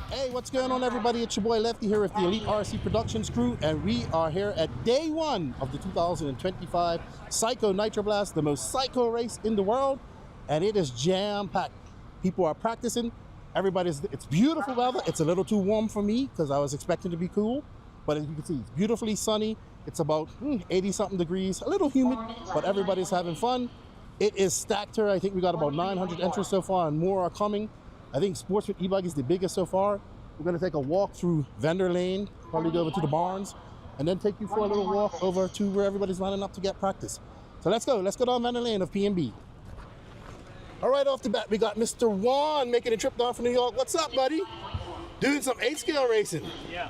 Hey, what's going on, everybody? It's your boy Lefty here with the Elite RC Productions crew, and we are here at day one of the 2025 Psycho Nitro Blast, the most psycho race in the world, and it is jam-packed. People are practicing. It's beautiful weather. It's a little too warm for me because I was expecting to be cool, but as you can see, it's beautifully sunny. It's about 80-something degrees, a little humid, but everybody's having fun. It is stacked here. I think we got about 900 entrants so far, and more are coming. I think Sportsman E-buggy is the biggest so far. We're going to take a walk through vendor lane, probably go over to the barns, and then take you for a little walk over to where everybody's lining up to get practice. So let's go down vendor lane of PNB. All right, off the bat, we got Mr. Juan making a trip down from New York. What's up, buddy? Doing some 8-scale racing. Yeah.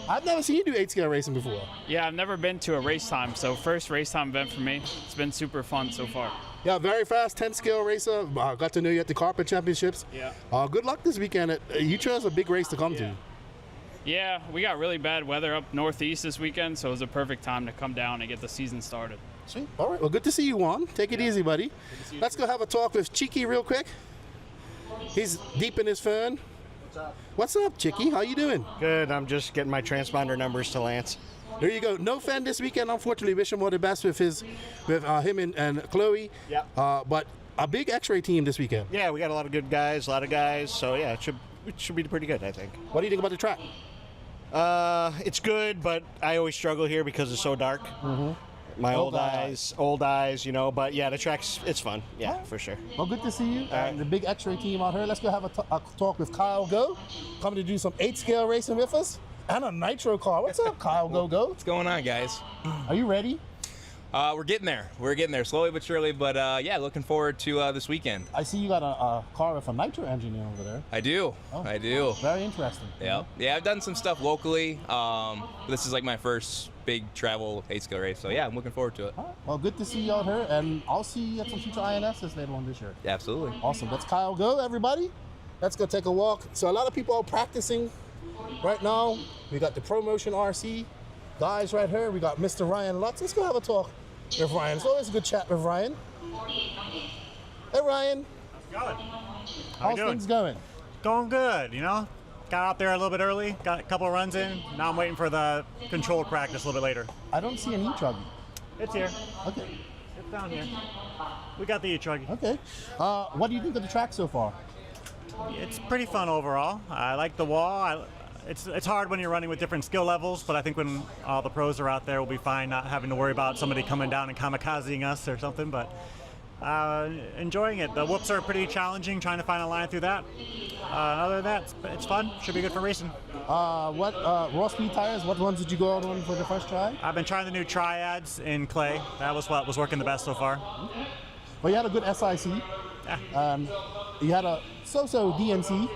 I've never seen you do 8-scale racing before. Yeah, I've never been to a race time, so first race time event for me. It's been super fun so far. Yeah, very fast 10-scale racer. Got to know you at the Carpet Championships. Yeah. Good luck this weekend. You chose a big race to come to. Yeah, we got really bad weather up northeast this weekend, so it was a perfect time to come down and get the season started. Sweet. All right, well, good to see you, Juan. Take it easy, buddy. Let's go have a talk with Cheeky real quick. He's deep in his fern. What's up, Chicky? How you doing? Good. I'm just getting my transponder numbers to Lance. There you go. No fan this weekend, unfortunately. Wish him all the best with him and Chloe. Yeah. But a big X-ray team this weekend. Yeah, we got a lot of good guys, a lot of guys. So yeah, it should be pretty good, I think. What do you think about the track? It's good, but I always struggle here because it's so dark. Mm-hmm. My old eyes, you know. But yeah, it's fun. Yeah, for sure. Well, good to see you. And the big X-ray team out here. Let's go have a talk with Kyle Go, coming to do some 8-scale racing with us. And a Nitro car. What's up, Kyle Go? What's going on, guys? Are you ready? We're getting there. We're getting there slowly but surely. But yeah, looking forward to this weekend. I see you got a car with a Nitro engine over there. I do. Oh, I do. Very interesting. Yeah. Yeah, I've done some stuff locally. This is like my first big travel 8-scale race. So yeah, I'm looking forward to it. All right. Well, good to see you out here, and I'll see you at some future INSs later on this year. Yeah, absolutely. Awesome. That's Kyle Go, everybody. Let's go take a walk. So a lot of people are practicing right now. We got the ProMotion RC guys right here. We got Mr. Ryan Lutz. Let's go have a talk with Ryan. It's always a good chat with Ryan. Hey, Ryan. How's it going? How's things going? Going good, you know. Got out there a little bit early, got a couple of runs in. Now I'm waiting for the controlled practice a little bit later. I don't see an e-truggy. It's here. Okay. It's down here. We got the e-truggy. Okay. What do you think of the track so far? It's pretty fun overall. I like the wall. It's hard when you're running with different skill levels, but I think when all the pros are out there, we'll be fine, not having to worry about somebody coming down and kamikazing us or something, but enjoying it. The whoops are pretty challenging, trying to find a line through that. Other than that, it's fun. Should be good for racing. What raw speed tires, what ones did you go out on for the first try? I've been trying the new triads in clay. That was what was working the best so far. Okay. Well, you had a good SIC. Yeah. You had a so-so DNC,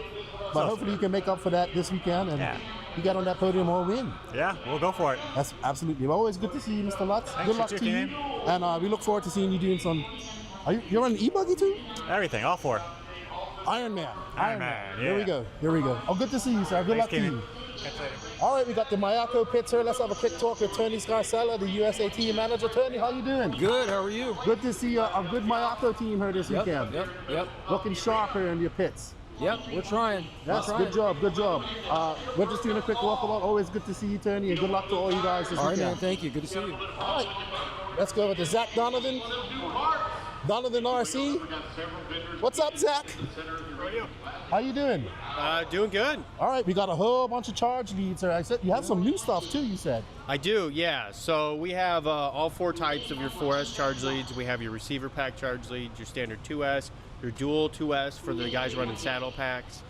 but hopefully you can make up for that this weekend and you get on that podium or win. Yeah, we'll go for it. That's absolutely. Well, always good to see you, Mr. Lutz. Thanks, good luck to you. And we look forward to seeing you doing some. You're on an e-buggy too? Everything, all four. Iron Man. Yeah. Here we go. Here we go. Oh, good to see you, sir. Good luck to you. All right, we got the Mayako pits here. Let's have a quick talk with Tony Scarcella, the USA team manager. Tony, how you doing? Good, how are you? Good to see a good Mayako team here this weekend. Yep. Looking sharp here in your pits. Yep, we're trying. Yes, good job. We're just doing a quick walkabout. Always good to see you, Tony, and good luck to all you guys this weekend. All right, man, thank you. Good to see you. All right, let's go over to Zach Donovan. Donovan RC. What's up, Zach? How are you? How you doing? Doing good. All right, we got a whole bunch of charge leads here. I said you have some new stuff too, you said. I do, yeah. So we have all 4 types of your 4S charge leads. We have your receiver pack charge leads, your standard 2S, your dual 2S for the guys running saddle packs.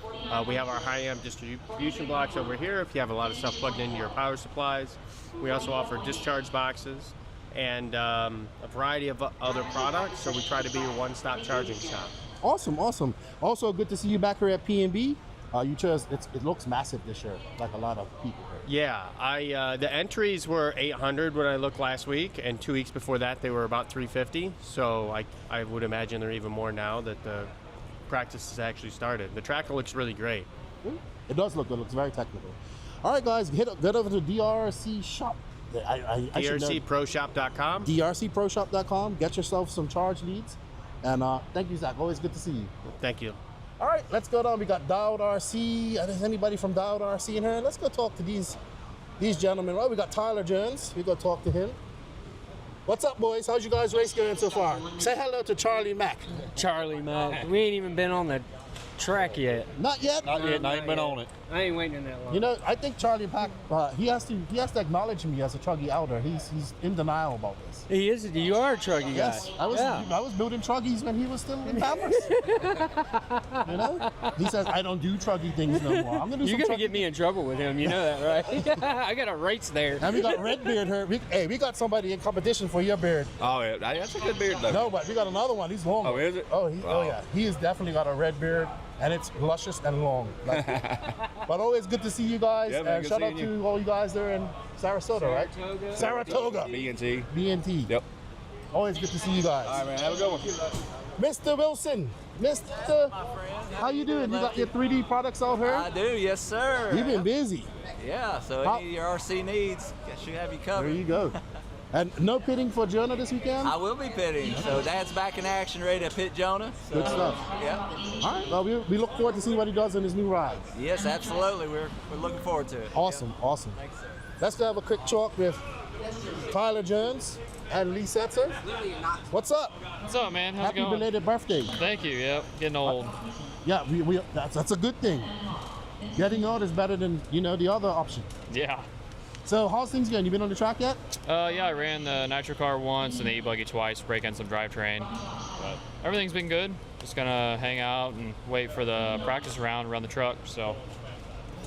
We have our high-amp distribution blocks over here if you have a lot of stuff plugged into your power supplies. We also offer discharge boxes and a variety of other products, so we try to be your one-stop charging shop. Awesome. Also, good to see you back here at PNB. It looks massive this year, like a lot of people here. Yeah, the entries were 800 when I looked last week, and 2 weeks before that they were about 350. So I would imagine there are even more now that the practice has actually started. The track looks really great. It does look good. It looks very technical. All right, guys, get over to DRC Shop. DRCProShop.com. DRCProShop.com. Get yourself some charge leads. And thank you, Zach. Always good to see you. Thank you. All right, let's go down. We got Dowd RC. Is anybody from Dowd RC in here? Let's go talk to these gentlemen. Well, we got Tyler Jones. We go talk to him. What's up, boys? How's you guys' race going so far? Say hello to Charlie Mack. Charlie Mack. We ain't even been on the track yet. Not yet? Not yet. I ain't been on it. I ain't waiting that long. You know, I think Charlie Mack, he has to acknowledge me as a truggy elder. He's in denial about this. He is. You are a truggy guy. Yes, I was building truggies when he was still in Pampers. You know, he says I don't do truggy things no more. I'm gonna do. You're gonna get me in trouble with him. You know that, right? I got a race there. And we got Redbeard here. We got somebody in competition for your beard. Oh, yeah, that's a good beard though. No, but we got another one. He's long. Oh, is it? Oh, yeah. He has definitely got a red beard, and it's luscious and long. But always good to see you guys. Yeah, man, and good shout out seeing to all you guys there in Sarasota, right? Saratoga. B&T. B&T. Yep. Always good to see you guys. All right, man. Have a good one. Mr. Wilson, how you doing? You got your 3D products out here? I do, yes, sir. You've been busy. Yeah, so any of your RC needs, should have you covered. There you go. And no pitting for Jonah this weekend? I will be pitting. So Dad's back in action, ready to pit Jonah. So, Good stuff. Yeah. All right. Well, we look forward to seeing what he does in his new ride. Yes, absolutely. We're looking forward to it. Awesome, awesome. Thanks, sir. Let's go have a quick talk with Tyler Jones and Lee Setzer. What's up? What's up, man? How's Happy it going? belated birthday. Thank you. Yep, getting old. Yeah, that's a good thing. Getting old is better than, the other option. Yeah. So how's things going? You been on the track yet? Yeah, I ran the Nitro car once and the E-buggy twice, breaking some drivetrain. But everything's been good. Just gonna hang out and wait for the practice round around the truck. So,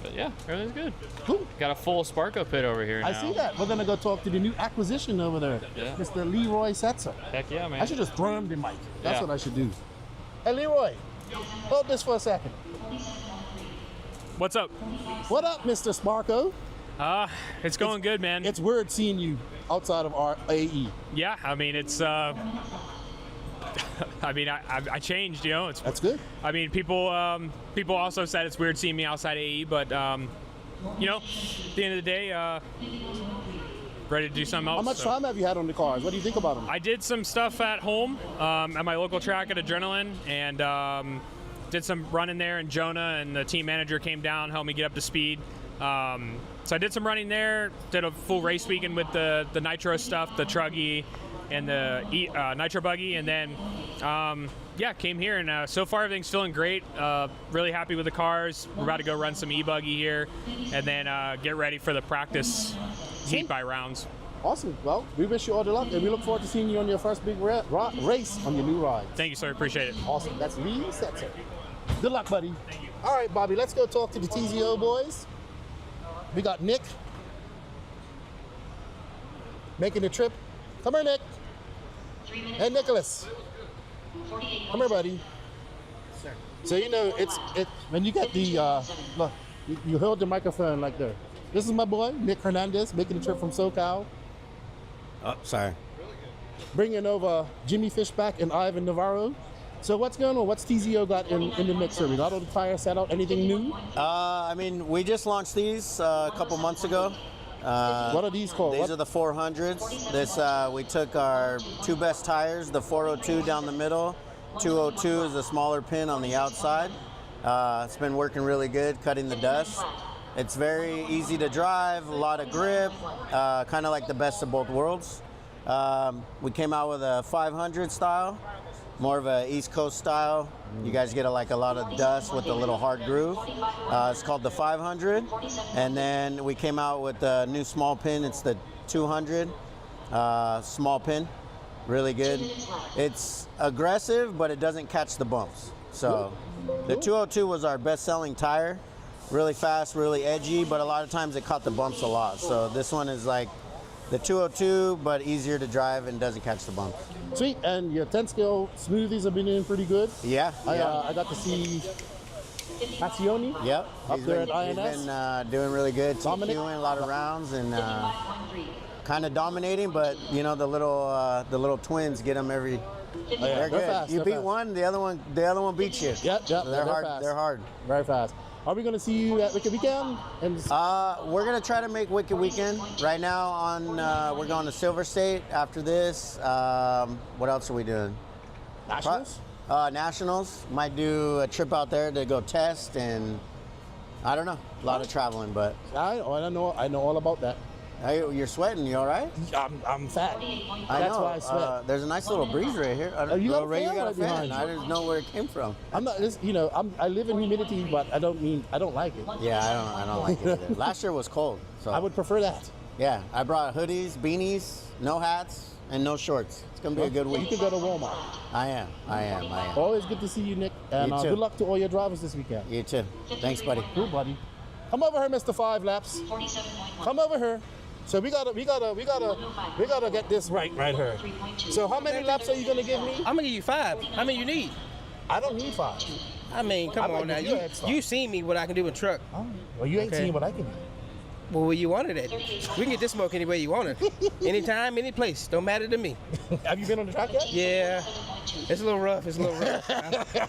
but yeah, everything's good. Cool. Got a full Sparko pit over here now. I see that. We're gonna go talk to the new acquisition over there, Yeah. Mr. Leroy Setzer. Heck yeah, man. I should just throw him the mic. That's Yeah. what I should do. Hey, Leroy, hold this for a second. What's up? What up, Mr. Sparko? It's going good, man. It's weird seeing you outside of our AE. Yeah, I mean, it's, I changed, It's, That's good. I mean, people also said it's weird seeing me outside AE, but, at the end of the day, ready to do something else. How much time have you had on the cars? What do you think about them? I did some stuff at home, at my local track at Adrenaline, and did some running there, and Jonah and the team manager came down, helped me get up to speed. So I did some running there, did a full race weekend with the Nitro stuff, the Truggy and the Nitro buggy, and then, came here, and so far everything's feeling great. Really happy with the cars. We're about to go run some E-buggy here, and then get ready for the practice heat by rounds. Awesome. Well, we wish you all the luck, and we look forward to seeing you on your first big race on your new ride. Thank you, sir. Appreciate it. Awesome. That's Lee Setzer. Good luck, buddy. Thank you. All right, Bobby, let's go talk to the TZO boys. We got Nick making the trip. Come here, Nick. Hey, Nicholas. Come here, buddy. So it's when you get the look, you hold the microphone like there. This is my boy Nick Hernandez making the trip from SoCal. Oh, sorry. Bringing over Jimmy Fishback and Ivan Navarro. So what's going on? What's TZO got in the mixer? We got all the tires set out. Anything new? We just launched these a couple months ago. What are these called? These are the 400s. We took our two best tires, the 402 down the middle. 202 is a smaller pin on the outside. It's been working really good, cutting the dust. It's very easy to drive, a lot of grip, kind of like the best of both worlds. We came out with a 500 style. More of a East Coast style. You guys get a lot of dust with a little hard groove. It's called the 500. And then we came out with a new small pin. It's the 200 small pin. Really good. It's aggressive, but it doesn't catch the bumps. So the 202 was our best-selling tire. Really fast, really edgy, but a lot of times it caught the bumps a lot. So this one is like the 202, but easier to drive and doesn't catch the bumps. Sweet, and your 10-scale smoothies have been doing pretty good. Yeah. I got to see Massioni. Yep. Up there at INS. He's been doing really good. Dominic. TQing a lot of rounds and kind of dominating, but the little twins get them every. They're good. Fast, you they're beat fast. one, the other one beats you. Yep. So they're hard. Fast. They're hard. Very fast. Are we going to see you at Wicked Weekend? We're gonna try to make Wicked Weekend. Right now we're going to Silver State after this. What else are we doing? Nationals? Nationals. Might do a trip out there to go test, and I don't know. A lot of traveling, but I know all about that. Hey, you're sweating. You all right? I'm fat. That's why I sweat. There's a nice little breeze right here. You got a Ray, fan you got a right fan. behind you. I didn't know where it came from. I'm not. I live in humidity, but I don't like it. Yeah, I don't like it either. Last year was cold, so I would prefer that. yeah. I brought hoodies, beanies, no hats, and no shorts. It's gonna be a good week. You can go to Walmart. I am. Always good to see you, Nick. And You too. good luck to all your drivers this weekend. You too. Thanks, buddy. Cool, buddy. Come over here, Mr. 5 Laps. Come over here. So we gotta get this right here. So how many laps are you gonna give me? I'm gonna give you 5. How many you need? I don't need 5. I mean, come on now. You seen me what I can do in truck. Oh, well, you ain't seen what I can do. Well, where you want it at? We can get this smoke any way you want it. Anytime, any place. Don't matter to me. Have you been on the track yet? Yeah. It's a little rough.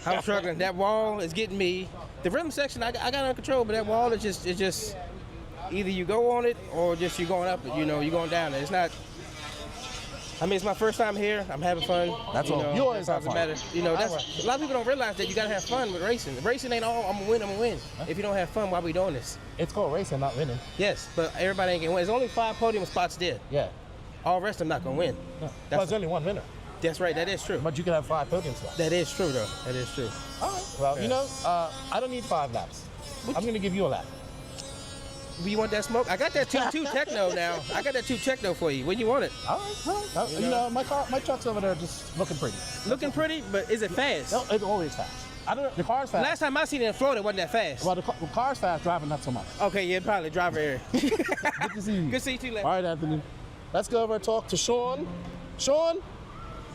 I'm struggling. That wall is getting me. The rhythm section, I got under control, but that wall is just either you go on it or just you going up it. You're going down it. It's not. I mean, it's my first time here. I'm having fun. That's all. You always have fun. Matter. A lot of people don't realize that you gotta have fun with racing. Racing ain't all I'm gonna win. If you don't have fun, why we doing this? It's called racing, not winning. Yes, but everybody ain't gonna win. There's only 5 podium spots there. Yeah. All the rest I'm not gonna win. Well, there's only one winner. That's right. That is true. But you can have 5 podium spots. That is true, though. That is true. All right. Well, I don't need 5 laps. I'm gonna give you a lap. Do you want that smoke? I got that 2 techno now. I got that 2 techno for you. When you want it? All right. My truck's over there just looking pretty. Looking pretty, but is it fast? No, it's always fast. I don't know. The car's fast. Last time I seen it in Florida, it wasn't that fast. Well, the car's fast, driving not so much. Okay, yeah, probably driver error. Good to see you. Good to see you too, All right, Anthony. Let's go over and talk to Sean. Sean,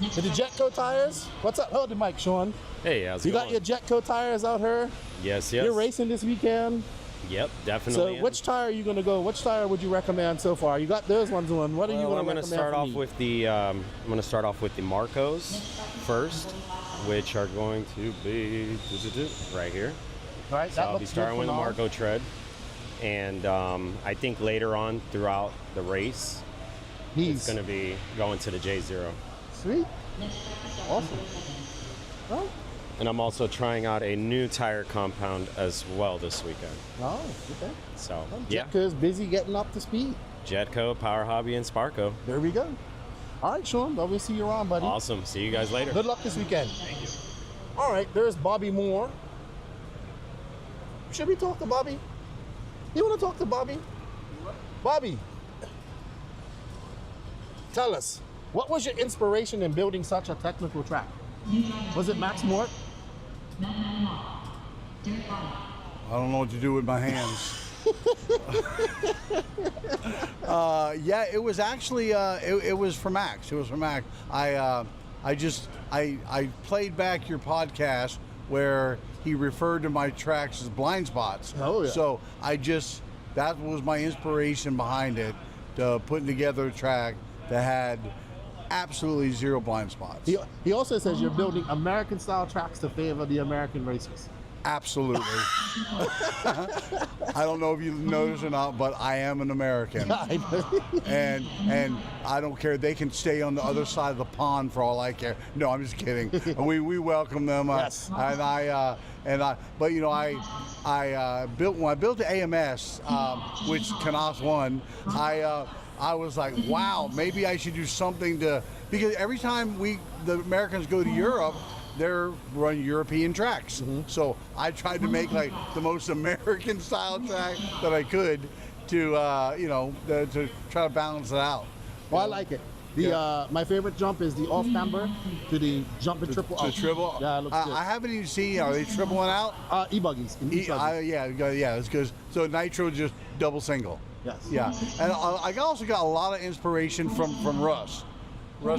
with the Jetco tires. What's up? Hold the mic, Sean. Hey, how's it You going? got your Jetco tires out here? Yes. You're racing this weekend? Yep, definitely. So which tire are you going to go? Which tire would you recommend so far? You got those ones on. What are you going to recommend? I'm going to start off with the Marcos first, which are going to be right here. All right, so I'll be starting with the Marco tread, and I think later on throughout the race, it's going to be going to the J0. Sweet. Awesome. Well, and I'm also trying out a new tire compound as well this weekend. Oh, okay. So, Jetco's busy getting up to speed. Jetco, Power Hobby, and Sparco. There we go. All right, Sean. Well, we'll see you around, buddy. Awesome. See you guys later. Good luck this weekend. Thank you. All right, there's Bobby Moore. Should we talk to Bobby? You want to talk to Bobby? Bobby, tell us, what was your inspiration in building such a technical track? Was it Max Mort? I don't know what to do with my hands. Yeah, it was actually it was for Max. It was for Max. I played back your podcast where he referred to my tracks as blind spots. Oh yeah. So that was my inspiration behind it, to putting together a track that had absolutely 0 blind spots. He also says you're building American-style tracks to favor the American racers. Absolutely. I don't know if you noticed or not, but I am an American. and I don't care. They can stay on the other side of the pond for all I care. No, I'm just kidding. We welcome them. Yes. But you know, I built when I built the AMS, which Canas won. I was like, wow, maybe I should do something because every time the Americans go to Europe, they're running European tracks. Mm-hmm. So I tried to make like the most American style track that I could to try to balance it out. Well, I like it. My favorite jump is the off camber to the jump and triple. The triple. Yeah, it looks good. I haven't even seen. Are they tripling out? E-buggies. Yeah, it's because so Nitro just double single. Yes. Yeah, and I also got a lot of inspiration from Russ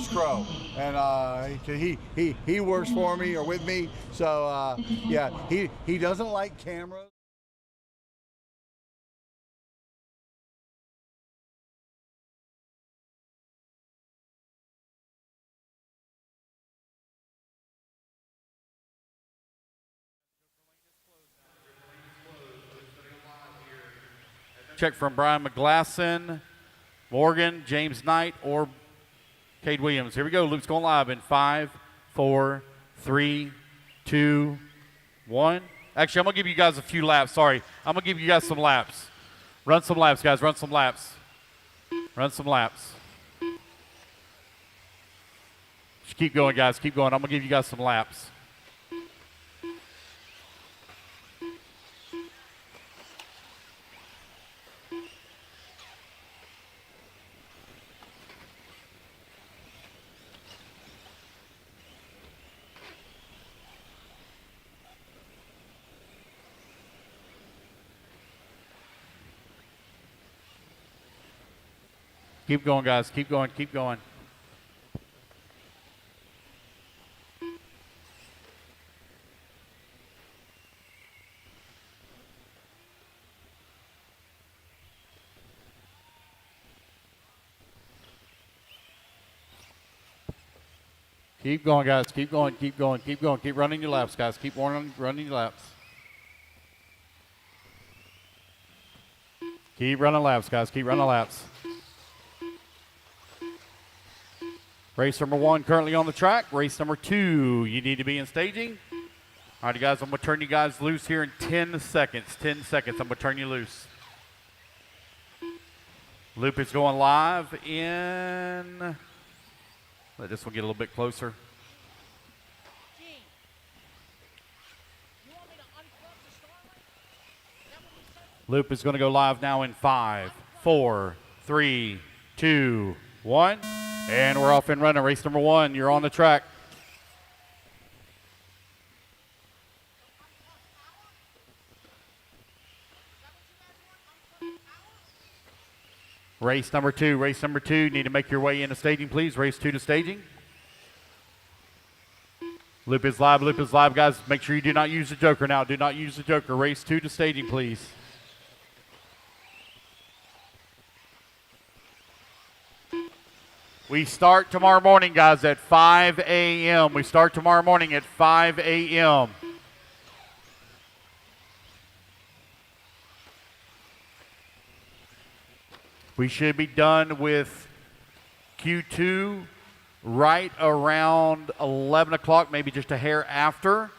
Crowe, and he works for me or with me. So yeah, he doesn't like cameras. Check from Brian McGlasson, Morgan, James Knight, or Cade Williams. Here we go. Luke's going live in 5, 4, 3, 2, 1. Actually, I'm going to give you guys a few laps. Sorry. I'm going to give you guys some laps. Run some laps, guys. Run some laps. Run some laps. Just keep going, guys. Keep going. I'm going to give you guys some laps. Keep going, guys. Keep going. Keep going. Keep going, guys. Keep going. Keep going. Keep going. Keep running your laps, guys. Keep running your laps. Keep running laps, guys. Keep running laps. Race number 1 currently on the track. Race number 2, you need to be in staging. All right, guys, I'm going to turn you guys loose here in 10 seconds. 10 seconds, I'm going to turn you loose. Loop is going live in... Let this one get a little bit closer. Loop is going to go live now in 5, 4, 3, 2, 1. And we're off and running. Race number 1, you're on the track. Race number 2, need to make your way into staging, please. Race 2 to staging. Loop is live, guys. Make sure you do not use the joker now. Do not use the joker. Race 2 to staging, please. We start tomorrow morning, guys, at 5 a.m. We start tomorrow morning at 5 a.m. We should be done with Q2 right around 11 o'clock, maybe just a hair after.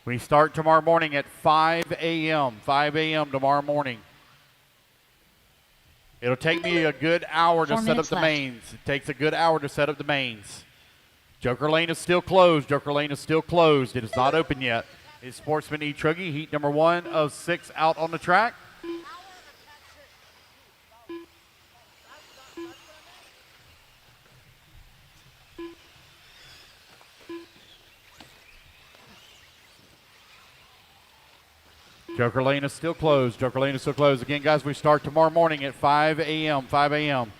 We start tomorrow morning at 5 a.m. 5 a.m. tomorrow morning. It'll take me a good hour to set up the mains. It takes a good hour to set up the mains. Joker lane is still closed. Joker lane is still closed. It is not open yet. It's Sportsman E-buggy, heat number 1 of 6 out on the track. Joker lane is still closed. Joker lane is still closed. Again, guys, we start tomorrow morning at 5 a.m. 5 a.m.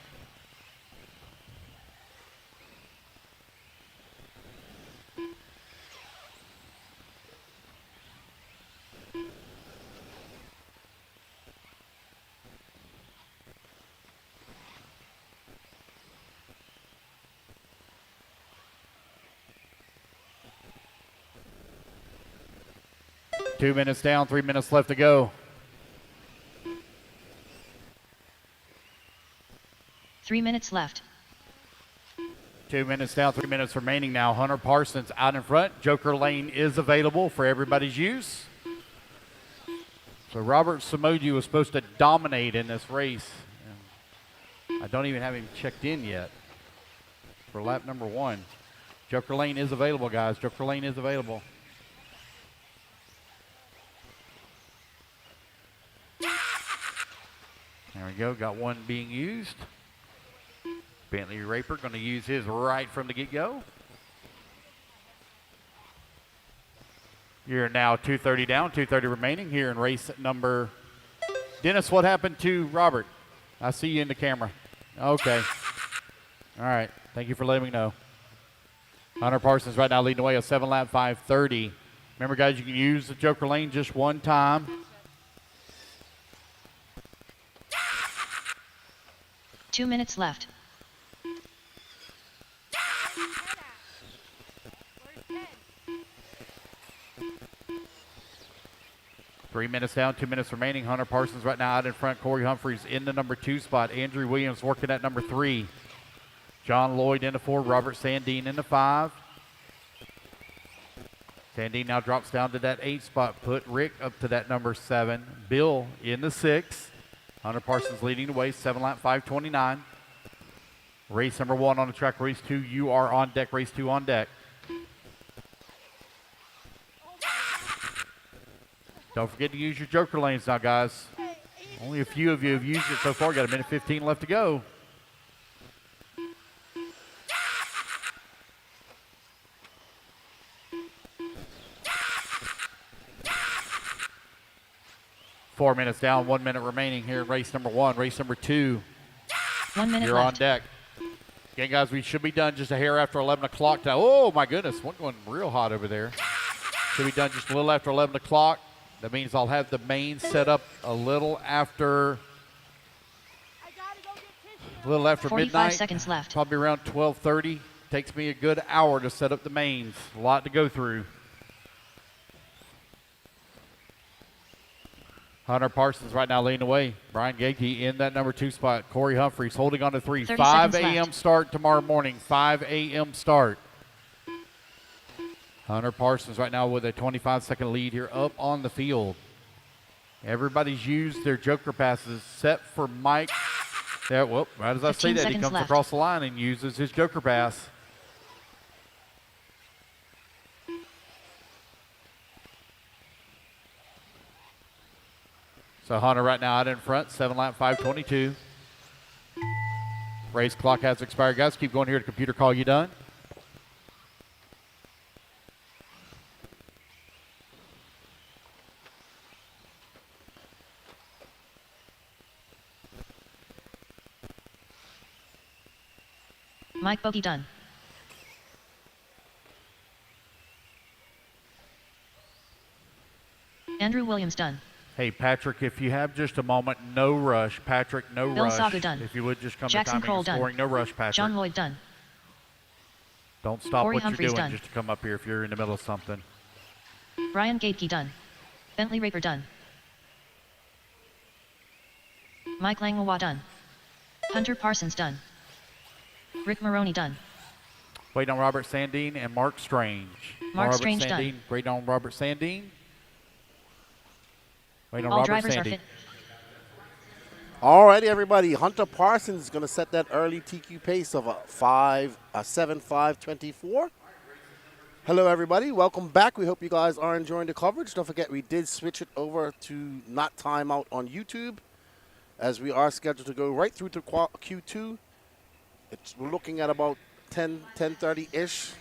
Two minutes down, 3 minutes left to go. 3 minutes left. 2 minutes down, 3 minutes remaining now. Hunter Parsons out in front. Joker lane is available for everybody's use. So Robert Samoji was supposed to dominate in this race. I don't even have him checked in yet for lap number 1. Joker lane is available, guys. Joker lane is available. There we go, got one being used. Bentley Raper going to use his right from the get-go. You're now 2:30 down, 2:30 remaining here in race number... Dennis, what happened to Robert? I see you in the camera. Okay. All right, thank you for letting me know. Hunter Parsons right now leading the way, a 7-lap 5:30. Remember, guys, you can use the Joker lane just one time. Two minutes left. Three minutes down, 2 minutes remaining. Hunter Parsons right now out in front. Corey Humphreys in the number 2 spot. Andrew Williams working at number 3. John Lloyd in the 4, Robert Sandine in the 5. Sandine now drops down to that 8 spot. Put Rick up to that number 7. Bill in the 6. Hunter Parsons leading the way, 7 lap 5:29. Race number 1 on the track. Race 2, you are on deck. Race 2 on deck. Don't forget to use your joker lanes now, guys. Only a few of you have used it so far. Got a minute 15 left to go. Four minutes down, 1 minute remaining here in race number 1. Race number 2. 1 minute You're left. on deck. Again, guys, we should be done just a hair after 11 o'clock. Oh, my goodness. One going real hot over there. Should be done just a little after 11 o'clock. That means I'll have the main set up a little after 45 midnight. seconds left. Probably around 12:30. Takes me a good hour to set up the mains. A lot to go through. Hunter Parsons right now leading away. Brian Gagey in that number 2 spot. Corey Humphreys holding on to 3. 5 a.m. start tomorrow morning. 5 a.m. start. Hunter Parsons right now with a 25-second lead here up on the field. Everybody's used their joker passes except for Mike. There, well, right as I say that, he comes across the line and uses his joker pass. So Hunter right now out in front, 7 lap 5:22. Race clock has expired. Guys, keep going here to computer call you done. Mike Bogey done. Andrew Williams done. Hey, Patrick, if you have just a moment, no rush. Patrick, no Bill rush. Saga done. If you would just come Jackson to timing Kroll and done. scoring, no rush, Patrick. John Lloyd done. Don't stop Corey what Humphreys you're doing done. just to come up here if you're in the middle of something. Brian Gateke done. Bentley Raper done. Mike Langlois done. Hunter Parsons done. Rick Maroney done. Waiting on Robert Sandine and Mark Strange. Mark Robert Strange done. Sandine, waiting on Robert Sandine. Waiting on All Robert drivers are Sandine. fit. Alrighty, everybody. Hunter Parsons is going to set that early TQ pace of a 7:5:24. Hello, everybody. Welcome back. We hope you guys are enjoying the coverage. Don't forget, we did switch it over to not timeout on YouTube, as we are scheduled to go right through to Q2. We're looking at about 10:30-ish.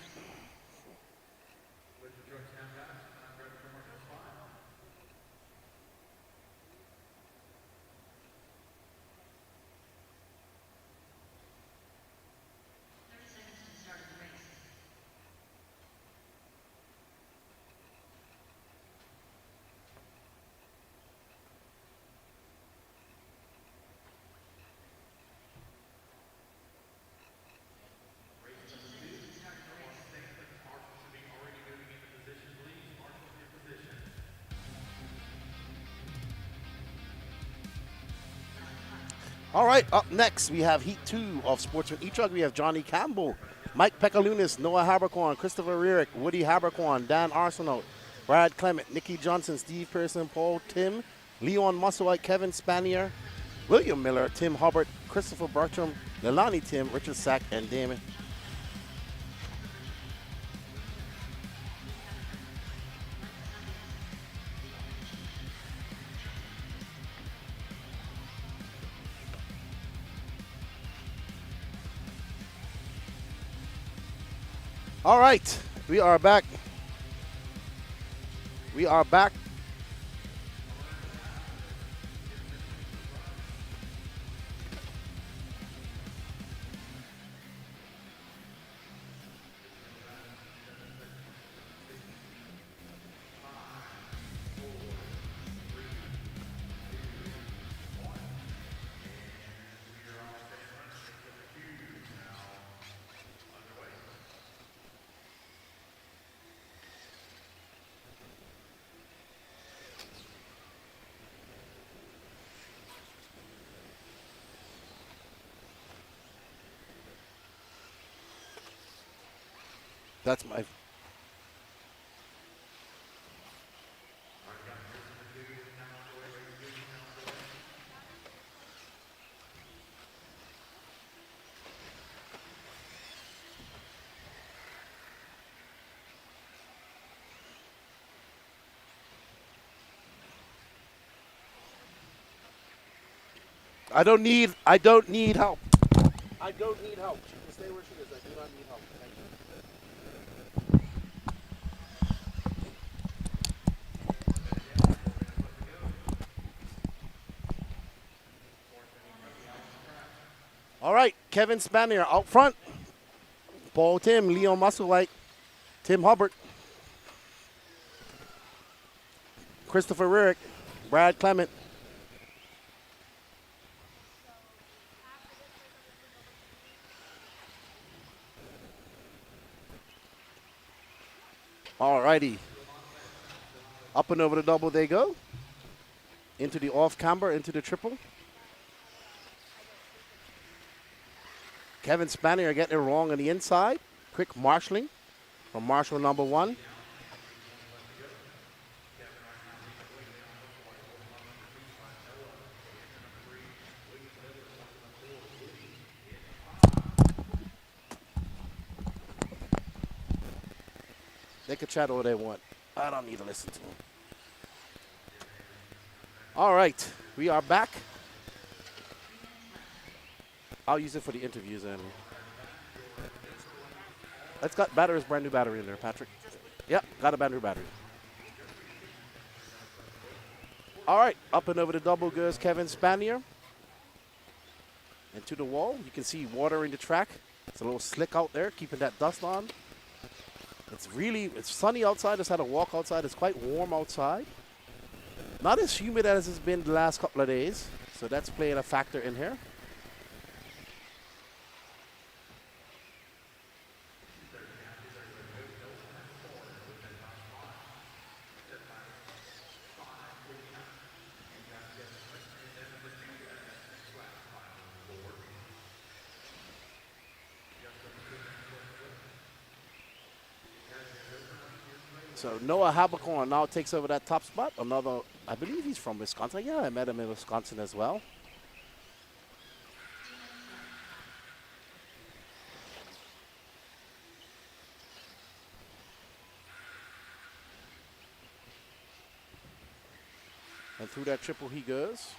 All right, up next, we have Heat 2 of Sportsman E-buggy. We have Johnny Campbell, Mike Pekalunas, Noah Habercorn, Christopher Rierick, Woody Habercorn, Dan Arsenault, Brad Clement, Nikki Johnson, Steve Pearson, Paul Tim, Leon Musselwhite, Kevin Spanier, William Miller, Tim Hubbard, Christopher Bertram, Leilani Tim, Richard Sack, and Damon. All right, we are back. We are back. That's my. I don't need help. I don't need help. She can stay where she is. I do not need help. Thank you. All right, Kevin Spanier out front. Paul Tim, Leon Musselwhite, Tim Hubbard, Christopher Rurick, Brad Clement. All righty. Up and over the double they go. Into the off camber, into the triple. Kevin Spanier getting it wrong on the inside. Quick marshalling from marshal number 1. They can chat all they want. I don't need to listen to them. All right, we are back. I'll use it for the interviews. And it's got batteries, brand new battery in there, Patrick. Yep, got a brand new battery. All right, up and over the double goes Kevin Spanier. And to the wall, you can see water in the track. It's a little slick out there, keeping that dust on. It's sunny outside. Just had a walk outside. It's quite warm outside. Not as humid as it's been the last couple of days. So that's playing a factor in here. So Noah Habercorn now takes over that top spot. Another, I believe he's from Wisconsin. Yeah, I met him in Wisconsin as well. And through that triple he goes.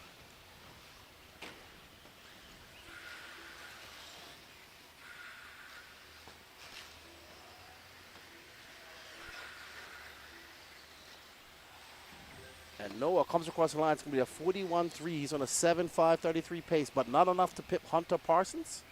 And Noah comes across the line. It's going to be a 41-3. He's on a 7.533 pace, but not enough to pip Hunter Parsons.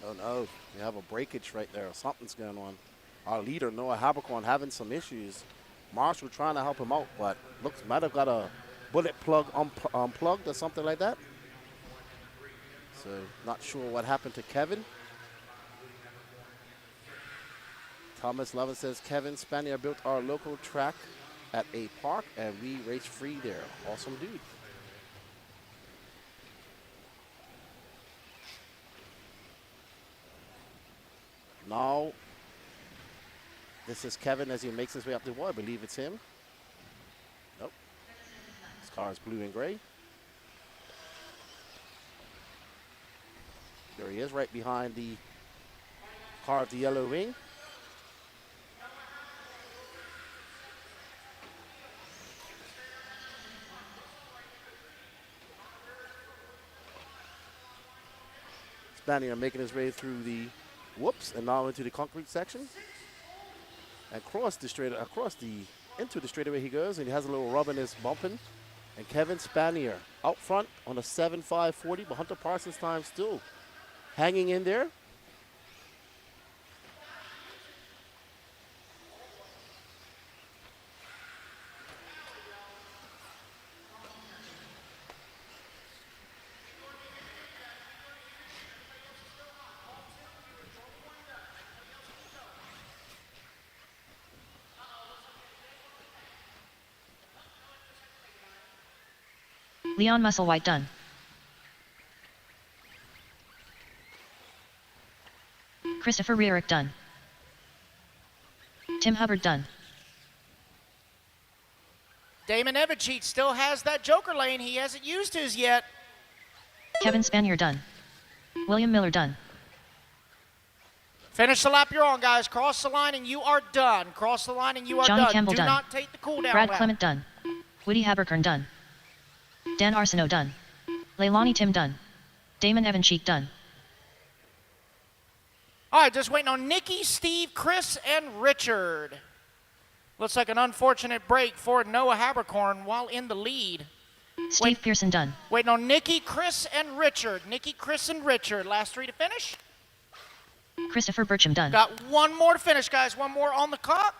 Oh no, we have a breakage right there. Something's going on. Our leader, Noah Habercorn, having some issues. Marshall trying to help him out, but might have got a bullet plug unplugged or something like that. So not sure what happened to Kevin. Thomas Lovin says, Kevin Spanier built our local track at a park and we race free there. Awesome dude. Now, this is Kevin as he makes his way up the wall. I believe it's him. Nope. His car is blue and gray. There he is, right behind the car with the yellow wing. Spanier making his way through the whoops and now into the concrete section. And into the straightaway he goes, and he has a little rub in his bumping. And Kevin Spanier out front on a 7.540, but Hunter Parsons' time still hanging in there. Leon Musselwhite done. Christopher Rierick done. Tim Hubbard done. Damon Evancheat still has that joker lane. He hasn't used his yet. Kevin Spanier done. William Miller done. Finish the lap you're on, guys. Cross the line and you are done. Cross the line and you are Johnny done. Campbell Do done. not take the cool down Brad lap. Clement done. Woody Haberkern done. Dan Arsenault done. Leilani Tim done. Damon Evancheat done. All right, just waiting on Nikki, Steve, Chris, and Richard. Looks like an unfortunate break for Noah Haberkorn while in the lead. Steve Pearson done. Waiting on Nikki, Chris, and Richard. Nikki, Chris, and Richard. Last three to finish. Christopher Burcham done. Got one more to finish, guys. One more on the clock.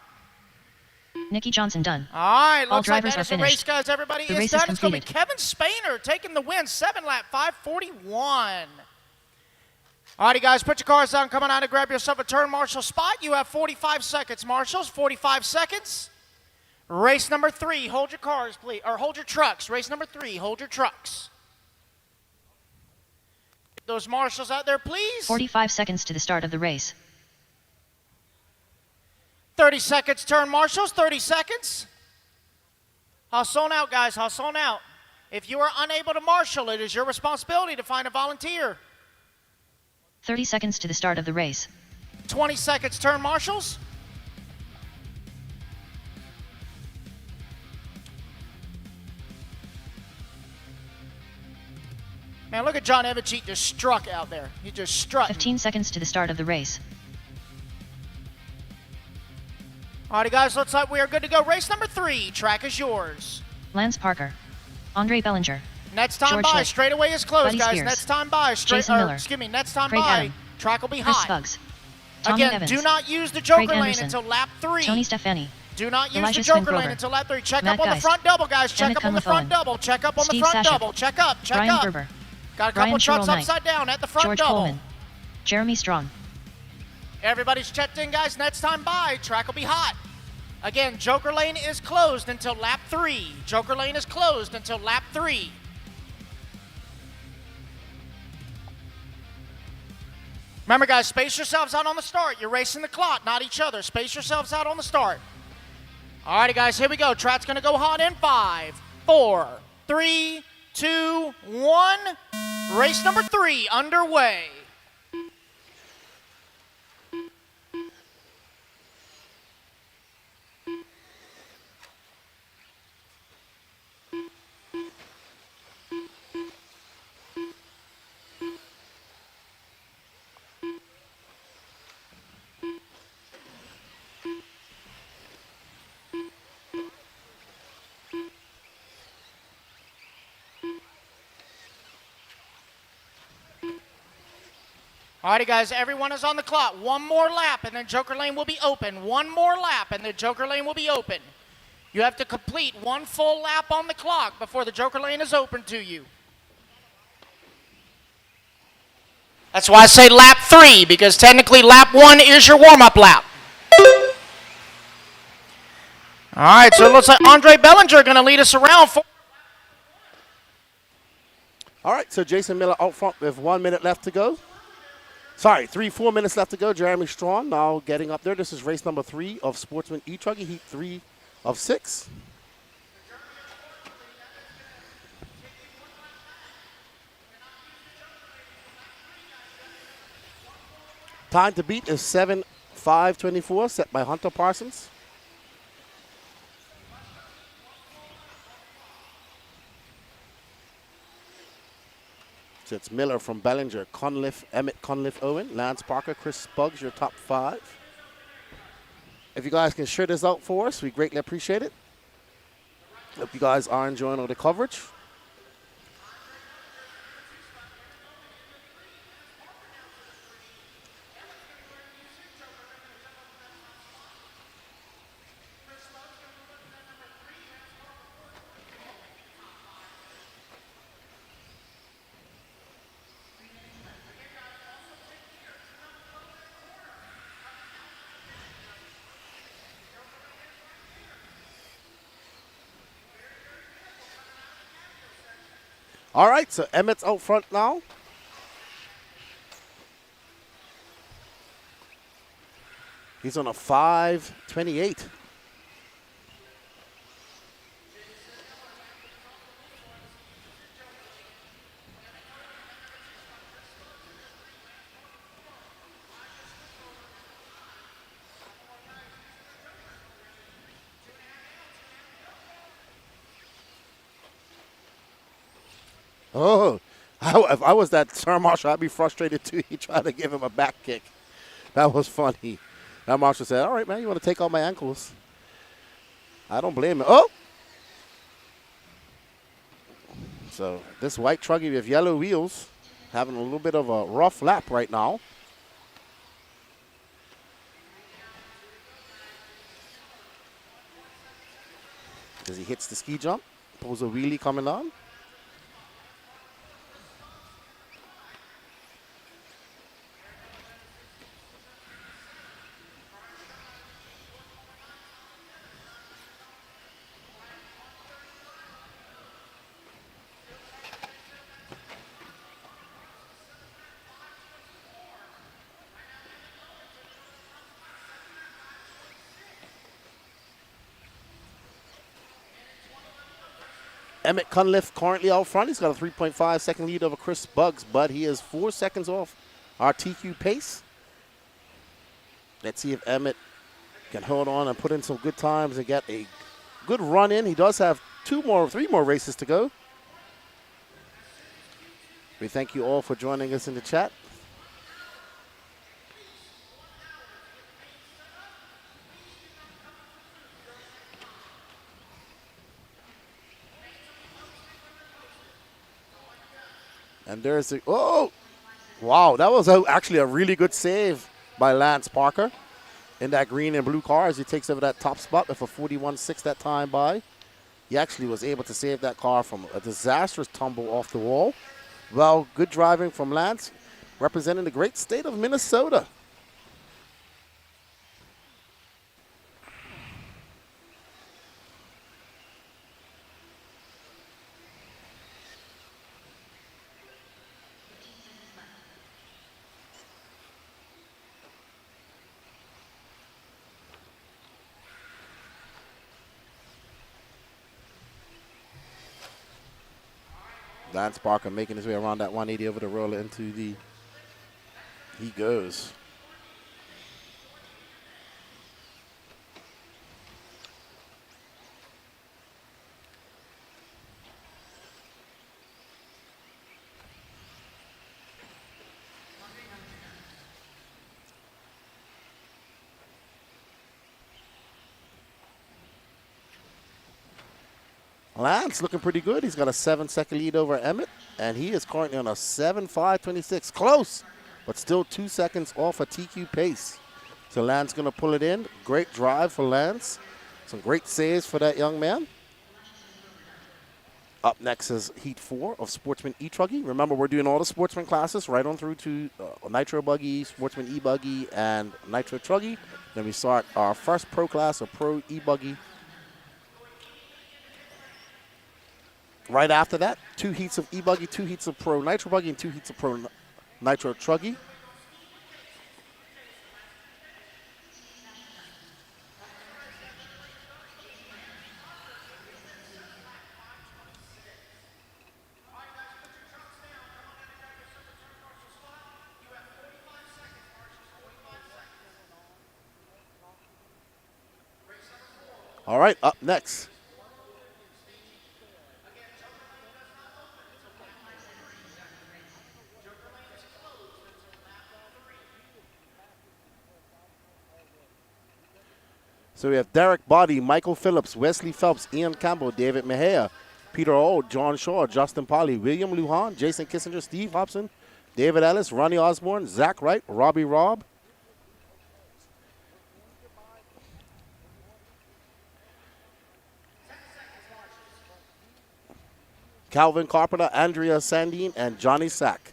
Nikki Johnson done. All right, All looks like drivers that are is the finished. race, guys. Everybody The is race done. is It's going to be completed. Kevin Spainer taking the win. 7 lap, 5:41. All righty, guys, put your cars down. Coming out to grab yourself a turn marshal spot. You have 45 seconds, marshals. 45 seconds. Race number 3. Hold your cars, please. Or hold your trucks. Race number 3. Hold your trucks. Those marshals out there, please. 45 seconds to the start of the race. 30 seconds, turn marshals. 30 seconds. Hustle on out, guys. Hustle on out. If you are unable to marshal, it is your responsibility to find a volunteer. 30 seconds to the start of the race. 20 seconds, turn marshals. Man, look at John Evancheat just struck out there. He just struck. 15 seconds to the start of the race. Alrighty, guys, looks like we are good to go. Race number 3, track is yours. Lance Parker. Andre Bellinger. Next time George by, Holt. straightaway is closed, Buddy guys. Spears. Next time by, Jason Miller. next time Craig by, Adam. track will be Chris high. Suggs. Tommy Again, Evans. do not use the joker Craig lane Anderson. until lap 3. Tony Stefani. Do not use Elijah the joker Smith lane Grover. until lap 3. Check Matt up on the Geist. front double, guys. Check Emmett up on the front Cunliffe-Owen. double. Check up on Steve the front Sasha. double. Check up. Check Brian up. Gerber. Got a couple Brian trucks Sherrill Knight. upside down at the front George double. Coleman. Jeremy Strong. Everybody's checked in, guys. Next time by, track will be hot. Again, joker lane is closed until lap 3. Joker lane is closed until lap 3. Remember, guys, space yourselves out on the start. You're racing the clock, not each other. Space yourselves out on the start. All righty, guys, here we go. Track's going to go hot in 5, 4, 3, 2, 1. Race number 3 underway. Alrighty, guys, everyone is on the clock. One more lap, and then joker lane will be open. One more lap, and then joker lane will be open. You have to complete one full lap on the clock before the joker lane is open to you. That's why I say lap 3, because technically lap 1 is your warm-up lap. All right, so it looks like Andre Bellinger going to lead us around. All right, so Jason Miller out front with 1 minute left to go. Sorry, 4 minutes left to go. Jeremy Strong now getting up there. This is race number 3 of Sportsman E-buggy, heat 3 of 6. Time to beat is 7:5:24, set by Hunter Parsons. So it's Miller from Bellinger, Conliffe, Emmett Cunliffe-Owen, Lance Parker, Chris Buggs, your top 5. If you guys can share this out for us, we greatly appreciate it. Hope you guys are enjoying all the coverage. All right, so Emmett's out front now. He's on a 5:28. Oh, if I was that Sergeant Marshal, I'd be frustrated too. He tried to give him a back kick. That was funny. That Marshal said, all right, man, you want to take out my ankles? I don't blame him. Oh! So this white truggy with yellow wheels having a little bit of a rough lap right now. As he hits the ski jump, pulls a wheelie coming on. Emmett Cunliffe currently out front. He's got a 3.5 second lead over Chris Buggs, but he is 4 seconds off our TQ pace. Let's see if Emmett can hold on and put in some good times and get a good run in. He does have 3 more races to go. We thank you all for joining us in the chat. And there's a, oh, wow, that was actually a really good save by Lance Parker in that green and blue car as he takes over that top spot with a 41.6 that time by. He actually was able to save that car from a disastrous tumble off the wall. Well, good driving from Lance, representing the great state of Minnesota. Lance Parker making his way around that 180 over the roller into the, he goes. Lance looking pretty good. He's got a 7-second lead over Emmett, and he is currently on a 7.526. Close, but still 2 seconds off a TQ pace. So Lance going to pull it in. Great drive for Lance. Some great saves for that young man. Up next is Heat 4 of Sportsman E-Truggy. Remember, we're doing all the Sportsman classes right on through to Nitro Buggy, Sportsman E-Buggy, and Nitro Truggy. Then we start our first pro class of Pro E-Buggy. Right after that, 2 heats of E-Buggy, 2 heats of Pro Nitro Buggy, and 2 heats of Pro Nitro Truggy. All right, up next. So we have Derek Boddy, Michael Phillips, Wesley Phelps, Ian Campbell, David Mejia, Peter Old, John Shaw, Justin Polly, William Lujan, Jason Kissinger, Steve Hobson, David Ellis, Ronnie Osborne, Zach Wright, Robbie Robb. Calvin Carpenter, Andrea Sandine, and Johnny Sack.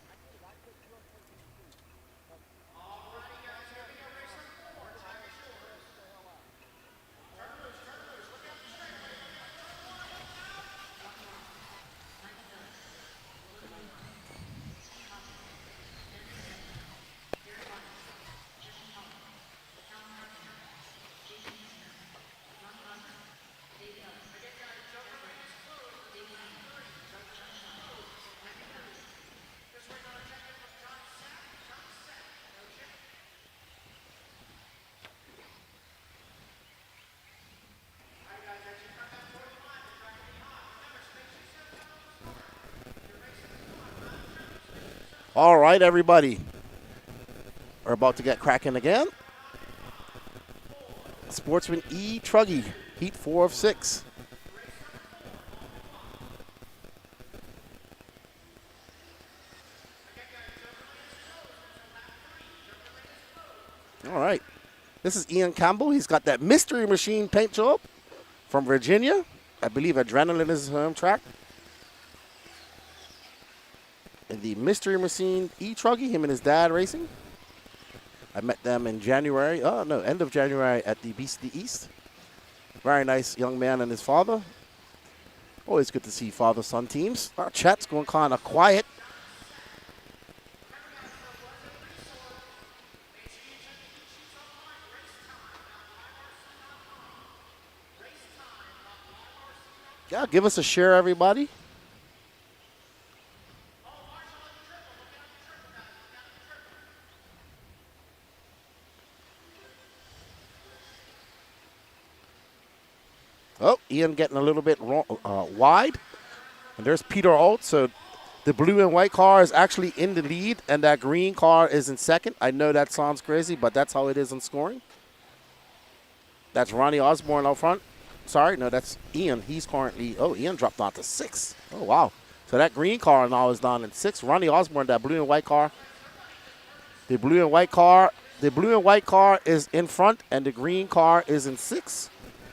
All right, everybody. We're about to get cracking again. Sportsman E-buggy, heat 4 of 6. All right. This is Ian Campbell. He's got that Mystery Machine paint job from Virginia. I believe Adrenaline is his home track. And the Mystery Machine E-buggy, him and his dad racing. I met them in January. Oh, no, end of January at the Beast of the East. Very nice young man and his father. Always good to see father-son teams. Our chat's going kind of quiet. Yeah, give us a share, everybody. Oh, Ian getting a little bit wide. And there's Peter Alt. So the blue and white car is actually in the lead, and that green car is in second. I know that sounds crazy, but that's how it is in scoring. That's Ronnie Osborne out front. Sorry, no, that's Ian. He's currently, oh, Ian dropped down to 6. Oh, wow. So that green car now is down in 6. Ronnie Osborne, that blue and white car. The blue and white car is in front, and the green car is in 6.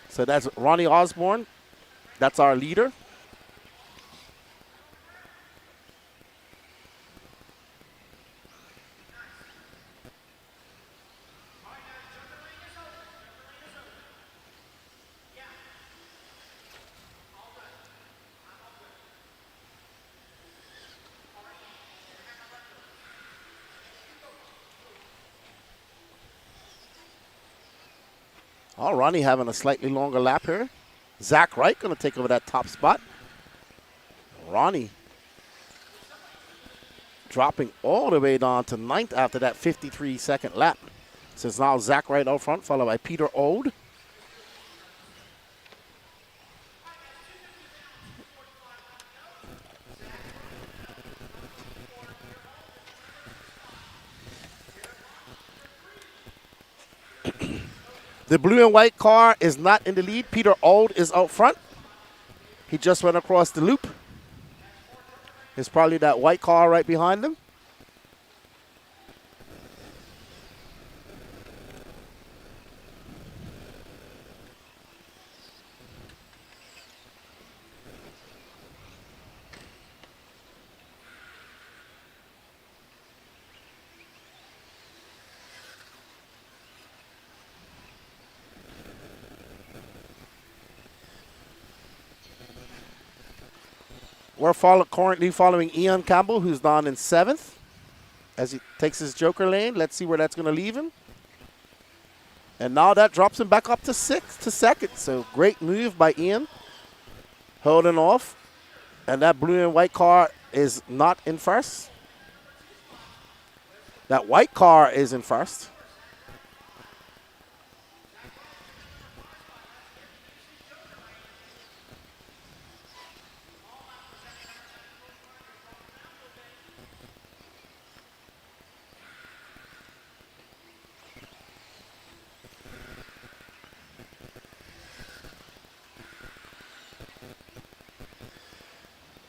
So that's Ronnie Osborne. That's our leader. Oh, Ronnie having a slightly longer lap here. Zach Wright going to take over that top spot. Ronnie dropping all the way down to 9th after that 53-second lap. So it's now Zach Wright out front, followed by Peter Ode. The blue and white car is not in the lead. Peter Old is out front. He just went across the loop. It's probably that white car right behind him. We're currently following Ian Campbell, who's down in 7th as he takes his joker lane. Let's see where that's going to leave him. And now that drops him back up to 2nd. So great move by Ian, holding off. And that blue and white car is not in first. That white car is in first.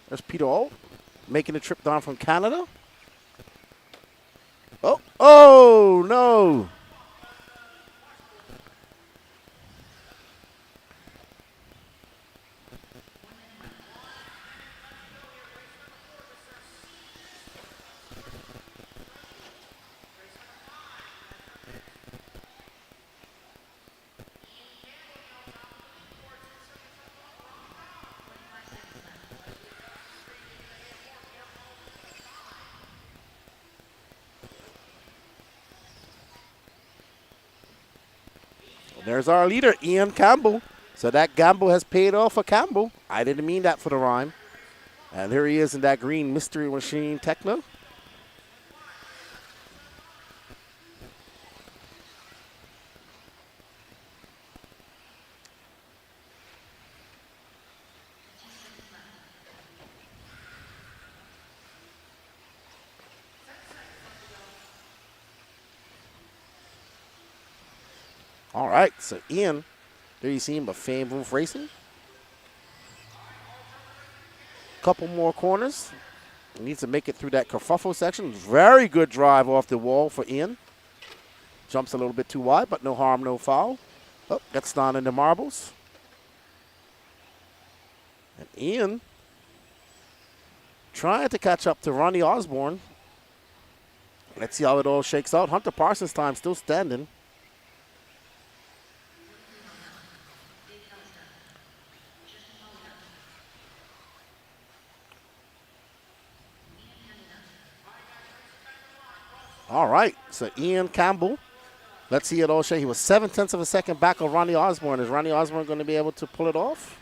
There's Peter Alt making the trip down from Canada. Oh, no. There's our leader, Ian Campbell. So that gamble has paid off for Campbell. I didn't mean that for the rhyme. And here he is in that green Mystery Machine Techno. All right, so Ian, there you see him, but Fame Roof Racing. Couple more corners. He needs to make it through that kerfuffle section. Very good drive off the wall for Ian. Jumps a little bit too wide, but no harm, no foul. Oh, gets down in the marbles. And Ian trying to catch up to Ronnie Osborne. Let's see how it all shakes out. Hunter Parsons' time still standing. All right, so Ian Campbell. Let's see it all shake. He was 7/10 of a second back of Ronnie Osborne. Is Ronnie Osborne going to be able to pull it off?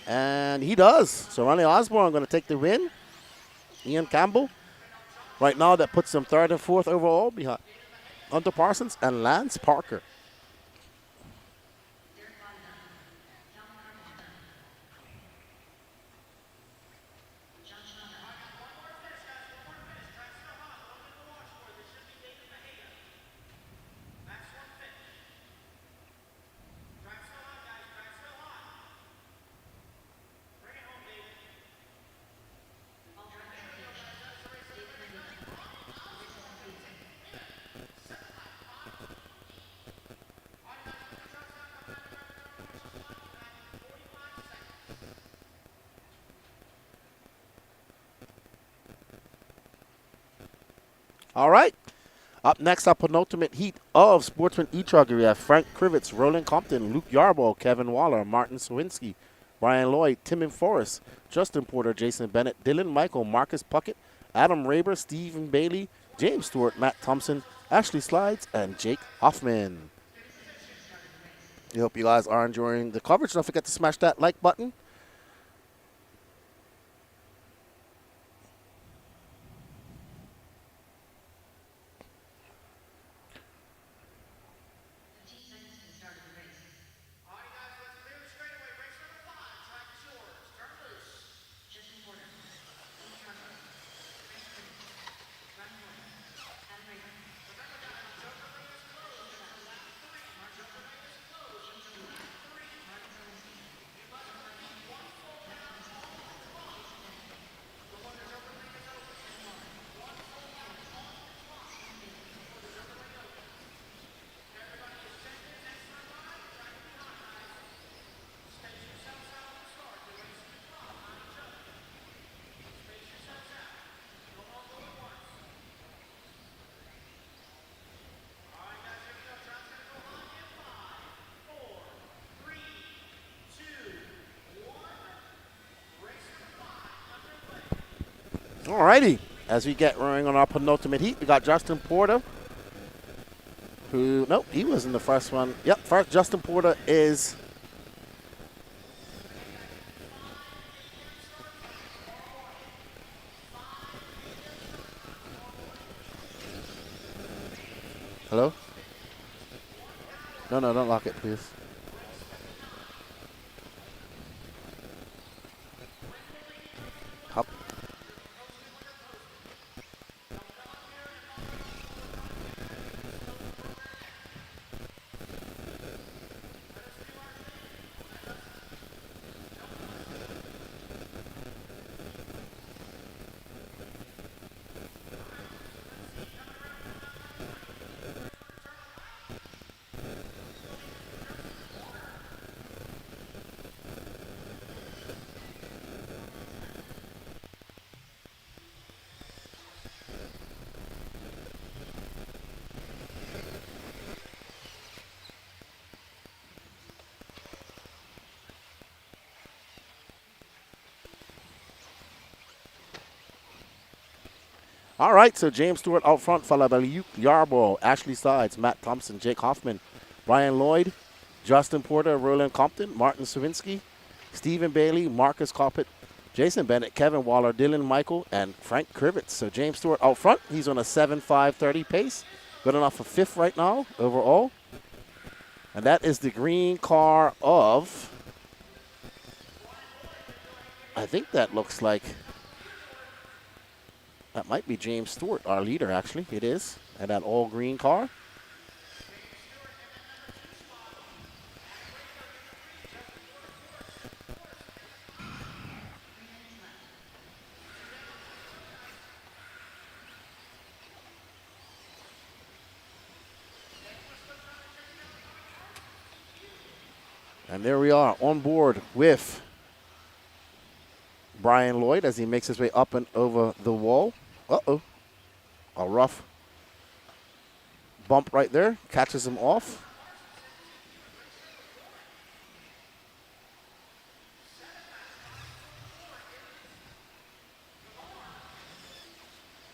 And he does. So Ronnie Osborne going to take the win. Ian Campbell. Right now that puts him 3rd and 4th overall behind Hunter Parsons and Lance Parker. All right. Up next, our penultimate heat of Sportsman E-buggy. We have Frank Krivitz, Roland Compton, Luke Yarborough, Kevin Waller, Martin Sawinski, Brian Lloyd, Tim Forrest, Justin Porter, Jason Bennett, Dylan Michael, Marcus Puckett, Adam Raber, Stephen Bailey, James Stewart, Matt Thompson, Ashley Slides, and Jake Hoffman. We hope you guys are enjoying the coverage. Don't forget to smash that like button. All righty. As we get running on our penultimate heat, we got Justin Porter, who, nope, he was in the first one. Yep, first Justin Porter is hello? No, don't lock it, please. Hop. All right, so James Stewart out front, followed by Luke Yarborough, Ashley Sides, Matt Thompson, Jake Hoffman, Brian Lloyd, Justin Porter, Roland Compton, Martin Sawinski, Stephen Bailey, Marcus Coppett, Jason Bennett, Kevin Waller, Dylan Michael, and Frank Krivitz. So James Stewart out front. He's on a 7.530 pace. Good enough for 5th right now overall. And that is the green car of, I think that looks like, that might be James Stewart, our leader, actually. It is. And that all green car. And there we are on board with Brian Lloyd as he makes his way up and over the wall. Uh-oh. A rough bump right there. Catches him off.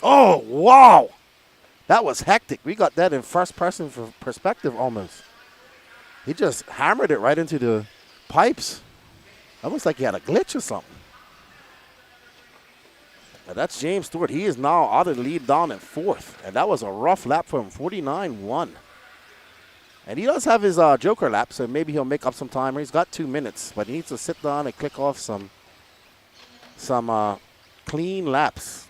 Oh, wow. That was hectic. We got that in first person perspective almost. He just hammered it right into the pipes. Almost like he had a glitch or something. Now that's James Stewart. He is now out of the lead down in 4th. And that was a rough lap for him, 49-1. And he does have his joker lap, so maybe he'll make up some time. He's got 2 minutes, but he needs to sit down and click off some clean laps.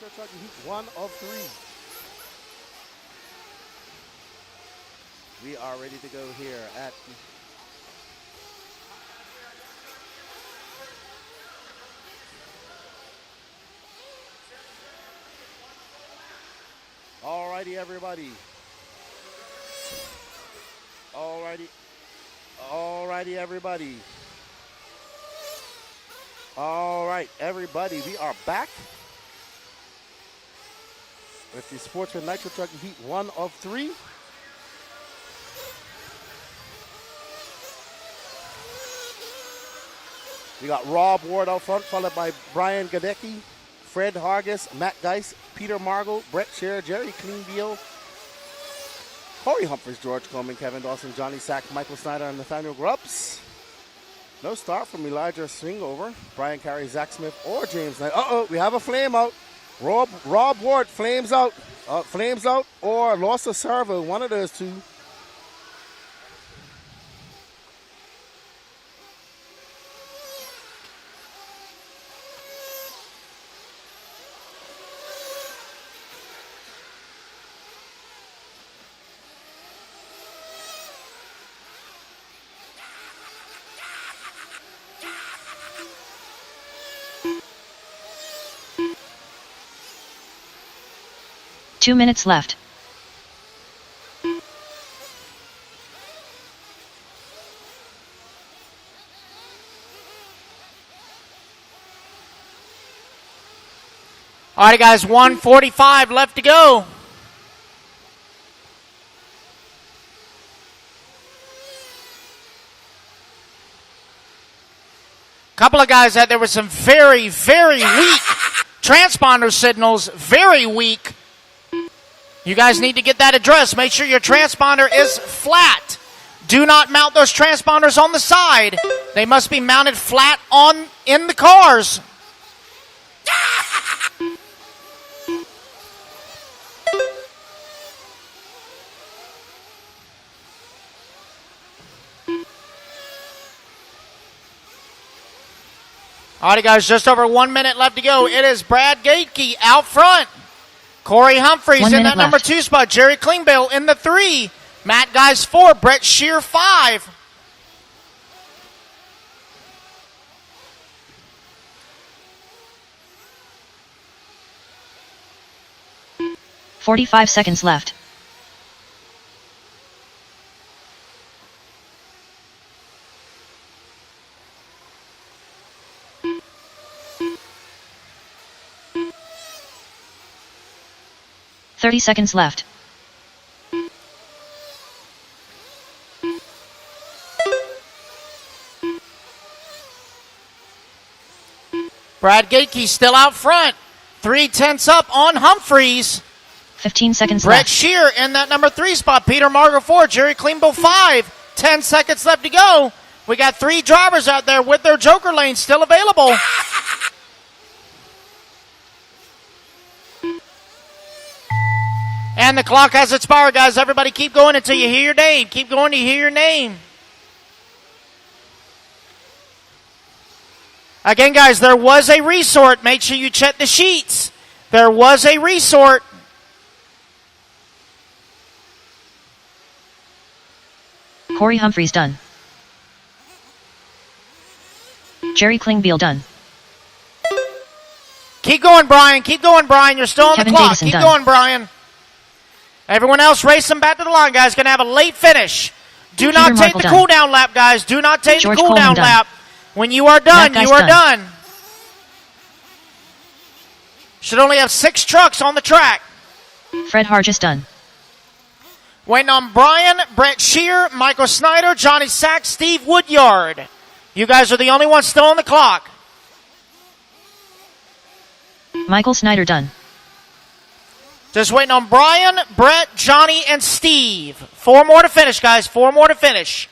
Nitro Truck Heat 1 of 3. We are ready to go here at Alrighty, everybody. Alrighty, everybody. Alright, everybody, we are back with the Sportsman Nitro Truck Heat 1 of 3. We got Rob Ward out front, followed by Brian Gadecki, Fred Hargis, Matt Geis, Peter Margot, Brett Scheer, Jerry Kleinbiel, Corey Humphries, George Coleman, Kevin Dawson, Johnny Sack, Michael Snyder, and Nathaniel Grubbs. No start from Elijah Swingover, Brian Carey, Zach Smith, or James Knight. Uh-oh, we have a flame out. Rob Ward, flames out, or lost a servo, one of those two. Two minutes left. All right, guys, 1:45 left to go. Couple of guys that there were some very, very weak transponder signals, very weak. You guys need to get that addressed. Make sure your transponder is flat. Do not mount those transponders on the side. They must be mounted flat in the cars. All right, guys, just over 1 minute left to go. It is Brad Gatekeep out front. Corey Humphries in that number 2 spot. Jerry Klingbill in the 3. Matt Geis 4. Brett Scheer 5. "45 seconds left. "30 seconds left. Brad Gatekeep still out front. 3/10 up on Humphries. 15 seconds Brett left. Scheer in that number 3 spot. Peter Margot 4. Jerry Klingbill 5. 10 seconds left to go. We got 3 drivers out there with their Joker lanes still available. And the clock has expired, guys. Everybody keep going until you hear your name. Keep going till you hear your name. Again, guys, there was a resort. Make sure you check the sheets. There was a resort. Corey Humphries done. Jerry Klingbiel done. Keep going, Brian. Keep going, Brian. You're still on Kevin the clock. Davison Keep done. going, Brian. Everyone else racing back to the line, guys. Going to have a late finish. Do not take the cool down lap, guys. Do not take the cool down lap. When you are done, you are done. Should only have 6 trucks on the track. Fred Hargis done. Waiting on Brian, Brett Scheer, Michael Snyder, Johnny Sack, Steve Woodyard. You guys are the only ones still on the clock. Michael Snyder done. Just waiting on Brian, Brett, Johnny, and Steve. 4 more to finish, guys. 4 more to finish.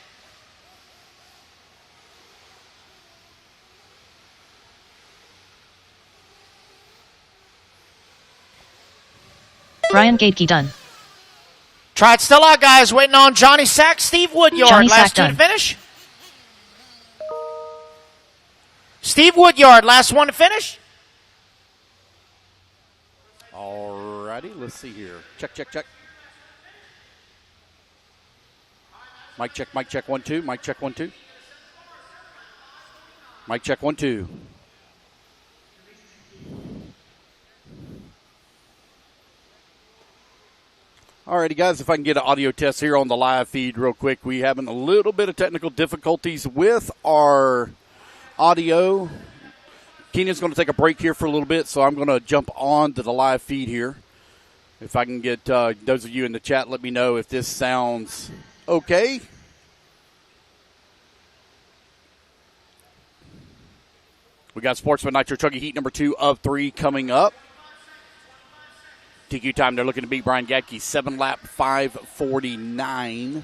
Brian Gatekeep done. Try it still out, guys. Waiting on Johnny Sack, Steve Woodyard. Johnny Last Sack 2 to done. finish. Steve Woodyard, last one to finish. All righty, let's see here. Check, check, check. Mic check, 1, 2. Mic check, 1, 2. Mic check, 1, 2. All righty, guys, if I can get an audio test here on the live feed real quick. We having a little bit of technical difficulties with our audio. Keenan's going to take a break here for a little bit, so I'm going to jump on to the live feed here. If I can get those of you in the chat, let me know if this sounds okay. We got Sportsman Nitro Chuggy Heat number 2 of 3 coming up. TQ time, they're looking to beat Brian Gadke, 7-lap 5:49.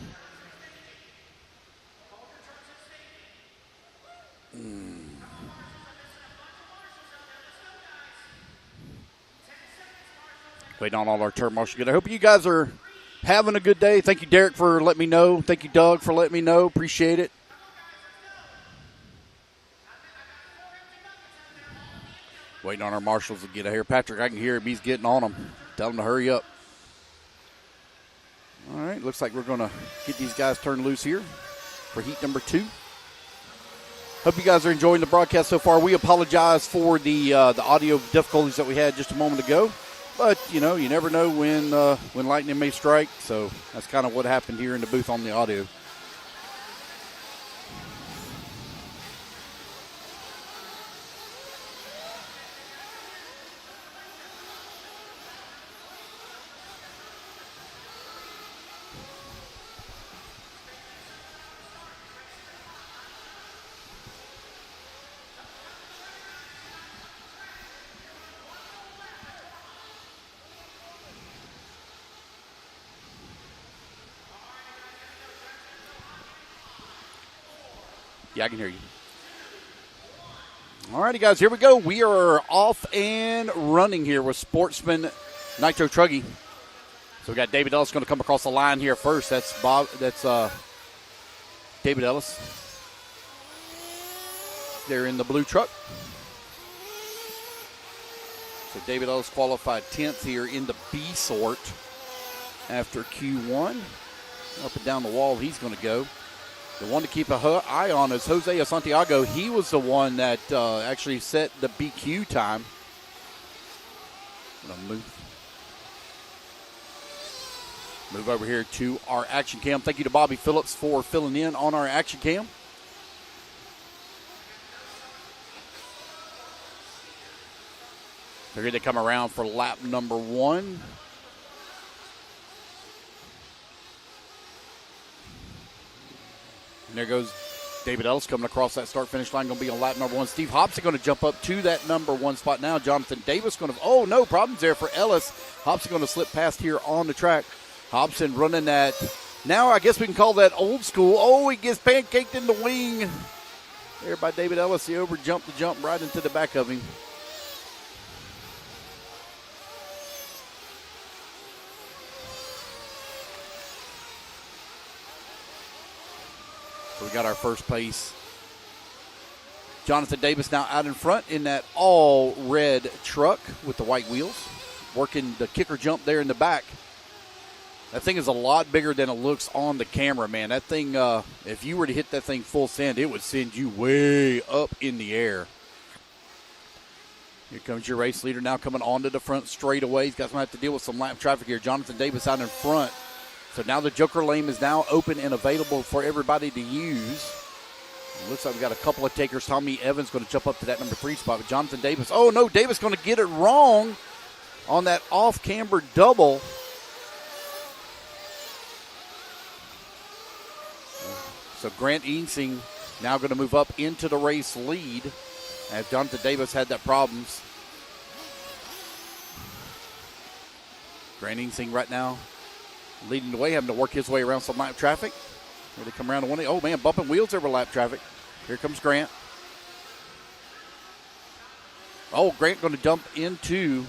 Waiting on all our turn marshals to get. I hope you guys are having a good day. Thank you, Derek, for letting me know. Thank you, Doug, for letting me know. Appreciate it. Waiting on our marshals to get out here. Patrick, I can hear him. He's getting on them. Tell him to hurry up. All right, looks like we're going to get these guys turned loose here for heat number 2. Hope you guys are enjoying the broadcast so far. We apologize for the audio difficulties that we had just a moment ago. But, you know, you never know when lightning may strike. So that's kind of what happened here in the booth on the audio. Yeah, I can hear you. All righty, guys, here we go. We are off and running here with Sportsman Nitro Chuggy. So we got David Ellis going to come across the line here first. That's David Ellis. They're in the blue truck. So David Ellis qualified 10th here in the B sort after Q1. Up and down the wall he's going to go. The one to keep an eye on is Jose Santiago. He was the one that actually set the BQ time. I'm going to move over here to our action cam. Thank you to Bobby Phillips for filling in on our action cam. So here they come around for lap number 1. And there goes David Ellis coming across that start-finish line, going to be on lap number 1. Steve Hobson going to jump up to that number 1 spot now. Jonathan Davis going to, oh, no problems there for Ellis. Hobson going to slip past here on the track. Hobson running that, now I guess we can call that old school. Oh, he gets pancaked in the wing there by David Ellis. He over-jumped the jump right into the back of him. We got our first place. Jonathan Davis now out in front in that all red truck with the white wheels, working the kicker jump there in the back. That thing is a lot bigger than it looks on the camera, man. That thing, if you were to hit that thing full send, it would send you way up in the air. Here comes your race leader now coming onto the front straightaway. He's going to have to deal with some lap traffic here. Jonathan Davis out in front. So now the Joker lane is now open and available for everybody to use. It looks like we got a couple of takers. Tommy Evans going to jump up to that number 3 spot. But Jonathan Davis, oh no, Davis going to get it wrong on that off-camber double. So Grant Eensing now going to move up into the race lead as Jonathan Davis had that problems. Grant Eensing right now leading the way, having to work his way around some lap traffic. Here they come around to 1. Oh, man, bumping wheels over lap traffic. Here comes Grant. Oh, Grant going to dump into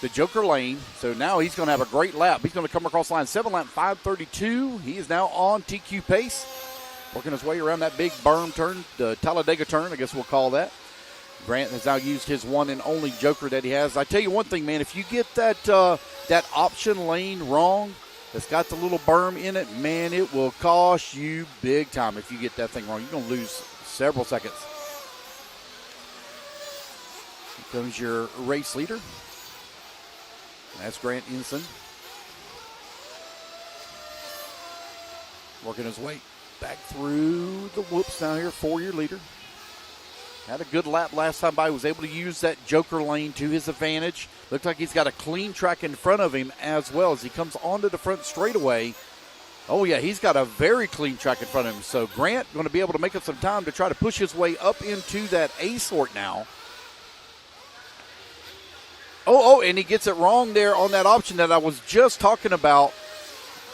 the Joker lane. So now he's going to have a great lap. He's going to come across the line. 7-lap 5:32. He is now on TQ pace, working his way around that big berm turn, the Talladega turn, I guess we'll call that. Grant has now used his one and only joker that he has. I tell you one thing, man, if you get that that option lane wrong, that's got the little berm in it, man, it will cost you big time if you get that thing wrong. You're going to lose several seconds. Here comes your race leader. That's Grant Ensign. Working his way back through the whoops down here for your leader. Had a good lap last time by. Was able to use that joker lane to his advantage. Looks like he's got a clean track in front of him as well as he comes onto the front straightaway. Oh, yeah, he's got a very clean track in front of him. So Grant going to be able to make up some time to try to push his way up into that A sort now. Oh, and he gets it wrong there on that option that I was just talking about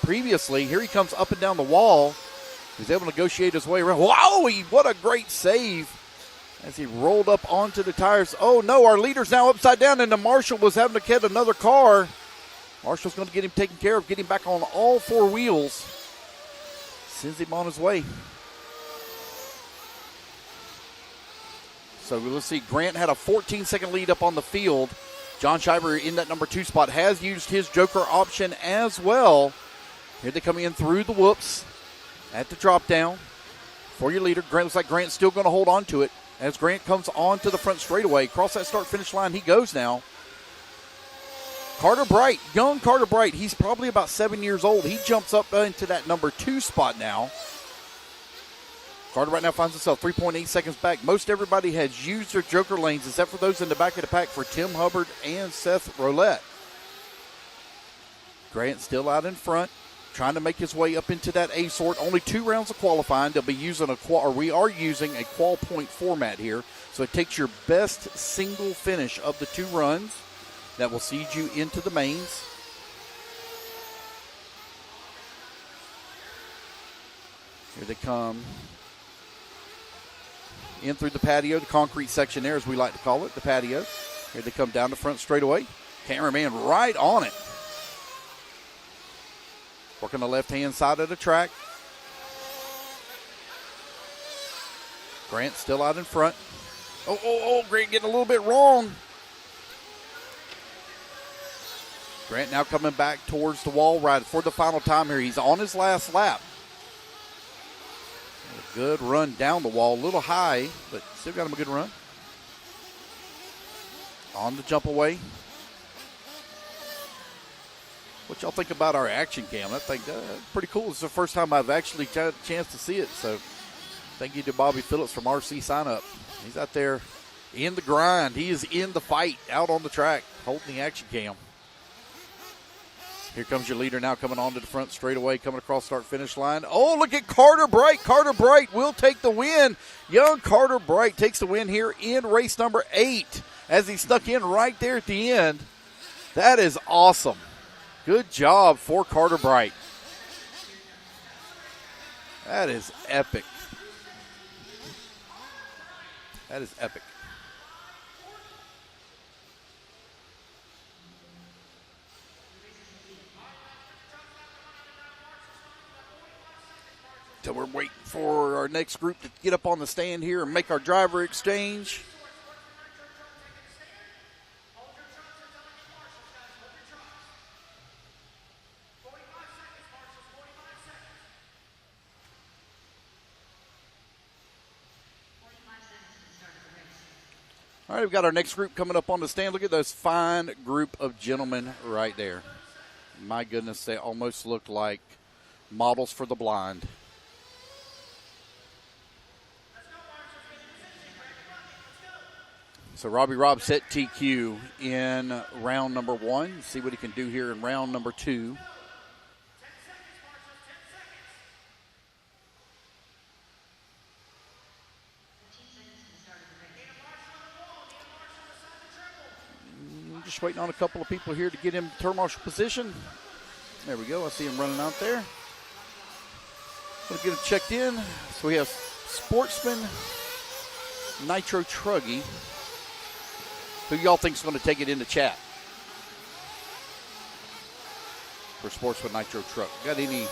previously. Here he comes up and down the wall. He's able to negotiate his way around. Wow, what a great save as he rolled up onto the tires. Oh, no, our leader's now upside down, and the Marshal was having to get another car. Marshall's going to get him taken care of, get him back on all four wheels. Sends him on his way. So let's see. Grant had a 14-second lead up on the field. John Schreiber in that number 2 spot has used his joker option as well. Here they come in through the whoops at the drop down for your leader. Grant looks like Grant's still going to hold on to it as Grant comes on to the front straightaway. Across that start-finish line he goes now. Carter Bright, young Carter Bright, he's probably about 7 years old. He jumps up into that number 2 spot now. Carter right now finds himself 3.8 seconds back. Most everybody has used their joker lanes except for those in the back of the pack for Tim Hubbard and Seth Roulette. Grant still out in front, trying to make his way up into that A sort. Only 2 rounds of qualifying. They'll be using we are using a qual point format here. So it takes your best single finish of the 2 runs. That will seed you into the mains. Here they come in through the patio, the concrete section there, as we like to call it, the patio. Here they come down the front straightaway. Cameraman right on it. Working the left-hand side of the track. Grant still out in front. Oh, Grant getting a little bit wrong. Grant now coming back towards the wall right for the final time here. He's on his last lap. A good run down the wall, a little high, but still got him a good run. On the jump away. What y'all think about our action cam? I think pretty cool. It's the first time I've actually had a chance to see it. So thank you to Bobby Phillips from RC Sign Up. He's out there in the grind. He is in the fight out on the track holding the action cam. Here comes your leader now coming onto the front straightaway, coming across start-finish line. Oh, look at Carter Bright. Carter Bright will take the win. Young Carter Bright takes the win here in race number 8 as he snuck in right there at the end. That is awesome. Good job for Carter Bright. That is epic. That is epic. So we're waiting for our next group to get up on the stand here and make our driver exchange. All right, we've got our next group coming up on the stand. Look at those fine group of gentlemen right there. My goodness, they almost look like models for the blind. So Robbie Robb set TQ in round number 1. See what he can do here in round number 2. Just waiting on a couple of people here to get him turn marshal position. There we go. I see him running out there. Let's get him checked in. So we have Sportsman Nitro Truggy. Who y'all think is going to take it in the chat for Sportsman Nitro Truck? Got any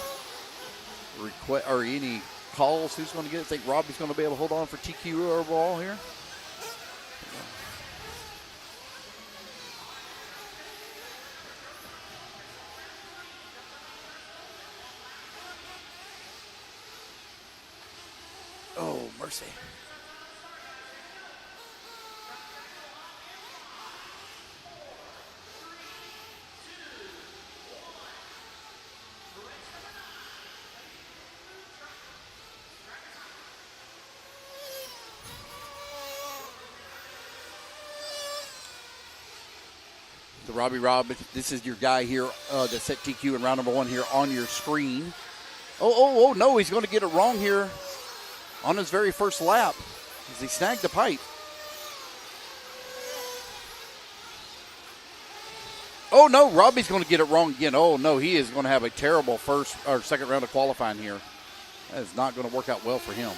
request or any calls? Who's going to get it? Think Robbie's going to be able to hold on for TQ overall here? Oh, mercy. So Robbie Rob, this is your guy here that set TQ in round number 1 here on your screen. Oh, no, he's going to get it wrong here on his very first lap as he snagged the pipe. Oh, no, Robbie's going to get it wrong again. Oh, no, he is going to have a terrible first or second round of qualifying here. That is not going to work out well for him.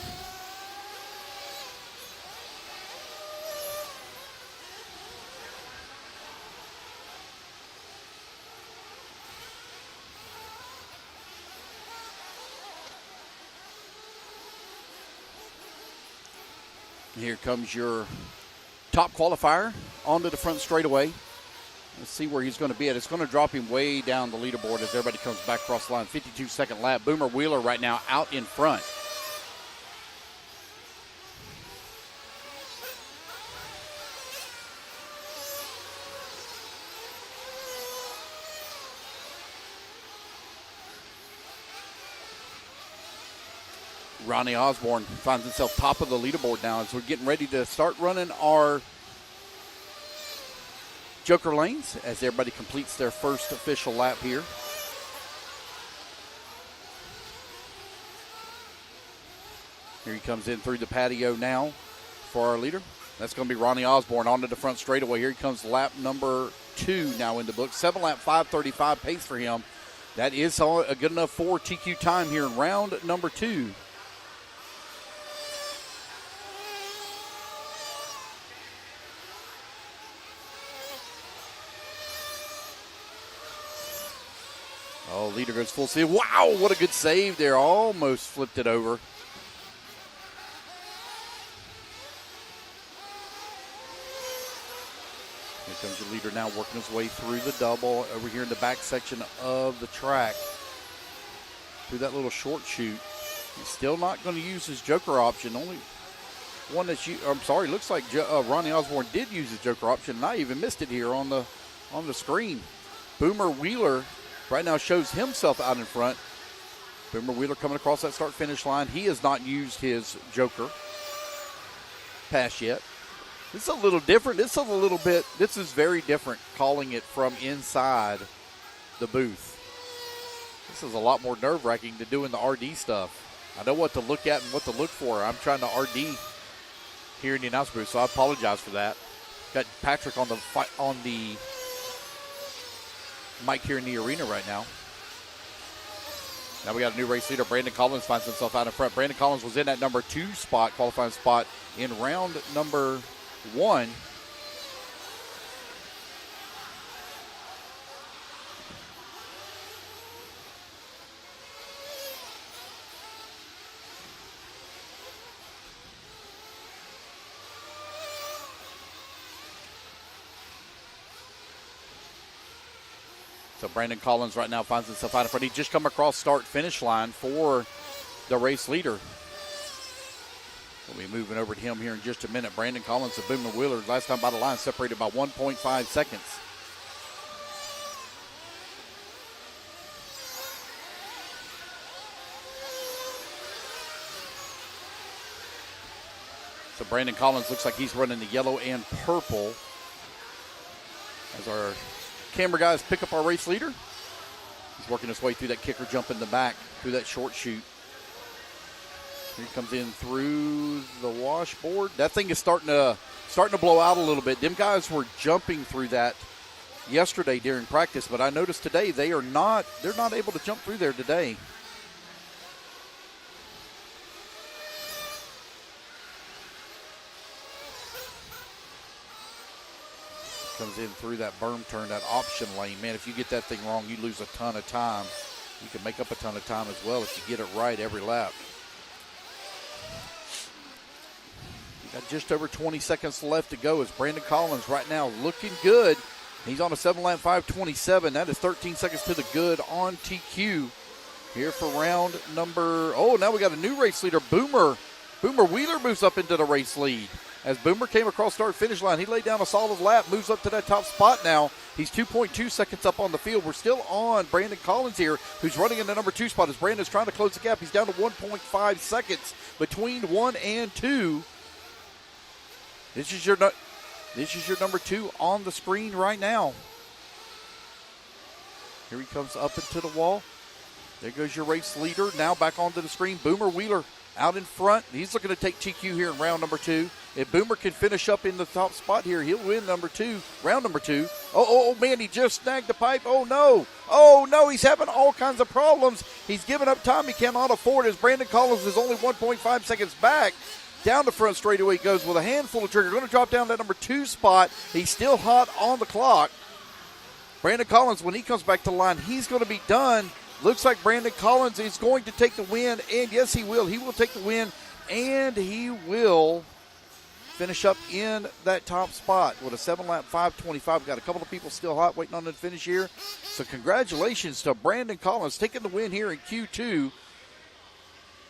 Here comes your top qualifier onto the front straightaway. Let's see where he's going to be at. It's going to drop him way down the leaderboard as everybody comes back across the line. 52-second lap. Boomer Wheeler right now out in front. Ronnie Osborne finds himself top of the leaderboard now as we're getting ready to start running our Joker lanes as everybody completes their first official lap here. Here he comes in through the patio now for our leader. That's going to be Ronnie Osborne onto the front straightaway. Here he comes lap number 2 now in the book. 7 lap 5:35 pace for him. That is a good enough for TQ time here in round number 2. Oh, leader goes full speed. Wow, what a good save there. Almost flipped it over. Here comes your leader now working his way through the double over here in the back section of the track. Through that little short chute. He's still not going to use his joker option. Only one that looks like Ronnie Osborne did use his joker option, and I even missed it here on the screen. Boomer Wheeler right now shows himself out in front. Boomer Wheeler coming across that start-finish line. He has not used his joker pass yet. This is a little different. This is very different calling it from inside the booth. This is a lot more nerve-wracking than doing the RD stuff. I know what to look at and what to look for. I'm trying to RD here in the announce booth, so I apologize for that. Got Patrick on the mic here in the arena right now. Now we got a new race leader. Brandon Collins finds himself out in front. Brandon Collins was in that number 2 spot, qualifying spot in round number 1. So Brandon Collins right now finds himself out in front. He just come across start-finish line for the race leader. We'll be moving over to him here in just a minute. Brandon Collins and Boomer Wheeler, last time by the line, separated by 1.5 seconds. So Brandon Collins looks like he's running the yellow and purple as our camera guys pick up our race leader. He's working his way through that kicker jump in the back, through that short chute. Here he comes in through the washboard. That thing is starting to blow out a little bit. Them guys were jumping through that yesterday during practice, but I noticed today they're not able to jump through there today. Comes in through that berm turn, that option lane. Man, if you get that thing wrong, you lose a ton of time. You can make up a ton of time as well if you get it right every lap. You got just over 20 seconds left to go as Brandon Collins right now looking good. He's on a 7 lap 5:27. That is 13 seconds to the good on TQ here for round number. Oh, now we got a new race leader, Boomer Boomer Wheeler moves up into the race lead. As Boomer came across start-finish line, he laid down a solid lap, moves up to that top spot now. He's 2.2 seconds up on the field. We're still on Brandon Collins here, who's running in the number 2 spot as Brandon's trying to close the gap. He's down to 1.5 seconds between 1 and 2. This is your number 2 on the screen right now. Here he comes up into the wall. There goes your race leader. Now back onto the screen. Boomer Wheeler out in front. He's looking to take TQ here in round number 2. If Boomer can finish up in the top spot here, he'll win round number 2. Oh, man, he just snagged the pipe. Oh, no, he's having all kinds of problems. He's giving up time he cannot afford as Brandon Collins is only 1.5 seconds back. Down the front straightaway goes with a handful of trigger. Going to drop down that number 2 spot. He's still hot on the clock. Brandon Collins, when he comes back to the line, he's going to be done. Looks like Brandon Collins is going to take the win, and yes, he will. He will take the win, and he will finish up in that top spot with a 7-lap 5:25. Got a couple of people still hot waiting on the finish here. So congratulations to Brandon Collins taking the win here in Q2.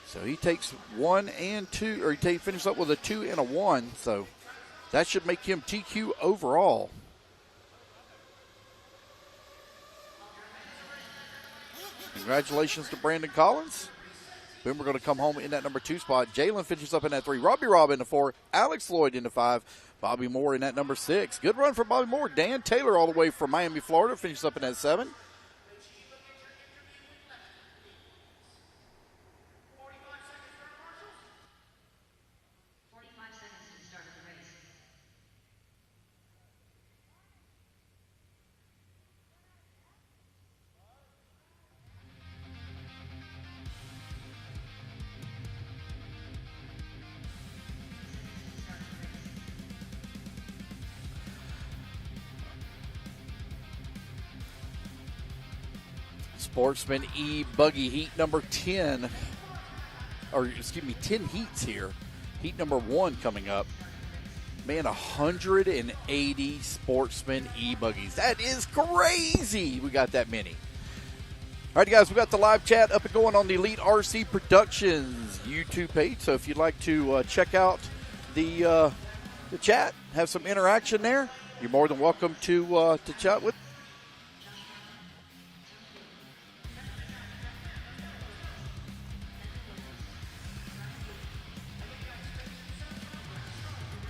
So he takes 1 and 2, or he finishes up with a 2 and a 1. So that should make him TQ overall. Congratulations to Brandon Collins. Boomer going to come home in that number 2 spot. Jalen finishes up in that 3. Robbie Robb in the 4. Alex Floyd in the 5. Bobby Moore in that number 6. Good run for Bobby Moore. Dan Taylor all the way from Miami, Florida, finishes up in that 7. Sportsman E-buggy heat number 10, or excuse me, 10 heats here. Heat number 1 coming up. Man, 180 Sportsman E-buggies. That is crazy. We got that many. All right, guys, we got the live chat up and going on the Elite RC Productions YouTube page. So if you'd like to check out the chat, have some interaction there, you're more than welcome to chat with.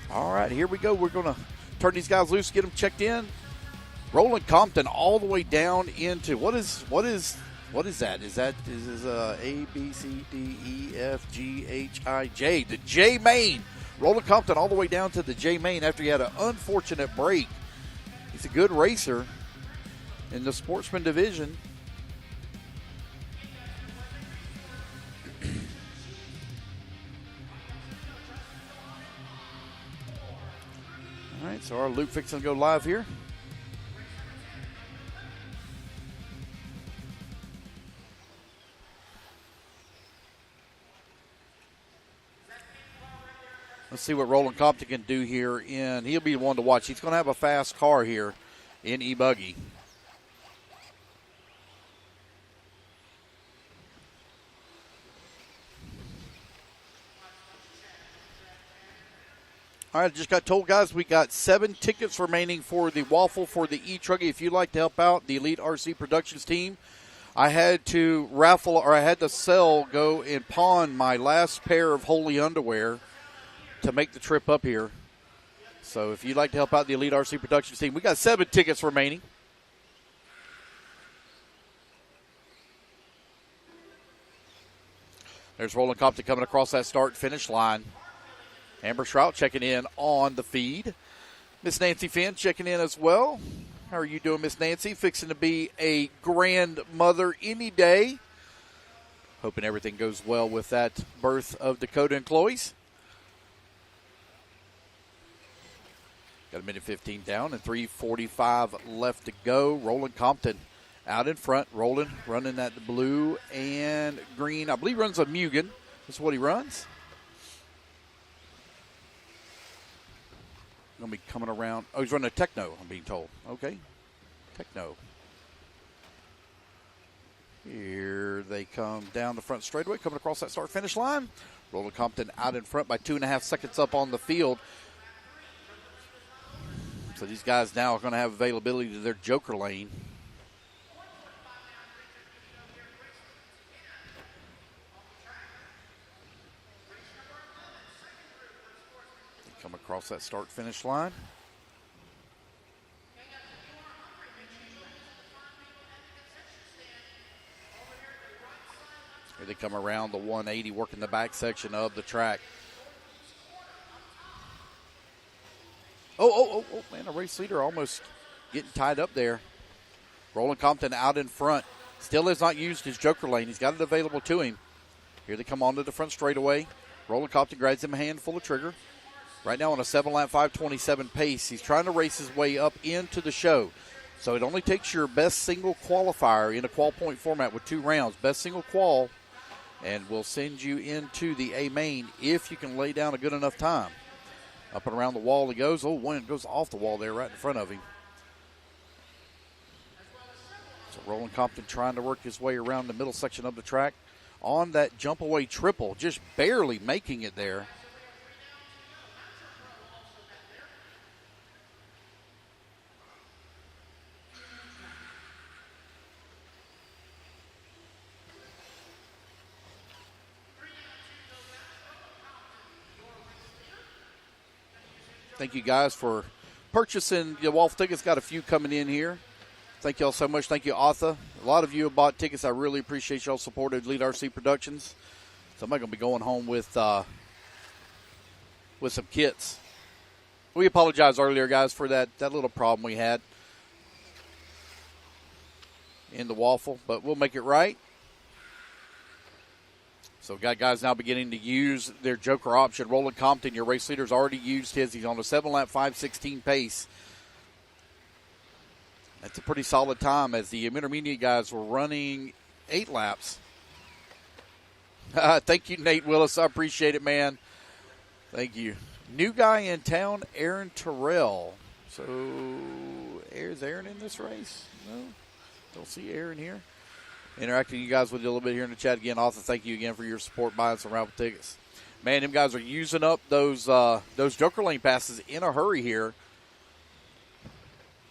All right, here we go. We're going to turn these guys loose, get them checked in. Roland Compton all the way down into what is that? Is A, B, C, D, E, F, G, H, I, J. The J main. Roland Compton all the way down to the J main after he had an unfortunate break. He's a good racer in the Sportsman division. All right, so our Luke fixing to go live here. Let's see what Roland Compton can do here. He'll be the one to watch. He's going to have a fast car here in E-buggy. All right, I just got told, guys, we got 7 tickets remaining for the waffle for the E-Truggy. If you'd like to help out the Elite RC Productions team, I had to go and pawn my last pair of Holy underwear to make the trip up here. So if you'd like to help out the Elite RC Productions team, we got 7 tickets remaining. There's Roland Compton coming across that start-finish line. Amber Shrout checking in on the feed. Miss Nancy Finn checking in as well. How are you doing, Miss Nancy? Fixing to be a grandmother any day. Hoping everything goes well with that birth of Dakota and Chloe's. Got a minute 15 down and 3:45 left to go. Roland Compton out in front. Roland running that blue and green. I believe he runs a Mugen. That's what he runs. Going to be coming around. Oh, he's running a Techno, I'm being told. Okay. Techno. Here they come down the front straightaway, coming across that start-finish line. Roland Compton out in front by 2.5 seconds up on the field. So these guys now are going to have availability to their joker lane. They come across that start-finish line. Here they come around the 180, working the back section of the track. Oh, man, a race leader almost getting tied up there. Roland Compton out in front. Still has not used his joker lane. He's got it available to him. Here they come onto the front straightaway. Roland Compton grabs him a handful of trigger. Right now on a 7-lap 5:27 pace. He's trying to race his way up into the show. So it only takes your best single qualifier in a qual point format with 2 rounds. Best single qual, and we'll send you into the A main if you can lay down a good enough time. Up and around the wall he goes. Oh, one goes off the wall there right in front of him. So Roland Compton trying to work his way around the middle section of the track on that jump away triple, just barely making it there. Thank you guys for purchasing your Wolf tickets. Got a few coming in here. Thank y'all so much. Thank you, Arthur. A lot of you have bought tickets. I really appreciate y'all supported Lead RC Productions. So I'm going to be going home with some kits. We apologize earlier, guys, for that little problem we had in the waffle, but we'll make it right. So we've got guys now beginning to use their joker option. Roland Compton, your race leader's already used his. He's on a 7-lap 5:16 pace. That's a pretty solid time as the intermediate guys were running 8 laps. Thank you, Nate Willis. I appreciate it, man. Thank you. New guy in town, Aaron Terrell. So is Aaron in this race? No, don't see Aaron here. Interacting you guys with you a little bit here in the chat again. Also, thank you again for your support buying some raffle tickets. Man, them guys are using up those joker lane passes in a hurry here.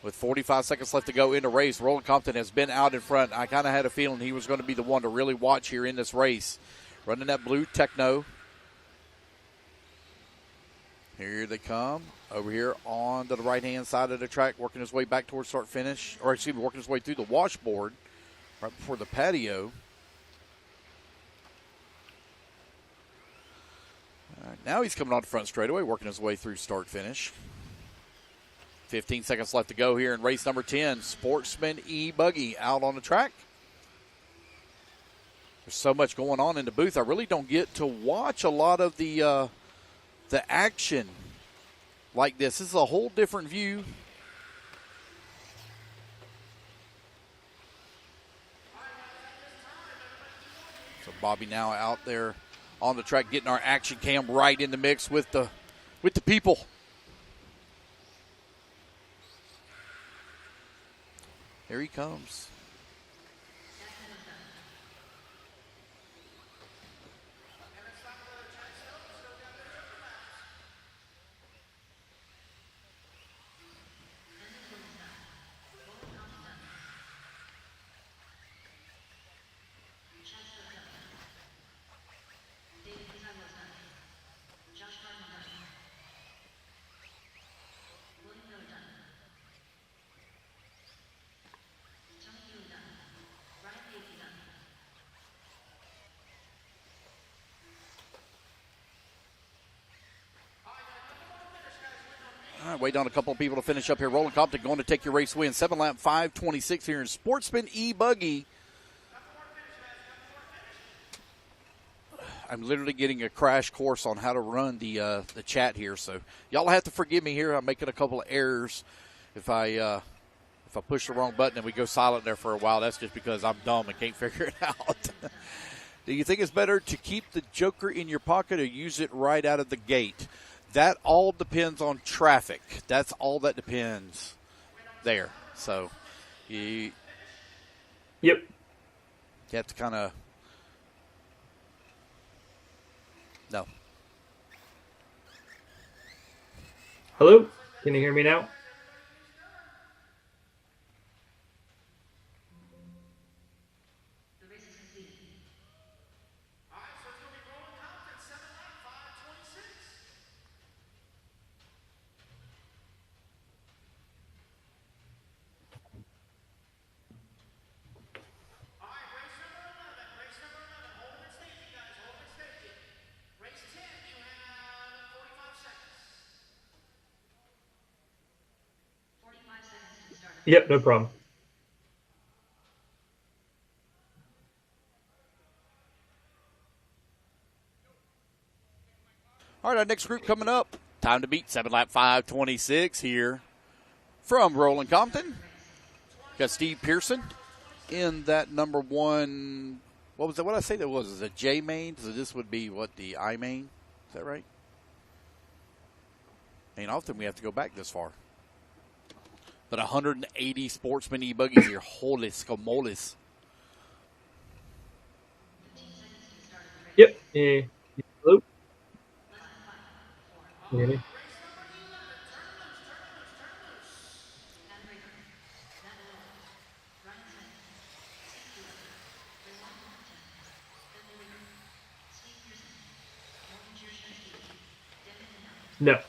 With 45 seconds left to go in the race, Roland Compton has been out in front. I kind of had a feeling he was going to be the one to really watch here in this race. Running that blue Techno. Here they come. Over here on the right-hand side of the track, working his way back towards start-finish. Or, excuse me, working his way through the washboard. Right before the patio. All right, now he's coming on the front straightaway, working his way through start-finish. 15 seconds left to go here in race number 10. Sportsman E-buggy out on the track. There's so much going on in the booth. I really don't get to watch a lot of the action like this. This is a whole different view. So Bobby now out there on the track getting our action cam right in the mix with the people. Here he comes. All right, waiting on a couple of people to finish up here. Roland Compton going to take your race win. 7-lap 5:26 here in Sportsman E-buggy. I'm literally getting a crash course on how to run the chat here, so y'all have to forgive me here. I'm making a couple of errors. If I push the wrong button and we go silent there for a while, that's just because I'm dumb and can't figure it out. Do you think it's better to keep the joker in your pocket or use it right out of the gate? That all depends on traffic. That's all that depends there. So, you have to kind of No. Hello? Can you hear me now? Yep, no problem. All right, our next group coming up. Time to beat 7 lap 5:26 here from Roland Compton. Got Steve Pearson in that number 1. What was that? What did I say that was? Is a J main? So this would be what, the I main? Is that right? Ain't often we have to go back this far. But 180 Sportsman E-buggies here. Holy scamolis. Yep. Hello? Can you hear me? No.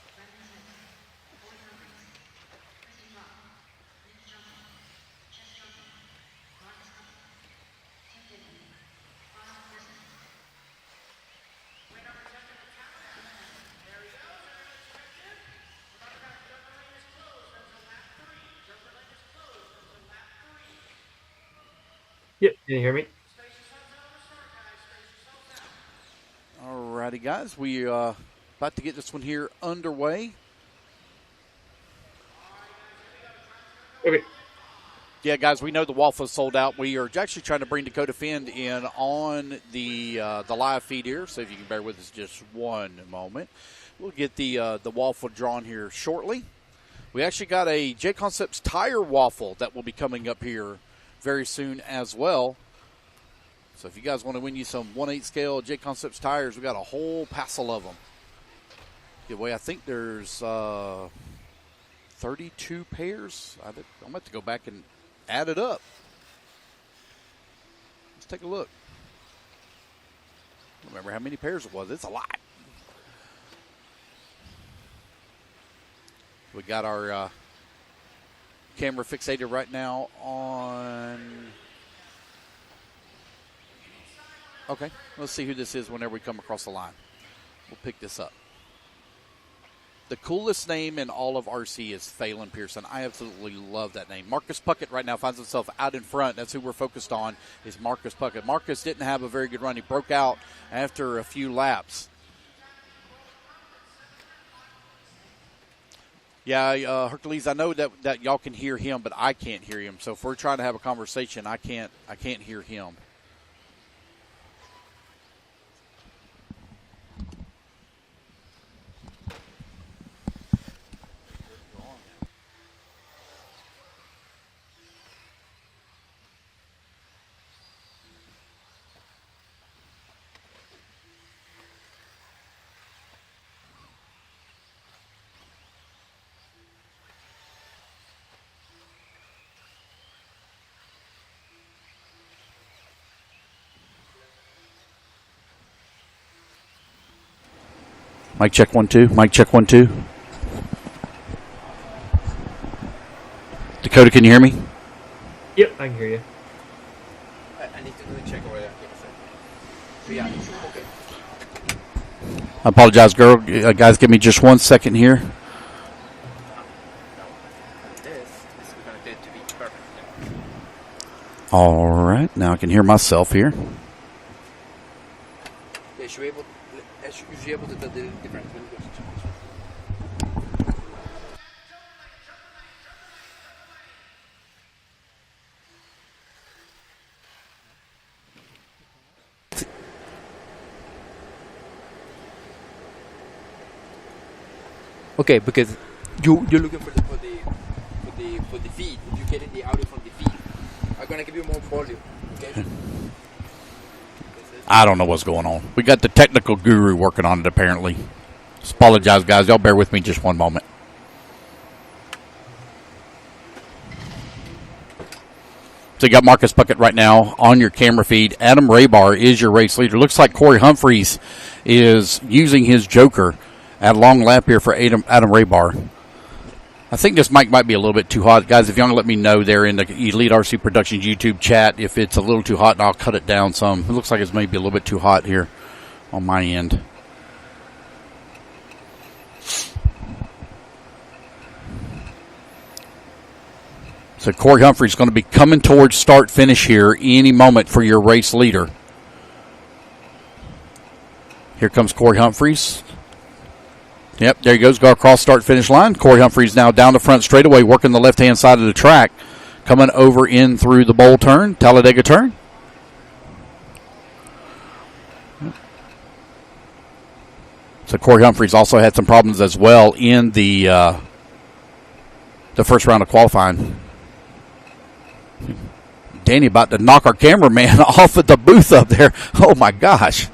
Yep, can you hear me? All righty, guys. We about to get this one here underway. Okay. Yeah, guys, we know the waffle is sold out. We are actually trying to bring Dakota Finn in on the live feed here, so if you can bear with us just one moment. We'll get the waffle drawn here shortly. We actually got a J Concepts tire waffle that will be coming up here very soon as well. So if you guys want to win you some 1/8 scale J Concepts tires, we got a whole passel of them. Give away, I think there's 32 pairs. I'm going to have to go back and add it up. Let's take a look. I don't remember how many pairs it was. It's a lot. We got our camera fixated right now on... Okay, let's see who this is whenever we come across the line. We'll pick this up. The coolest name in all of RC is Phelan Pearson. I absolutely love that name. Marcus Puckett right now finds himself out in front. That's who we're focused on, is Marcus Puckett. Marcus didn't have a very good run. He broke out after a few laps. Yeah, Hercules, I know that y'all can hear him, but I can't hear him. So if we're trying to have a conversation, I can't hear him. Mic check 1 2. Mic check 1 2. Dakota, can you hear me? Yep, I can hear you. I need to do a check over there. Yeah, okay. I apologize, girl. Guys, give me just 1 second here. This is connected to be perfect. All right, now I can hear myself here. Yeah, you should be able to tell the difference. Okay, because you're looking for the feed. You're getting the audio from the feed. I'm gonna give you more volume. Okay. This is I don't know what's going on. We got the technical guru working on it, apparently. Just apologize, guys. Y'all bear with me just one moment. So you got Marcus Puckett right now on your camera feed. Adam Raybar is your race leader. Looks like Corey Humphreys is using his joker at a long lap here for Adam Raybar. I think this mic might be a little bit too hot. Guys, if you want to let me know there in the Elite RC Productions YouTube chat if it's a little too hot, and I'll cut it down some. It looks like it's maybe a little bit too hot here on my end. So Corey Humphrey's going to be coming towards start-finish here any moment for your race leader. Here comes Corey Humphreys. Yep, there he goes. Go across start-finish line. Corey Humphreys now down the front straightaway, working the left-hand side of the track. Coming over in through the bowl turn, Talladega turn. So Corey Humphreys also had some problems as well in the first round of qualifying. Danny about to knock our cameraman off at the booth up there. Oh, my gosh.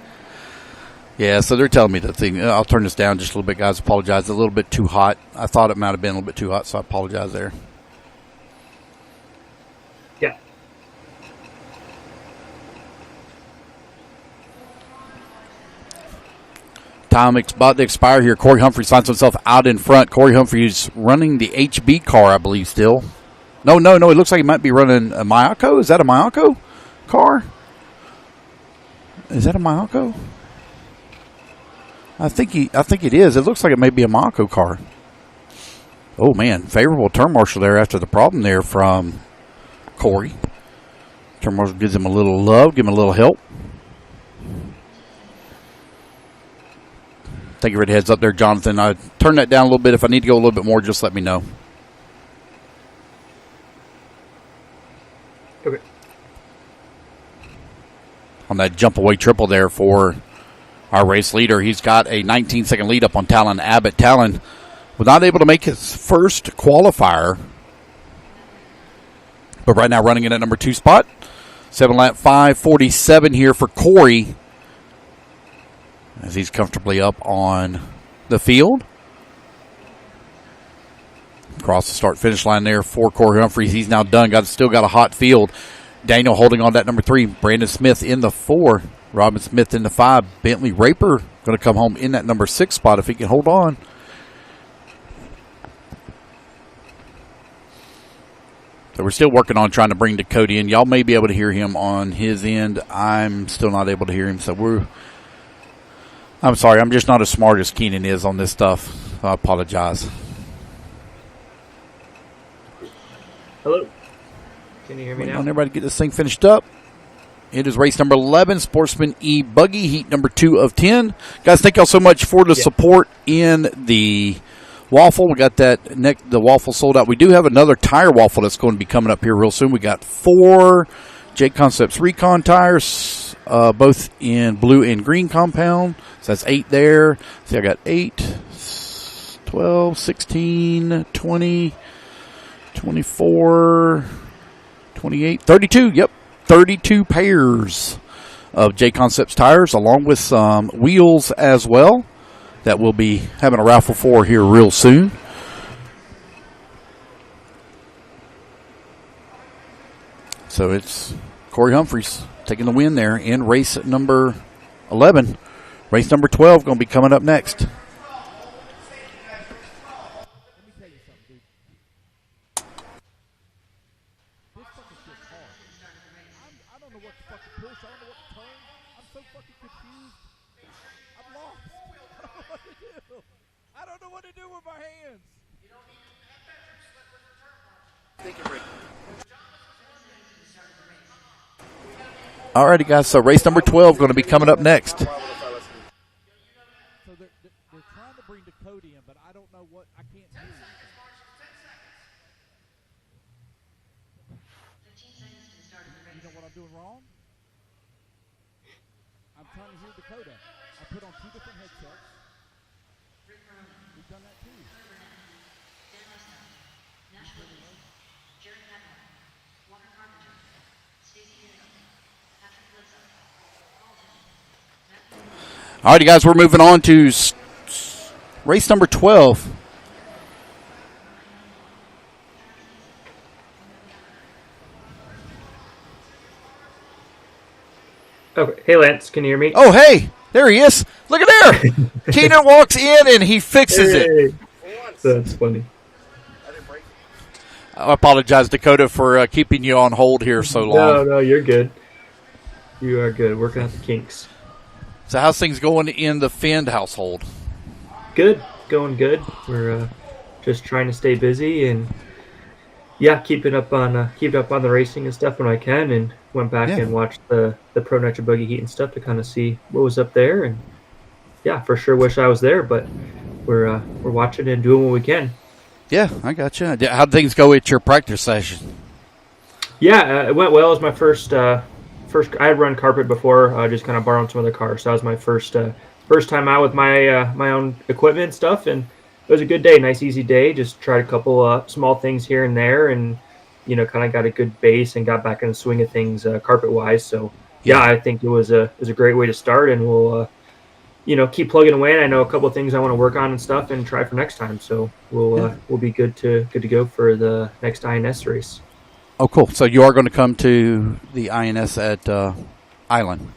Yeah, so they're telling me the thing. I'll turn this down just a little bit, guys. Apologize. A little bit too hot. I thought it might have been a little bit too hot, so I apologize there. Yeah. Time about to expire here. Corey Humphreys finds himself out in front. Corey Humphreys running the HB car, I believe, still. No. It looks like he might be running a Mayako. Is that a Mayako car? Is that a Mayako? I think it is. It looks like it may be a Mayako car. Oh, man. Favorable turn marshal there after the problem there from Corey. Turn marshal gives him a little love, give him a little help. Thank you for the heads up there, Jonathan. I turn that down a little bit. If I need to go a little bit more, just let me know. Okay. On that jump away triple there for our race leader. He's got a 19-second lead up on Talon Abbott. Talon was not able to make his first qualifier, but right now running in at number 2 spot. 7 lap 5:47 here for Corey as he's comfortably up on the field. Across the start-finish line there for Corey Humphreys. He's now done. Still got a hot field. Daniel holding on that number 3. Brandon Smith in the 4. Robin Smith in the 5. Bentley Raper going to come home in that number 6 spot if he can hold on. So we're still working on trying to bring Dakota in. Y'all may be able to hear him on his end. I'm still not able to hear him. So I'm sorry. I'm just not as smart as Keenan is on this stuff. I apologize. Hello. Can you hear me now? On everybody to get this thing finished up. It is race number 11, Sportsman E-buggy, heat number 2 of 10. Guys, thank y'all so much for the support in the waffle. We got the waffle sold out. We do have another tire waffle that's going to be coming up here real soon. We got 4 J Concepts Recon tires, both in blue and green compound. So that's 8 there. See, I got 8, 12, 16, 20, 24, 28, 32. Yep. 32 pairs of J Concepts tires, along with some wheels as well, that we'll be having a raffle for here real soon. So it's Corey Humphreys taking the win there in race number 11. Race number 12 going to be coming up next. Alrighty, guys, so race number 12 going to be coming up next. So they're trying to bring Dakota in, but I don't know what, I can't hear you. You know what I'm doing wrong? I'm trying to hear Dakota. I put on 2 different headsets. We've done that too. All righty, guys, we're moving on to race number 12. Okay. Hey, Lance, can you hear me? Oh, hey, there he is. Look at there. Keenan walks in and he fixes it. That's funny. I apologize, Dakota, for keeping you on hold here so long. No, you're good. You are good. Working out the kinks. So how's things going in the Fend household? Good. Going good. We're just trying to stay busy and keeping up on the racing and stuff when I can, and went back and watched the Pro Nitro Buggy heat and stuff to kind of see what was up there, and for sure wish I was there, but we're watching and doing what we can. Yeah, I got you. How'd things go at your practice session? Yeah, it went well. It was my first. I had run carpet before, just kind of borrowing some other cars. So that was my first time out with my own equipment and stuff, and it was a good day, nice easy day. Just tried a couple small things here and there, and kind of got a good base and got back in the swing of things carpet wise. So I think it was a great way to start, and we'll keep plugging away. And I know a couple of things I want to work on and stuff and try for next time. So we'll be good to go for the next INS race. Oh, cool. So you are going to come to the INS at Island?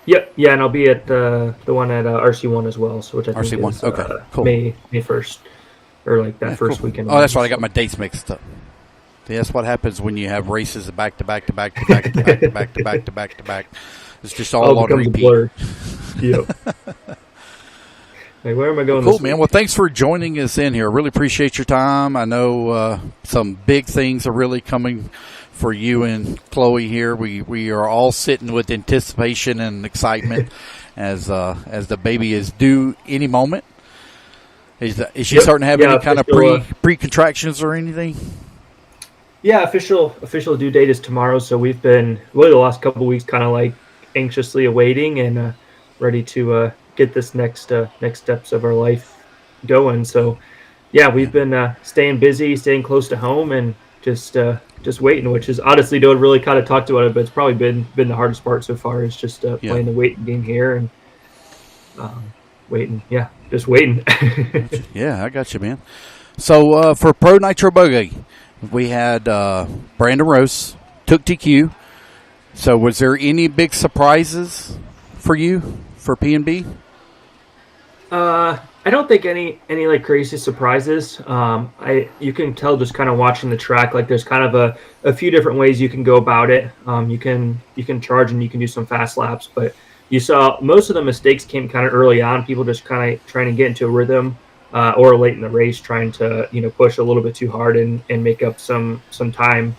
Yep. Yeah, and I'll be at the one at RC1 as well. So which I think RC1. is Okay. Cool. May 1st, or like that first cool. weekend. Oh, that's right. I got my dates mixed up. See, that's what happens when you have races back to back to back to back to back to back to back to back to back. It's just all on repeat. Blur. Yep. Like, where am I going? Cool, man. Well, thanks for joining us in here. Really appreciate your time. I know some big things are really coming for you and Chloe here. We are all sitting with anticipation and excitement as the baby is due any moment. Is she starting to have any kind of pre-contractions or anything? Yeah, official due date is tomorrow. So we've been really the last couple of weeks kind of like anxiously awaiting and ready to get this next steps of our life going. So we've been staying busy, staying close to home, and just waiting, which is honestly don't really kind of talk about it, but it's probably been the hardest part so far is just playing the waiting game here and waiting. Yeah, just waiting. Yeah, I got you, man. So for Pro Nitro Buggy, we had Brandon Rose took TQ. So was there any big surprises for you for PNB? I don't think any like crazy surprises. You can tell just kind of watching the track, like there's kind of a few different ways you can go about it. You can charge and you can do some fast laps, but you saw most of the mistakes came kind of early on. People just kind of trying to get into a rhythm, or late in the race trying to push a little bit too hard and make up some time.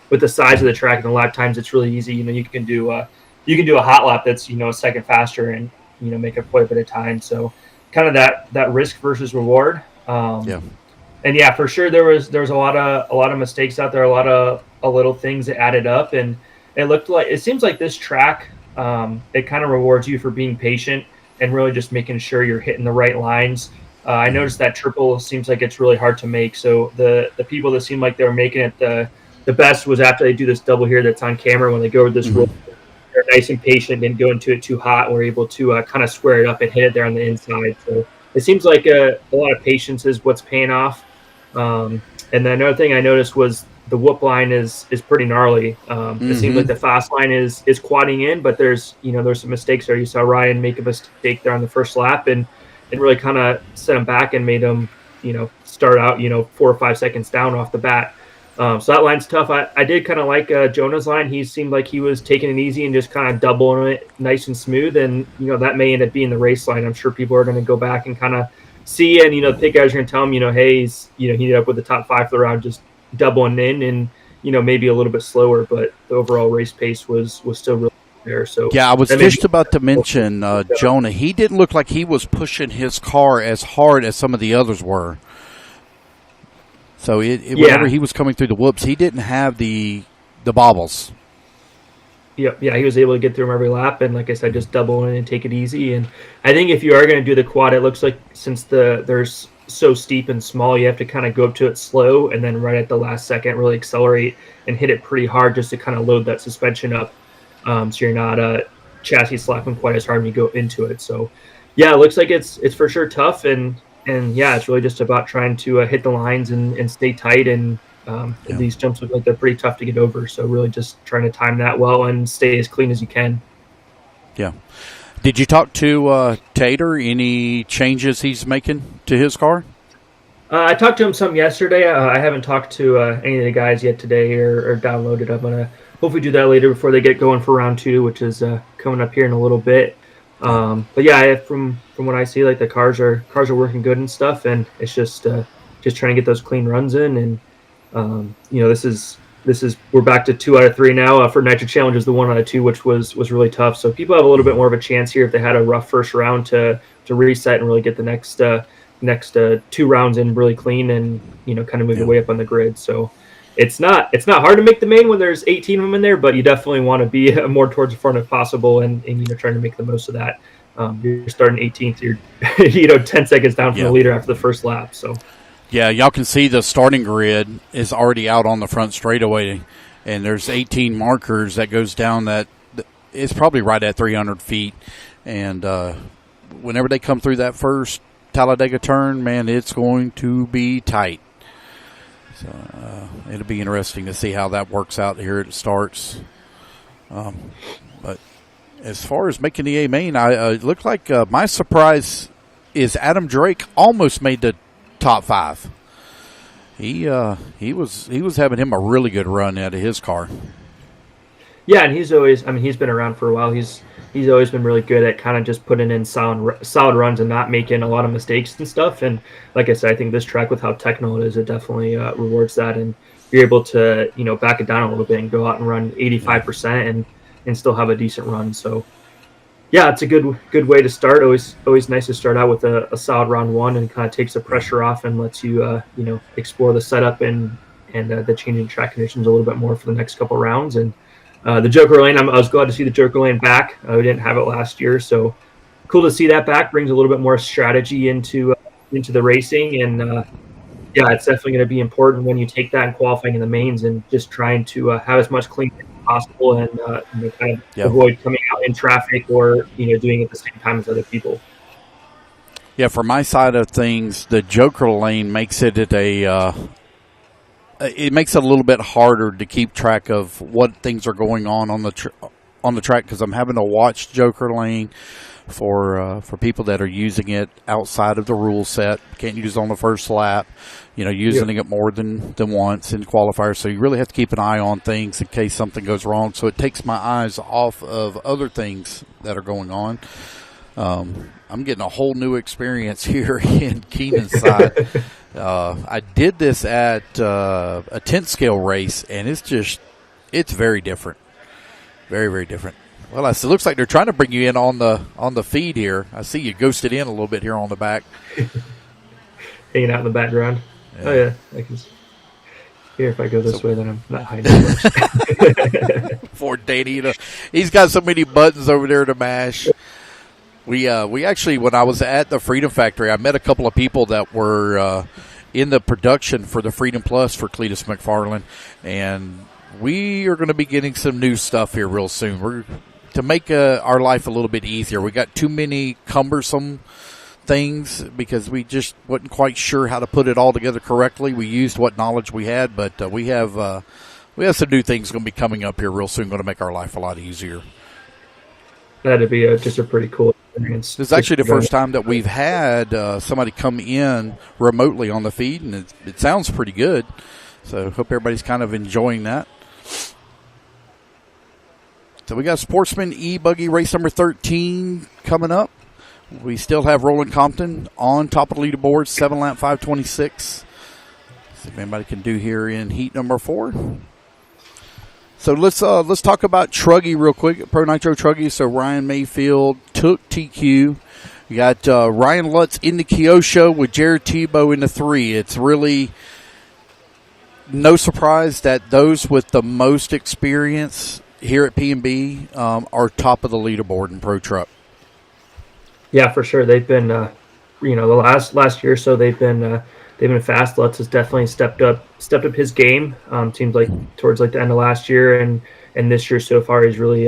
With the size of the track and a lot of times it's really easy. You can do a hot lap that's a second faster and make up quite a bit of time. So kind of that risk versus reward. And for sure there was a lot of mistakes out there, a lot of little things that added up, and it seems like this track it kind of rewards you for being patient and really just making sure you're hitting the right lines. I noticed that triple seems like it's really hard to make. So the people that seem like they were making it the best was after they do this double here that's on camera when they go over this roll. They're nice and patient, didn't go into it too hot, and we're able to kind of square it up and hit it there on the inside. So it seems like a lot of patience is what's paying off. And then another thing I noticed was the whoop line is pretty gnarly. It seems like the fast line is quadding in, but there's some mistakes there. You saw Ryan make a mistake there on the first lap, and it really kind of set him back and made him start out 4 or 5 seconds down off the bat. So that line's tough. I did kind of like Jonah's line. He seemed like he was taking it easy and just kind of doubling it nice and smooth. And, that may end up being the race line. I'm sure people are going to go back and kind of see. And, the pit guys are going to tell him, hey, he's, he ended up with the top 5 for the round, just doubling in and, maybe a little bit slower. But the overall race pace was still really there. So I was just about to mention Jonah. He didn't look like he was pushing his car as hard as some of the others were. So whenever he was coming through the whoops, he didn't have the bobbles. Yeah, he was able to get through them every lap, and like I said, just double in and take it easy. And I think if you are going to do the quad, it looks like since there's so steep and small, you have to kind of go up to it slow, and then right at the last second, really accelerate and hit it pretty hard just to kind of load that suspension up, so you're not chassis slapping quite as hard when you go into it. So, yeah, it looks like it's for sure tough, and yeah, it's really just about trying to hit the lines and stay tight. And these jumps look like they're pretty tough to get over. So really just trying to time that well and stay as clean as you can. Yeah. Did you talk to Tater? Any changes he's making to his car? I talked to him some yesterday. I haven't talked to any of the guys yet today or downloaded. I'm going to hopefully do that later before they get going for round 2, which is coming up here in a little bit. But yeah, from what I see, like the cars are working good and stuff, and it's just trying to get those clean runs in. And this is we're back to 2 out of 3 now. For Nitro Challenge is the 1 out of 2, which was really tough. So people have a little bit more of a chance here if they had a rough first round to reset and really get the next 2 rounds in really clean and kind of move your way up on the grid. So it's not hard to make the main when there's 18 of them in there, but you definitely want to be more towards the front if possible and trying to make the most of that. You're starting 18th, you're 10 seconds down from the leader after the first lap. So yeah, y'all can see the starting grid is already out on the front straightaway, and there's 18 markers that goes down that it's probably right at 300 feet. And whenever they come through that first Talladega turn, man, it's going to be tight. So it'll be interesting to see how that works out here at it starts. But as far as making the A main, it looked like my surprise is Adam Drake almost made the top 5. He was having him a really good run out of his car. Yeah, and he's been around for a while. He's always been really good at kind of just putting in solid runs and not making a lot of mistakes and stuff. And like I said, I think this track with how technical it is, it definitely rewards that. And you're able to back it down a little bit and go out and run 85% and still have a decent run. So yeah, it's a good way to start. Always nice to start out with a solid round 1 and kind of takes the pressure off and lets you explore the setup and the changing track conditions a little bit more for the next couple rounds. And the Joker lane, I was glad to see the Joker lane back. We didn't have it last year, so cool to see that back. Brings a little bit more strategy into the racing, and yeah, it's definitely going to be important when you take that and qualifying in the mains and just trying to have as much clean as possible and kind of avoid coming out in traffic or doing it at the same time as other people. Yeah, for my side of things, the Joker lane makes it it makes it a little bit harder to keep track of what things are going on the track because I'm having to watch Joker lane for people that are using it outside of the rule set. Can't use it on the first lap, using it more than once in qualifiers. So you really have to keep an eye on things in case something goes wrong. So it takes my eyes off of other things that are going on. I'm getting a whole new experience here in Keenan's side. I did this at a 10th scale race, and it's very different. Very, very different. Well, it looks like they're trying to bring you in on the feed here. I see you ghosted in a little bit here on the back. Hanging out in the background. Yeah. Oh, yeah. I can here, if I go this way, then I'm not hiding much. Poor Danny. He's got so many buttons over there to mash. We actually, when I was at the Freedom Factory, I met a couple of people that were in the production for the Freedom Plus for Cletus McFarland, and we are going to be getting some new stuff here real soon. We're to make our life a little bit easier. We got too many cumbersome things because we just wasn't quite sure how to put it all together correctly. We used what knowledge we had, but we have some new things going to be coming up here real soon, going to make our life a lot easier. That'd be just a pretty cool experience. This is actually the first time that we've had somebody come in remotely on the feed, and it sounds pretty good. So hope everybody's kind of enjoying that. So we got Sportsman E-buggy race number 13 coming up. We still have Roland Compton on top of the leaderboard, 7 lap 526. See if anybody can do here in heat number 4. So let's talk about Truggy real quick, Pro Nitro Truggy. So Ryan Mayfield took TQ. You got Ryan Lutz in the Kyosho with Jared Tebow in the 3. It's really no surprise that those with the most experience here at PNB are top of the leaderboard in Pro Truck. Yeah, for sure. They've been, the last year or so they've been fast. Lutz has definitely stepped up his game. Seems like towards the end of last year and this year so far he's really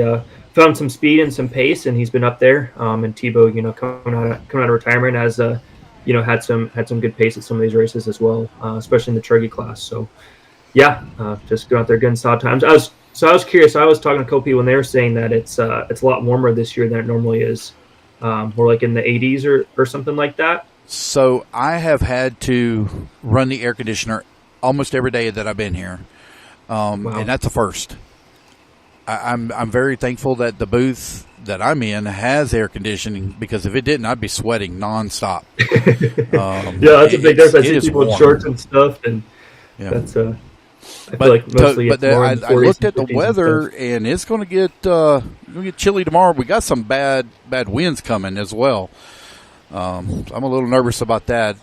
found some speed and some pace, and he's been up there. And Tebow, coming out of retirement, has had some good pace at some of these races as well, especially in the Truggy class. So yeah, just going out there getting solid times. I was curious. I was talking to a couple people when they were saying that it's a lot warmer this year than it normally is. More like in the 80s or something like that. So I have had to run the air conditioner almost every day that I've been here, and that's a first. I'm very thankful that the booth that I'm in has air conditioning, because if it didn't, I'd be sweating nonstop. Yeah, that's a big difference. I see people in shorts and stuff, and that's I feel like mostly it's more in the 40s. I looked at the 50s weather, and it's going to get chilly tomorrow. We got some bad winds coming as well. I'm a little nervous about that.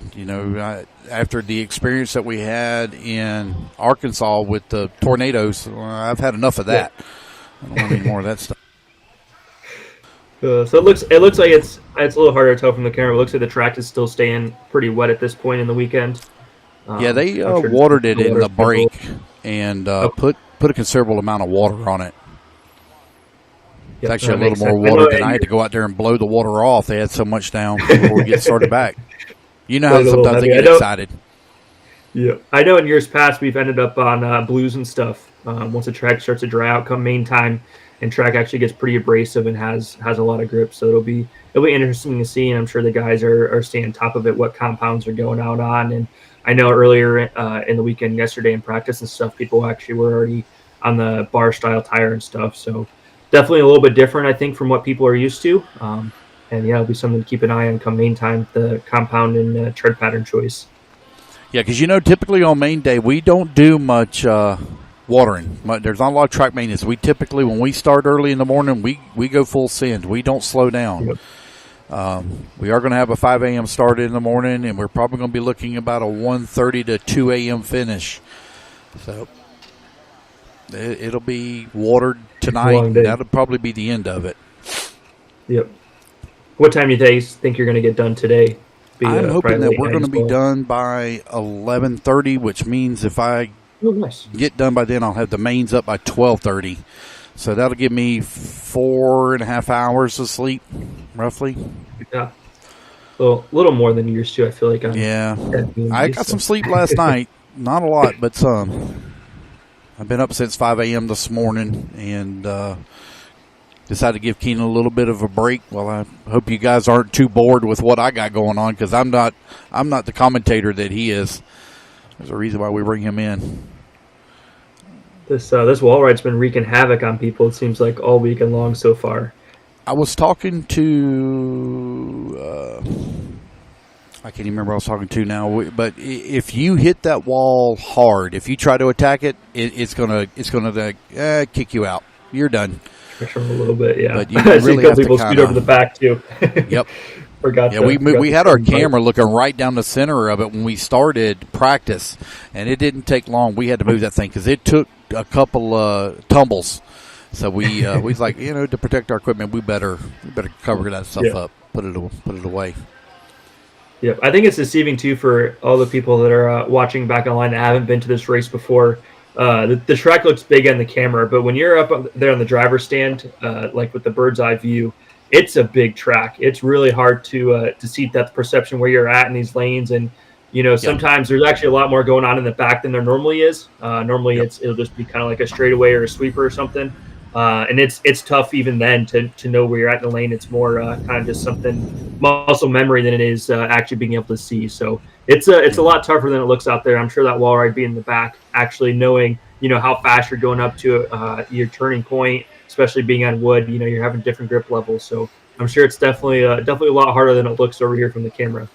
After the experience that we had in Arkansas with the tornadoes, I've had enough of that. I don't want any more of that stuff. So it looks like it's a little harder to tell from the camera. It looks like the track is still staying pretty wet at this point in the weekend. Yeah, they watered it in the break and put a considerable amount of water on it. It's actually a little more water than I had to go out there and blow the water off. They had so much down before we get started back. You know how sometimes they get excited. Yeah, I know in years past we've ended up on blues and stuff. Once the track starts to dry out come main time, and track actually gets pretty abrasive and has a lot of grip. So it'll be interesting to see, and I'm sure the guys are staying on top of it, what compounds are going out on. And I know earlier in the weekend, yesterday in practice and stuff, people actually were already on the bar style tire and stuff. So definitely a little bit different, I think, from what people are used to. And yeah, it'll be something to keep an eye on come main time, the compound and tread pattern choice. Yeah, because typically on main day we don't do much watering. There's not a lot of track maintenance. We typically, when we start early in the morning, we go full send. We don't slow down. Yep. We are going to have a 5 a.m. start in the morning, and we're probably going to be looking about a 1:30 to 2 a.m. finish. So it'll be watered tonight. That'll probably be the end of it. Yep. What time do you think you're going to get done today? I'm hoping that we're going to be done by 11:30, which means if I get done by then, I'll have the mains up by 12:30. So that'll give me 4.5 hours of sleep, roughly. Yeah. A little more than yours too, I feel like. I got some sleep last night. Not a lot, but some. I've been up since 5 a.m. this morning and decided to give Keenan a little bit of a break. Well, I hope you guys aren't too bored with what I got going on, because I'm not the commentator that he is. There's a reason why we bring him in. This wall ride's been wreaking havoc on people, it seems like, all weekend long so far. I was talking to I can't even remember who I was talking to now, but if you hit that wall hard, if you try to attack it, it's gonna kick you out. You're done. For a little bit, yeah. But you really have to people speed over the back too. Yep. Forgot. Yeah, we had our camera looking right down the center of it when we started practice, and it didn't take long. We had to move that thing because it took a couple tumbles. So we was like, to protect our equipment, we better cover that stuff up, put it away. Yeah, I think it's deceiving too for all the people that are watching back online that haven't been to this race before. The track looks big on the camera, but when you're up there on the driver's stand, like with the bird's eye view, it's a big track. It's really hard to see depth perception where you're at in these lanes, and sometimes there's actually a lot more going on in the back than there normally is. Normally it'll just be kind of like a straightaway or a sweeper or something, and it's tough even then to know where you're at in the lane. It's more kind of just something muscle memory than it is actually being able to see. So it's a lot tougher than it looks out there. I'm sure that wall ride being in the back, actually knowing how fast you're going up to your turning point, especially being on wood, you're having different grip levels. So I'm sure it's definitely a lot harder than it looks over here from the camera.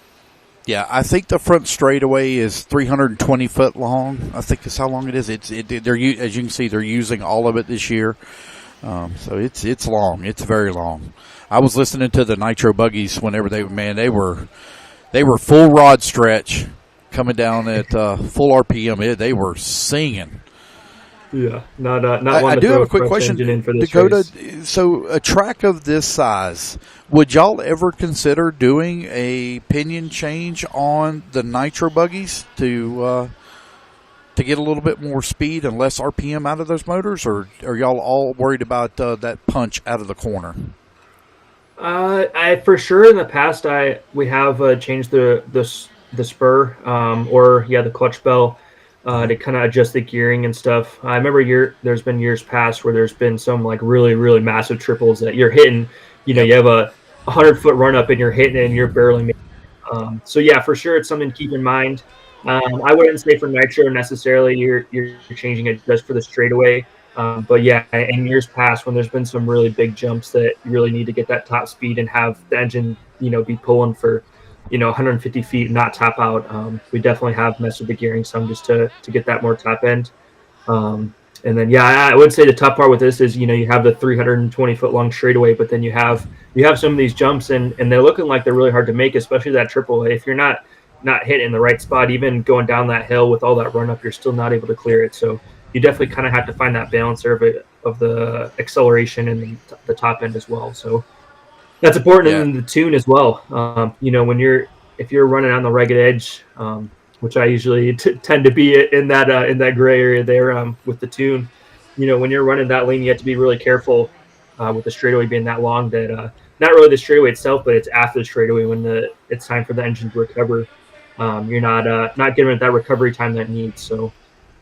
Yeah, I think the front straightaway is 320 foot long. I think that's how long it is. They're as you can see, they're using all of it this year. So it's long. It's very long. I was listening to the Nitro buggies whenever they were full rod stretch coming down at full RPM. They were singing. Yeah, not one. I do have a quick question, Dakota. Race. So a track of this size, would y'all ever consider doing a pinion change on the Nitro buggies to to get a little bit more speed and less RPM out of those motors, or are y'all all worried about that punch out of the corner? I for sure in the past we have changed the spur or the clutch bell to kind of adjust the gearing and stuff. I remember there's been years past where there's been some like really really massive triples that you're hitting. You know, you have a 100-foot run up and you're hitting it and you're barely making it. So yeah, for sure it's something to keep in mind. I wouldn't say for Nitro necessarily you're changing it just for the straightaway. But yeah, in years past when there's been some really big jumps that you really need to get that top speed and have the engine, be pulling for, 150 feet and not top out. We definitely have messed with the gearing some just to get that more top end. And then, I would say the tough part with this is, you have the 320-foot long straightaway, but then you have some of these jumps and they're looking like they're really hard to make, especially that AAA. If you're not hitting the right spot, even going down that hill with all that run up, you're still not able to clear it. So you definitely kind of have to find that balance of the acceleration and the top end as well. So that's important in the tune as well. If you're running on the ragged edge, which I usually tend to be in that gray area there with the tune, when you're running that lane, you have to be really careful with the straightaway being that long that not really the straightaway itself, but it's after the straightaway when it's time for the engine to recover. You're not giving it that recovery time that it needs. So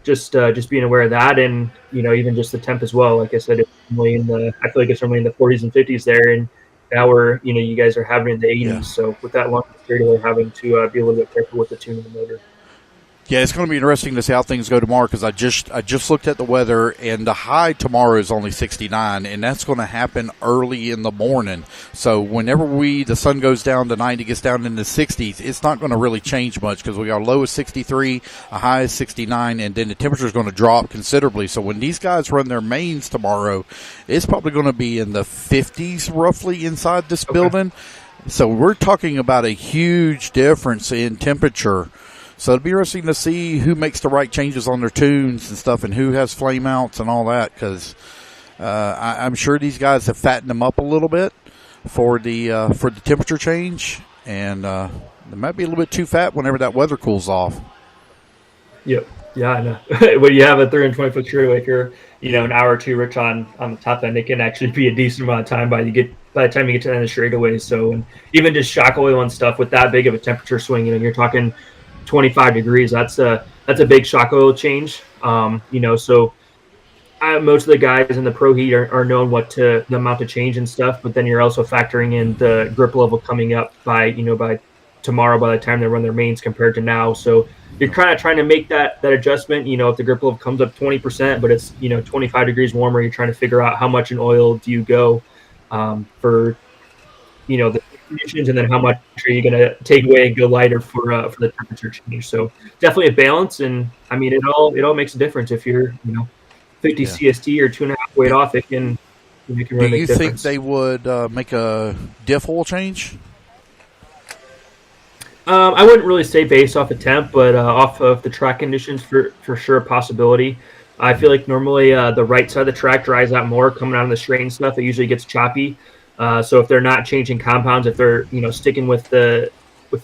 just being aware of that, and even just the temp as well. Like I said, it's normally I feel like it's normally in the 40s and 50s there, and now we're you guys are having it in the 80s. Yeah. So with that long straightaway, having to be a little bit careful with the tune of the motor. Yeah, it's going to be interesting to see how things go tomorrow because I just looked at the weather, and the high tomorrow is only 69, and that's going to happen early in the morning. So whenever the sun goes down to 90, gets down in the 60s, it's not going to really change much because we got a low of 63, a high of 69, and then the temperature is going to drop considerably. So when these guys run their mains tomorrow, it's probably going to be in the 50s roughly inside this building. So we're talking about a huge difference in temperature. So it'll be interesting to see who makes the right changes on their tunes and stuff, and who has flame outs and all that. Because I'm sure these guys have fattened them up a little bit for the temperature change, and they might be a little bit too fat whenever that weather cools off. Yep. Yeah, I know. When you have a 320-foot straightaway, if you're an hour or two rich on the top end, it can actually be a decent amount of time by the time you get to the end of the straightaway. So, and even just shock oil and stuff with that big of a temperature swing, you're talking 25 degrees. That's a big shock oil change. So most of the guys in the pro heat are knowing the amount of change and stuff, but then you're also factoring in the grip level coming up by tomorrow by the time they run their mains compared to now. So you're kind of trying to make that adjustment. If the grip level comes up 20%, but it's 25 degrees warmer, you're trying to figure out how much in oil do you go for the conditions, and then how much are you going to take away and go lighter for the temperature change. So definitely a balance, and I mean it all makes a difference. If you're 50 CST or 2.5 weight off, it can really make a difference. Do you think they would make a diff oil change? I wouldn't really say based off the temp, but off of the track conditions for sure a possibility. I feel like normally the right side of the track dries out more coming out of the straight and stuff. It usually gets choppy. So if they're not changing compounds, if they're sticking with the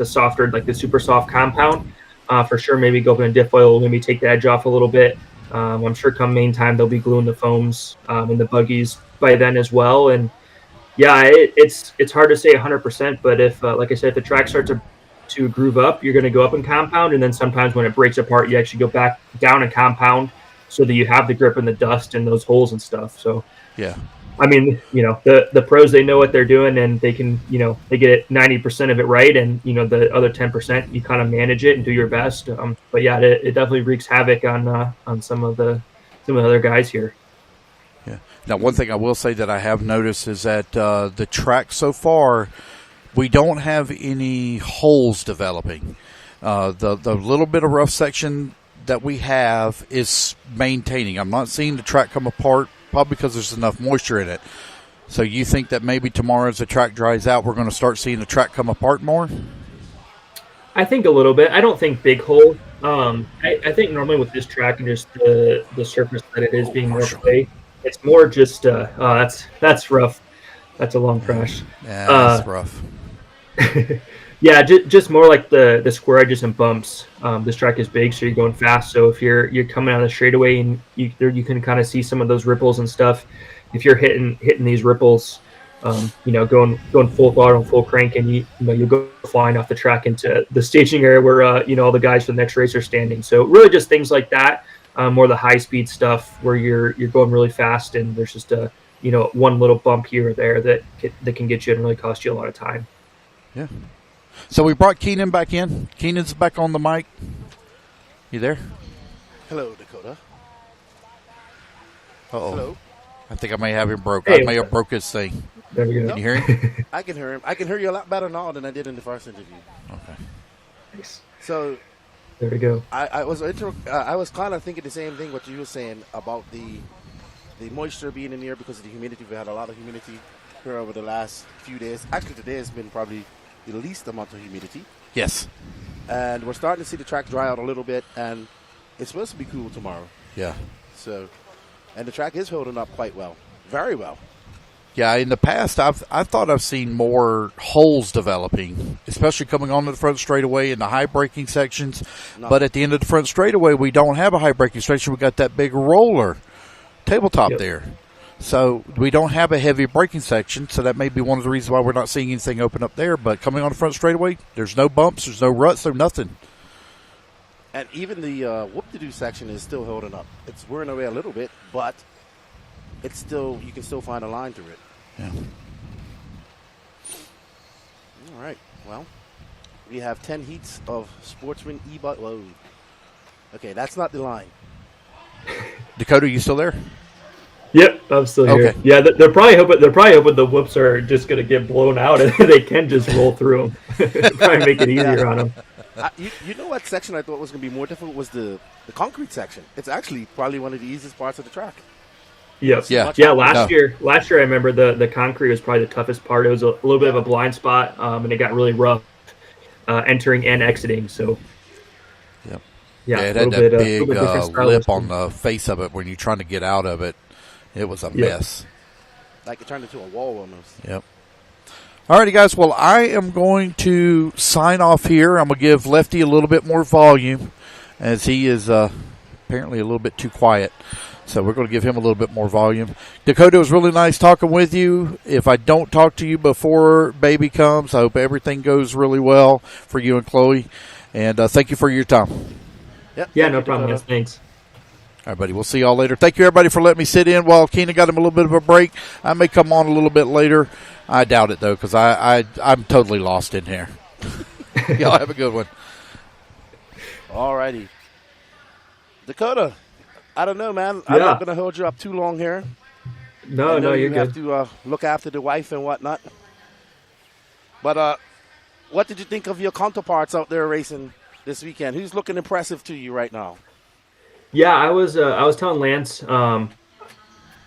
softer, like the super soft compound, for sure maybe go up in a diff oil, maybe take the edge off a little bit. I'm sure come main time they'll be gluing the foams in the buggies by then as well. And yeah, it's hard to say 100%, but if like I said, if the track starts to groove up, you're going to go up in compound, and then sometimes when it breaks apart, you actually go back down in compound so that you have the grip and the dust and those holes and stuff. So yeah. I mean, the pros, they know what they're doing, and they can, they get it 90% of it right, and the other 10% you kind of manage it and do your best. But yeah, it definitely wreaks havoc on some of the other guys here. Yeah. Now, one thing I will say that I have noticed is that the track so far, we don't have any holes developing. The little bit of rough section that we have is maintaining. I'm not seeing the track come apart, probably because there's enough moisture in it. So you think that maybe tomorrow as the track dries out, we're going to start seeing the track come apart more? I think a little bit. I don't think big hole. I think normally with this track and just the surface that it is being more clay, it's more just that's rough. That's a long crash. Yeah, that's rough. Yeah, just more like the square edges and bumps. This track is big, so you're going fast. So if you're coming out of the straightaway and you can kind of see some of those ripples and stuff. If you're hitting these ripples, going full throttle and full crank, and you go flying off the track into the staging area where all the guys for the next race are standing. So really just things like that, more the high speed stuff where you're going really fast and there's just a one little bump here or there that can get you and really cost you a lot of time. Yeah. So we brought Keenan back in. Keenan's back on the mic. You there? Hello, Dakota. Uh-oh. Hello. I think I may have him broke. Hey, I may have broke his thing. There we go. Can you hear him? I can hear him. I can hear you a lot better now than I did in the first interview. Okay. Nice. So there we go. I was kind of thinking the same thing what you were saying about the moisture being in the air because of the humidity. We had a lot of humidity here over the last few days. Actually, today has been probably the least amount of humidity. Yes. And we're starting to see the track dry out a little bit, and it's supposed to be cool tomorrow. Yeah. So, and the track is holding up quite well, very well. Yeah, in the past, I thought I've seen more holes developing, especially coming onto the front straightaway in the high braking sections. No. But at the end of the front straightaway, we don't have a high braking section. We got that big roller tabletop there. So we don't have a heavy braking section, so that may be one of the reasons why we're not seeing anything open up there. But coming on the front straightaway, there's no bumps, there's no ruts, there's nothing. And even the whoop-to-do section is still holding up. It's wearing away a little bit, but it's still, you can still find a line through it. Yeah. All right. Well, we have 10 heats of Sportsman E-buggy. Whoa. Okay, that's not the line. Dakota, you still there? Yep, I'm still here. Okay. Yeah, they're probably hoping the whoops are just going to get blown out and they can just roll through them. Probably make it easier on them. You know what section I thought was going to be more difficult was the concrete section. It's actually probably one of the easiest parts of the track. Yep. Yeah. Last year I remember the concrete was probably the toughest part. It was a little bit of a blind spot, and it got really rough entering and exiting. So. Yep. Yeah, it had that big lip on the face of it when you're trying to get out of it. It was a mess. Like it turned into a wall almost. Yep. All righty, guys. Well, I am going to sign off here. I'm going to give Lefty a little bit more volume as he is apparently a little bit too quiet. So we're going to give him a little bit more volume. Dakota, it was really nice talking with you. If I don't talk to you before baby comes, I hope everything goes really well for you and Chloe. And thank you for your time. Yep. Yeah, no problem. Yes, thanks. All right, buddy. We'll see y'all later. Thank you, everybody, for letting me sit in while Keenan got him a little bit of a break. I may come on a little bit later. I doubt it, though, because I'm totally lost in here. Y'all have a good one. All righty. Dakota, I don't know, man. I'm not going to hold you up too long here. No, you're good. You have to look after the wife and whatnot. But what did you think of your counterparts out there racing this weekend? Who's looking impressive to you right now? Yeah, I was telling Lance,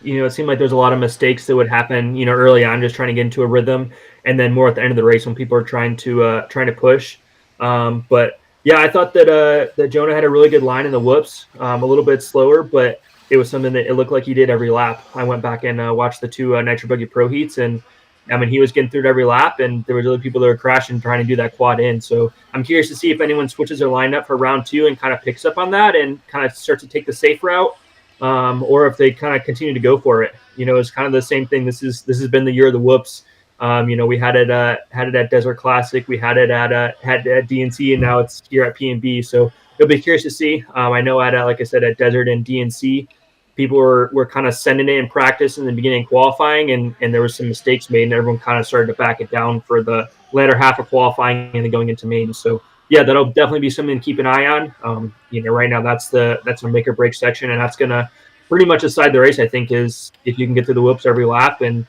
it seemed like there's a lot of mistakes that would happen, early on, just trying to get into a rhythm, and then more at the end of the race when people are trying to push. But yeah, I thought that Jonah had a really good line in the whoops, a little bit slower, but it was something that it looked like he did every lap. I went back and watched the two Nitro Buggy Pro heats, and I mean, he was getting through it every lap, and there was other people that were crashing trying to do that quad in. So I'm curious to see if anyone switches their lineup for round 2 and kind of picks up on that and kind of starts to take the safe route, or if they kind of continue to go for it. It's kind of the same thing. This has been the year of the whoops. We had it at Desert Classic, we had it at DNC, and now it's here at PNB. So it'll be curious to see. I know like I said, at Desert and DNC, people were kind of sending it in practice in the beginning qualifying, and there was some mistakes made, and everyone kind of started to back it down for the latter half of qualifying and then going into main. So yeah, that'll definitely be something to keep an eye on. Right now that's a make or break section, and that's gonna pretty much decide the race. I think is if you can get through the whoops every lap, and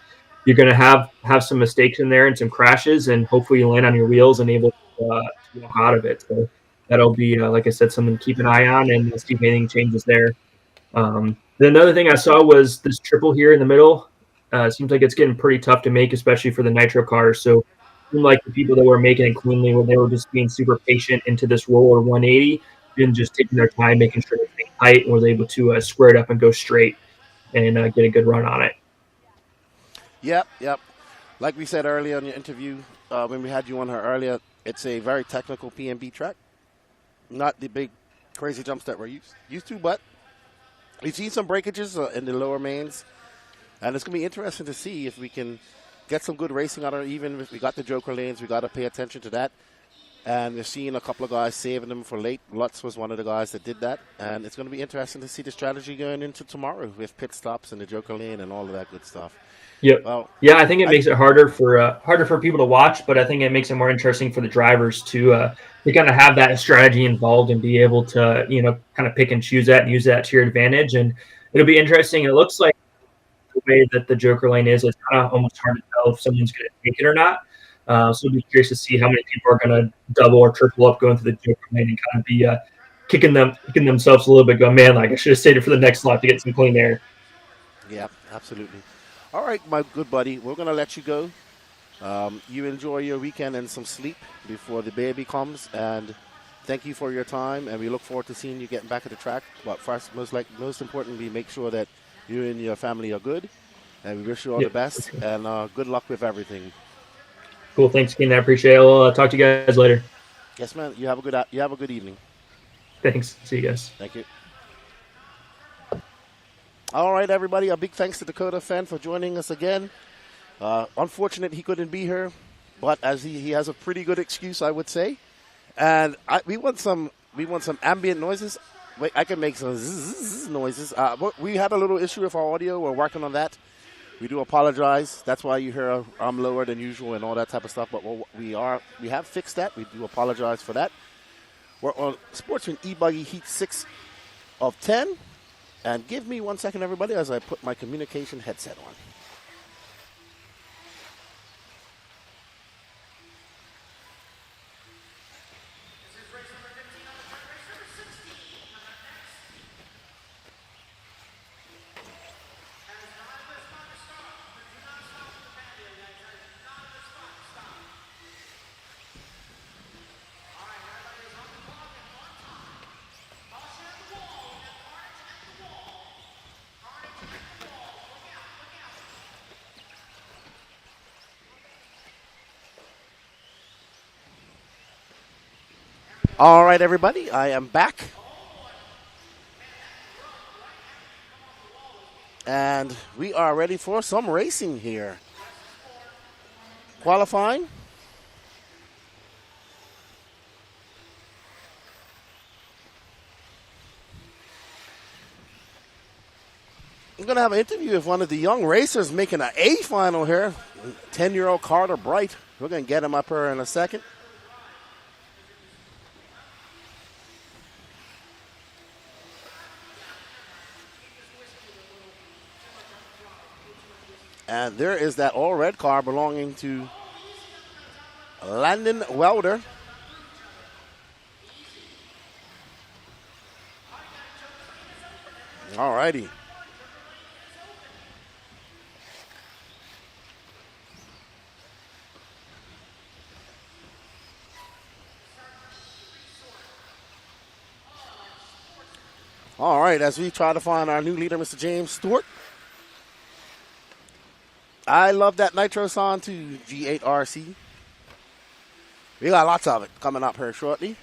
you're gonna have some mistakes in there and some crashes, and hopefully you land on your wheels and able to walk out of it. So that'll be like I said, something to keep an eye on, and see if anything changes there. Then another thing I saw was this triple here in the middle. It seems like it's getting pretty tough to make, especially for the Nitro cars. So it seemed like the people that were making it cleanly, when they were just being super patient into this roller 180 and just taking their time, making sure it's tight, and was able to square it up and go straight and get a good run on it. Yep. Like we said earlier in the interview, when we had you on her earlier, It's a very technical PNB track. Not the big crazy jumps that we're used to, but we've seen some breakages in the lower mains. And it's going to be interesting to see if we can get some good racing out of it. Even if we got the Joker lanes, we got to pay attention to that. And we're seeing a couple of guys saving them for late. Lutz was one of the guys that did that. And it's going to be interesting to see the strategy going into tomorrow with pit stops and the Joker lane and all of that good stuff. Yep. Well, yeah, I think it makes it harder for people to watch, but I think it makes it more interesting for the drivers to kind of have that strategy involved and be able to, kind of pick and choose that and use that to your advantage. And it'll be interesting. It looks like the way that the Joker lane is, it's kind of almost hard to tell if someone's going to take it or not. So I'll be curious to see how many people are going to double or triple up going through the Joker lane and kind of be kicking themselves a little bit, going, man, like I should have stayed for the next lap to get some clean air. Yeah, absolutely. All right, my good buddy, we're going to let you go. You enjoy your weekend and some sleep before the baby comes, and thank you for your time, and we look forward to seeing you getting back at the track. But first, most importantly, make sure that you and your family are good, and we wish you all the best, and good luck with everything. Cool, thanks again. I appreciate it. I'll talk to you guys later. Yes, man. You have a good evening. Thanks. See you guys. Thank you. All right, everybody. A big thanks to Dakota Fan for joining us again. Unfortunate he couldn't be here, but as he has a pretty good excuse, I would say. And we want some ambient noises. Wait, I can make some zzz noises. We had a little issue with our audio. We're working on that. We do apologize. That's why you hear I'm lower than usual and all that type of stuff. But we have fixed that. We do apologize for that. We're on Sportsman E-buggy Heat 6 of 10. And give me 1 second, everybody, as I put my communication headset on. All right, everybody, I am back. And we are ready for some racing here. Qualifying. I'm going to have an interview with one of the young racers making an A final here. 10-year-old Carter Bright. We're going to get him up here in a second. And there is that all-red car belonging to Landon Welder. All righty. All right, as we try to find our new leader, Mr. James Stewart. I love that Nitro song too, G8 RC. We got lots of it coming up here shortly.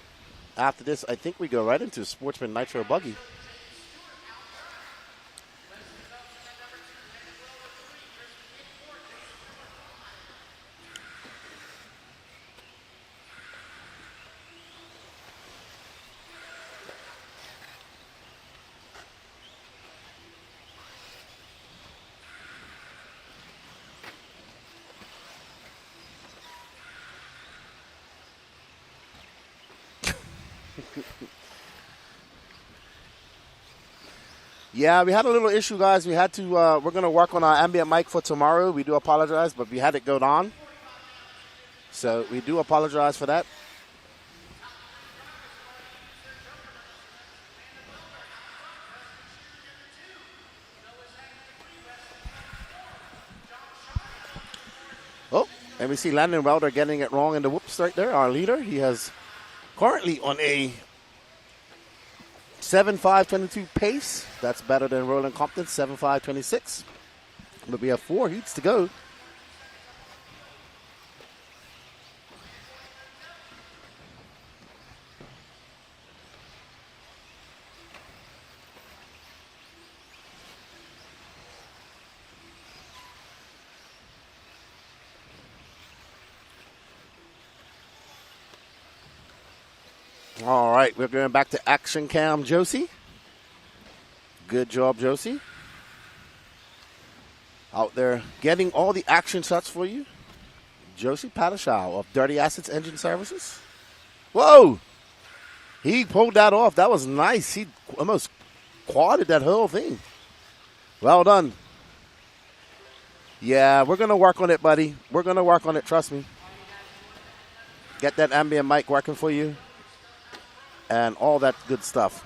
After this, I think we go right into Sportsman Nitro Buggy. Yeah, we had a little issue, guys. We had to, we're going to work on our ambient mic for tomorrow. We do apologize, but we had it go on. So we do apologize for that. Oh, and we see Landon Welder getting it wrong in the whoops right there, our leader. He has currently on a 7.522 pace. That's better than Roland Compton's 7.526. But we have 4 heats to go. All right, we're going back to action cam, Josie. Good job, Josie. Out there getting all the action shots for you. Josie Padashow of Dirty Assets Engine Services. Whoa! He pulled that off. That was nice. He almost quadded that whole thing. Well done. Yeah, we're going to work on it, buddy. We're going to work on it, trust me. Get that ambient mic working for you. And all that good stuff.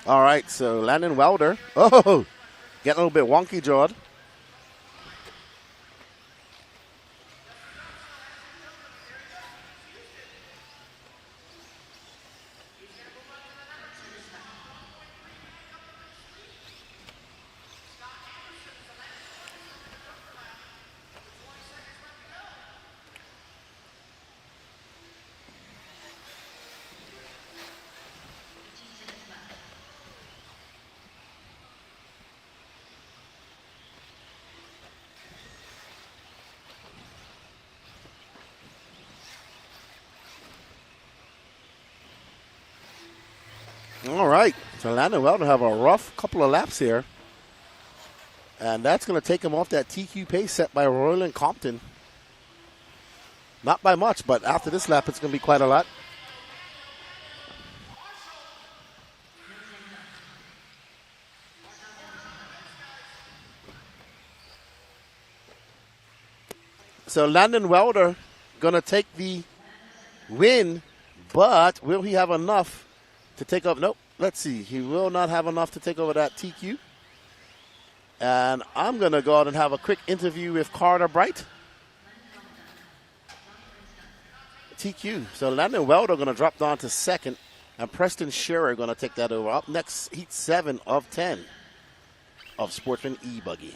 All right, so Landon Welder. Oh, getting a little bit wonky jawed. All right, so Landon Welder have a rough couple of laps here. And that's going to take him off that TQ pace set by Royland Compton. Not by much, but after this lap, it's going to be quite a lot. So Landon Welder going to take the win, but will he have enough to take over? Nope. Let's see. He will not have enough to take over that TQ. And I'm going to go out and have a quick interview with Carter Bright. TQ. So Landon Welder going to drop down to second, and Preston Shearer going to take that over. Up next, heat 7 of 10 of Sportsman E-buggy.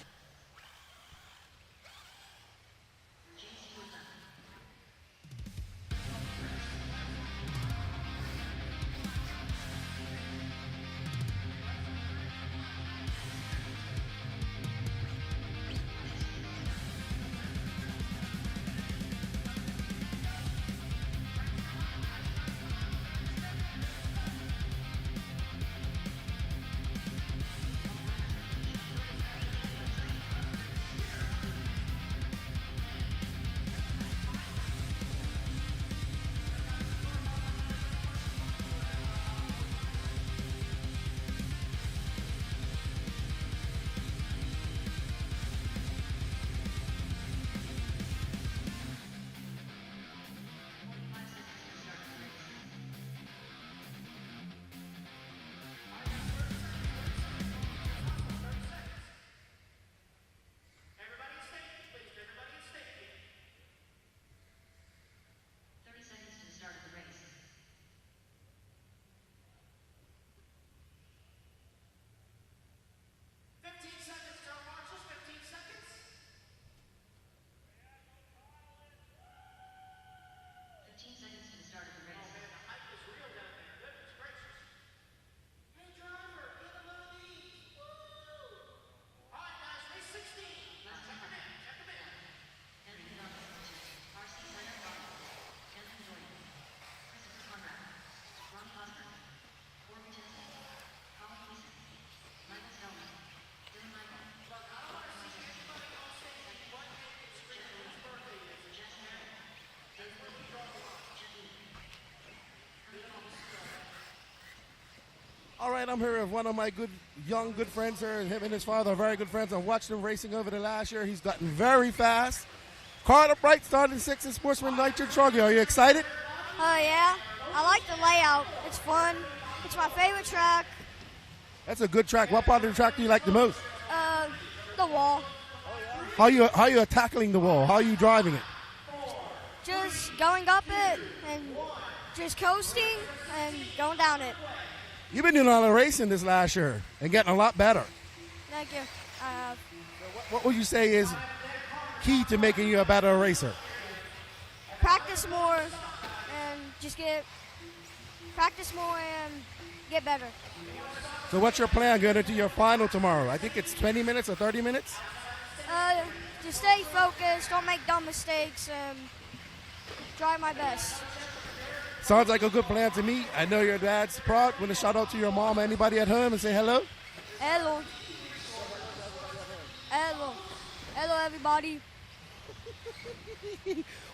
All right, I'm here with one of my good friends here. Him and his father are very good friends. I've watched him racing over the last year. He's gotten very fast. Carter Bright started 6th in Sportsman Nitro Truggy. Are you excited? Oh, yeah. I like the layout. It's fun. It's my favorite track. That's a good track. What part of the track do you like the most? The wall. How you tackling the wall? How are you driving it? Just going up it and just coasting and going down it. You've been doing a lot of racing this last year and getting a lot better. Thank you. What would you say is key to making you a better racer? Practice more and practice more and get better. So what's your plan going into your final tomorrow? I think it's 20 minutes or 30 minutes? To stay focused, don't make dumb mistakes, and try my best. Sounds like a good plan to me. I know your dad's proud. Want to shout out to your mom, anybody at home, and say hello? Hello. Hello. Hello, everybody.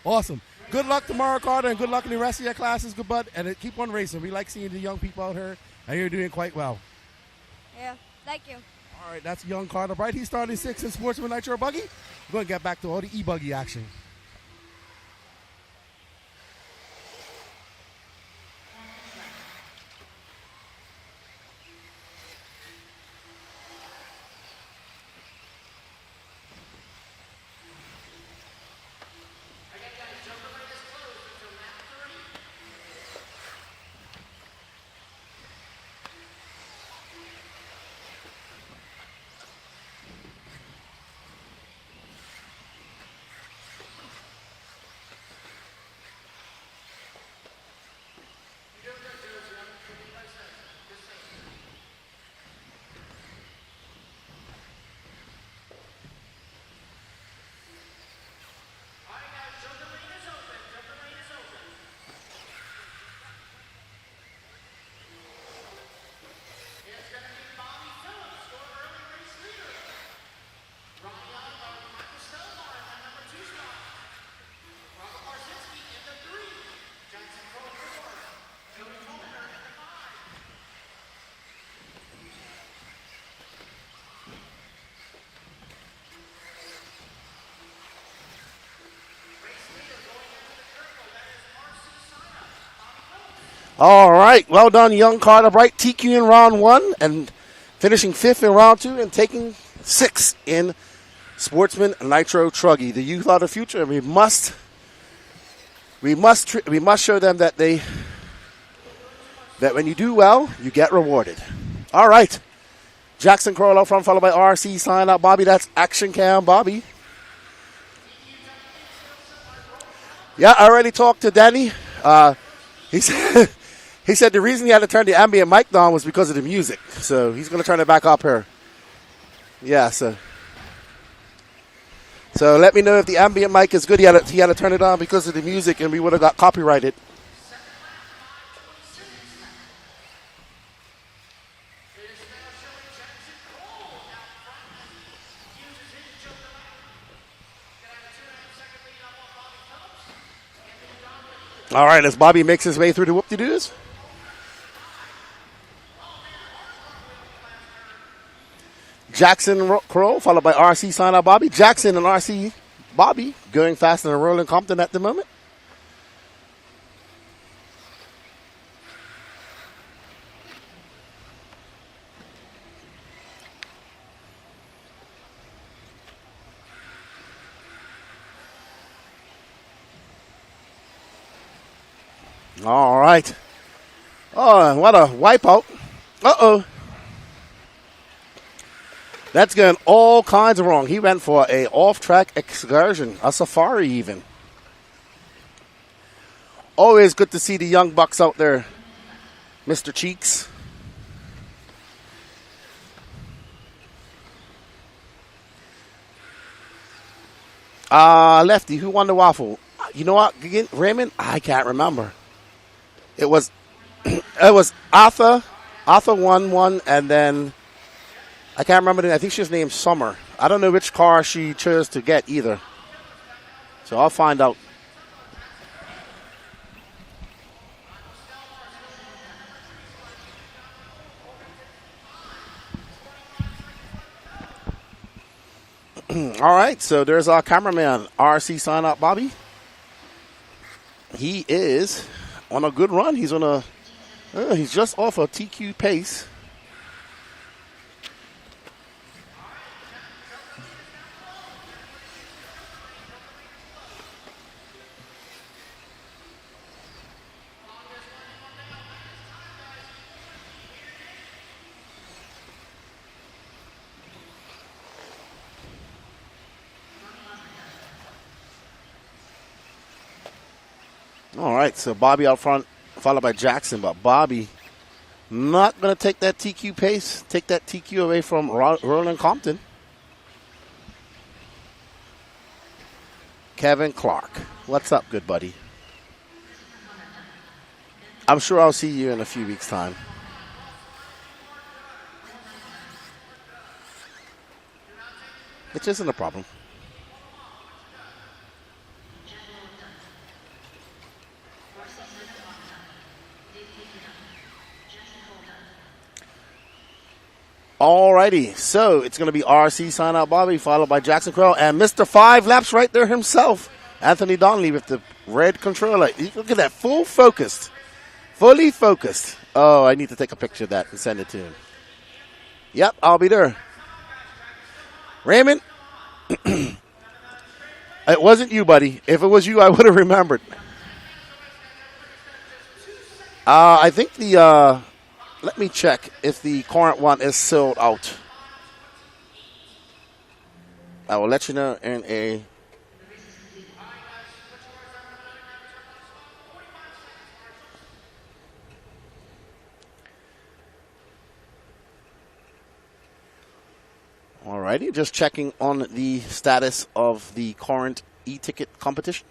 Awesome. Good luck tomorrow, Carter, and good luck in the rest of your classes. Good bud, and keep on racing. We like seeing the young people out here, and you're doing quite well. Yeah, thank you. All right, that's young Carter Bright. He started 6th in Sportsman Nitro buggy. We're going to get back to all the e-buggy action. All right, well done, young Carter Bright. TQ in round 1 and finishing 5th in round 2 and taking 6th in Sportsman Nitro Truggy. The youth are the future, and we must show them that when you do well, you get rewarded. All right, Jackson Crowell up front, followed by RC sign out Bobby. That's Action Cam Bobby. Yeah, I already talked to Danny. He said the reason he had to turn the ambient mic down was because of the music. So he's going to turn it back up here. Yeah, so let me know if the ambient mic is good. He had to turn it on because of the music, and we would have got copyrighted. All right, as Bobby makes his way through the whoop-de-doos. Jackson Crow, followed by RC sign out Bobby. Jackson and RC Bobby going faster than Roland Compton at the moment. All right. Oh, what a wipeout. Uh-oh. That's going all kinds of wrong. He went for a off-track excursion, a safari even. Always good to see the young bucks out there, Mr. Cheeks. Lefty, who won the waffle? You know what, Raymond? I can't remember. It was Arthur. Arthur won one, and then I can't remember. I think she was named Summer. I don't know which car she chose to get either. So I'll find out. All right, so there's our cameraman, RC sign out Bobby. He is on a good run. He's on a he's just off a TQ pace. All right, so Bobby out front, followed by Jackson. But Bobby Not going to take that TQ pace, take that TQ away from Roland Compton. Kevin Clark. What's up, good buddy? I'm sure I'll see you in a few weeks' time. Which isn't a problem. Alrighty, so it's going to be RC sign out Bobby, followed by Jackson Crowell, and Mr. 5 Laps right there himself, Anthony Donnelly with the red controller. Look at that, fully focused. Oh, I need to take a picture of that and send it to him. Yep, I'll be there. Raymond, it wasn't you, buddy. If it was you, I would have remembered. I think the... let me check if the current one is sold out. I will let you know in a... Alrighty, just checking on the status of the current e-ticket competition.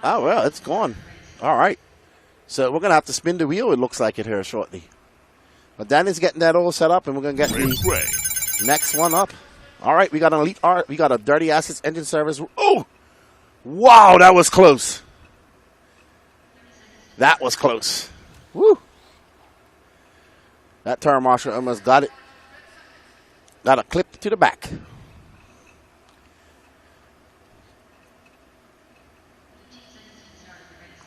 Oh, well, it's gone. All right. So we're going to have to spin the wheel, it looks like it here shortly. But Danny's getting that all set up, and we're going to get the next one up. All right, we got an Elite Art. We got a Dirty Assets engine service. Oh! Wow, that was close. That was close. Woo! That turn marshal almost got it. Got a clip to the back.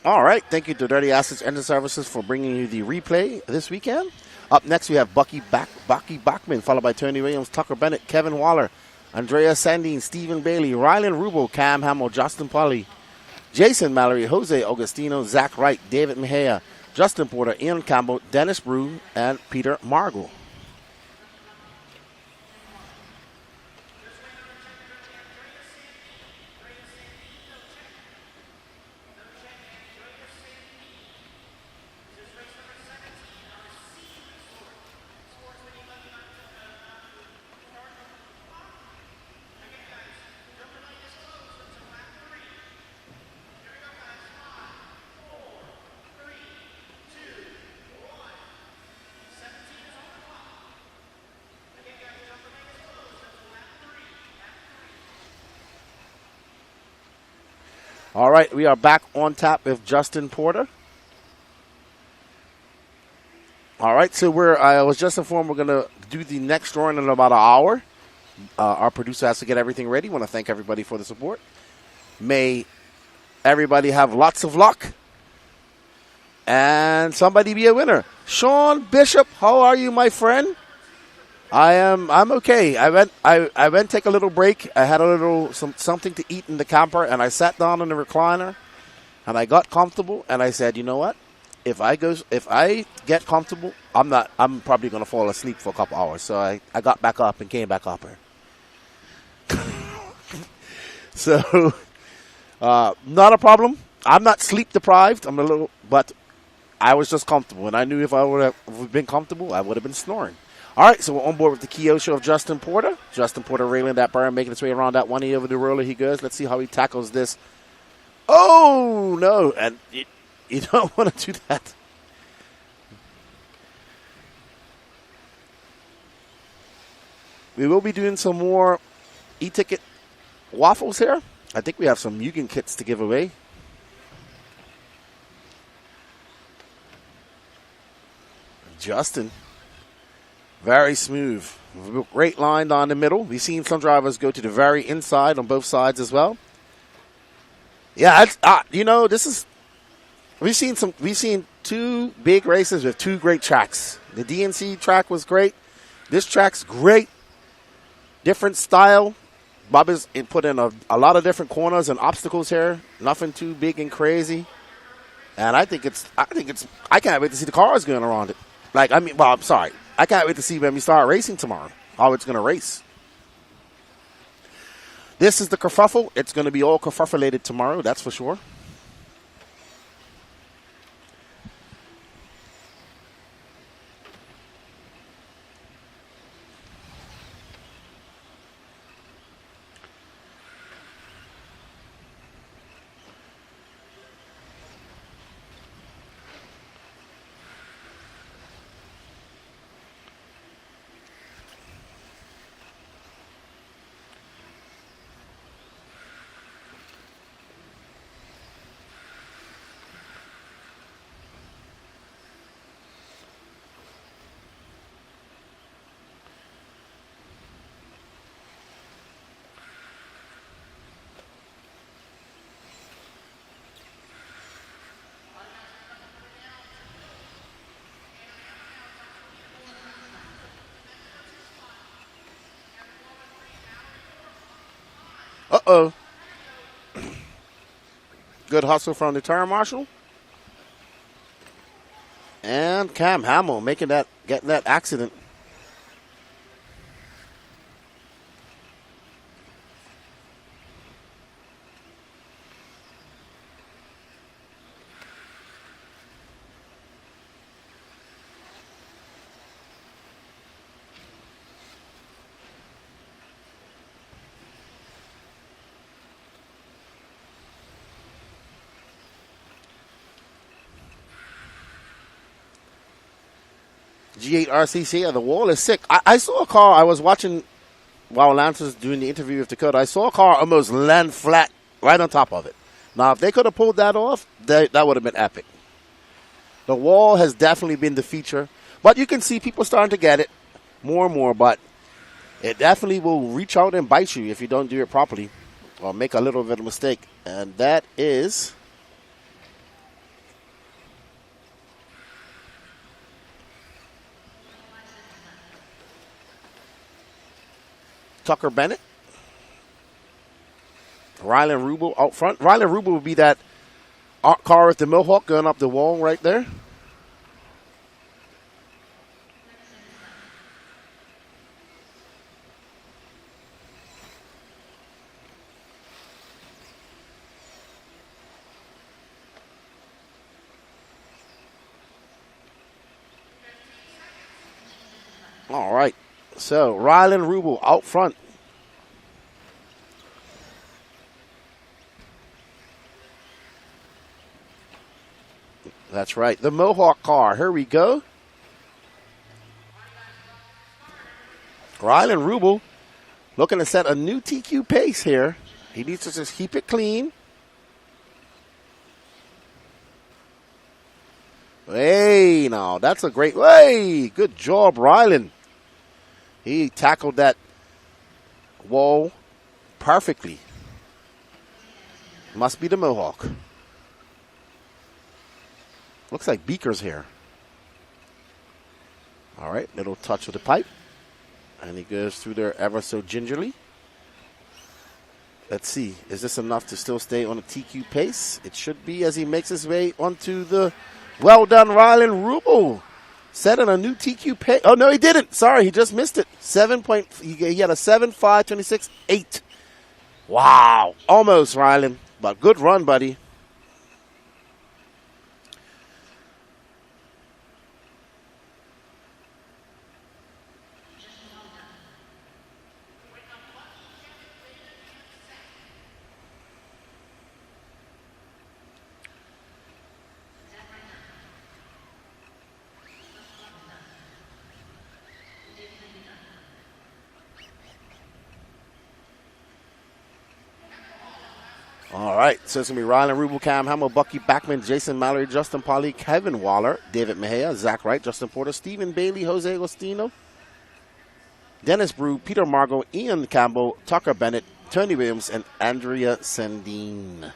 All right, thank you to Dirty Assets Engine Services for bringing you the replay this weekend. Up next, we have Bucky Bachman, followed by Tony Williams, Tucker Bennett, Kevin Waller, Andrea Sandine, Stephen Bailey, Rylan Rubo, Cam Hamill, Justin Polly, Jason Mallory, Jose Augustino, Zach Wright, David Mejia, Justin Porter, Ian Campbell, Dennis Brew, and Peter Margle. All right, we are back on tap with Justin Porter. All right, so I was just informed we're going to do the next drawing in about an hour. Our producer has to get everything ready. I want to thank everybody for the support. May everybody have lots of luck and somebody be a winner. Sean Bishop, how are you, my friend? I'm okay. I went take a little break. I had a little something to eat in the camper, and I sat down in the recliner, and I got comfortable, and I said, you know what? If I get comfortable, I'm probably gonna fall asleep for a couple hours. So I got back up and came back up here. So not a problem. I'm not sleep deprived. But I was just comfortable, and I knew if I would have been comfortable, I would have been snoring. All right, so we're on board with the Kyosho of Justin Porter. Justin Porter railing that berm, making its way around that 180 over the roller he goes. Let's see how he tackles this. Oh, no. And you don't want to do that. We will be doing some more e-ticket waffles here. I think we have some Mugen kits to give away. Justin. Very smooth. Great line down the middle. We've seen some drivers go to the very inside on both sides as well. Yeah, we've seen two big races with two great tracks. The DNC track was great. This track's great. Different style. Bob has put in a lot of different corners and obstacles here. Nothing too big and crazy. And I can't wait to see the cars going around it. I'm sorry. I can't wait to see when we start racing tomorrow, how it's going to race. This is the kerfuffle. It's going to be all kerfuffulated tomorrow, that's for sure. Uh-oh. Good hustle from the turn marshal. And Cam Hamill getting that accident. G8 RCC, the wall is sick. I saw a car I was watching while Lance was doing the interview with Dakota. I saw a car almost land flat right on top of it. Now, if they could have pulled that off, that would have been epic. The wall has definitely been the feature. But you can see people starting to get it more and more. But it definitely will reach out and bite you if you don't do it properly or make a little bit of a mistake. And that is... Tucker Bennett. Rylan Rubel out front. Rylan Rubel would be that car with the Mohawk going up the wall right there. All right. So, Rylan Rubel out front. That's right. The Mohawk car. Here we go. Rylan Rubel looking to set a new TQ pace here. He needs to just keep it clean. Hey, now, that's a great... Hey, good job, Rylan. He tackled that wall perfectly. Must be the Mohawk. Looks like Beaker's here. All right, little touch with the pipe. And he goes through there ever so gingerly. Let's see. Is this enough to still stay on a TQ pace? It should be as he makes his way onto the... Well done, Rylan Rubel. Setting a new TQ pace. Oh, no, he didn't. Sorry, he just missed it. He had a 7.526.8. Wow. Almost, Rylan. But good run, buddy. All right, so it's going to be Rylan Rubel, Cam Hamill, Bucky Backman, Jason Mallory, Justin Polly, Kevin Waller, David Mejia, Zach Wright, Justin Porter, Stephen Bailey, Jose Agostino, Dennis Brew, Peter Margot, Ian Campbell, Tucker Bennett, Tony Williams, and Andrea Sandine.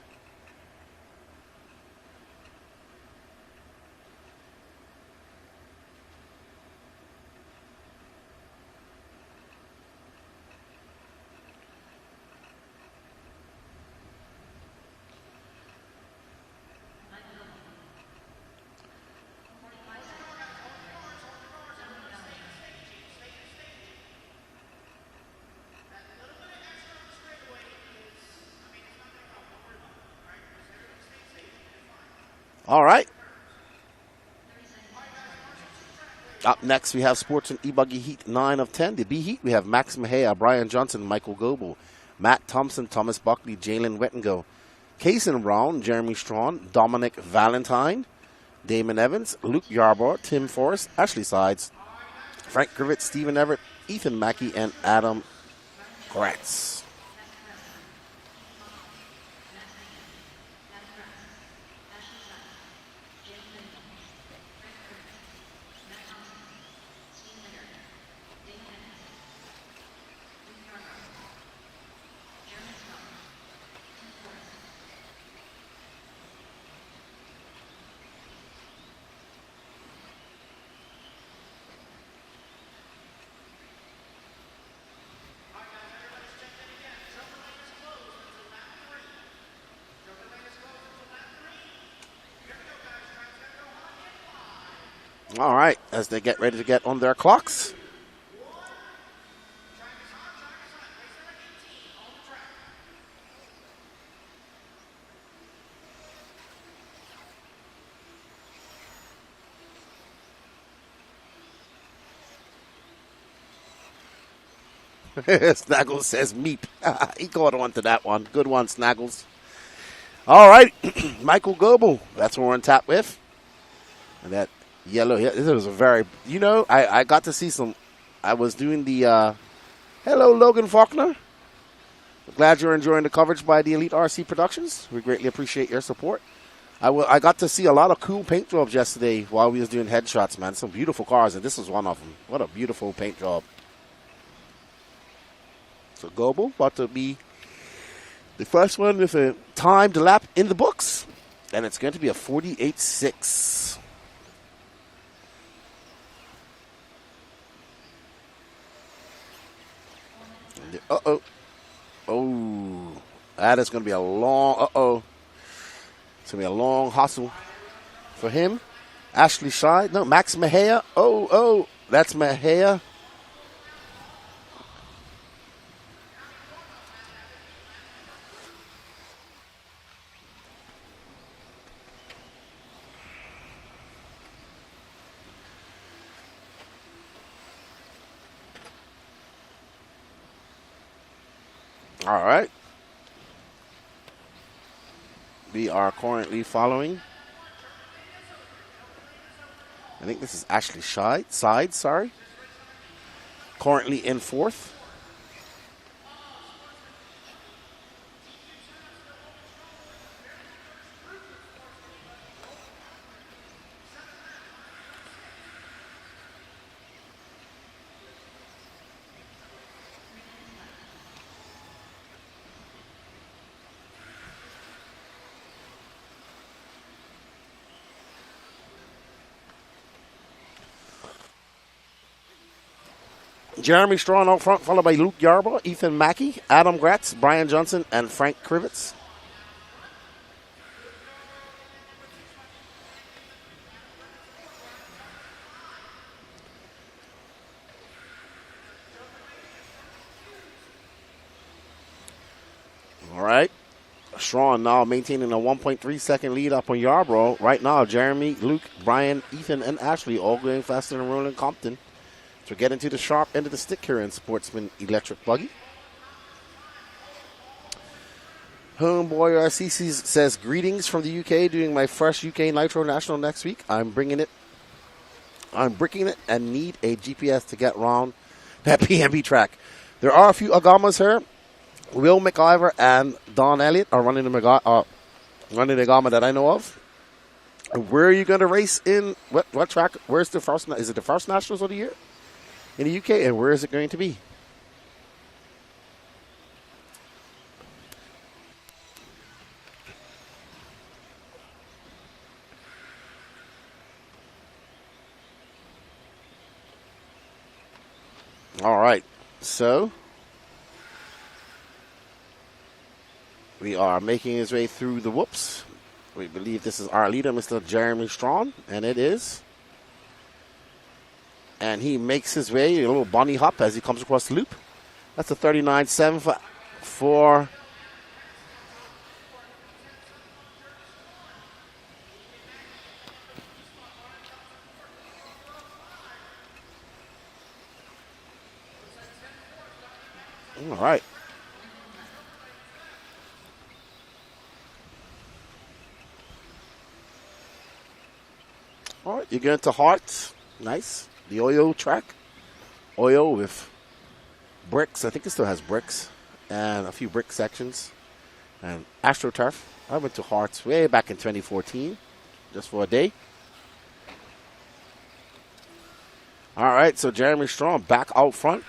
All right. Up next, we have Sportsman E-buggy Heat 9 of 10. The B Heat, we have Max Mejia, Brian Johnson, Michael Goebel, Matt Thompson, Thomas Buckley, Jalen Wettengo, Kaysen Brown, Jeremy Strawn, Dominic Valentine, Damon Evans, Luke Yarborough, Tim Forrest, Ashley Sides, Frank Krivitz, Stephen Everett, Ethan Mackey, and Adam Gratz. All right, as they get ready to get on their clocks. Snaggles says meep. He caught on to that one. Good one, Snaggles. All right, Michael Goebel. That's what we're on tap with. And that yellow here. This was a very, I got to see some. I was doing the, hello, Logan Faulkner. Glad you're enjoying the coverage by the Elite RC Productions. We greatly appreciate your support. I got to see a lot of cool paint jobs yesterday while we was doing headshots, man. Some beautiful cars, and this was one of them. What a beautiful paint job. So Goebel about to be the first one with a timed lap in the books. And it's going to be a 48.6. Uh-oh. Oh. That is going to be a long, uh-oh. It's going to be a long hustle for him. Ashley Scheid. No, Max Mejia. Oh. That's Mejia. All right. We are currently following. I think this is Ashley Scheid, sorry. Currently in fourth. Jeremy Strawn out front, followed by Luke Yarborough, Ethan Mackey, Adam Gratz, Brian Johnson, and Frank Krivitz. All right. Strawn now maintaining a 1.3 second lead up on Yarborough. Right now, Jeremy, Luke, Brian, Ethan, and Ashley all going faster than Roland Compton. So get into the sharp end of the stick here in Sportsman Electric Buggy. Homeboy RCC says, greetings from the UK, doing my fresh UK Nitro National next week. I'm bricking it and need a GPS to get around that PNB track. There are a few Agamas here. Will McIver and Don Elliott are running the Agama that I know of. Where are you going to race in? What track? Where's the first? Is it the first Nationals of the year in the UK? And where is it going to be? All right, so we are making his way through the whoops. We believe this is our leader, Mr. Jeremy Strawn, and it is. And he makes his way, a little bunny hop as he comes across the loop. That's a 39.7 for All right. All right, you get into Hearts. Nice. The Oyo track. Oyo with bricks. I think it still has bricks. And a few brick sections. And AstroTurf. I went to Hearts way back in 2014. Just for a day. All right, so Jeremy Strong back out front.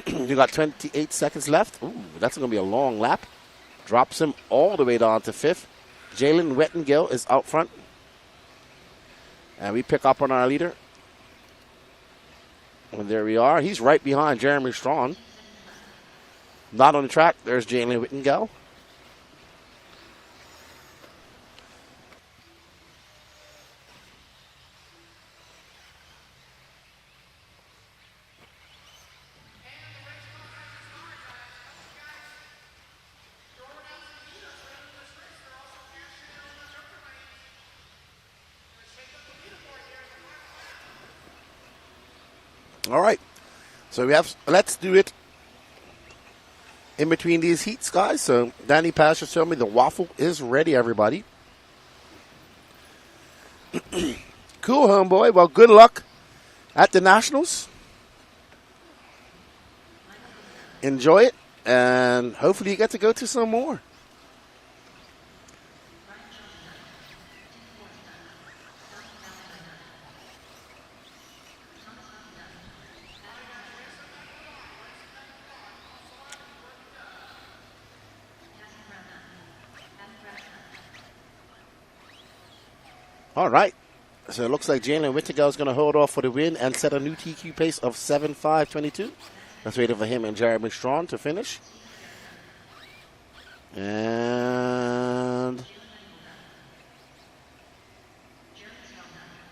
You got 28 seconds left. Ooh, that's going to be a long lap. Drops him all the way down to 5th. Jalen Wettengill is out front. And we pick up on our leader. And there we are. He's right behind Jeremy Strong. Not on the track. There's Jalen Wettengill. All right, so let's do it in between these heats, guys. So Danny Paz just told me the waffle is ready, everybody. Cool, homeboy. Well, good luck at the Nationals. Enjoy it, and hopefully you get to go to some more. All right, so it looks like Jalen Wittigal is going to hold off for the win and set a new TQ pace of 7.522. Let's wait for him and Jeremy Strong to finish. And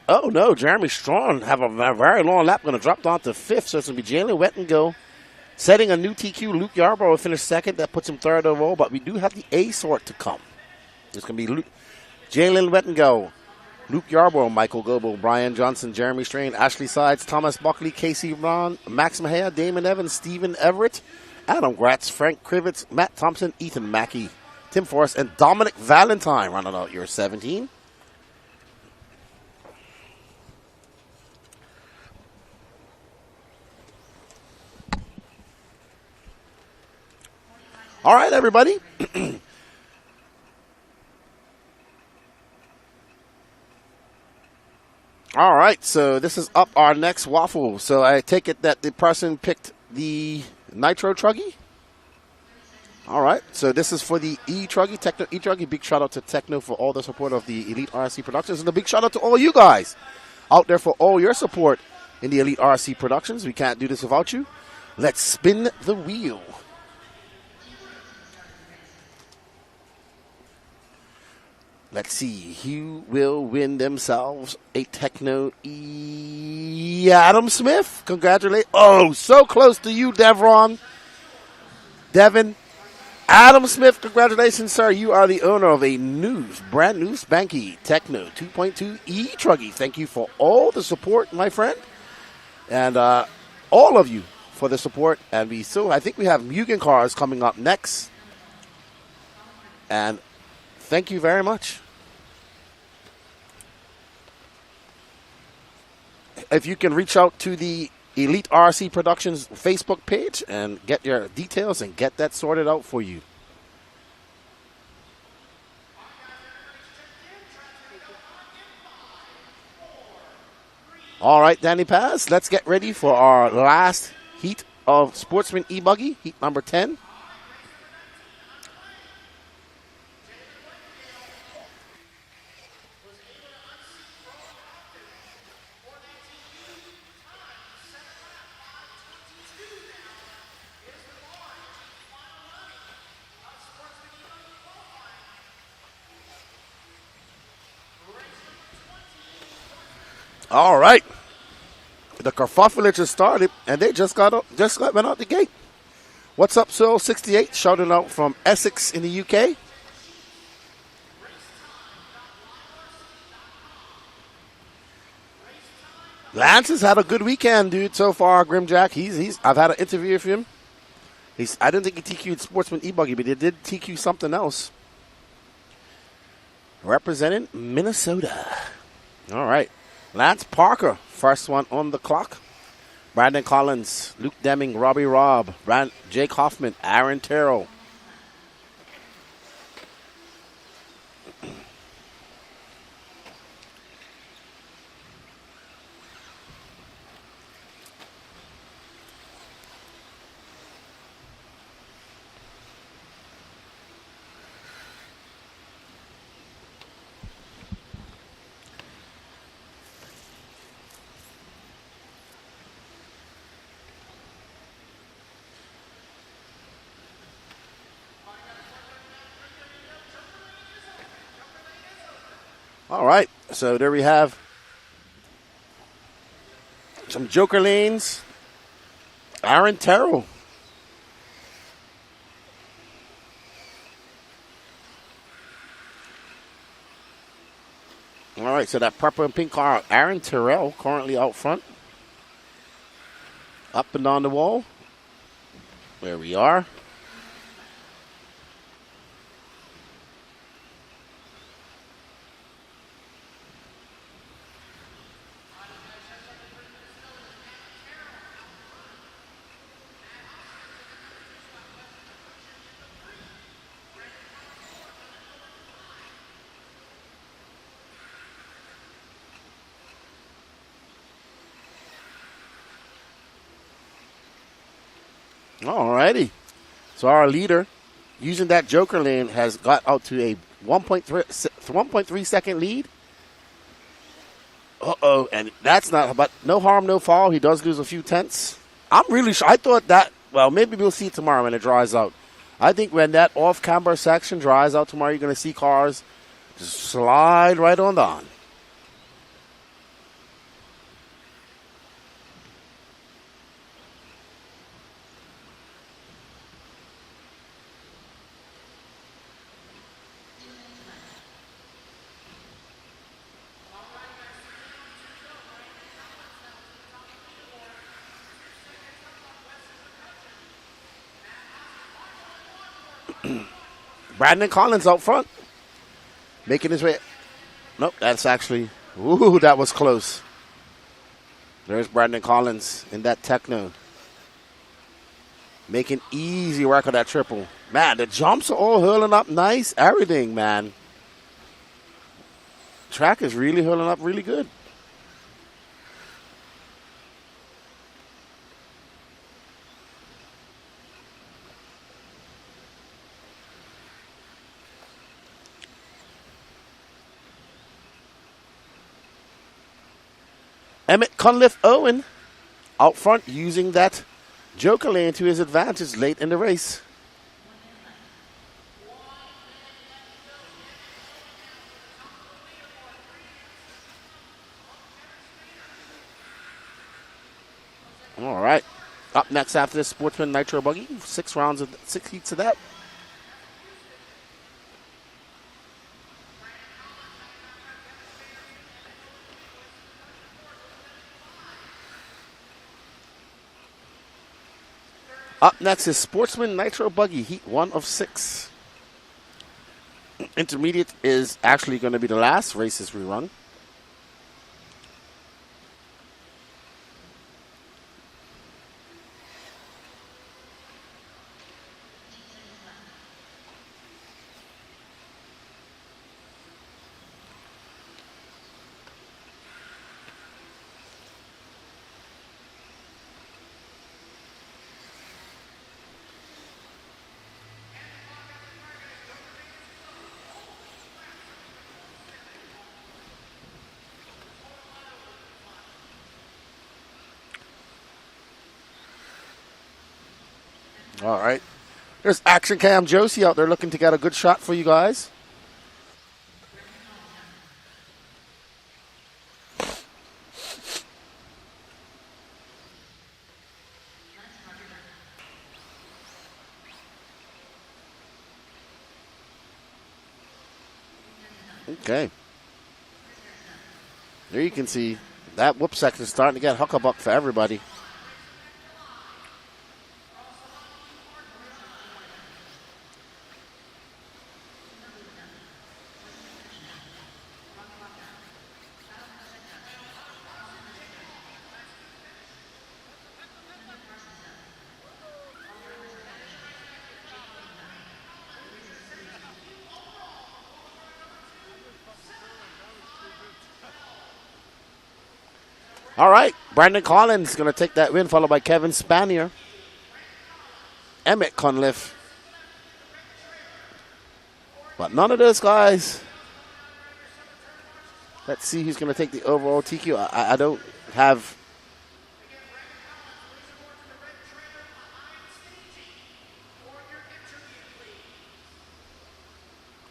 oh no, Jeremy Strong have a very long lap, going to drop down to 5th. So it's going to be Jalen Wettengill setting a new TQ. Luke Yarborough will finish 2nd. That puts him 3rd overall, but we do have the A sort to come. It's going to be Jalen Wettengill, Luke Yarborough, Michael Goebel, Brian Johnson, Jeremy Strain, Ashley Sides, Thomas Buckley, Casey Ron, Max Mejia, Damon Evans, Stephen Everett, Adam Gratz, Frank Krivitz, Matt Thompson, Ethan Mackey, Tim Forrest, and Dominic Valentine rounding out your 17. All right, everybody. All right, so this is up our next waffle. So I take it that the person picked the Nitro Truggy. All right, so this is for the E-Truggy, Techno E-Truggy. Big shout out to Techno for all the support of the Elite RC Productions. And a big shout out to all you guys out there for all your support in the Elite RC Productions. We can't do this without you. Let's spin the wheel. Let's see, who will win themselves a Techno E. Adam Smith. Congratulations. Oh, so close to you, Devin. Adam Smith, congratulations, sir. You are the owner of a brand new spanky Techno 2.2 E-Truggy. Thank you for all the support, my friend. And all of you for the support. And I think we have Mugen cars coming up next. And thank you very much. If you can reach out to the Elite RC Productions Facebook page and get your details and get that sorted out for you. All right, Danny Paz, let's get ready for our last heat of Sportsman E-buggy, heat number 10. All right, the kerfuffle just started, and they just went out the gate. What's up, Soul 68? Shouting out from Essex in the UK. Lance has had a good weekend, dude. So far, Grimjack. I've had an interview with him. I didn't think he TQ'd Sportsman E-buggy, but he did TQ something else. Representing Minnesota. All right. Lance Parker, first one on the clock. Brandon Collins, Luke Deming, Robbie Robb, Jake Hoffman, Aaron Terrell. All right, so there we have some Joker lanes. Aaron Terrell. All right, so that purple and pink car, Aaron Terrell, currently out front. Up and down the wall. There we are. Alrighty. So our leader, using that Joker lane, has got out to a 1.3 second lead. Uh-oh, and that's not, but no harm, no foul. He does lose a few tenths. I'm really sure. I thought that, well, maybe we'll see tomorrow when it dries out. I think when that off-camber section dries out tomorrow, you're going to see cars just slide right on down. Brandon Collins out front, making his way. Nope, that's actually, ooh, that was close. There's Brandon Collins in that Techno. Making easy work of that triple. Man, the jumps are all hurling up nice. Everything, man. Track is really hurling up really good. Emmett Cunliffe Owen out front using that Joker lane to his advantage late in the race. All right. Up next after this, Sportsman Nitro Buggy. 6 heats of that. Up next is Sportsman Nitro Buggy, heat 1 of 6. Intermediate is actually going to be the last races we run. All right. There's Action Cam Josie out there looking to get a good shot for you guys. Okay. There you can see that whoop section is starting to get huckabuck for everybody. All right, Brandon Collins going to take that win, followed by Kevin Spanier. Emmett Cunliffe. But none of those guys. Let's see who's going to take the overall TQ. I don't have.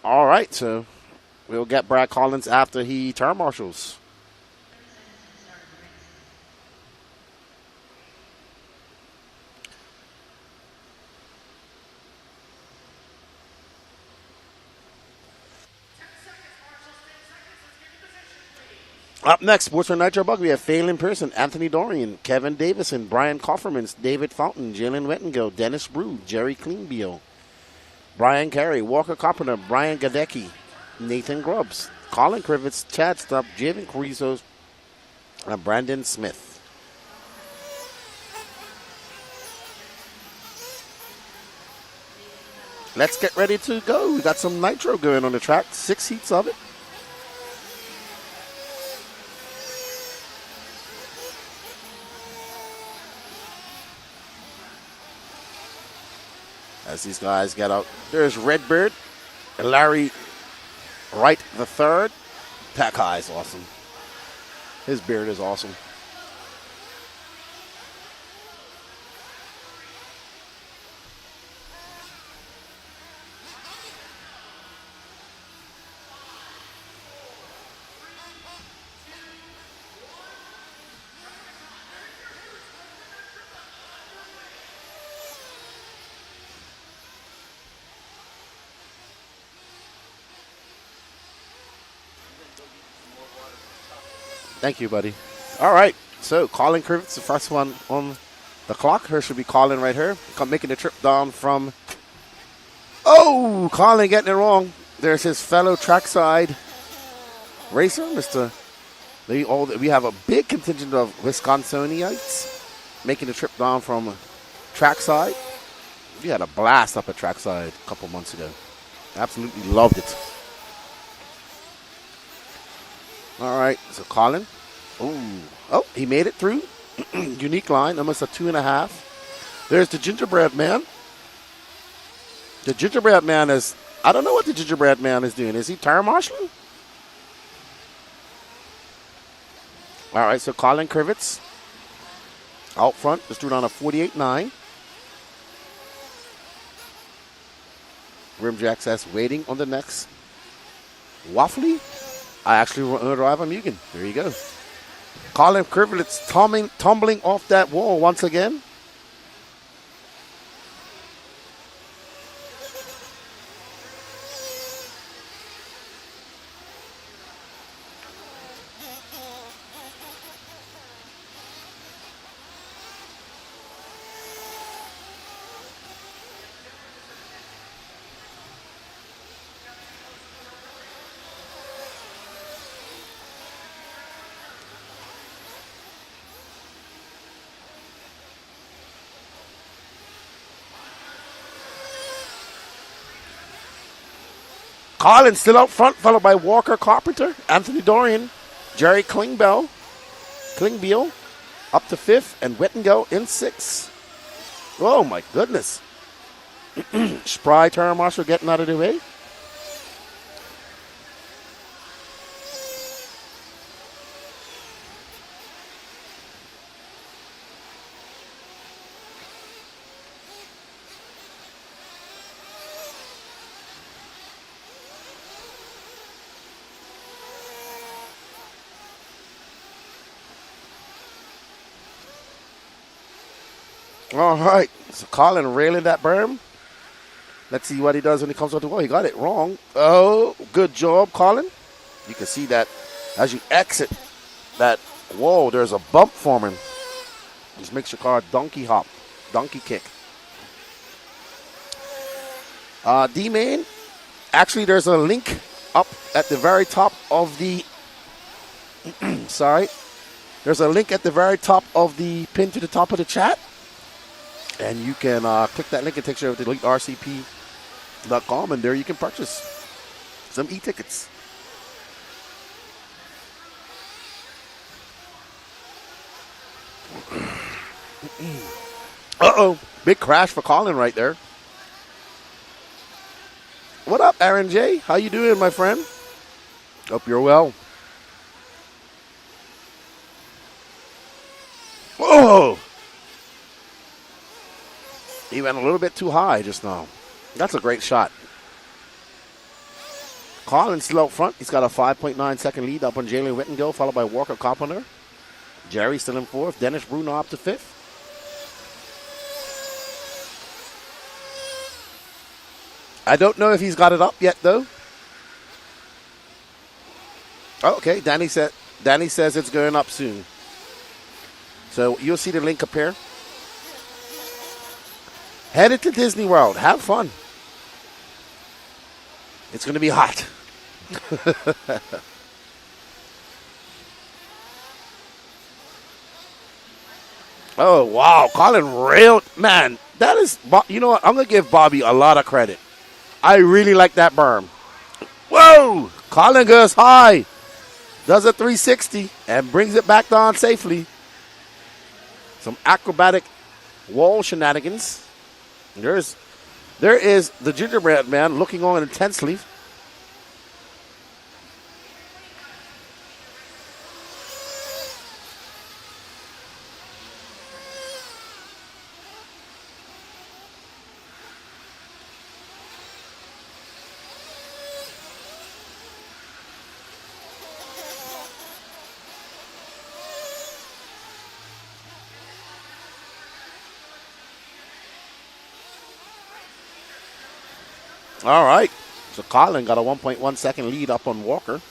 All right, so we'll get Brad Collins after he turn marshals. Up next, Sportsman Nitro Bug, we have Phelan Pearson, Anthony Dorian, Kevin Davison, Brian Kofferman, David Fountain, Jalen Wettengo, Dennis Brew, Jerry Klingbeil, Brian Carey, Walker Carpenter, Brian Gadecki, Nathan Grubbs, Colin Krivitz, Chad Stubb, Javen Carrizos, and Brandon Smith. Let's get ready to go. We got some Nitro going on the track, 6 heats of it. As these guys get out, there's Redbird, Larry Wright the third. That guy is awesome. His beard is awesome. Thank you, buddy. All right, so Colin Krivitz, the first one on the clock. Her should be Colin right here. Making the trip down from... Oh, Colin getting it wrong. There's his fellow trackside racer, Mr. We have a big contingent of Wisconsinites making the trip down from trackside. We had a blast up at trackside a couple months ago. Absolutely loved it. All right, so Colin. Ooh. Oh, he made it through. Unique line, almost a 2.5. There's the gingerbread man. The gingerbread man is, I don't know what the gingerbread man is doing. Is he turn marshaling? All right, so Colin Krivitz out front, just threw down a 48.9. Rimjack says waiting on the next Waffly. I actually want to drive a Mugen. There you go. Colin Krivitz tumbling off that wall once again. Colin still out front, followed by Walker Carpenter, Anthony Dorian, Jerry Klingbeil up to 5th, and Wettengo in 6th. Oh my goodness. Spry turn marshal getting out of the way. All right, so Colin railing that berm. Let's see what he does when he comes off the wall. He got it wrong. Oh, good job, Colin. You can see that as you exit that wall, there's a bump forming. Just makes your car donkey kick. D-Main, actually there's a link up at the very top of the, sorry. There's a link at the very top of the pin to the top of the chat. And you can click that link and take you over to EliteRCP.com, and there you can purchase some e-tickets. Uh-oh. Big crash for Colin right there. What up, Aaron J? How you doing, my friend? Hope you're well. Whoa! He went a little bit too high just now. That's a great shot. Colin's still out front. He's got a 5.9 second lead up on Jalen Whittengill, followed by Walker Carpenter. Jerry still in fourth. Dennis Bruno up to fifth. I don't know if he's got it up yet, though. Okay, Danny says it's going up soon. So you'll see the link up here. Headed to Disney World. Have fun. It's going to be hot. Oh, wow. Colin railed. Man, that is, you know what? I'm going to give Bobby a lot of credit. I really like that berm. Whoa! Colin goes high. Does a 360 and brings it back down safely. Some acrobatic wall shenanigans. There is the gingerbread man looking on intensely. All right. So Colin got a 1.1 second lead up on Walker.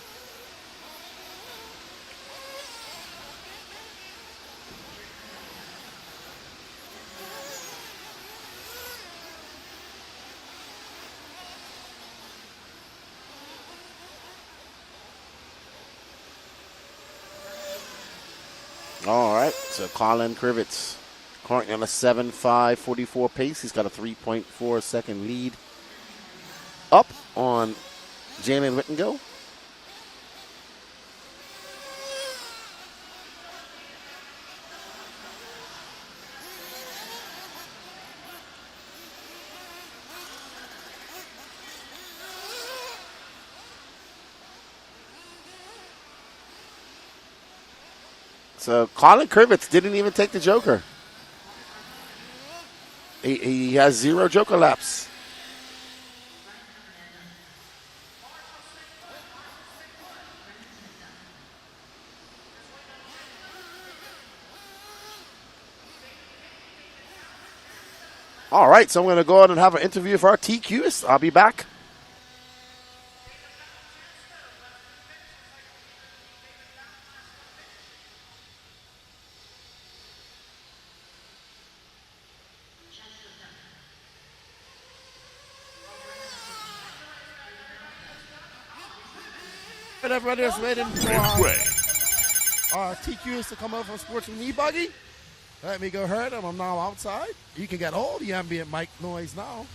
All right. So Colin Krivitz currently on a 7.5:44 pace. He's got a 3.4 second lead up on Jalen Whittengill. So Colin Krivitz didn't even take the Joker. He has 0 Joker laps. All right, so I'm going to go ahead and have an interview for our TQs. I'll be back. And everybody is waiting for our TQs to come over from Sportsman E-buggy. Let me go ahead, and I'm now outside. You can get all the ambient mic noise now.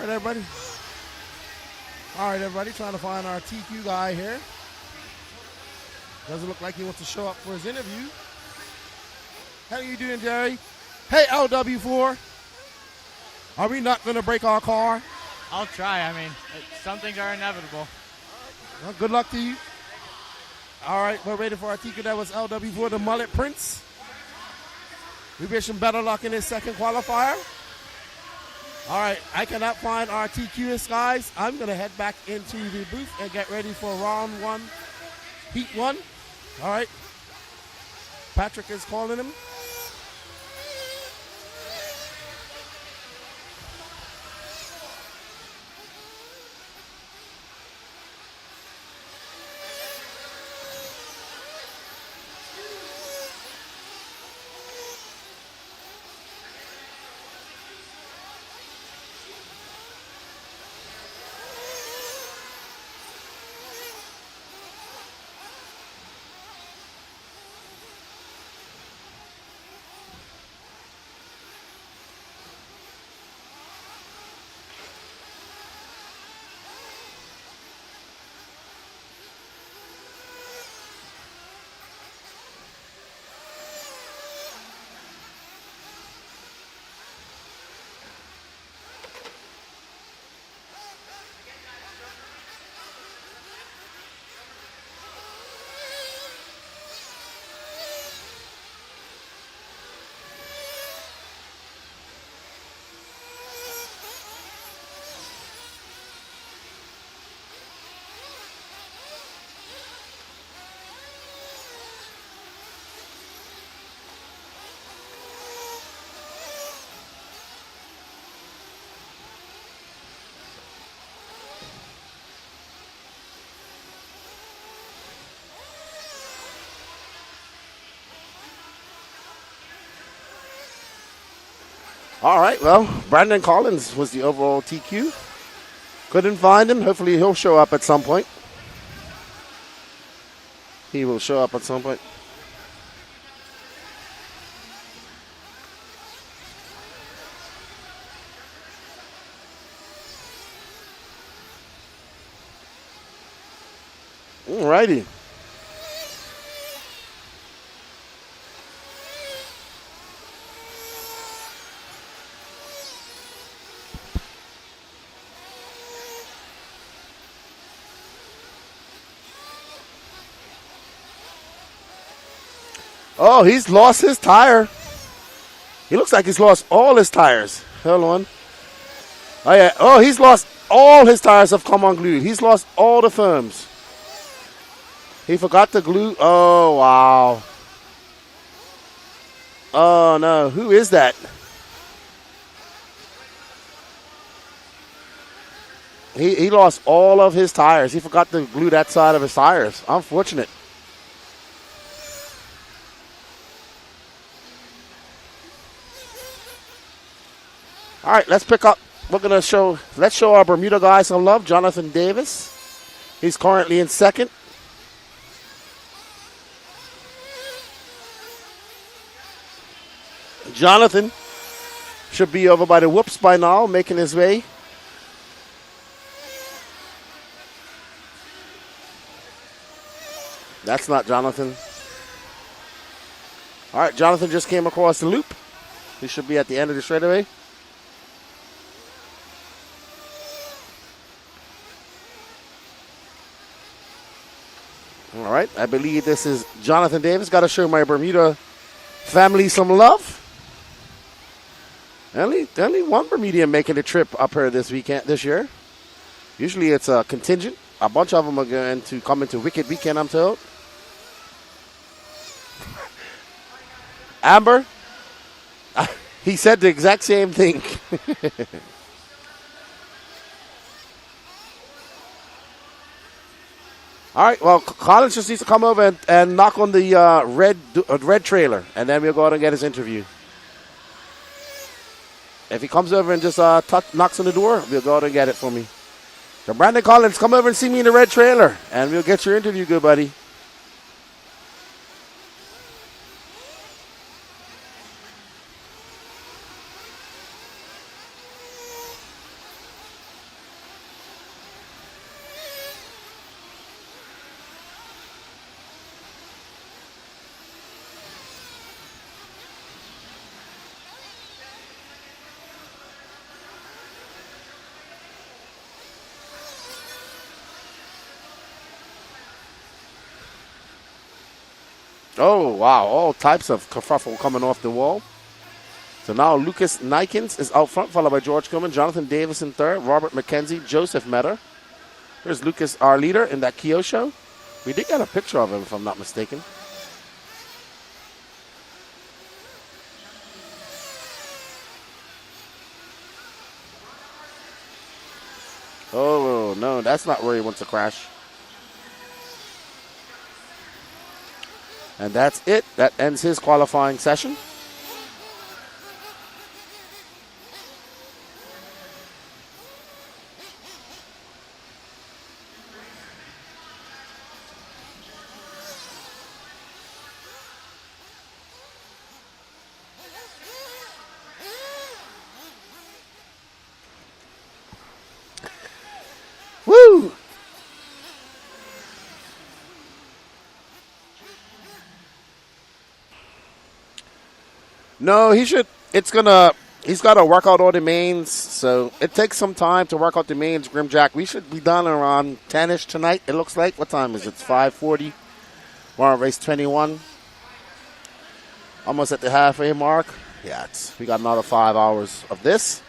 right, everybody. All right, everybody, trying to find our TQ guy here. Doesn't look like he wants to show up for his interview. How you doing, Jerry? Hey, LW4. Are we not going to break our car? I'll try. I mean, some things are inevitable. Well, good luck to you. All right, we're waiting for our TQ. That was LW4, the Mullet Prince. We wish him better luck in his second qualifier. All right, I cannot find our TQs, guys. I'm going to head back into the booth and get ready for round one, heat one. All right. Patrick is calling him. All right, well, Brandon Collins was the overall TQ. Couldn't find him. Hopefully he'll show up at some point. He will show up at some point. All righty. Oh, he's lost his tire. He looks like he's lost all his tires. Hold on. Oh, yeah. Oh, he's lost all his tires have come unglued. He's lost all the firms. He forgot to glue. Oh, wow. Oh, no. Who is that? He lost all of his tires. He forgot to glue that side of his tires. Unfortunate. All right, let's pick up. Let's show our Bermuda guy some love. Jonathan Davis. He's currently in second. Jonathan should be over by the whoops by now, making his way. That's not Jonathan. All right, Jonathan just came across the loop. He should be at the end of the straightaway. All right, I believe this is Jonathan Davis. Got to show my Bermuda family some love. Only one Bermudian making a trip up here this year. Usually it's a contingent. A bunch of them are going to come into Wicked Weekend, I'm told. Amber, he said the exact same thing. All right, well, Collins just needs to come over and knock on the red trailer, and then we'll go out and get his interview. If he comes over and just knocks on the door, we'll go out and get it for me. So Brandon Collins, come over and see me in the red trailer, and we'll get your interview, good buddy. Oh, wow. All types of kerfuffle coming off the wall. So now Lucas Nikens is out front, followed by George Coleman, Jonathan Davis in third, Robert McKenzie, Joseph Metter. There's Lucas, our leader in that Kyosho. We did get a picture of him, if I'm not mistaken. Oh, no, that's not where he wants to crash. And that's it. That ends his qualifying session. Woo! No, he's got to work out all the mains, so it takes some time to work out the mains, Grimjack. We should be done around 10-ish tonight, it looks like. What time is it? It's 5:40. We're on race 21. Almost at the halfway mark. Yeah, we got another 5 hours of this.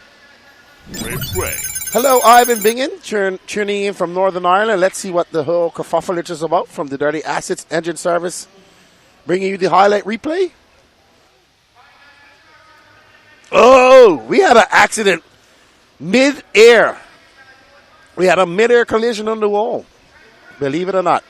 Hello, Ivan Bingen, tuning in from Northern Ireland. Let's see what the whole kerfuffle is about from the Dirty Assets Engine Service. Bringing you the highlight replay. Oh, we had an accident mid-air. We had a mid-air collision on the wall, believe it or not.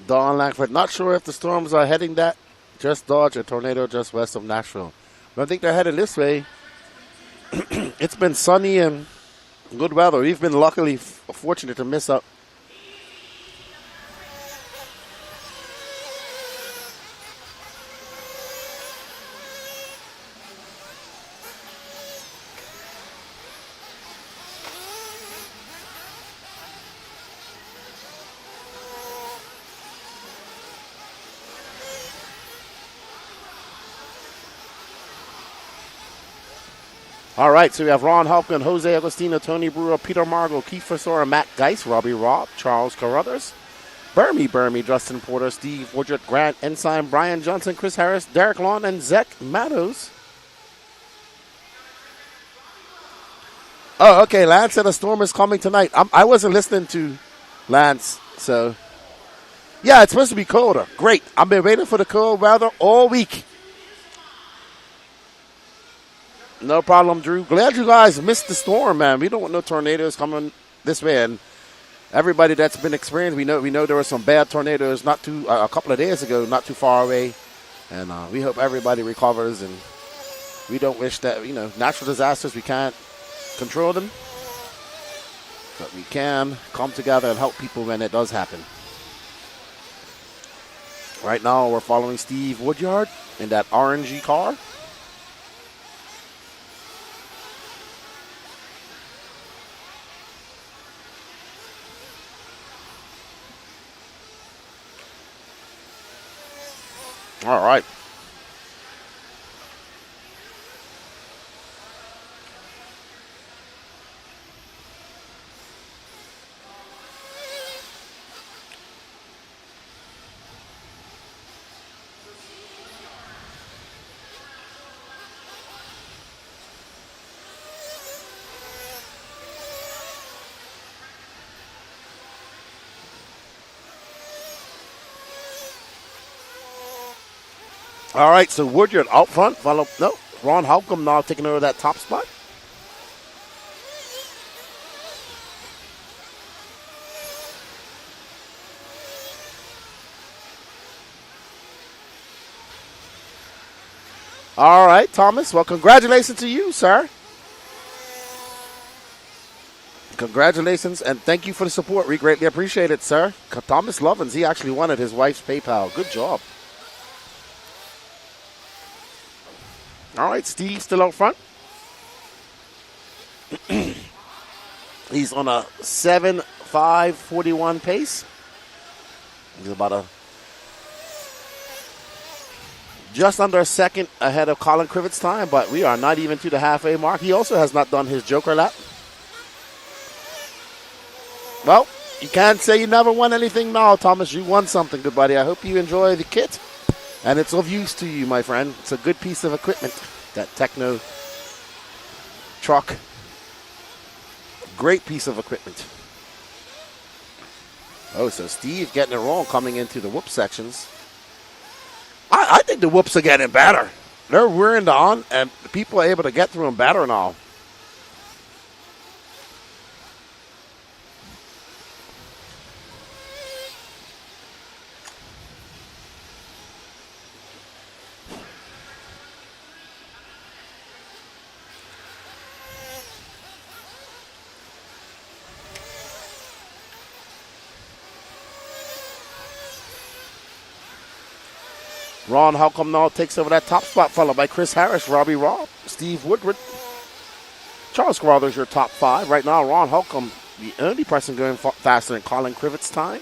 Don Langford, not sure if the storms are heading that. Just dodge a tornado just west of Nashville. But I think they're headed this way. It's been sunny and good weather. We've been luckily fortunate to miss up. All right, so we have Ron Hopkins, Jose Agostino, Tony Brewer, Peter Margot, Keith Sora, Matt Geis, Robbie Robb, Charles Carruthers, Burmy, Justin Porter, Steve Woodruff, Grant Ensign, Brian Johnson, Chris Harris, Derek Lawn, and Zach Matos. Oh, okay, Lance said a storm is coming tonight. I wasn't listening to Lance, so. Yeah, it's supposed to be colder. Great. I've been waiting for the cold weather all week. No problem, Drew. Glad you guys missed the storm, man. We don't want no tornadoes coming this way. And everybody that's been experienced, we know there were some bad tornadoes a couple of days ago, not too far away. And we hope everybody recovers. And we don't wish that, natural disasters, we can't control them. But we can come together and help people when it does happen. Right now, we're following Steve Woodyard in that orangey car. All right. All right, so Woodyard out front. Ron Halcomb now taking over that top spot. All right, Thomas. Well, congratulations to you, sir. Congratulations, and thank you for the support. We greatly appreciate it, sir. Thomas Lovins, he actually wanted his wife's PayPal. Good job. All right, Steve still out front. He's on a 7:5:41 pace. He's about just under a second ahead of Colin Krivett's time, but we are not even to the halfway mark. He also has not done his Joker lap. Well, you can't say you never won anything now, Thomas. You won something, good buddy. I hope you enjoy the kit, and it's of use to you, my friend. It's a good piece of equipment, that Techno truck. Great piece of equipment. Oh, so Steve getting it wrong coming into the whoop sections. I think the whoops are getting better. They're wearing on, and people are able to get through them better now. Ron Holcomb now takes over that top spot, followed by Chris Harris, Robbie Robb, Steve Woodward. Charles Carruthers your top 5. Right now, Ron Holcomb, the only person going faster than Colin Krivett's time.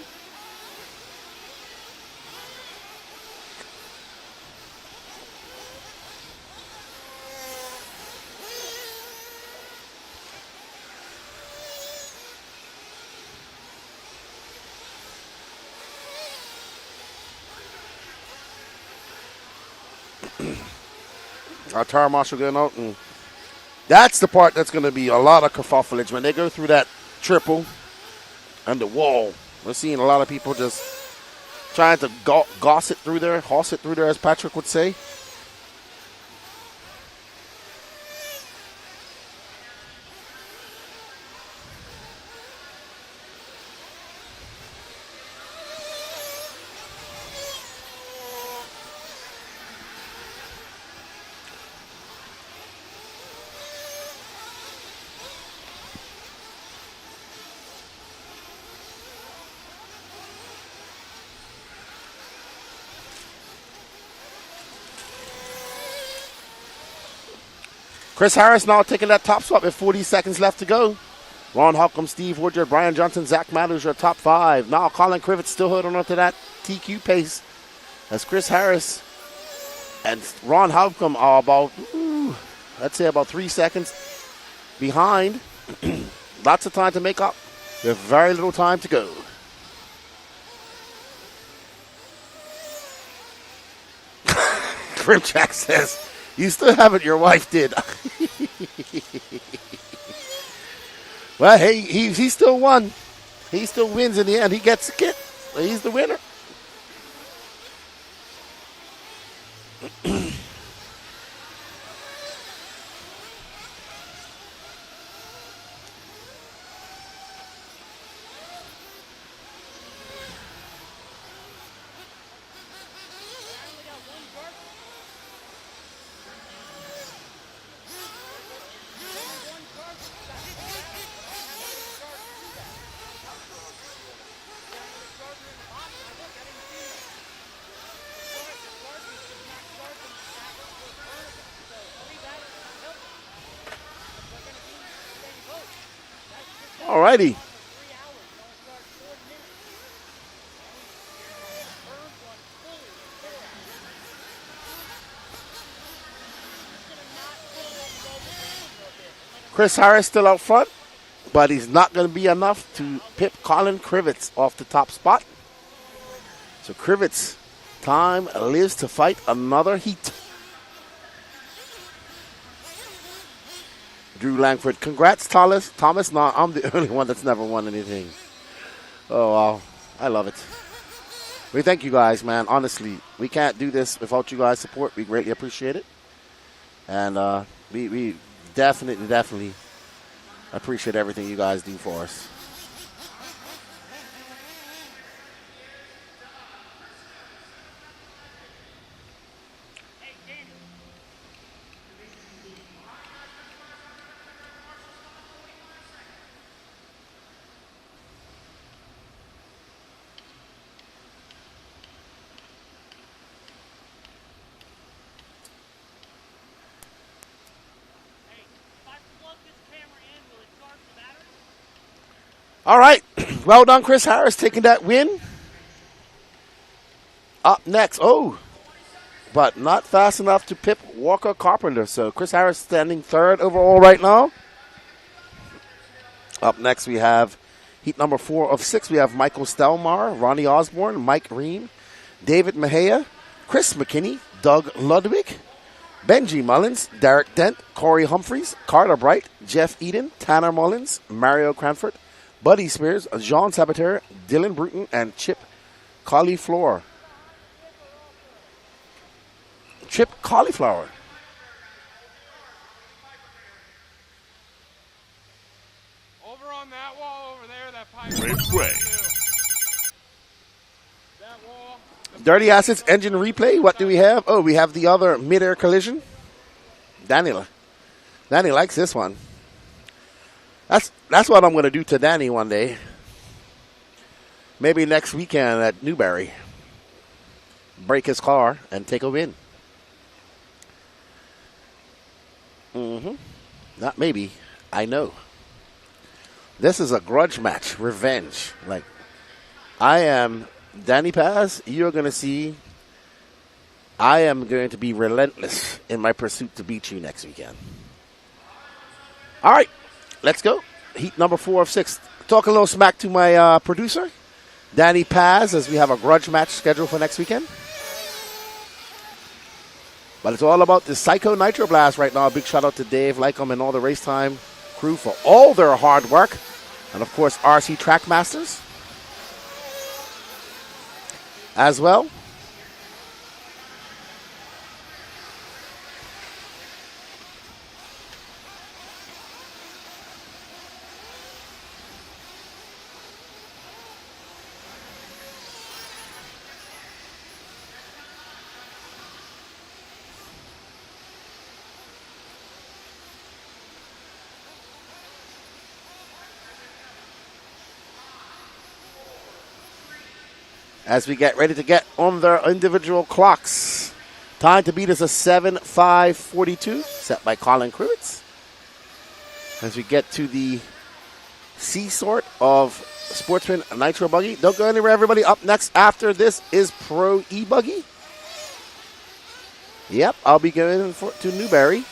Our tire marshal getting out, and that's the part that's going to be a lot of kerfuffleage when they go through that triple and the wall. We're seeing a lot of people just trying to hoss it through there, as Patrick would say. Chris Harris now taking that top spot with 40 seconds left to go. Ron Holcomb, Steve Woodward, Brian Johnson, Zach Matthews, your top 5. Now Colin Krivett still holding on to that TQ pace as Chris Harris and Ron Holcomb are about, I'd say about 3 seconds behind. Lots of time to make up with very little time to go. Grimjack says, you still haven't, your wife did. Well, hey, he still won. He still wins in the end. He gets the kit. He's the winner. Alrighty. Chris Harris still out front, but he's not going to be enough to pip Colin Krivett off the top spot. So Krivett's time lives to fight another heat. Drew Langford, congrats, Thomas. No, I'm the only one that's never won anything. Oh, wow. I love it. We thank you guys, man. Honestly, we can't do this without you guys' support. We greatly appreciate it. And we definitely appreciate everything you guys do for us. All right. Well done, Chris Harris, taking that win. Up next. Oh, but not fast enough to pip Walker Carpenter. So Chris Harris standing third overall right now. Up next, we have heat number 4 of 6. We have Michael Stelmar, Ronnie Osborne, Mike Ream, David Mejia, Chris McKinney, Doug Ludwig, Benji Mullins, Derek Dent, Corey Humphreys, Carter Bright, Jeff Eden, Tanner Mullins, Mario Cranford, Buddy Spears, Jean Sabater, Dylan Bruton, and Chip Cauliflower. Chip Cauliflower. Over on that wall over there, that pipe. Replay. Dirty Assets engine replay. What do we have? Oh, we have the other mid-air collision. Danny likes this one. That's what I'm going to do to Danny one day. Maybe next weekend at Newberry. Break his car and take a win. Not maybe. I know. This is a grudge match. Revenge. Like, I am Danny Paz. You're going to see I am going to be relentless in my pursuit to beat you next weekend. All right. Let's go. Heat number 4 of 6. Talk a little smack to my producer, Danny Paz, as we have a grudge match scheduled for next weekend. But it's all about the Psycho Nitro Blast right now. A big shout out to Dave, Lycom, and all the RACETIME crew for all their hard work. And, of course, RC Trackmasters as well. As we get ready to get on their individual clocks. Time to beat is a 7:5:42, set by Colin Kruitz. As we get to the C sort of Sportsman Nitro Buggy. Don't go anywhere, everybody. Up next after this is Pro E-buggy. Yep, I'll be going to Newberry.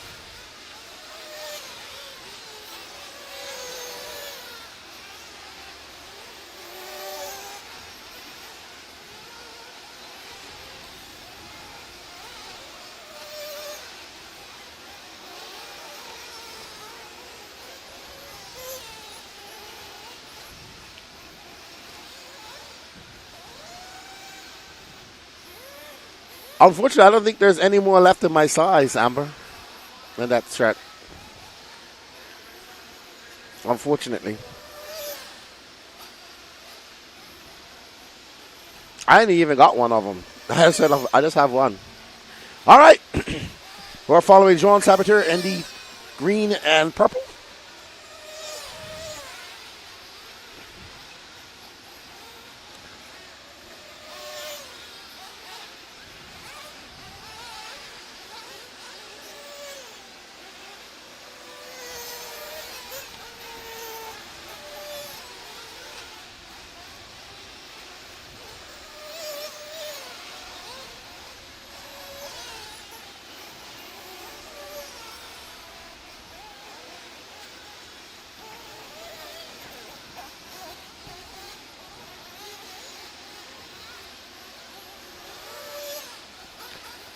Unfortunately, I don't think there's any more left in my size, Amber, in that track. Unfortunately. I ain't even got one of them. I just have one. All right. We're following Jean Sabater in the green and purple.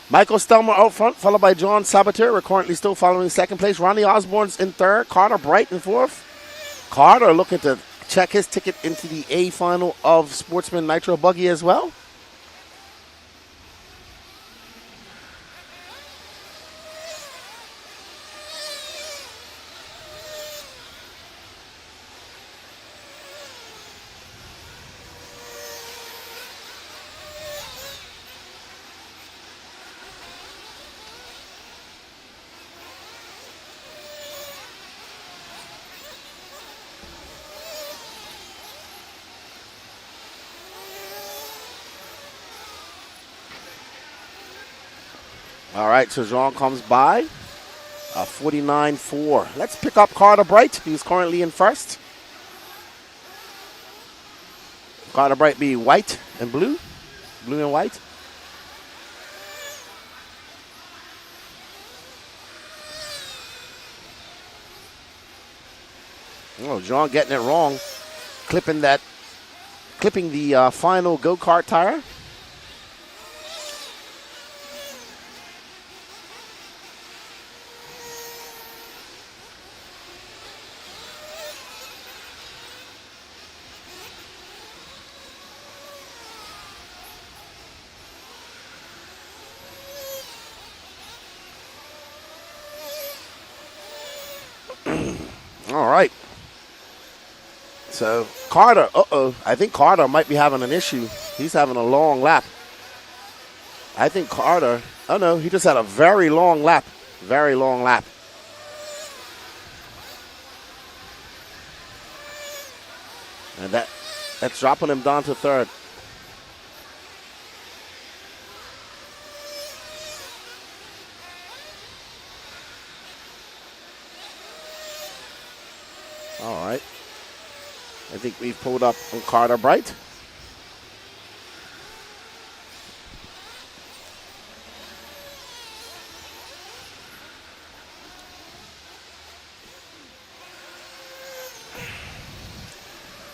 Michael Stelmar out front, followed by John Sabater. We're currently still following second place. Ronnie Osborne's in third. Carter Bright in fourth. Carter looking to check his ticket into the A final of Sportsman Nitro Buggy as well. All right, so Jean comes by, 49.4. Let's pick up Carter Bright, who's currently in first. Carter Bright be white and blue. Blue and white. Oh, John getting it wrong. Clipping the final go-kart tire. All right. So Carter, I think Carter might be having an issue. He's having a long lap. I think Carter, oh no, he just had a very long lap. Very long lap. And that's dropping him down to third. All right. I think we've pulled up on Carter Bright.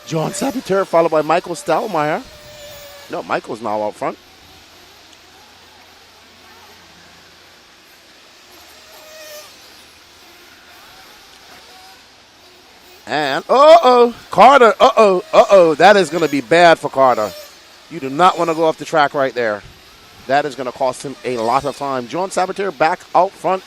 John Saboteur followed by Michael Stelmeyer. No, Michael's now out front. And, Carter, that is going to be bad for Carter. You do not want to go off the track right there. That is going to cost him a lot of time. John Saboteur back out front.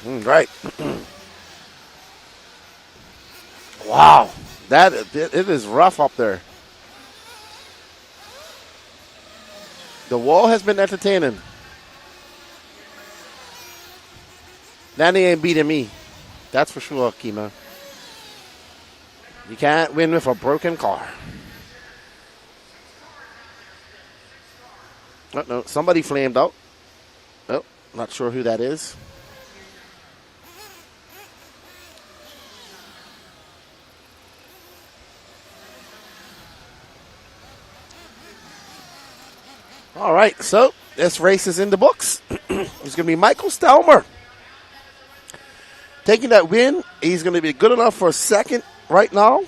Right. Wow. It is rough up there. The wall has been entertaining. Danny ain't beating me. That's for sure, Kima. You can't win with a broken car. Oh, no, somebody flamed out. Oh, not sure who that is. All right, so this race is in the books. It's going to be Michael Stelmer taking that win. He's going to be good enough for a second right now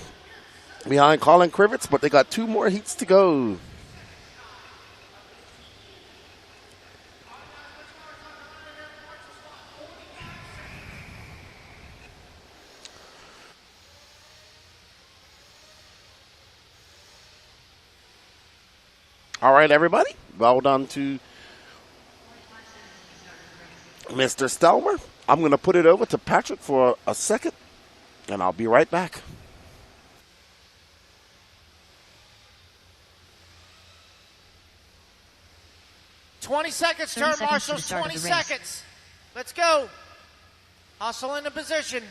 behind Colin Krivitz, but they got 2 more heats to go. All right, everybody. Well done to Mr. Stelmer. I'm going to put it over to Patrick for a second, and I'll be right back. $20 seconds, turn marshals, 20 seconds. Let's go. Hustle into position.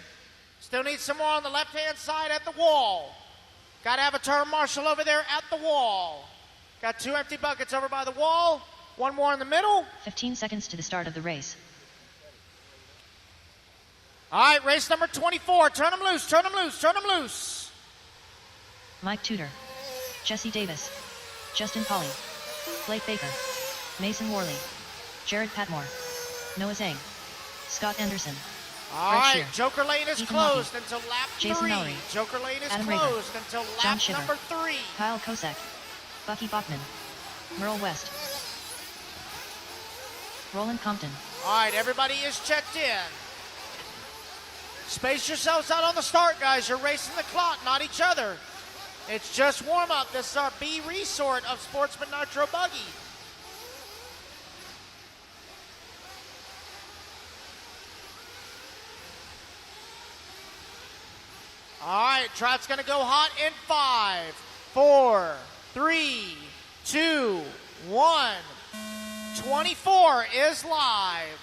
Still need some more on the left-hand side at the wall. Got to have a turn marshal over there at the wall. Got 2 empty buckets over by the wall. 1 more in the middle. 15 seconds to the start of the race. All right, race number 24. Turn them loose, turn them loose, turn them loose. Mike Tudor. Jesse Davis. Justin Polly. Blake Baker. Mason Worley. Jared Patmore. Noah Zhang. Scott Anderson. All right, Joker Lane is Ethan closed Lucky. until lap Jason 3. Mallory. Joker Lane is Adam closed Rager. until John lap Shiver. number 3. Kyle Kosek. Bucky Bachman. Merle West. Roland Compton. All right, everybody is checked in. Space yourselves out on the start, guys. You're racing the clock, not each other. It's just warm-up. This is our B resort of Sportsman Nitro Buggy. All right, trot's gonna go hot in 5, 4, 3, 2, 1. 24 is live.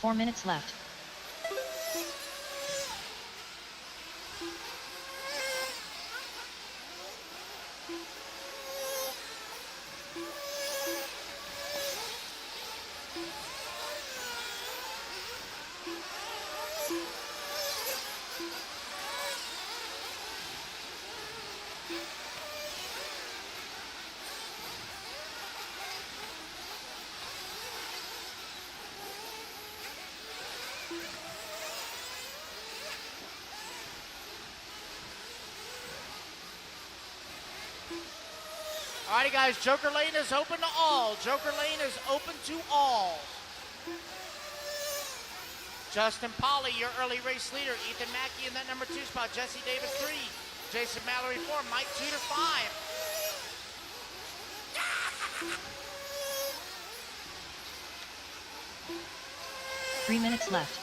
Four minutes left. All righty, guys, Joker Lane is open to all. Joker Lane is open to all. Justin Polly, your early race leader. Ethan Mackey in that number 2 spot. Jesse Davis 3. Jason Mallory 4. Mike Tudor 5. 3 minutes left.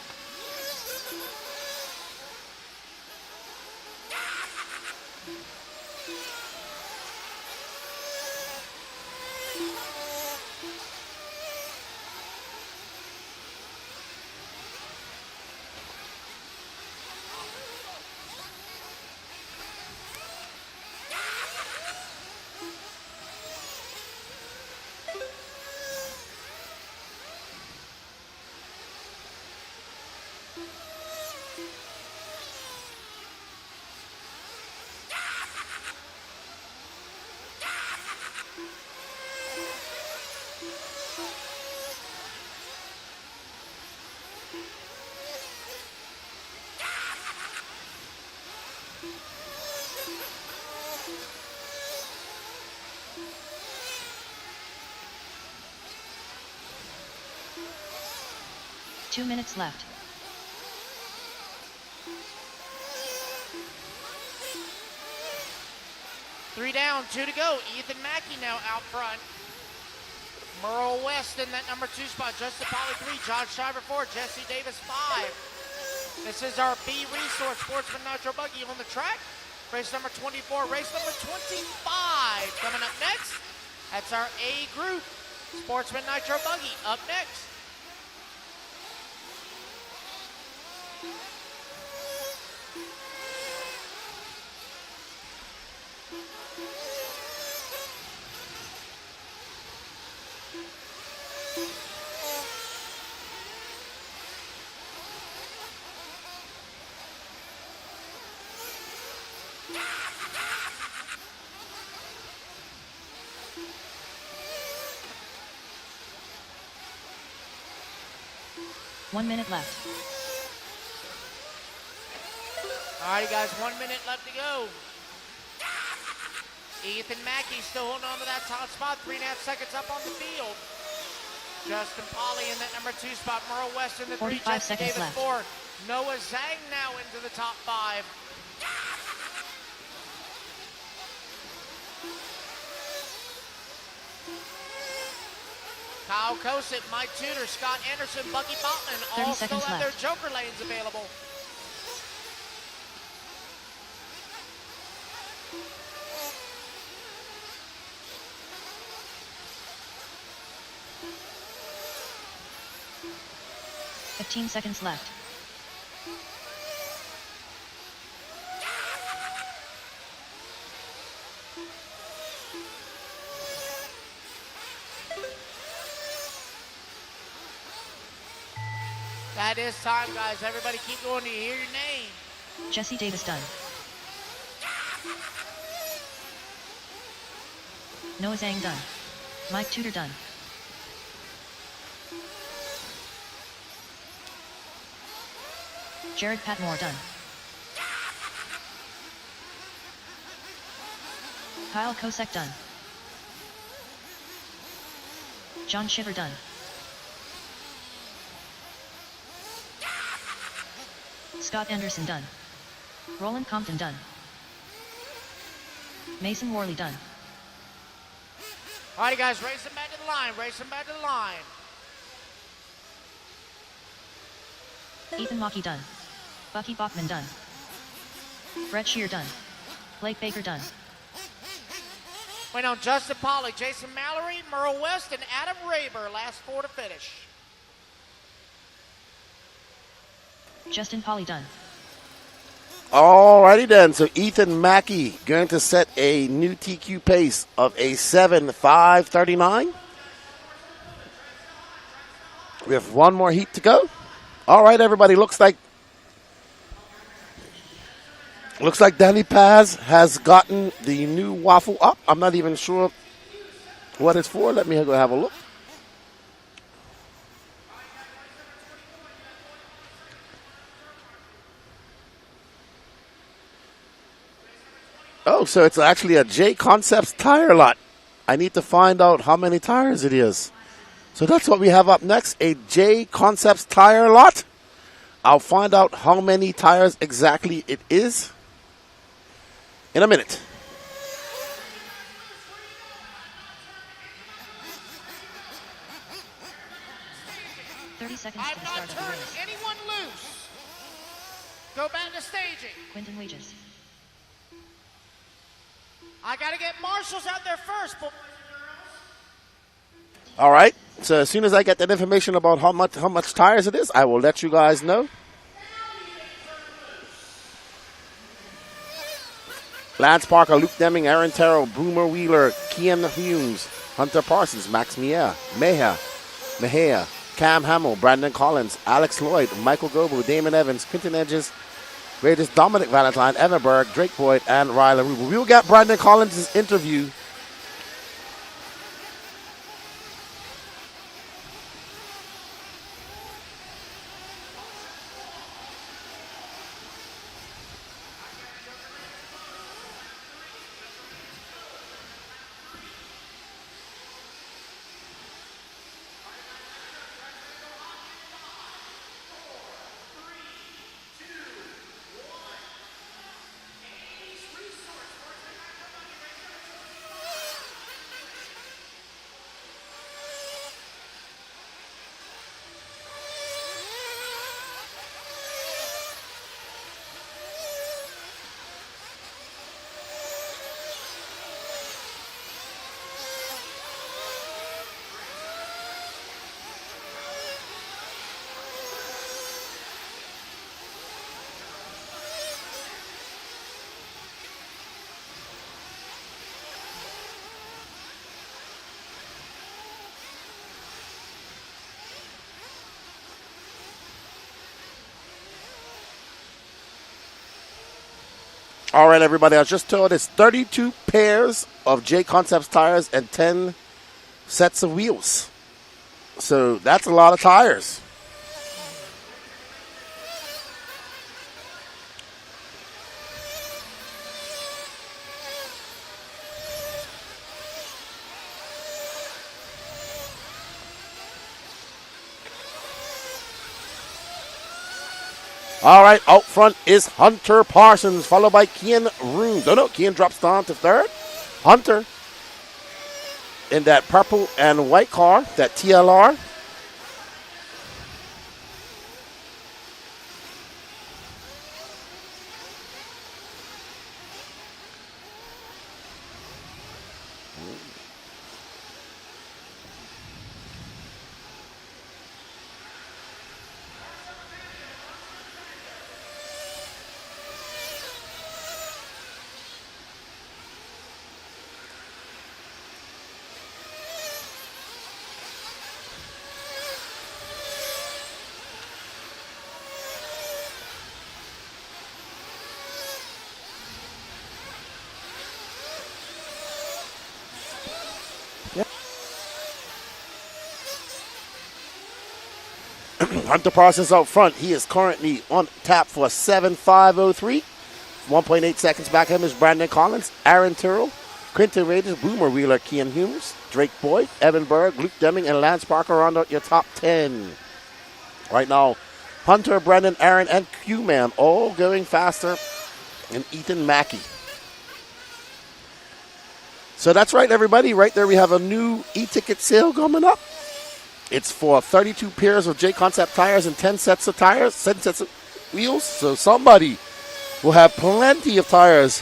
Two minutes left. Three down, 2 to go. Ethan Mackey now out front. Merle West in that number 2 spot. Justin Polly 3, John Schreiber 4, Jesse Davis 5. This is our B Resource Sportsman Nitro Buggy on the track. Race number 24, race number 25 coming up next. That's our A group, Sportsman Nitro Buggy up next. One minute left. All right, guys, 1 minute left to go. Ethan Mackey still holding on to that top spot, 3.5 seconds up on the field. Justin Polly in that number 2 spot, Merle West in the 3, 45 Jesse seconds Davis left. 4. Noah Zhang now into the top 5. Kyle Kosick, Mike Tudor, Scott Anderson, Bucky Botman, 30 all still seconds have left. their Joker lanes available. Fifteen seconds left. That is time, guys. Everybody keep going to hear your name. Jesse Davis done. Noah Zhang done. Mike Tudor done. Jared Patmore done. Kyle Kosick done. John Shiver done. Scott Anderson done. Roland Compton done. Mason Worley done. All right, guys, race them back to the line. Race them back to the line. Ethan Mackey done. Bucky Bachman done. Brett Shear done. Blake Baker done. Wait on Justin Pollock, Jason Mallory, Merle West, and Adam Raber. Last four to finish. Justin Polly done. Alrighty then, so Ethan Mackey going to set a new TQ pace of a 7:5:39. We have one more heat to go. All right, everybody, looks like Danny Paz has gotten the new waffle up. I'm not even sure what it's for. Let me go have a look. Oh, so it's actually a J Concepts tire lot. I need to find out how many tires it is. So that's what we have up next, a J Concepts tire lot. I'll find out how many tires exactly it is in a minute. I've not turned anyone loose. Go back to staging. Quinton Wages. I got to get marshals out there first, boys and girls. All right. So as soon as I get that information about how much tires it is, I will let you guys know. Lance Parker, Luke Deming, Aaron Terrell, Boomer Wheeler, Kian Humes, Hunter Parsons, Max Mejia, Cam Hamill, Brandon Collins, Alex Lloyd, Michael Gobo, Damon Evans, Quinton Edges, Raiders Dominic Valentine, Evan Berg, Drake Boyd, and Rylan Ruber. We will get Brandon Collins' interview. All right, everybody, I was just told it's 32 pairs of J Concepts tires and 10 sets of wheels. So that's a lot of tires. All right, out front is Hunter Parsons, followed by Kian Roons. Oh, no, Kian drops down to third. Hunter in that purple and white car, that TLR. Hunter Parsons out front. He is currently on tap for a 7.503. 1.8 seconds back him is Brandon Collins, Aaron Turrell, Quinton Raiders, Boomer Wheeler, Kian Humes, Drake Boyd, Evan Berg, Luke Deming, and Lance Parker round out your top 10. Right now, Hunter, Brandon, Aaron, and Q-Man all going faster than Ethan Mackey. So that's right, everybody. Right there we have a new e-ticket sale coming up. It's for 32 pairs of J-Concept tires and 10 sets of tires, 10 sets of wheels. So somebody will have plenty of tires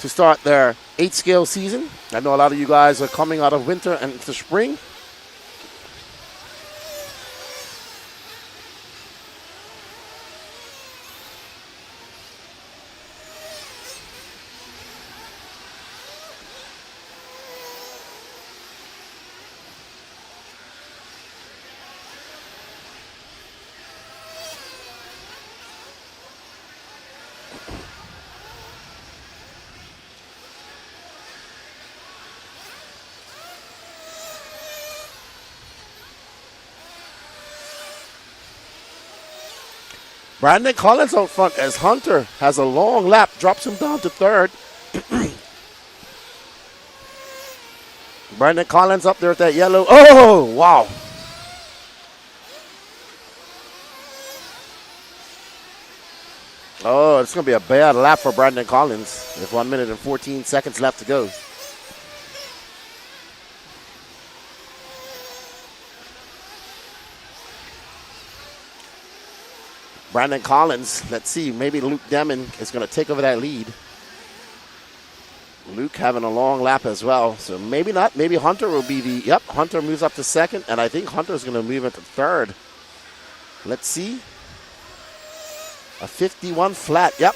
to start their 8-scale season. I know a lot of you guys are coming out of winter and into spring. Brandon Collins out front as Hunter has a long lap, drops him down to third. Brandon Collins up there with that yellow. Oh, wow. Oh, it's going to be a bad lap for Brandon Collins with 1 minute and 14 seconds left to go. Brandon Collins, let's see, maybe Luke Deming is going to take over that lead. Luke having a long lap as well, so maybe not. Maybe Hunter will be the, yep, Hunter moves up to second, and I think Hunter's going to move into third. Let's see. A 51 flat, yep.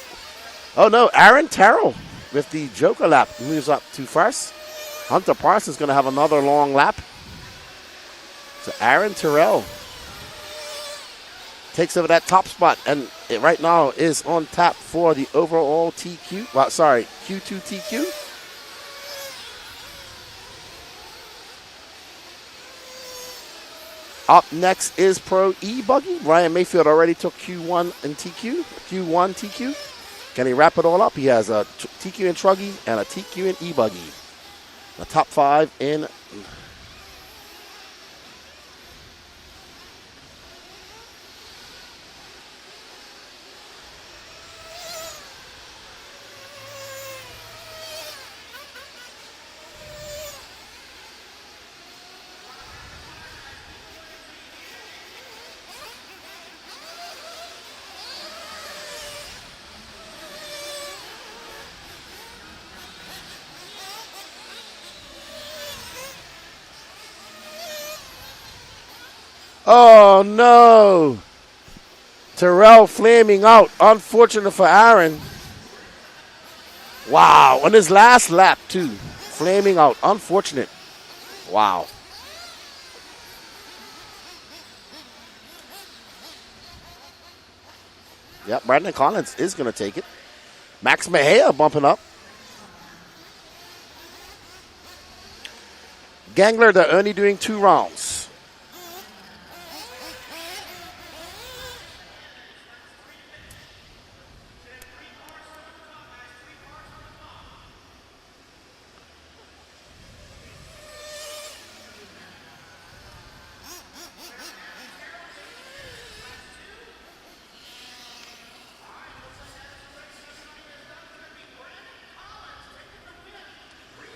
Oh no, Aaron Terrell with the Joker lap moves up to first. Hunter Parsons going to have another long lap. So Aaron Terrell takes over that top spot, and it right now is on tap for the overall TQ. Well, sorry, Q2 TQ. Up next is Pro E-buggy. Ryan Mayfield already took Q1 and TQ. Q1 TQ. Can he wrap it all up? He has a TQ in Truggy and a TQ in E-buggy. The top 5 in. Oh no! Terrell flaming out. Unfortunate for Aaron. Wow, on his last lap too. Flaming out. Unfortunate. Wow. Yep, Brandon Collins is going to take it. Max Mejia bumping up. Gangler, they're only doing 2 rounds.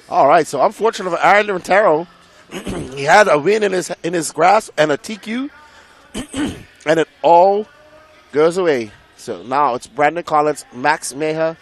All right, so unfortunate for Aaron Montero. He had a win in his grasp and a TQ, and it all goes away. So now it's Brandon Collins, Max Meha.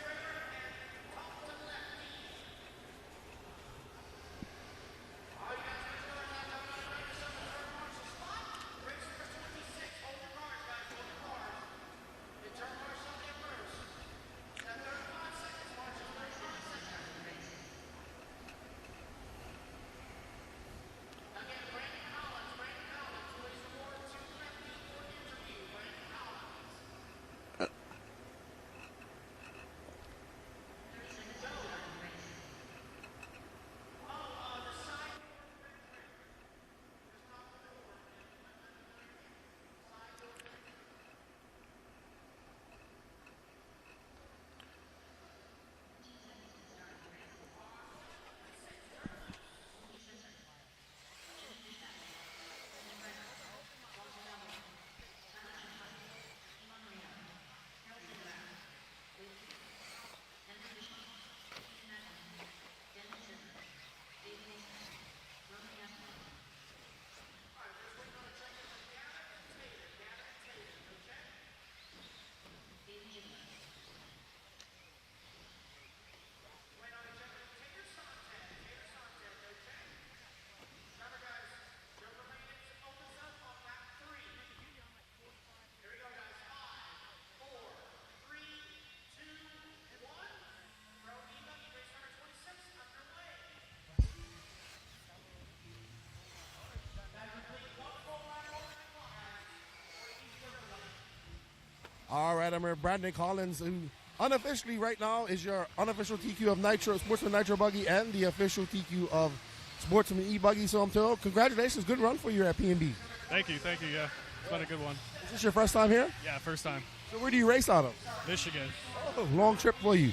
All right, I'm here, Brandon Collins, who unofficially right now is your unofficial TQ of Nitro, Sportsman Nitro Buggy, and the official TQ of Sportsman E-buggy. So I'm told, congratulations, good run for you at PNB. Thank you, yeah. It's been a good one. Is this your first time here? Yeah, first time. So where do you race out of? Michigan. Oh, long trip for you.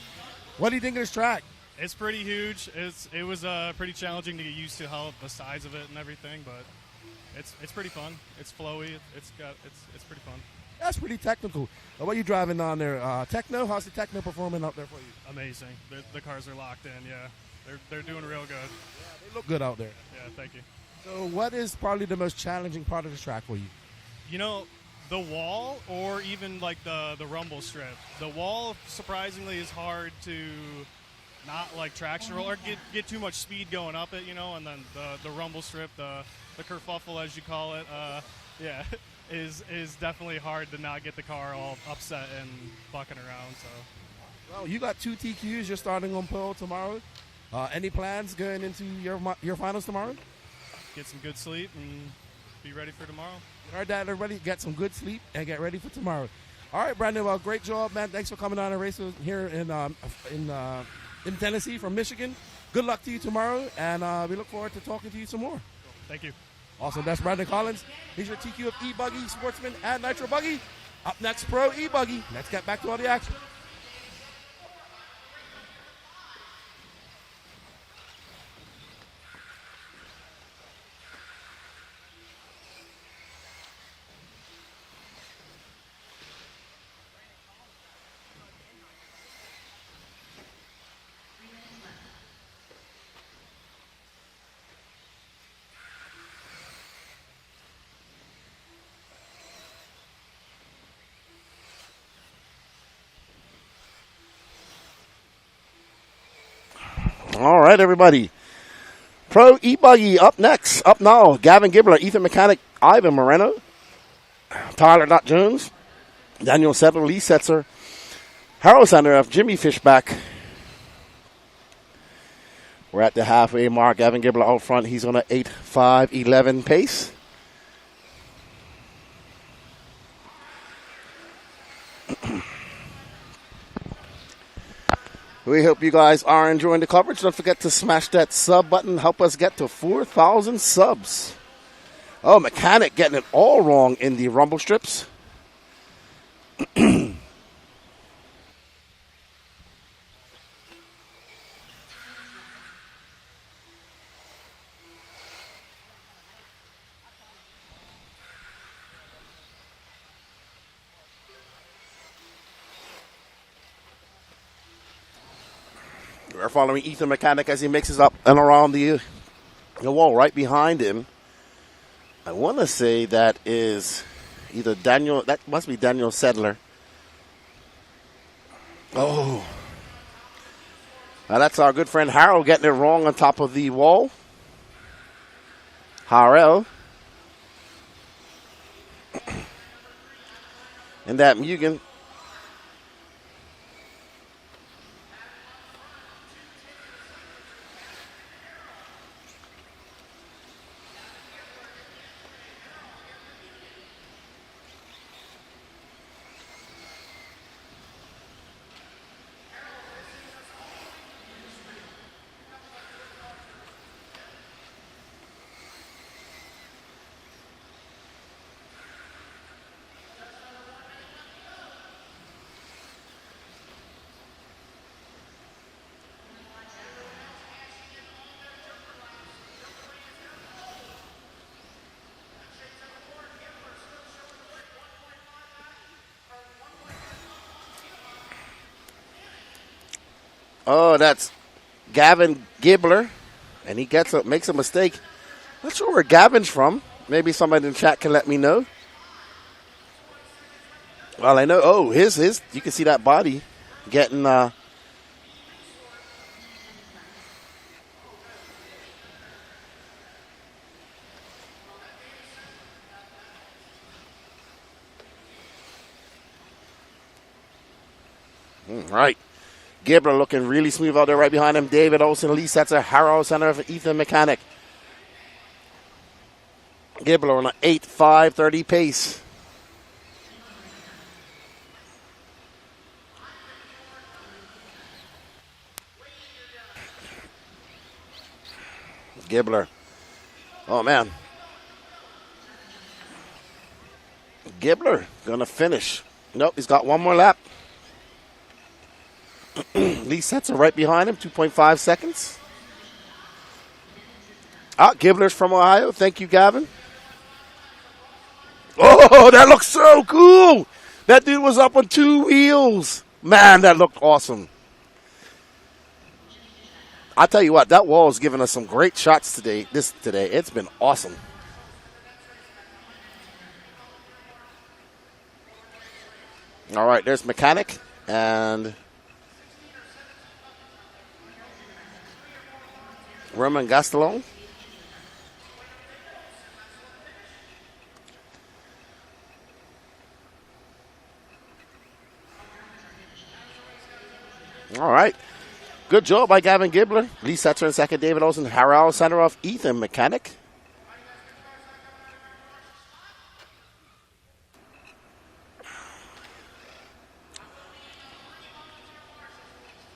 What do you think of this track? It's pretty huge. It was pretty challenging to get used to how the size of it and everything, but it's pretty fun. It's flowy. It's pretty fun. That's pretty technical. What are you driving on there? Techno? How's the Techno performing out there for you? Amazing. The cars are locked in. Yeah, they're doing real good. Yeah, they look good out there. Yeah, thank you. So what is probably the most challenging part of the track for you? You know, the wall or even like the rumble strip. The wall surprisingly is hard to not like traction roll or get too much speed going up it, and then the rumble strip, the kerfuffle as you call it, yeah, is definitely hard to not get the car all upset and bucking around. So, well, you got 2 TQs. You're starting on pole tomorrow. Any plans going into your finals tomorrow? Get some good sleep and be ready for tomorrow. Heard that, everybody. Get some good sleep and get ready for tomorrow. All right, Brandon. Well, great job, man. Thanks for coming on and racing here in Tennessee from Michigan. Good luck to you tomorrow, and we look forward to talking to you some more. Thank you. Awesome. That's Brandon Collins. He's your TQ of E-buggy, Sportsman, and Nitro Buggy. Up next, Pro E-buggy. Let's get back to all the action. All right, everybody. Pro E-buggy up next. Up now, Gavin Gibbler, Ethan Mechanic, Ivan Moreno, Tyler Dot Jones, Daniel Settler, Lee Setzer, Harold Sanderoff, Jimmy Fishback. We're at the halfway mark. Gavin Gibbler out front. He's on an 8.5.11 pace. We hope you guys are enjoying the coverage. Don't forget to smash that sub button. Help us get to 4,000 subs. Oh, Mechanic getting it all wrong in the rumble strips. We're following Ethan Mechanic as he mixes up and around the the wall right behind him. I want to say that is either Daniel, that must be Daniel Sedler. Oh. Now that's our good friend Harold getting it wrong on top of the wall. Harrell. And that Mugen. Oh, that's Gavin Gibbler, and he makes a mistake. Not sure where Gavin's from. Maybe somebody in the chat can let me know. Well, I know. Oh, his. You can see that body getting. Right. Gibbler looking really smooth out there right behind him. David Olsen, Lee Setzer, Harold Center of Ethan Mechanic. Gibbler on an 8.530 pace. Gibbler. Oh, man. Gibbler going to finish. Nope, he's got one more lap. Lee Setzer right behind him, 2.5 seconds. Gibbler's from Ohio. Thank you, Gavin. Oh, that looks so cool. That dude was up on 2 wheels. Man, that looked awesome. I tell you what, that wall has given us some great shots today. It's been awesome. All right, there's Mechanic and Roman Gastelon. All right. Good job by Gavin Gibbler. Lee Setzer in second. David Olsen. Harald Sanderoff. Ethan Mechanic.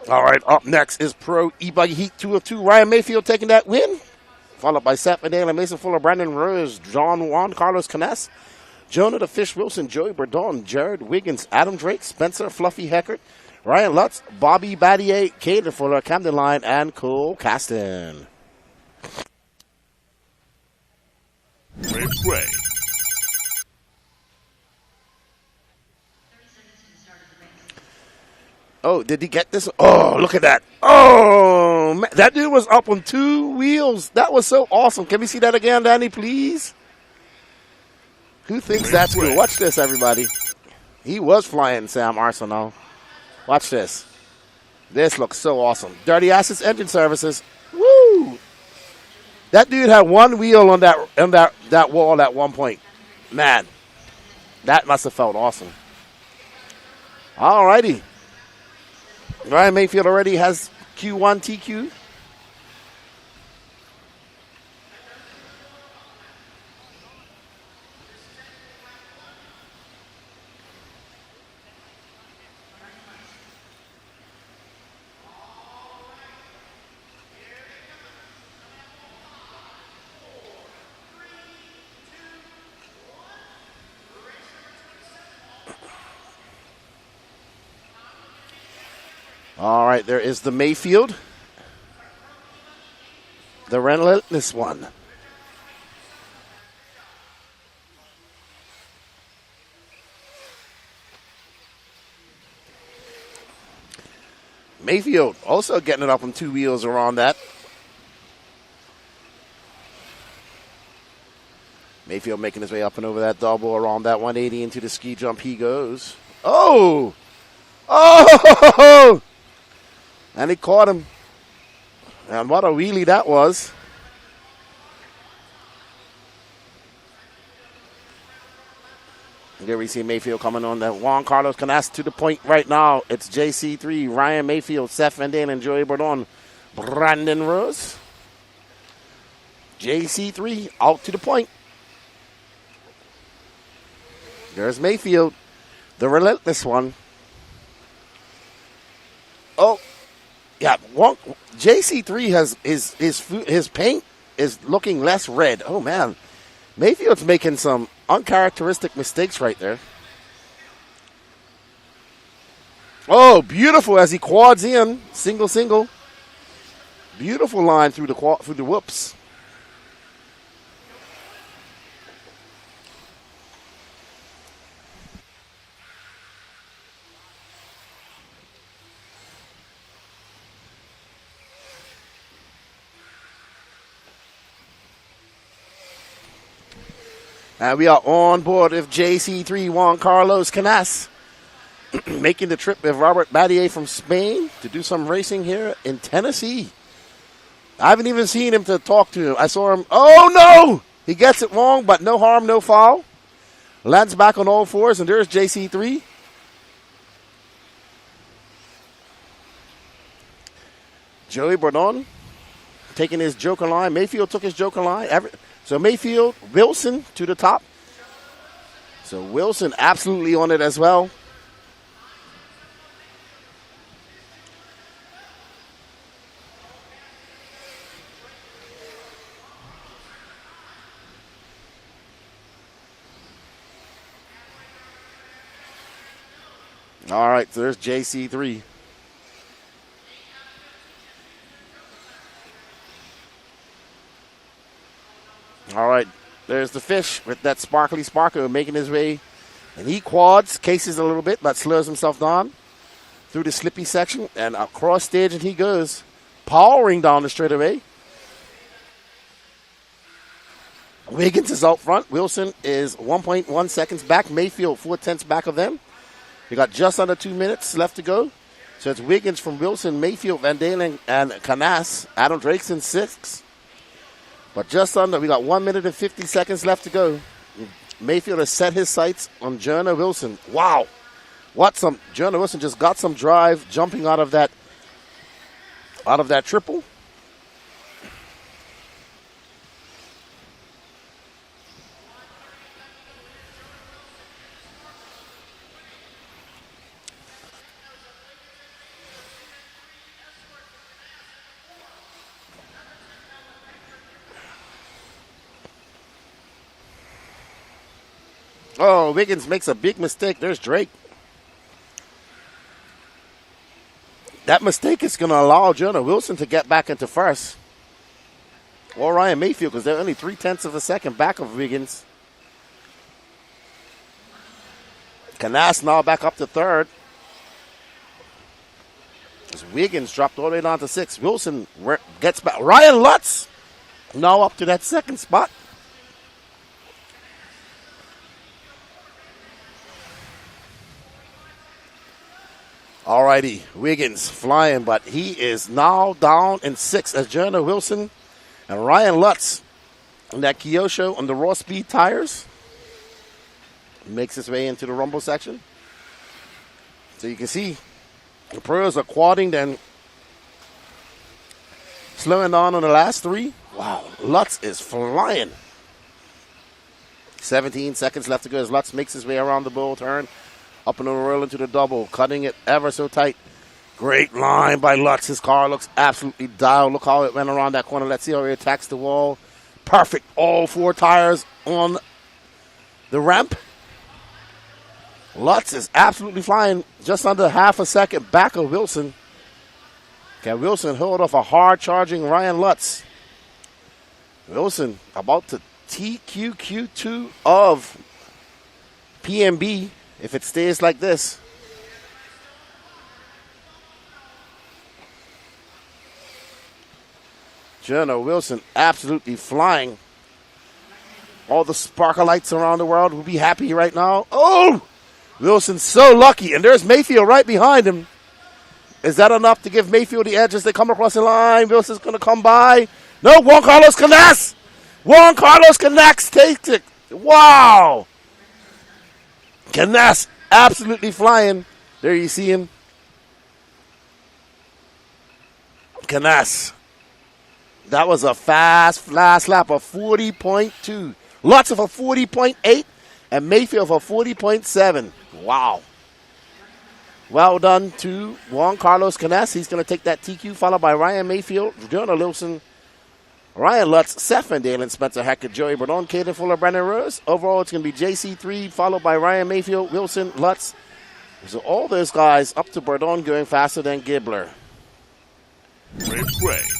All right, up next is Pro E-buggy Heat 2 of 2. Ryan Mayfield taking that win. Followed by Seth Vanilla, Mason Fuller, Brandon Rose, John Juan, Carlos Canes, Jonah the Fish Wilson, Joey Burdon, Jared Wiggins, Adam Drake, Spencer Fluffy Heckert, Ryan Lutz, Bobby Battier, Caden Fuller, Camden Line, and Cole Caston. Replay. Oh, did he get this? Oh, look at that. Oh, man. That dude was up on 2 wheels. That was so awesome. Can we see that again, Danny, please? Who thinks that's cool? Watch this, everybody. He was flying Sam Arsenault. Watch this. This looks so awesome. Dirty Assets Engine Services. Woo! That dude had 1 wheel on that wall at one point. Man, that must have felt awesome. All righty. Ryan Mayfield already has Q1 TQ. All right, there is the Mayfield. The relentless one. Mayfield also getting it up on 2 wheels around that. Mayfield making his way up and over that double around that 180 into the ski jump. He goes. Oh! Oh! And he caught him. And what a wheelie that was. Here we see Mayfield coming on that. Juan Carlos Canas to the point right now. It's JC3, Ryan Mayfield, Seth Van Dalen, Joey Bordon, Brandon Rose. JC3 out to the point. There's Mayfield, the relentless one. Oh, yeah. JC3 has his paint is looking less red. Oh man, Mayfield's making some uncharacteristic mistakes right there. Oh, beautiful as he quads in single. Beautiful line through the whoops. And we are on board with JC3 Juan Carlos Canas, making the trip with Robert Battier from Spain to do some racing here in Tennessee. I haven't even seen him to talk to him. I saw him. Oh, no! He gets it wrong, but no harm, no foul. Lands back on all fours, and there's JC3. Joey Bordon taking his joker line. Mayfield took his joker line. So Mayfield, Wilson to the top. So Wilson absolutely on it as well. All right, so there's JC3. All right, there's the fish with that sparkly sparkle making his way. And he quads, cases a little bit, but slows himself down through the slippy section. And across stage and he goes, powering down the straightaway. Wiggins is out front. Wilson is 1.1 seconds back. Mayfield 4/10 back of them. We got just under 2 minutes left to go. So it's Wiggins from Wilson, Mayfield, Van Dalen, and Canas. Adam Drake's in 6th. But just under, we got 1 minute and 50 seconds left to go. Mayfield has set his sights on Jonah Wilson. Wow. Jonah Wilson just got some drive jumping out of that triple. Oh, Wiggins makes a big mistake. There's Drake. That mistake is going to allow Jonah Wilson to get back into first. Or Ryan Mayfield, because they're only 0.3 of a second back of Wiggins. Canas now back up to third. As Wiggins dropped all the way down to 6th. Wilson gets back. Ryan Lutz now up to that second spot. All righty, Wiggins flying, but he is now down in 6th as Jonah Wilson and Ryan Lutz on that Kyosho on the raw speed tires makes his way into the rumble section. So you can see the pros are quadding, then slowing down on the last 3. Wow, Lutz is flying. 17 seconds left to go as Lutz makes his way around the bull turn. Up and roll into the double, cutting it ever so tight. Great line by Lutz. His car looks absolutely dialed. Look how it went around that corner. Let's see how he attacks the wall. Perfect. All 4 tires on the ramp. Lutz is absolutely flying just under half a second back of Wilson. Can Wilson hold off a hard-charging Ryan Lutz? Wilson about to TQQ2 of PNB. If it stays like this. Jonah Wilson absolutely flying all the sparkle lights around the world will be happy right now. Oh, Wilson's so lucky, and there's Mayfield right behind him. Is that enough to give Mayfield the edge as they come across the line? Wilson's going to come by. No, Juan Carlos Canas. Juan Carlos Canas takes it. Wow. Canas absolutely flying. There you see him. Canas. That was a fast last lap of 40.2. Lutz of a 40.8 and Mayfield of a 40.7. Wow. Well done to Juan Carlos Canas. He's going to take that TQ, followed by Ryan Mayfield, Jonah Wilson, Ryan Lutz, Seth Van Dalen, Spencer Hackett, Joey Bernard, Caden Fuller, Brandon Rose. Overall, it's going to be JC3, followed by Ryan Mayfield, Wilson, Lutz. So all those guys up to Bernard going faster than Gibbler. Replay.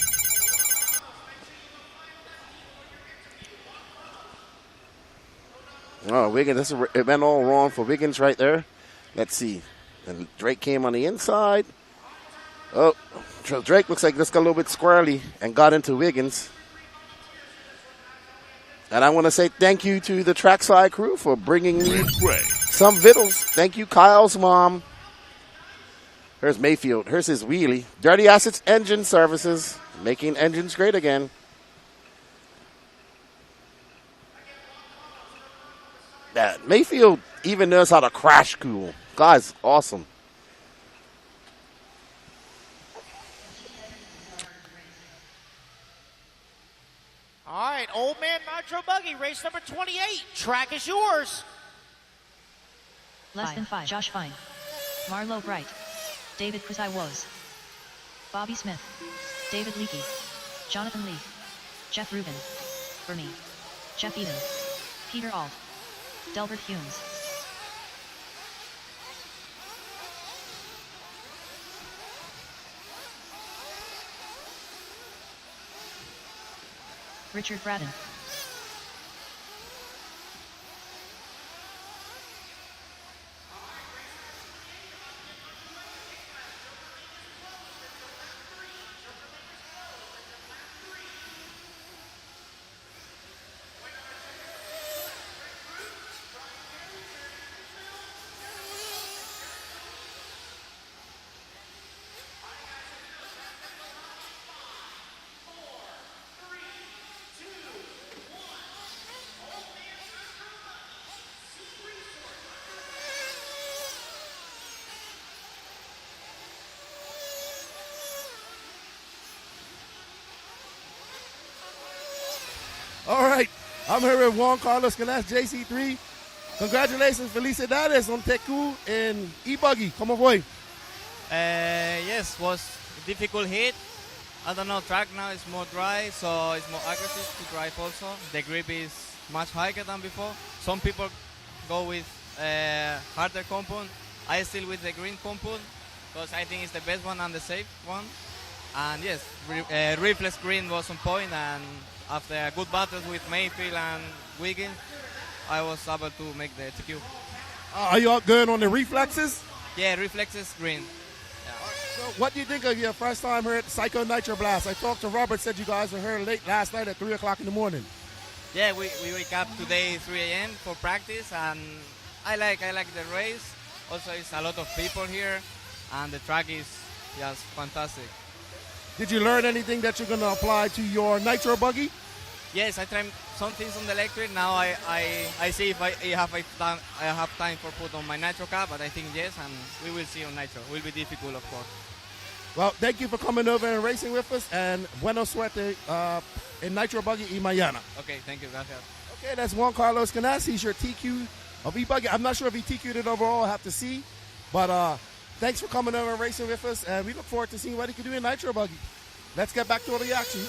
Oh, Wiggins, it went all wrong for Wiggins right there. Let's see. And Drake came on the inside. Oh, Drake looks like this got a little bit squirrely and got into Wiggins. And I want to say thank you to the trackside crew for bringing me some vittles. Thank you, Kyle's mom. Here's Mayfield. Here's his wheelie. Dirty Assets Engine Services, making engines great again. Yeah, Mayfield even knows how to crash cool. Guy's awesome. All right, Old Man Nitro Buggy, race number 28. Track is yours. Less than 5. Josh Fine. Marlo Bright. David Chris Woes. Bobby Smith. David Leakey. Jonathan Lee. Jeff Rubin. Bernie. Jeff Eden. Peter Alt. Delbert Humes. Richard Braden. All right, I'm here with Juan Carlos Canas, JC3. Congratulations, felicidades on Teku and E-buggy. Como foi? Yes, was a difficult hit. I don't know, track now is more dry, so it's more aggressive to drive also. The grip is much higher than before. Some people go with harder compound. I still with the green compound because I think it's the best one and the safe one. And yes, reflex green was on point, and after good battles with Mayfield and Wiggins, I was able to make the TQ. Are you all good on the reflexes? Yeah, reflexes green. So what do you think of your first time here at Psycho Nitro Blast? I talked to Robert, said you guys were here late last night at 3 o'clock in the morning. Yeah, we wake up today 3 a.m. for practice, and I like the race. Also, it's a lot of people here, and the track is just fantastic. Did you learn anything that you're going to apply to your Nitro buggy? Yes, I tried some things on the electric. Now I see if I have time for put on my Nitro car, but I think yes, and we will see on Nitro. It will be difficult, of course. Well, thank you for coming over and racing with us, and buena suerte in Nitro Buggy y mañana. Okay, thank you. Gracias. Okay, that's Juan Carlos Canas. He's your TQ of E-buggy. I'm not sure if he TQ'd it overall. I'll have to see. But thanks for coming over and racing with us, and we look forward to seeing what he can do in Nitro Buggy. Let's get back to all the action.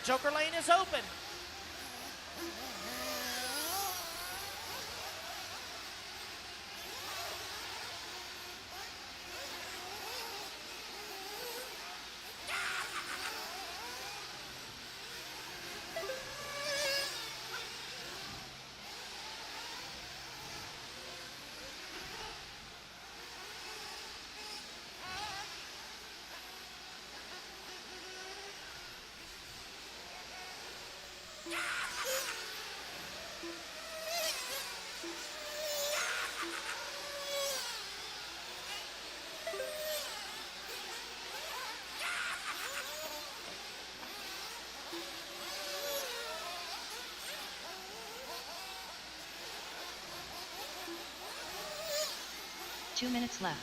Joker lane is open. 2 minutes left.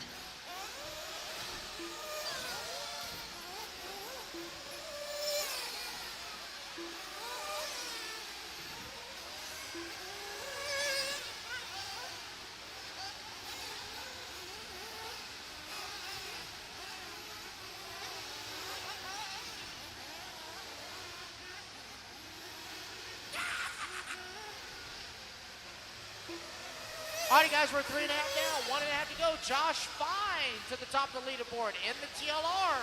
All right, guys, we're 3.5 down, 1.5 to go. Josh Fine to the top of the leaderboard in the TLR.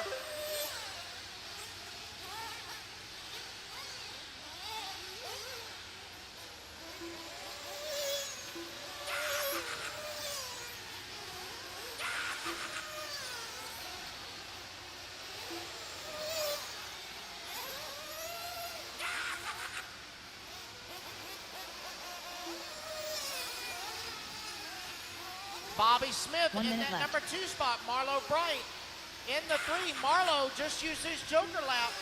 Bobby Smith in that number 2 spot. Marlo Bright in the 3. Marlo just used his Joker lap.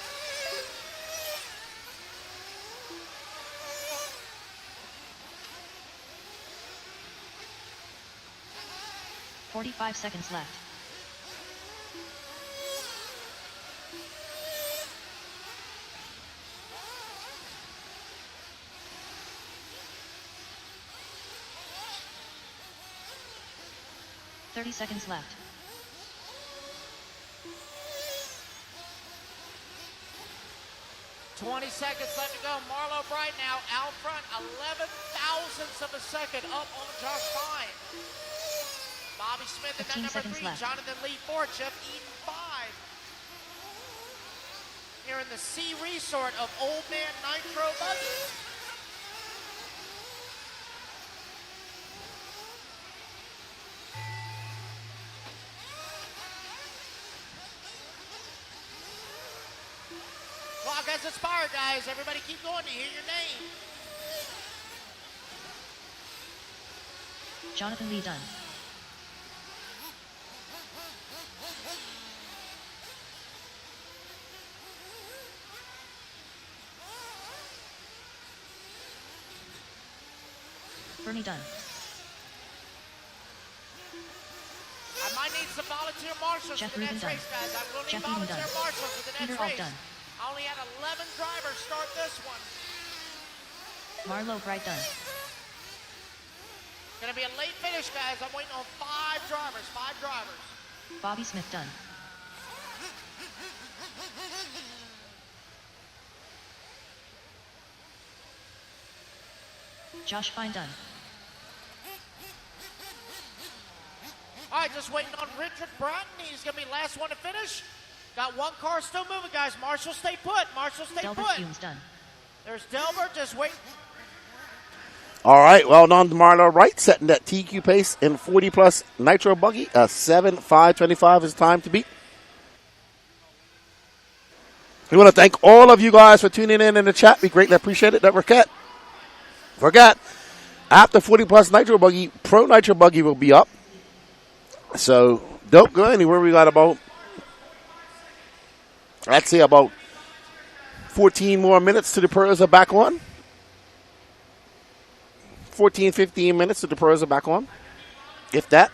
$45 seconds left. $30 seconds left. $20 seconds left to go. Marlo Bright now out front, 11 thousandths of a second up on Josh Fine. Bobby Smith in that number 3. Left. Jonathan Lee 4. Jeff Eaton 5. Here in the Sea Resort of Old Man Nitro Buggy. Clock has expired, guys. Everybody keep going to hear your name. Jonathan Lee done. Bernie done. I might need some volunteer marshals Jeff for the next Rubin race, guys. I will need Jeff Eaton volunteer done. marshals for the Peter next Alt race. done. I only had 11 drivers start this one. Marlo Bright done. Gonna be a late finish, guys. I'm waiting on 5 drivers. 5 drivers. Bobby Smith done. Josh Fine done. All right, just waiting on Richard Bratton. He's gonna be last one to finish. Got one car still moving, guys. Marshall, stay put. Marshall, stay Delbert put. Humes done. There's Delbert. Just wait. All right, well done to Marlo Wright, setting that TQ pace in 40-plus Nitro Buggy. 7:5:25 is time to beat. We want to thank all of you guys for tuning in the chat. We greatly appreciate it. Don't forget, after 40-plus Nitro Buggy, Pro Nitro Buggy will be up. So don't go anywhere. We got about, I'd say about 14 more minutes to the pros are back on. 14, 15 minutes to the pros are back on, if that.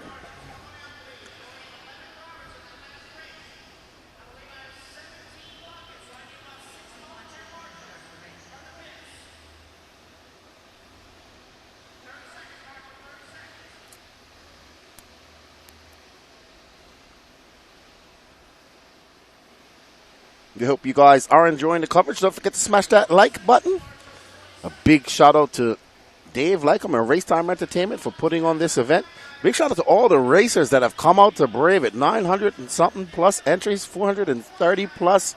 We hope you guys are enjoying the coverage. Don't forget to smash that like button. A big shout out to Dave Lycom and Racetime Entertainment for putting on this event. Big shout out to all the racers that have come out to brave it. 900 and something plus entries, 430 plus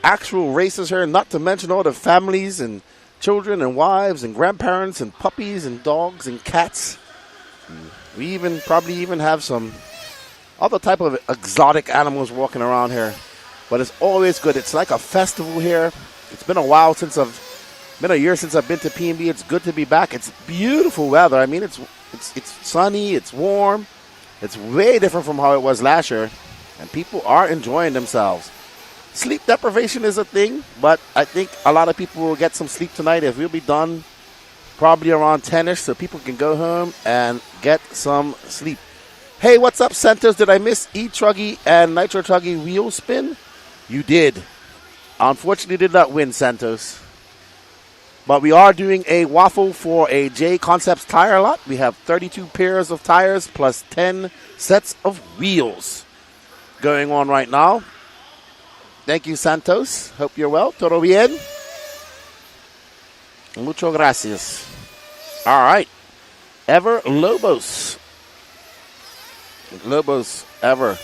actual racers here, not to mention all the families and children and wives and grandparents and puppies and dogs and cats. We probably even have some other type of exotic animals walking around here. But it's always good. It's like a festival here. It's been a while since been a year since I've been to PNB. It's good to be back. It's beautiful weather. I mean, it's sunny. It's warm. It's way different from how it was last year, and people are enjoying themselves. Sleep deprivation is a thing, but I think a lot of people will get some sleep tonight. If we'll be done probably around 10ish, so people can go home and get some sleep. Hey, what's up, Santos? Did I miss E-Truggy and Nitro Truggy wheel spin? You did. Unfortunately, did not win, Santos. But we are doing a waffle for a J Concepts tire lot. We have 32 pairs of tires plus 10 sets of wheels going on right now. Thank you, Santos. Hope you're well. Todo bien? Mucho gracias. All right. Ever Lobos. Lobos Ever.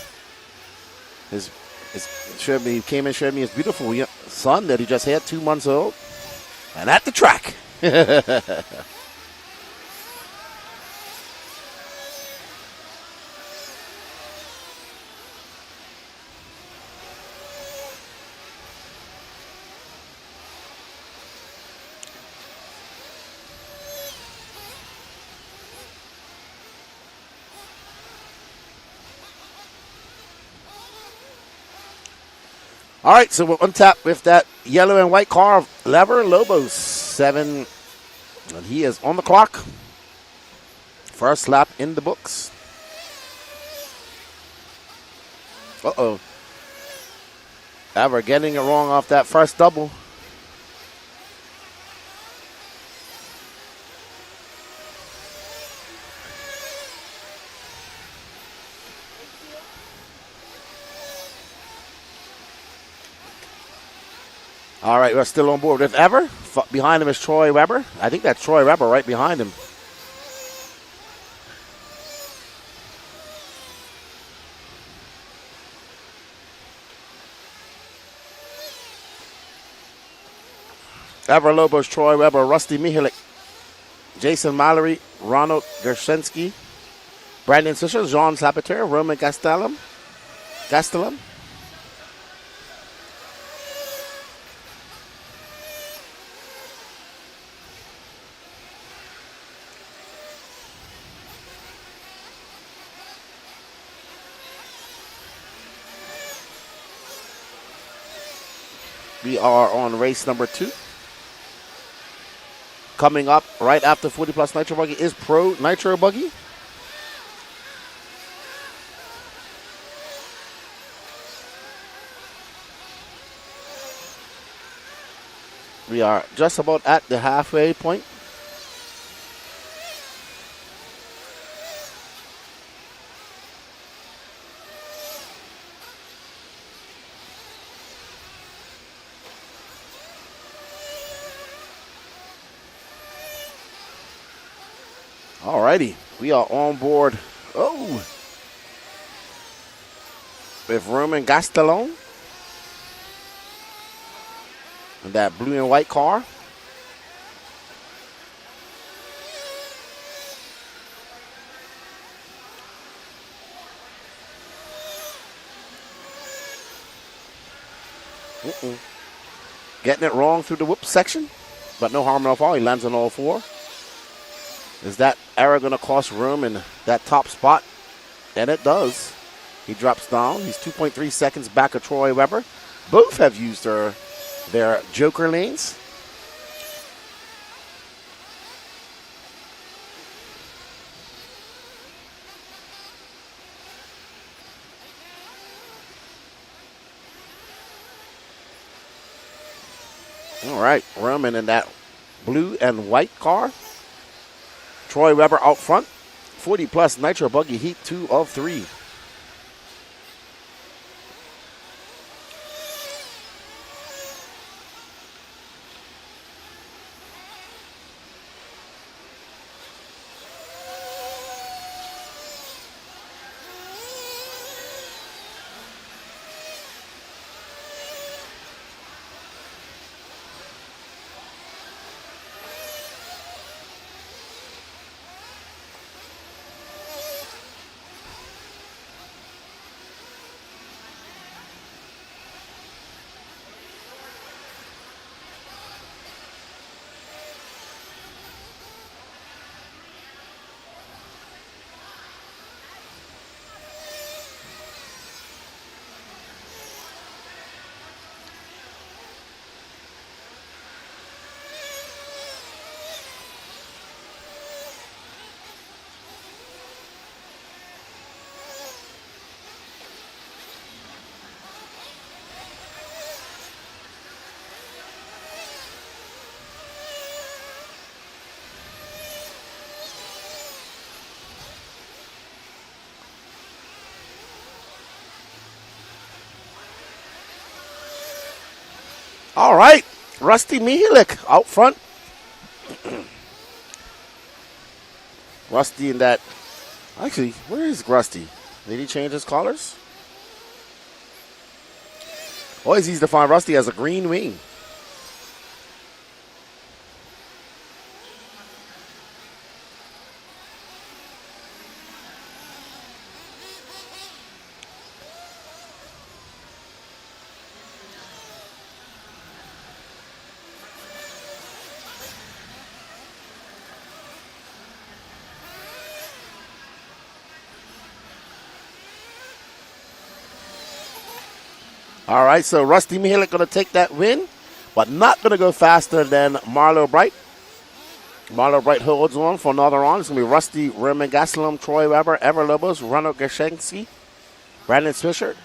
He came and showed me his beautiful son that he just had, 2 months old. And at the track. All right, so we'll untap with that yellow and white car of Lever Lobos 7. And he is on the clock. First lap in the books. Uh-oh. Ever getting it wrong off that first double. All right, we're still on board with Ever. Behind him is Troy Weber. I think that's Troy Weber right behind him. Ever Lobos, Troy Weber, Rusty Mihalik, Jason Mallory, Ronald Gershinsky, Brandon Fisher, Jean Sabater, Roman Gastelum. We are on race number 2. Coming up right after 40 Plus Nitro Buggy is Pro Nitro Buggy. We are just about at the halfway point. Alrighty, we are on board. Oh, with Roman Gastelum and that blue and white car. Getting it wrong through the whoop section, but no harm, no foul. He lands on all 4. Is that error going to cost room in that top spot? And it does. He drops down. He's 2.3 seconds back of Troy Weber. Both have used their joker lanes. All right, Roman in that blue and white car. Troy Weber out front. 40 Plus Nitro Buggy Heat 2 of 3. All right. Rusty Mihalik out front. Rusty in that. Actually, where is Rusty? Did he change his colors? Always easy to find Rusty as a green wing. All right, so Rusty Mihalik going to take that win, but not going to go faster than Marlo Bright. Marlo Bright holds on for another round. It's going to be Rusty, Roman Gastelum, Troy Weber, Ever Lobos, Ronald Gershenski, Brandon Swisher.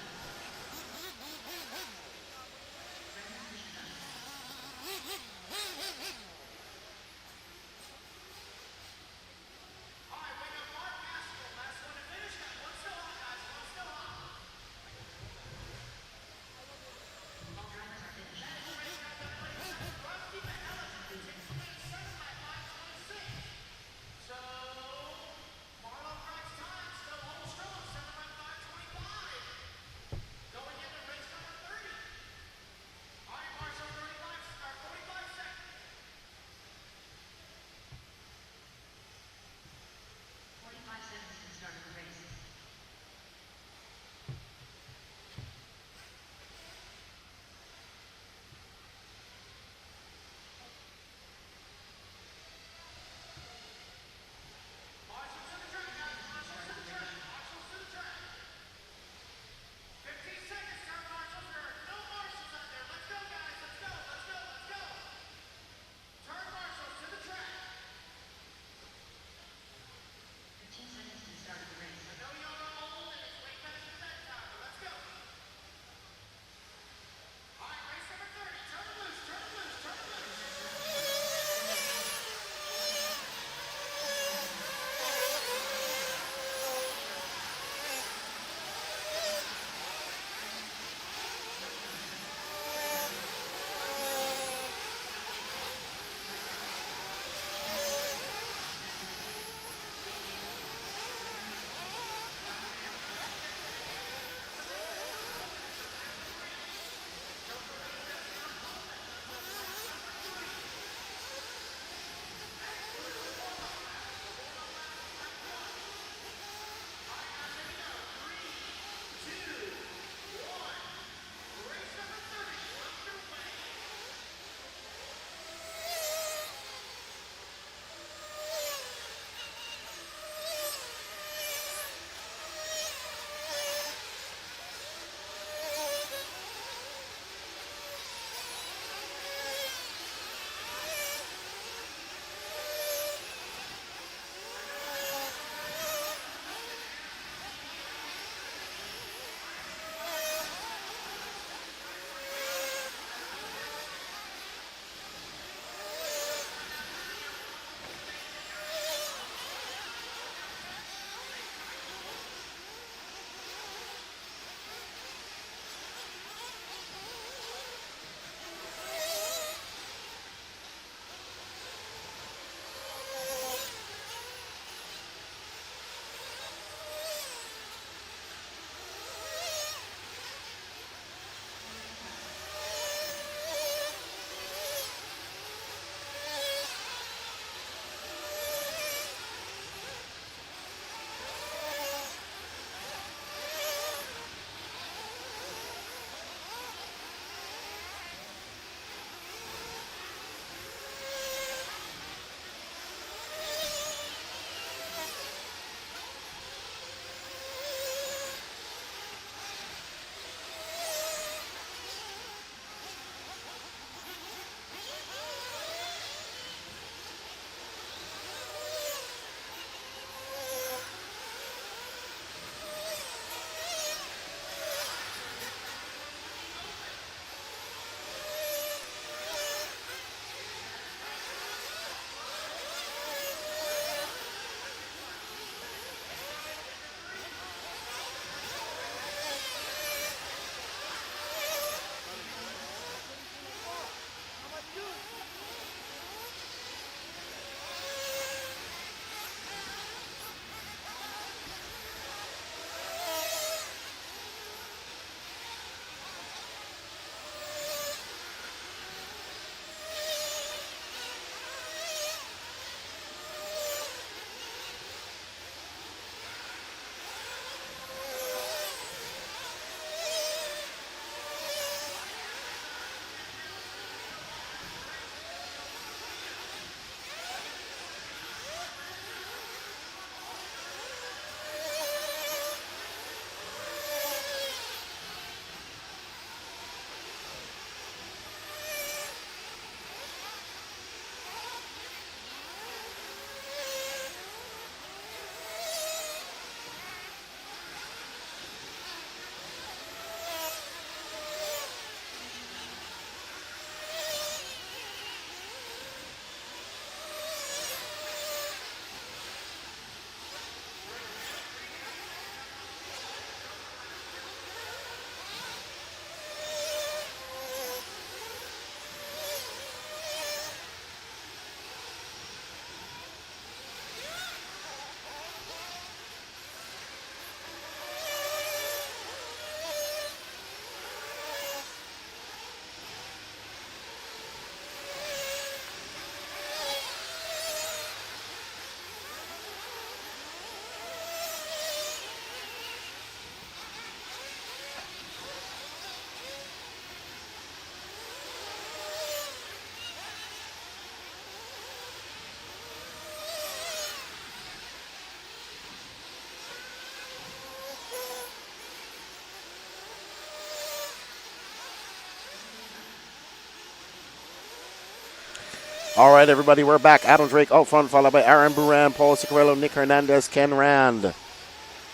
All right, everybody, we're back. Adam Drake out front, followed by Aaron Buran, Paul Ciccarello, Nick Hernandez, Ken Rand.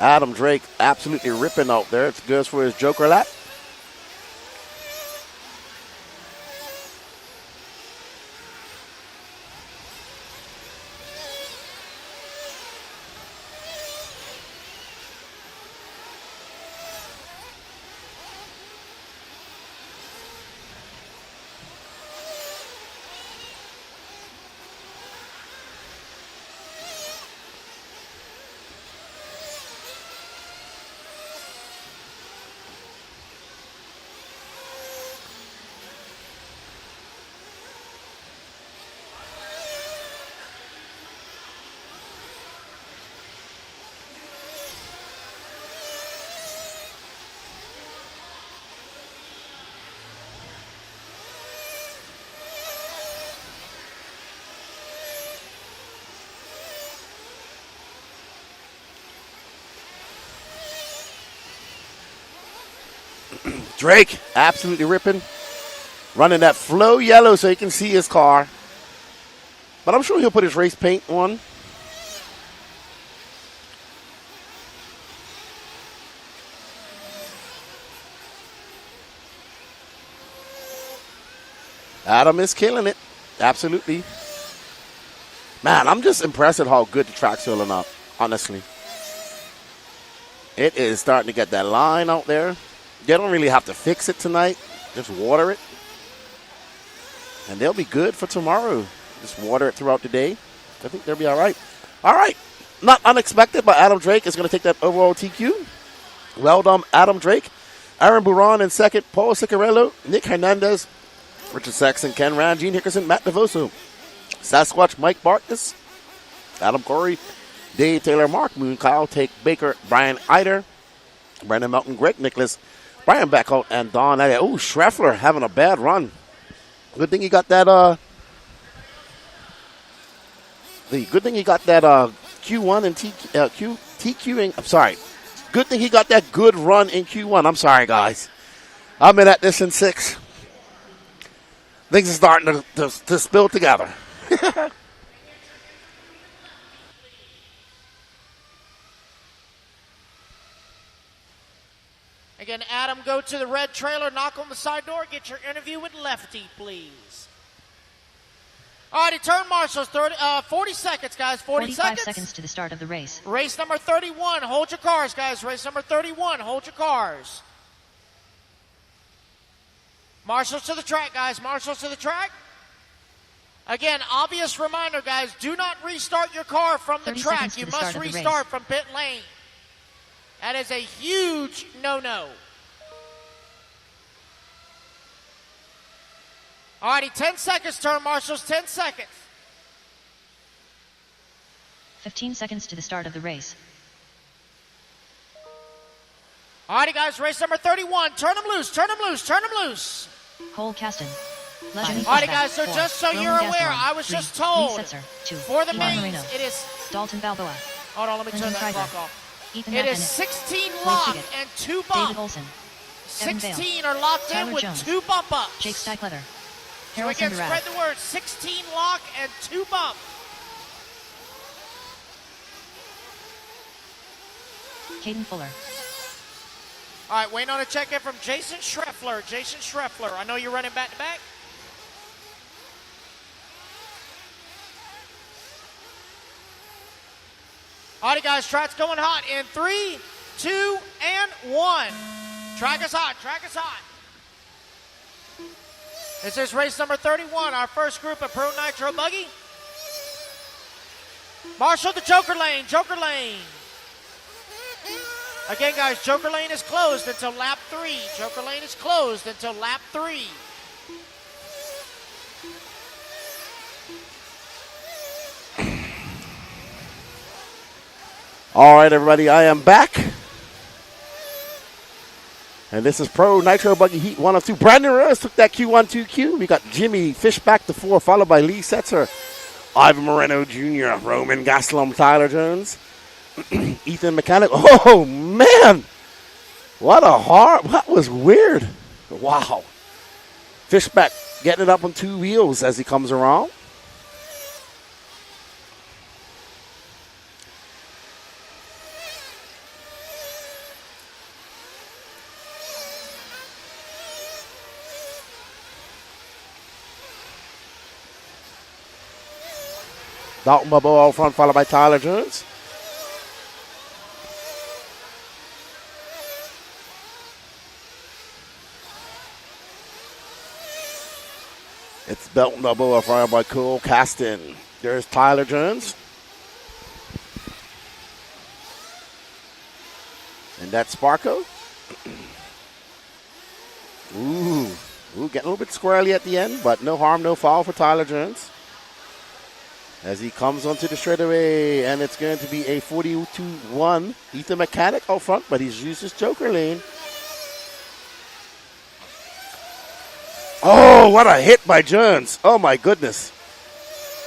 Adam Drake absolutely ripping out there. It goes for his Joker lap. Drake absolutely ripping. Running that flow yellow so you can see his car. But I'm sure he'll put his race paint on. Adam is killing it. Absolutely. Man, I'm just impressed at how good the track's filling up, honestly. It is starting to get that line out there. They don't really have to fix it tonight. Just water it. And they'll be good for tomorrow. Just water it throughout the day. I think they'll be all right. All right. Not unexpected, but Adam Drake is going to take that overall TQ. Well done, Adam Drake. Aaron Buran in second. Paul Ciccarello, Nick Hernandez, Richard Saxon, Ken Rand, Gene Hickerson, Matt DeVoso, Sasquatch, Mike Bartkus, Adam Corey, Dave Taylor, Mark Moon, Kyle Take Baker, Brian Eider, Brandon Melton, Greg Nicholas, Brian Backout, and Don Elliott. Oh, Schreffler having a bad run. Good thing he got that Q1 and TQing. I'm sorry. Good thing he got that good run in Q1. I'm sorry, guys. I've been at this in 6. Things are starting to spill together. Again, Adam, go to the red trailer, knock on the side door, get your interview with Lefty, please. All righty, turn marshals, 40 seconds, guys, 40 45 seconds. seconds to the start of the race. Race number 31, hold your cars, guys. Race number 31, hold your cars. Marshals to the track, guys, marshals to the track. Again, obvious reminder, guys, do not restart your car from the track. You must restart from pit lane. That is a huge no-no. All righty, 10 seconds, turn marshals, 10 seconds. 15 seconds to the start of the race. All righty, guys, race number 31. Turn them loose, turn them loose, turn them loose. Cole Caston. All righty, guys, so just so you're aware, I was just told, for the mains, it is... Dalton Balboa. Hold on, let me turn that clock off. Ethan It is Bennett. 16 Wade locked Piggott. and 2 bump. David Olson. Evan Vale. 16 are locked Tyler in with Jones. 2 bump ups. Jake Steikletter. So Harold again, Sunderad. spread the word. 16 lock and 2 bump. Caden Fuller. All right, waiting on a check-in from Jason Schreffler. Jason Schreffler, I know you're running back-to-back. All right, guys, track's going hot in 3, 2, and 1. Track is hot, track is hot. This is race number 31, our first group of Pro Nitro Buggy. Marshal the Joker Lane, Joker Lane. Again, guys, Joker Lane is closed until lap 3. Joker Lane is closed until lap 3. All right, everybody, I am back. And this is Pro Nitro Buggy Heat 1 of 2. Brandon Rose took that Q1, 2Q. We got Jimmy Fishback to 4, followed by Lee Setzer, Ivan Moreno Jr., Roman Gastelum, Tyler Jones, Ethan Mechanic. Oh, man. That was weird. Wow. Fishback getting it up on 2 wheels as he comes around. Dalton Balboa out front, followed by Tyler Jones. It's Dalton Balboa followed by Cole Caston. There's Tyler Jones. And that's Sparko. Ooh, getting a little bit squirrely at the end, but no harm, no foul for Tyler Jones. As he comes onto the straightaway, and it's going to be a 42-1. Ethan Mechanic out front, but he's used his joker lane. Oh, what a hit by Jones. Oh, my goodness.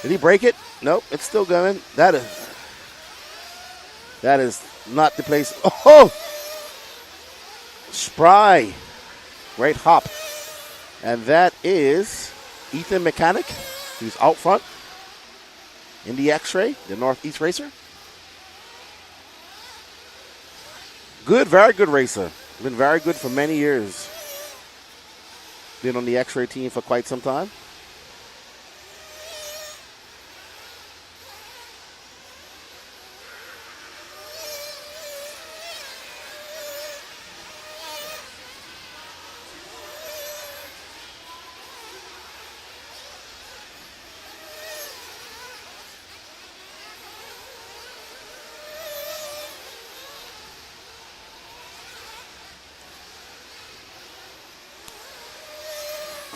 Did he break it? Nope, it's still going. That is not the place. Oh! Spry. Great hop. And that is Ethan Mechanic, who's out front in the X-Ray, the Northeast racer. Good, very good racer. Been very good for many years. Been on the X-Ray team for quite some time.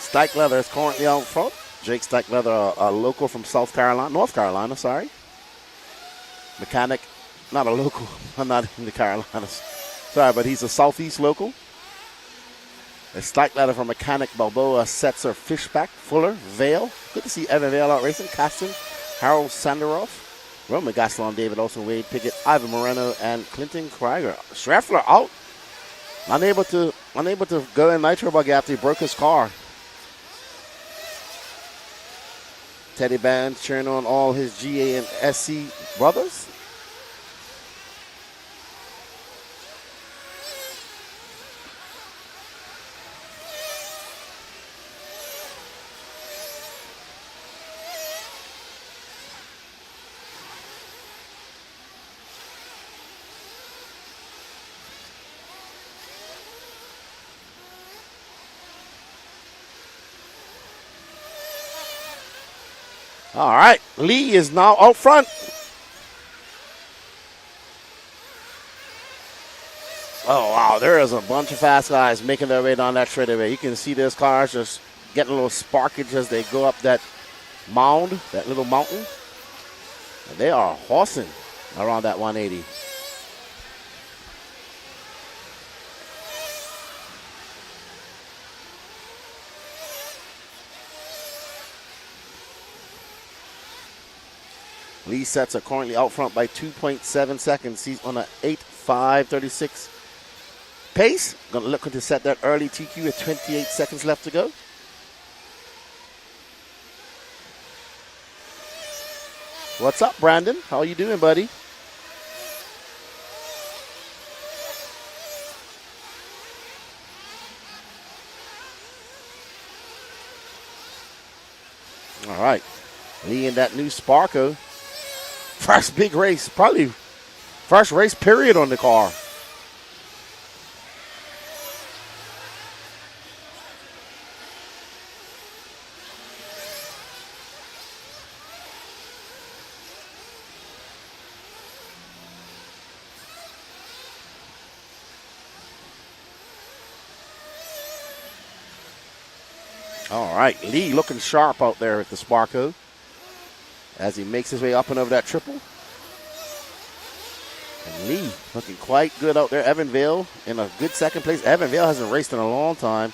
Stike Leather is currently out front. Jake Stike Leather, a local from North Carolina, sorry. Mechanic, not a local. I'm not in the Carolinas. Sorry, but he's a Southeast local. It's Stike Leather from Mechanic, Balboa, Setzer, Fishback, Fuller, Vale. Good to see Evan Vale out racing. Caston, Harold Sanderoff, Roman Gaston, David Olson, Wade Pickett, Ivan Moreno, and Clinton Krieger. Schreffler out. Unable to go in Nitro buggy after he broke his car. Teddy Bands cheering on all his GA and SC brothers. All right, Lee is now out front. Oh, wow, there is a bunch of fast guys making their way down that straightaway. You can see those cars just getting a little sparkage as they go up that mound, that little mountain. And they are horsing around that 180. Lee sets are currently out front by 2.7 seconds. He's on an 8.536 pace. Looking to set that early TQ with 28 seconds left to go. What's up, Brandon? How are you doing, buddy? All right. Lee in that new Sparko. First big race, probably first race period on the car. All right, Lee looking sharp out there at the Sparko as he makes his way up and over that triple. And Lee looking quite good out there. Evan Vale in a good second place. Evan Vale hasn't raced in a long time.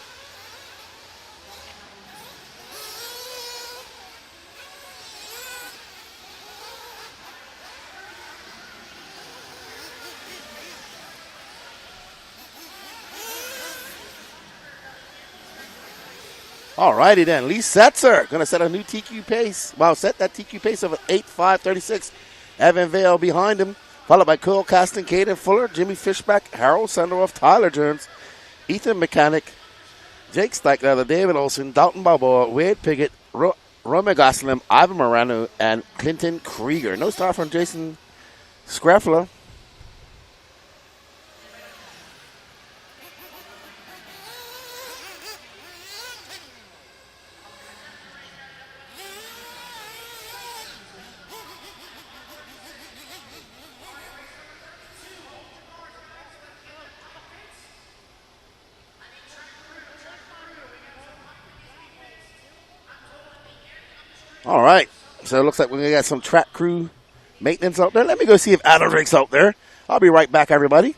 All righty then. Lee Setzer going to set a new TQ pace. Wow, set that TQ pace of an 8.536. Evan Vale behind him, followed by Cole Caston, Caden Fuller, Jimmy Fishback, Harold Sanderoff, Tyler Jones, Ethan Mechanic, Jake Stike Leather, David Olson, Dalton Balboa, Wade Pickett, Roman Gosselin, Ivan Morano, and Clinton Krieger. No start from Jason Scraffler. All right. So it looks like we're going to get some track crew maintenance out there. Let me go see if Adam Drake's out there. I'll be right back, everybody.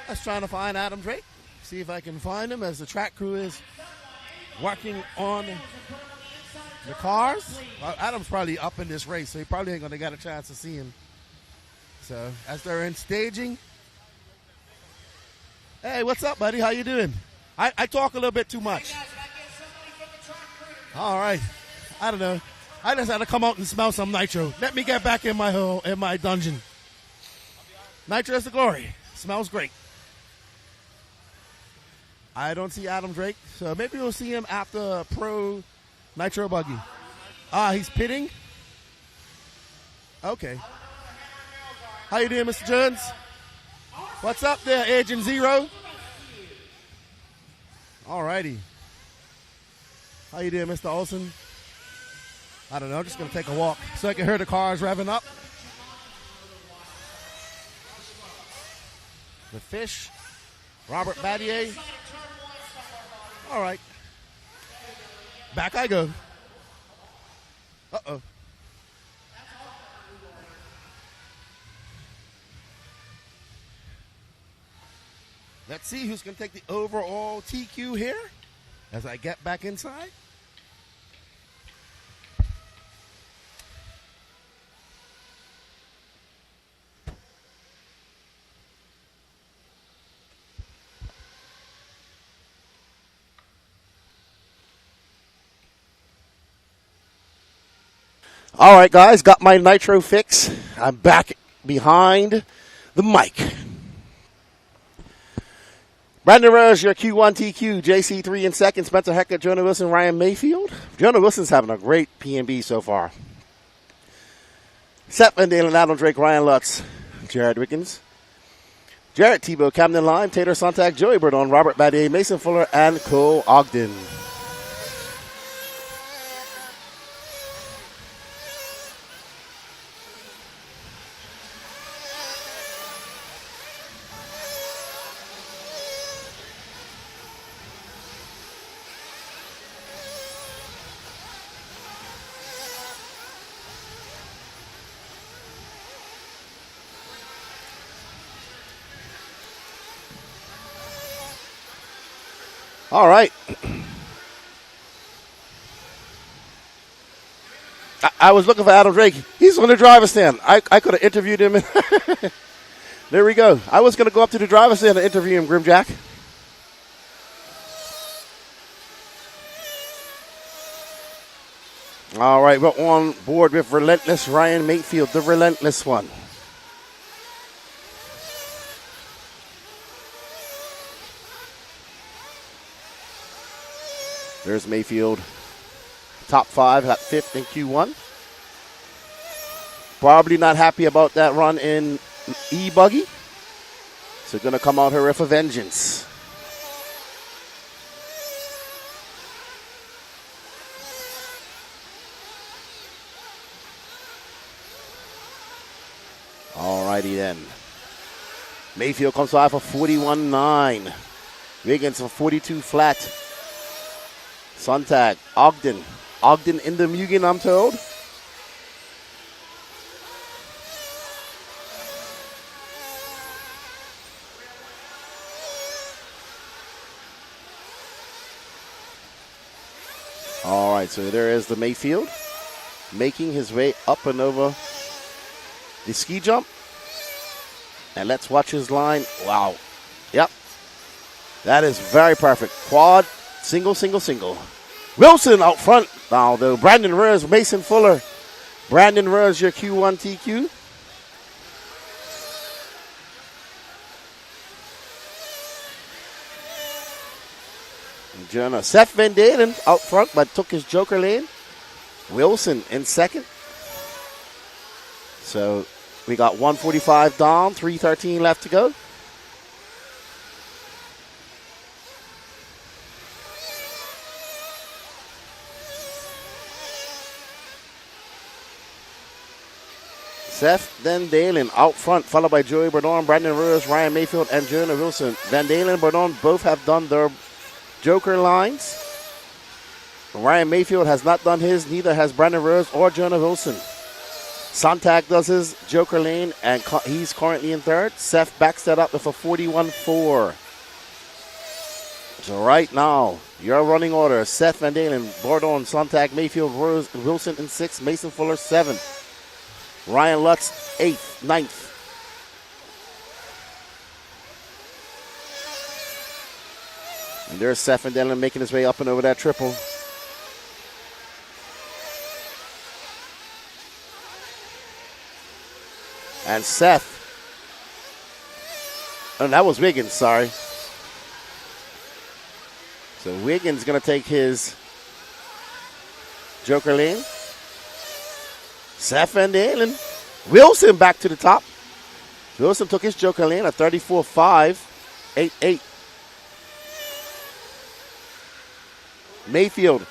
I was trying to find Adam Drake. See if I can find him as the track crew is working on the cars. Well, Adam's probably up in this race, so he probably ain't going to get a chance to see him. So as they're in staging. Hey, what's up, buddy? How you doing? I talk a little bit too much. All right. I don't know. I just had to come out and smell some nitro. Let me get back in my hole, in my dungeon. Nitro is the glory. Smells great. I don't see Adam Drake, so maybe we'll see him after Pro Nitro Buggy. He's pitting? Okay. How you doing, Mr. Jones? What's up there, Agent Zero? All righty. How you doing, Mr. Olson? I don't know, I'm just going to take a walk so I can hear the cars revving up. The Fish, Robert Battier. All right. Back I go. Uh-oh. Let's see who's going to take the overall TQ here as I get back inside. All right, guys, got my nitro fix. I'm back behind the mic. Brandon Rose, your Q1 TQ, JC3 in second, Spencer Hecker, Jonah Wilson, Ryan Mayfield. Jonah Wilson's having a great PNB so far. Seth Van Dalen, Adam Drake, Ryan Lutz, Jared Wickens, Jarrett Tebow, Camden Lime, Tater Sontag, Joey Burdon, Robert Battier, Mason Fuller, and Cole Ogden. All right. I was looking for Adam Drake. He's on the driver's stand. I could have interviewed him. There we go. I was going to go up to the driver's stand and interview him, Grimjack. All right, we're on board with Relentless Ryan Mayfield, the relentless one. There's Mayfield, top 5, at 5th in Q1. Probably not happy about that run in E-buggy. So going to come out here with a vengeance. All righty then. Mayfield comes by for 41.9. Wiggins for 42 flat. Sontag, Ogden. Ogden in the Mugen, I'm told. All right, so there is the Mayfield. making his way up and over the ski jump. And let's watch his line. Wow. Yep. That is very perfect. Quad, single, single, single. Wilson out front now, though. Brandon Rose, Mason Fuller. Brandon Rose, your Q1 TQ. Jonah. Seth Van Dalen out front, but took his joker lane. Wilson in second. So we got 145 down, 3:13 left to go. Seth Van Dalen out front, followed by Joey Bernard, Brandon Rose, Ryan Mayfield, and Jonah Wilson. Van Dalen and Bernard both have done their joker lines. Ryan Mayfield has not done his, neither has Brandon Rose or Jonah Wilson. Sontag does his joker lane, and he's currently in third. Seth backs that up with a 41-4. So right now, your running order: Seth Van Dalen, Bordon, Sontag, Mayfield, Rose, Wilson in 6th, Mason Fuller 7th, Ryan Lutz 8th, 9th. And there's Seth Van Dalen making his way up and over that triple. And Seth, oh, that was Wiggins, sorry. So Wiggins going to take his joker lane. Seth Van Dalen. Wilson back to the top. Wilson took his joker lane at 34-5, 8-8. Mayfield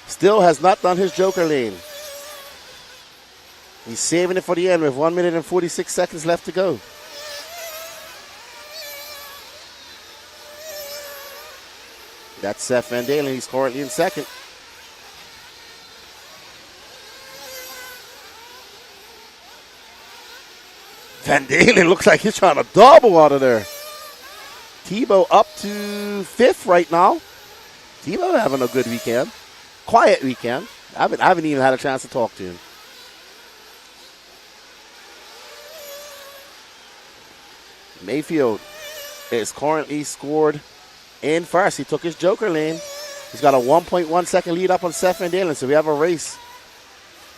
still has not done his joker lane. He's saving it for the end with 1 minute and 46 seconds left to go. That's Seth Van Dalen. He's currently in second. Van Dalen looks like he's trying to double out of there. Tebow up to 5th right now. Tebow having a good weekend. Quiet weekend. I haven't even had a chance to talk to him. Mayfield is currently scored in first. He took his joker lane. He's got a 1.1 second lead up on Seth Van Dalen, so we have a race.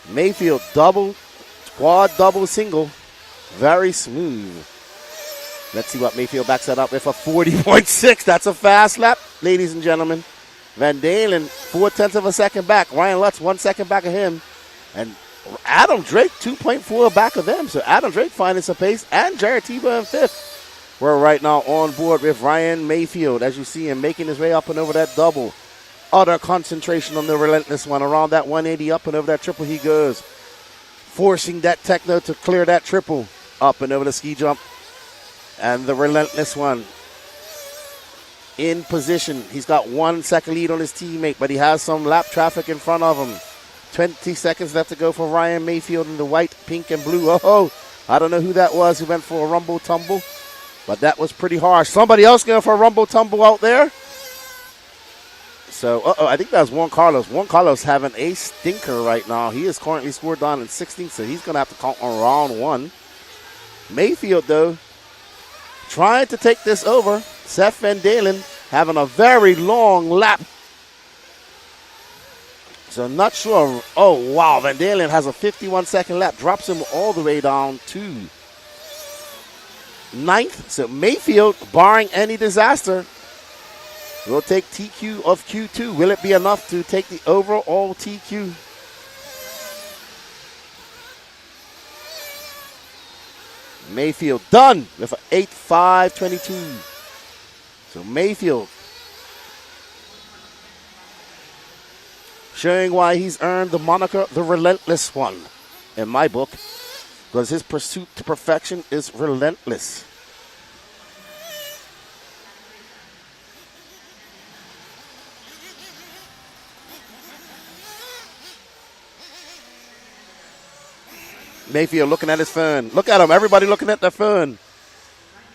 Mayfield double, quad, double, single. Very smooth. Let's see what Mayfield backs that up with a 40.6. That's a fast lap, ladies and gentlemen. Van Dalen, 0.4 of a second back. Ryan Lutz, 1 second back of him. And Adam Drake, 2.4 back of them. So Adam Drake finding some pace. And Jared Tebow in 5th. We're right now on board with Ryan Mayfield, as you see him making his way up and over that double. Utter concentration on the relentless one. Around that 180 up and over that triple he goes. Forcing that techno to clear that triple. Up and over the ski jump. And the relentless one in position. He's got 1 second lead on his teammate, but he has some lap traffic in front of him. 20 seconds left to go for Ryan Mayfield in the white, pink, and blue. Oh, I don't know who that was who went for a rumble tumble, but that was pretty harsh. Somebody else going for a rumble tumble out there. So, I think that was Juan Carlos. Juan Carlos having a stinker right now. He is currently scored down in 16th, so he's going to have to count on round 1. Mayfield, though, trying to take this over. Seth Van Dalen having a very long lap. So not sure. Oh, wow. Van Dalen has a 51-second lap. Drops him all the way down to 9th. So Mayfield, barring any disaster, will take TQ of Q2. Will it be enough to take the overall TQ? Mayfield done with an 8.5.22. So Mayfield showing why he's earned the moniker the Relentless One in my book, because his pursuit to perfection is relentless. Mayfield looking at his phone. Look at him. Everybody looking at their phone.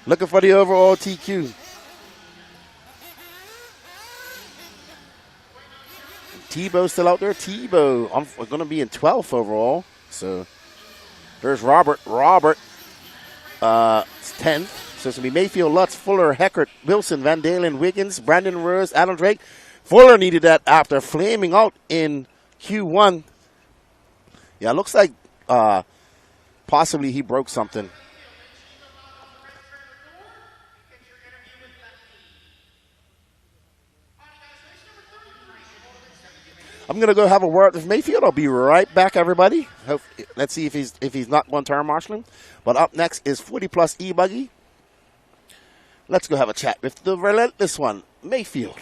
Looking for the overall TQ. Tebow's still out there. Tebow, we're going to be in 12th overall. So there's Robert. Robert, 10th. So it's going to be Mayfield, Lutz, Fuller, Heckert, Wilson, Van Dalen, Wiggins, Brandon Rose, Adam Drake. Fuller needed that after flaming out in Q1. Yeah, it looks like possibly he broke something. I'm gonna go have a word with Mayfield. I'll be right back, everybody. Let's see if he's not going turn marshaling. But up next is 40 Plus E-buggy. Let's go have a chat with the relentless one, Mayfield.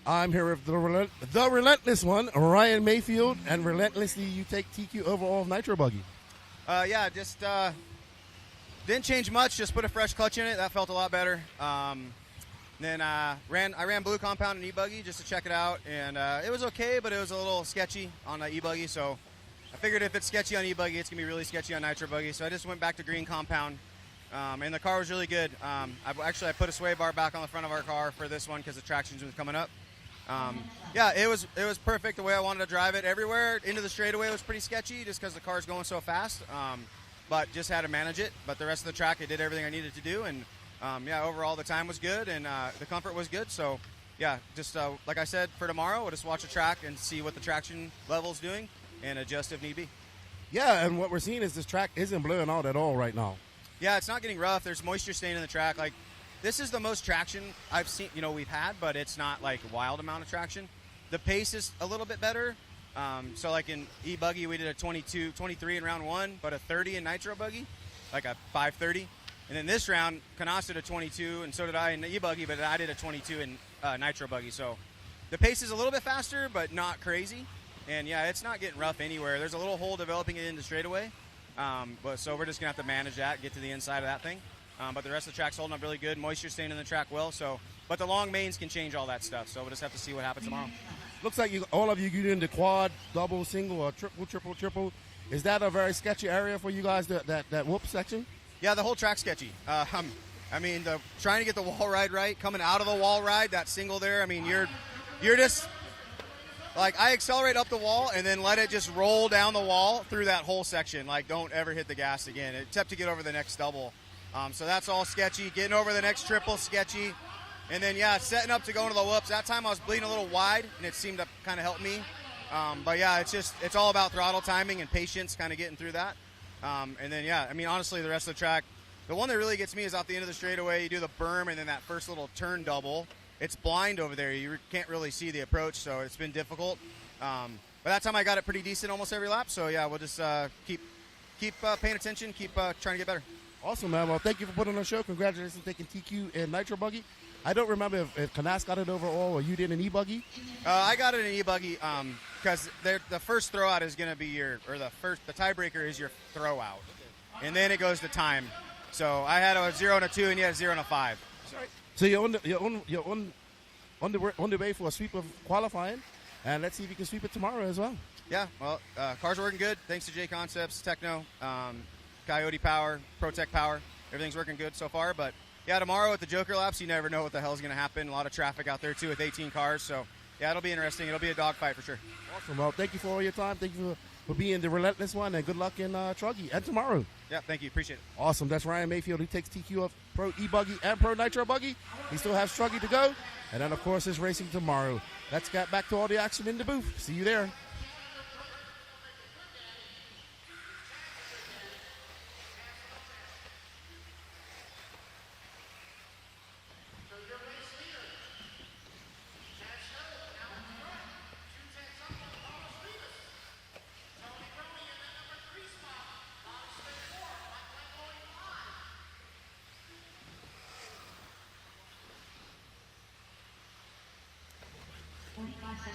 I'm here with the relentless one, Ryan Mayfield, and relentlessly you take TQ overall of Nitro Buggy. Yeah, just didn't change much. Just put a fresh clutch in it. That felt a lot better. Then I ran blue compound and e-buggy just to check it out, and it was okay, but it was a little sketchy on the e-buggy. So I figured if it's sketchy on e-buggy, it's gonna be really sketchy on Nitro Buggy. So I just went back to green compound, and the car was really good. I put a sway bar back on the front of our car for this one because the traction was coming up. Yeah, it was perfect the way I wanted to drive it. Everywhere into the straightaway was pretty sketchy just because the car's going so fast, but just had to manage it. But the rest of the track, I did everything I needed to do, and yeah, overall the time was good and the comfort was good. So yeah, just like I said, for tomorrow, we'll just watch the track and see what the traction level's doing and adjust if need be. Yeah, and what we're seeing is this track isn't blowing out at all right now. Yeah, it's not getting rough. There's moisture stain in the track. Like, this is the most traction I've seen, we've had, but it's not like a wild amount of traction. The pace is a little bit better. So like in e-buggy, we did a 23 in round one, but a 30 in Nitro Buggy, like a 5:30. And then this round, Canas did a 22, and so did I in the e-buggy, but I did a 22 in Nitro Buggy. So the pace is a little bit faster, but not crazy. And yeah, it's not getting rough anywhere. There's a little hole developing it into straightaway. So we're just gonna have to manage that, get to the inside of that thing. But the rest of the track's holding up really good. Moisture staying in the track well. But the long mains can change all that stuff. So we'll just have to see what happens tomorrow. Looks like all of you get into quad, double, single, or triple. Is that a very sketchy area for you guys? That whoop section? Yeah, the whole track's sketchy. I mean, trying to get the wall ride right, coming out of the wall ride, that single there. I mean, you're just like, I accelerate up the wall and then let it just roll down the wall through that whole section. Like, don't ever hit the gas again, except to get over the next double. So that's all sketchy. Getting over the next triple, sketchy. And then, yeah, setting up to go into the whoops. That time I was bleeding a little wide, and it seemed to kind of help me. But, yeah, it's all about throttle timing and patience, kind of getting through that. And then, yeah, I mean, honestly, the rest of the track, the one that really gets me is off the end of the straightaway. You do the berm and then that first little turn double. It's blind over there. You can't really see the approach, so it's been difficult. But that time I got it pretty decent almost every lap. So, yeah, we'll just keep paying attention, keep trying to get better. Awesome, man. Well, thank you for putting on the show. Congratulations on taking TQ and Nitro Buggy. I don't remember if Canas got it overall or you did an e-buggy. I got it in e-buggy. because the first throw out is going to be the tiebreaker is your throw out, and then it goes to time. So I had a 0 and a 2, and you had a 0 and a 5. So you're on the way for a sweep of qualifying, and let's see if you can sweep it tomorrow as well. Yeah, well, cars are working good thanks to J Concepts, Techno, Coyote Power, ProTech Power. Everything's working good so far, but yeah, tomorrow at the Joker Laps, you never know what the hell's going to happen. A lot of traffic out there too with 18 cars, so yeah, it'll be interesting. It'll be a dogfight for sure. Awesome. Well, thank you for all your time. Thank you for being the relentless one, and good luck in Truggy and tomorrow. Yeah, thank you. Appreciate it. Awesome. That's Ryan Mayfield, who takes TQ of Pro E-buggy and Pro Nitro buggy. He still has Truggy to go, and then of course is racing tomorrow. Let's get back to all the action in the booth. See you there.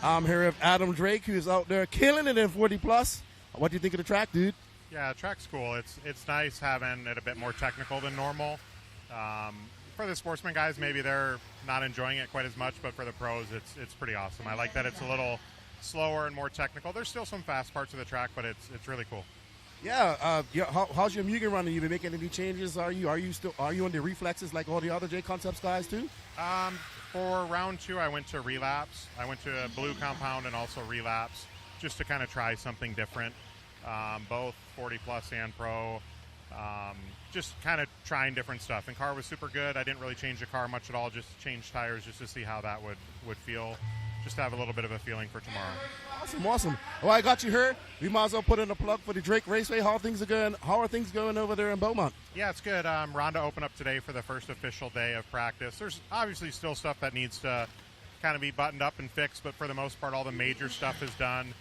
I'm here with Adam Drake, who's out there killing it in 40 plus. What do you think of the track, dude? Yeah, the track's cool. It's nice having it a bit more technical than normal. For the sportsman guys, maybe they're not enjoying it quite as much, but for the pros, it's pretty awesome. I like that it's a little slower and more technical. There's still some fast parts of the track, but it's really cool. Yeah. How's your Mugen running? You been making any changes? Are you on the reflexes like all the other J Concepts guys too? For round 2, I went to relapse. I went to a blue compound and also relapse, just to kind of try something different. Both 40 plus and pro. Just kind of trying different stuff. And car was super good. I didn't really change the car much at all. Just changed tires just to see how that would feel. Just to have a little bit of a feeling for tomorrow. Awesome. Well, I got you here. We might as well put in a plug for the Drake Raceway. How are things going over there in Beaumont? Yeah, it's good. Rhonda opened up today for the first official day of practice. There's obviously still stuff that needs to kind of be buttoned up and fixed, but for the most part, all the major stuff is done.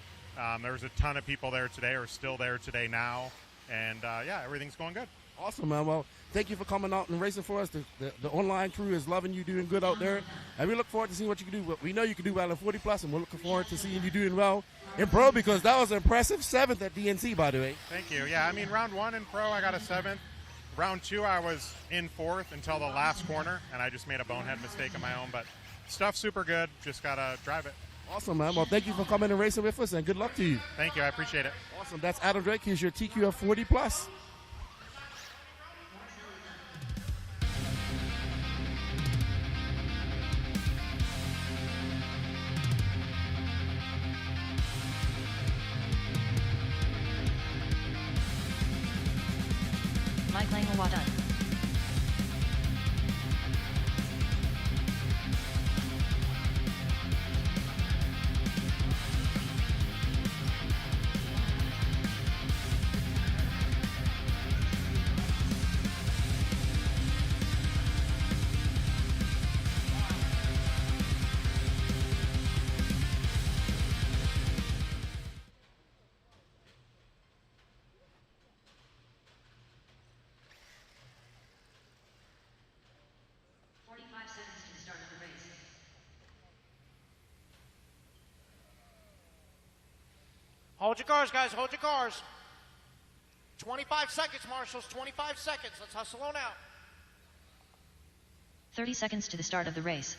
There was a ton of people there today, or still there today now, and yeah, everything's going good. Awesome, man. Well, thank you for coming out and racing for us. The online crew is loving you doing good out there, and we look forward to seeing what you can do. We know you can do well in 40 plus, and we're looking forward to seeing you doing well in pro, because that was an impressive 7th at DNC, by the way. Thank you. Yeah, I mean, round 1 in pro, I got a 7th. Round 2, I was in 4th until the last corner, and I just made a bonehead mistake of my own, but stuff's super good. Just got to drive it. Awesome, man. Well, thank you for coming and racing with us, and good luck to you. Thank you. I appreciate it. Awesome. That's Adam Drake. He's your TQ of 40 plus. Mike Langawada. Hold your cars, guys. Hold your cars. 25 seconds, marshals. 25 seconds. Let's hustle on out. 30 seconds to the start of the race.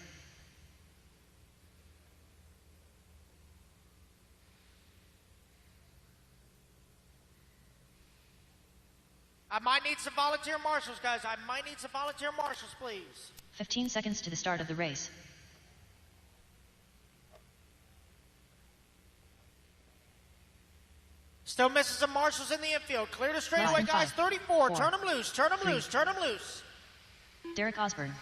I might need some volunteer marshals, guys. I might need some volunteer marshals, please. 15 seconds to the start of the race. Still missing some marshals in the infield. Clear the straightaway, guys. 34. Turn them loose. Turn them loose. Turn them loose. Derek Osborne.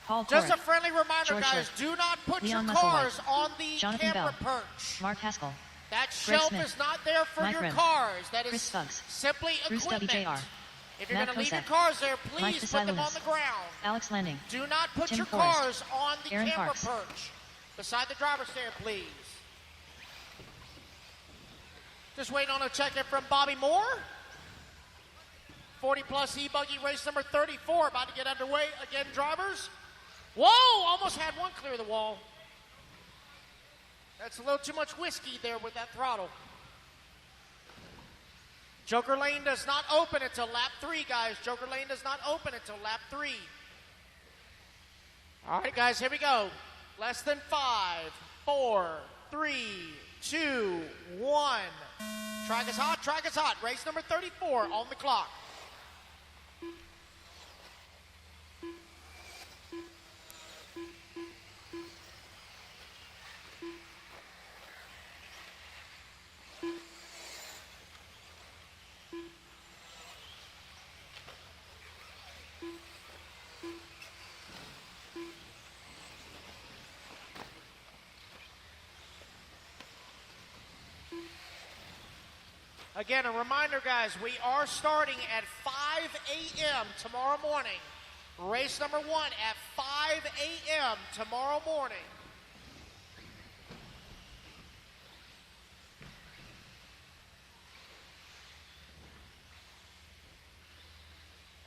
Paul Just Corrick. a friendly reminder, George guys. Schlick. Do not put Leon your Musselwhite. cars on the Jonathan camera Bell. perch. Mark Haskell. That Greg shelf Smith. is not there for Mike your Grimm. cars. That Chris is Suggs. simply Bruce W. equipment. Jr. If you're Matt going to leave your Kosek. cars there, Mike please put them on DeSilunas. the ground. Alex Landing. Do not put Tim your Forrest. cars on the Aaron camera Parks. perch. Beside the driver's stand, please. Just waiting on a check-in from Bobby Moore. 40 plus E-buggy race number 34 about to get underway. Again, drivers. Whoa, almost had one clear the wall. That's a little too much whiskey there with that throttle. Joker lane does not open until lap 3, guys. Joker lane does not open until lap 3. All right, guys, here we go. Less than 5, 4, 3, 2, 1. Track is hot, track is hot. Race number 34 on the clock. Again, a reminder, guys, we are starting at 5 a.m. tomorrow morning. Race number 1 at 5 a.m. tomorrow morning.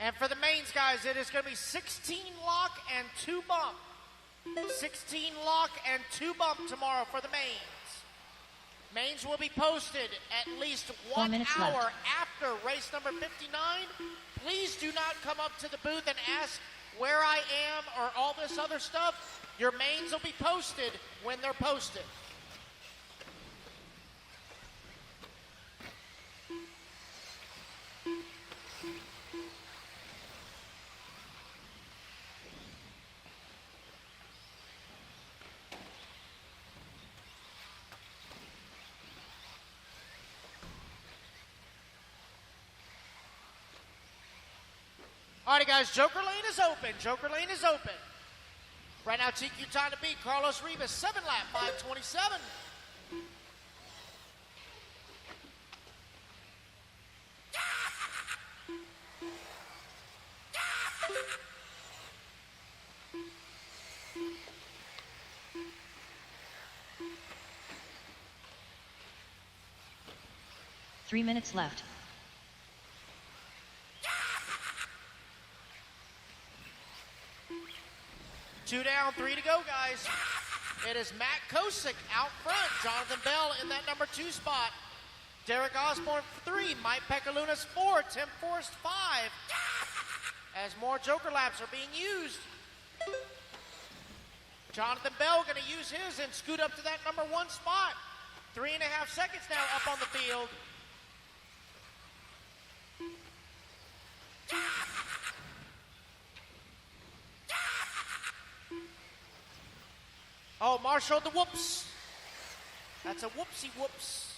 And for the mains, guys, it is going to be 16 lock and 2 bump. 16 lock and 2 bump tomorrow for the mains. Mains will be posted at least 1 hour after race number 59. Please do not come up to the booth and ask where I am or all this other stuff. Your mains will be posted when they're posted. All right, guys, Joker lane is open. Joker lane is open. Right now, TQ time to beat. Carlos Rivas, 7 lap, 5:27. Three minutes left. Two down, 3 to go, guys. It is Matt Kosick out front. Jonathan Bell in that number 2 spot. Derek Osborne 3. Mike Pekalunas 4. Tim Forrest 5. As more Joker laps are being used. Jonathan Bell going to use his and scoot up to that number 1 spot. 3.5 seconds now up on the field. Oh, Marshall the whoops. That's a whoopsie whoops.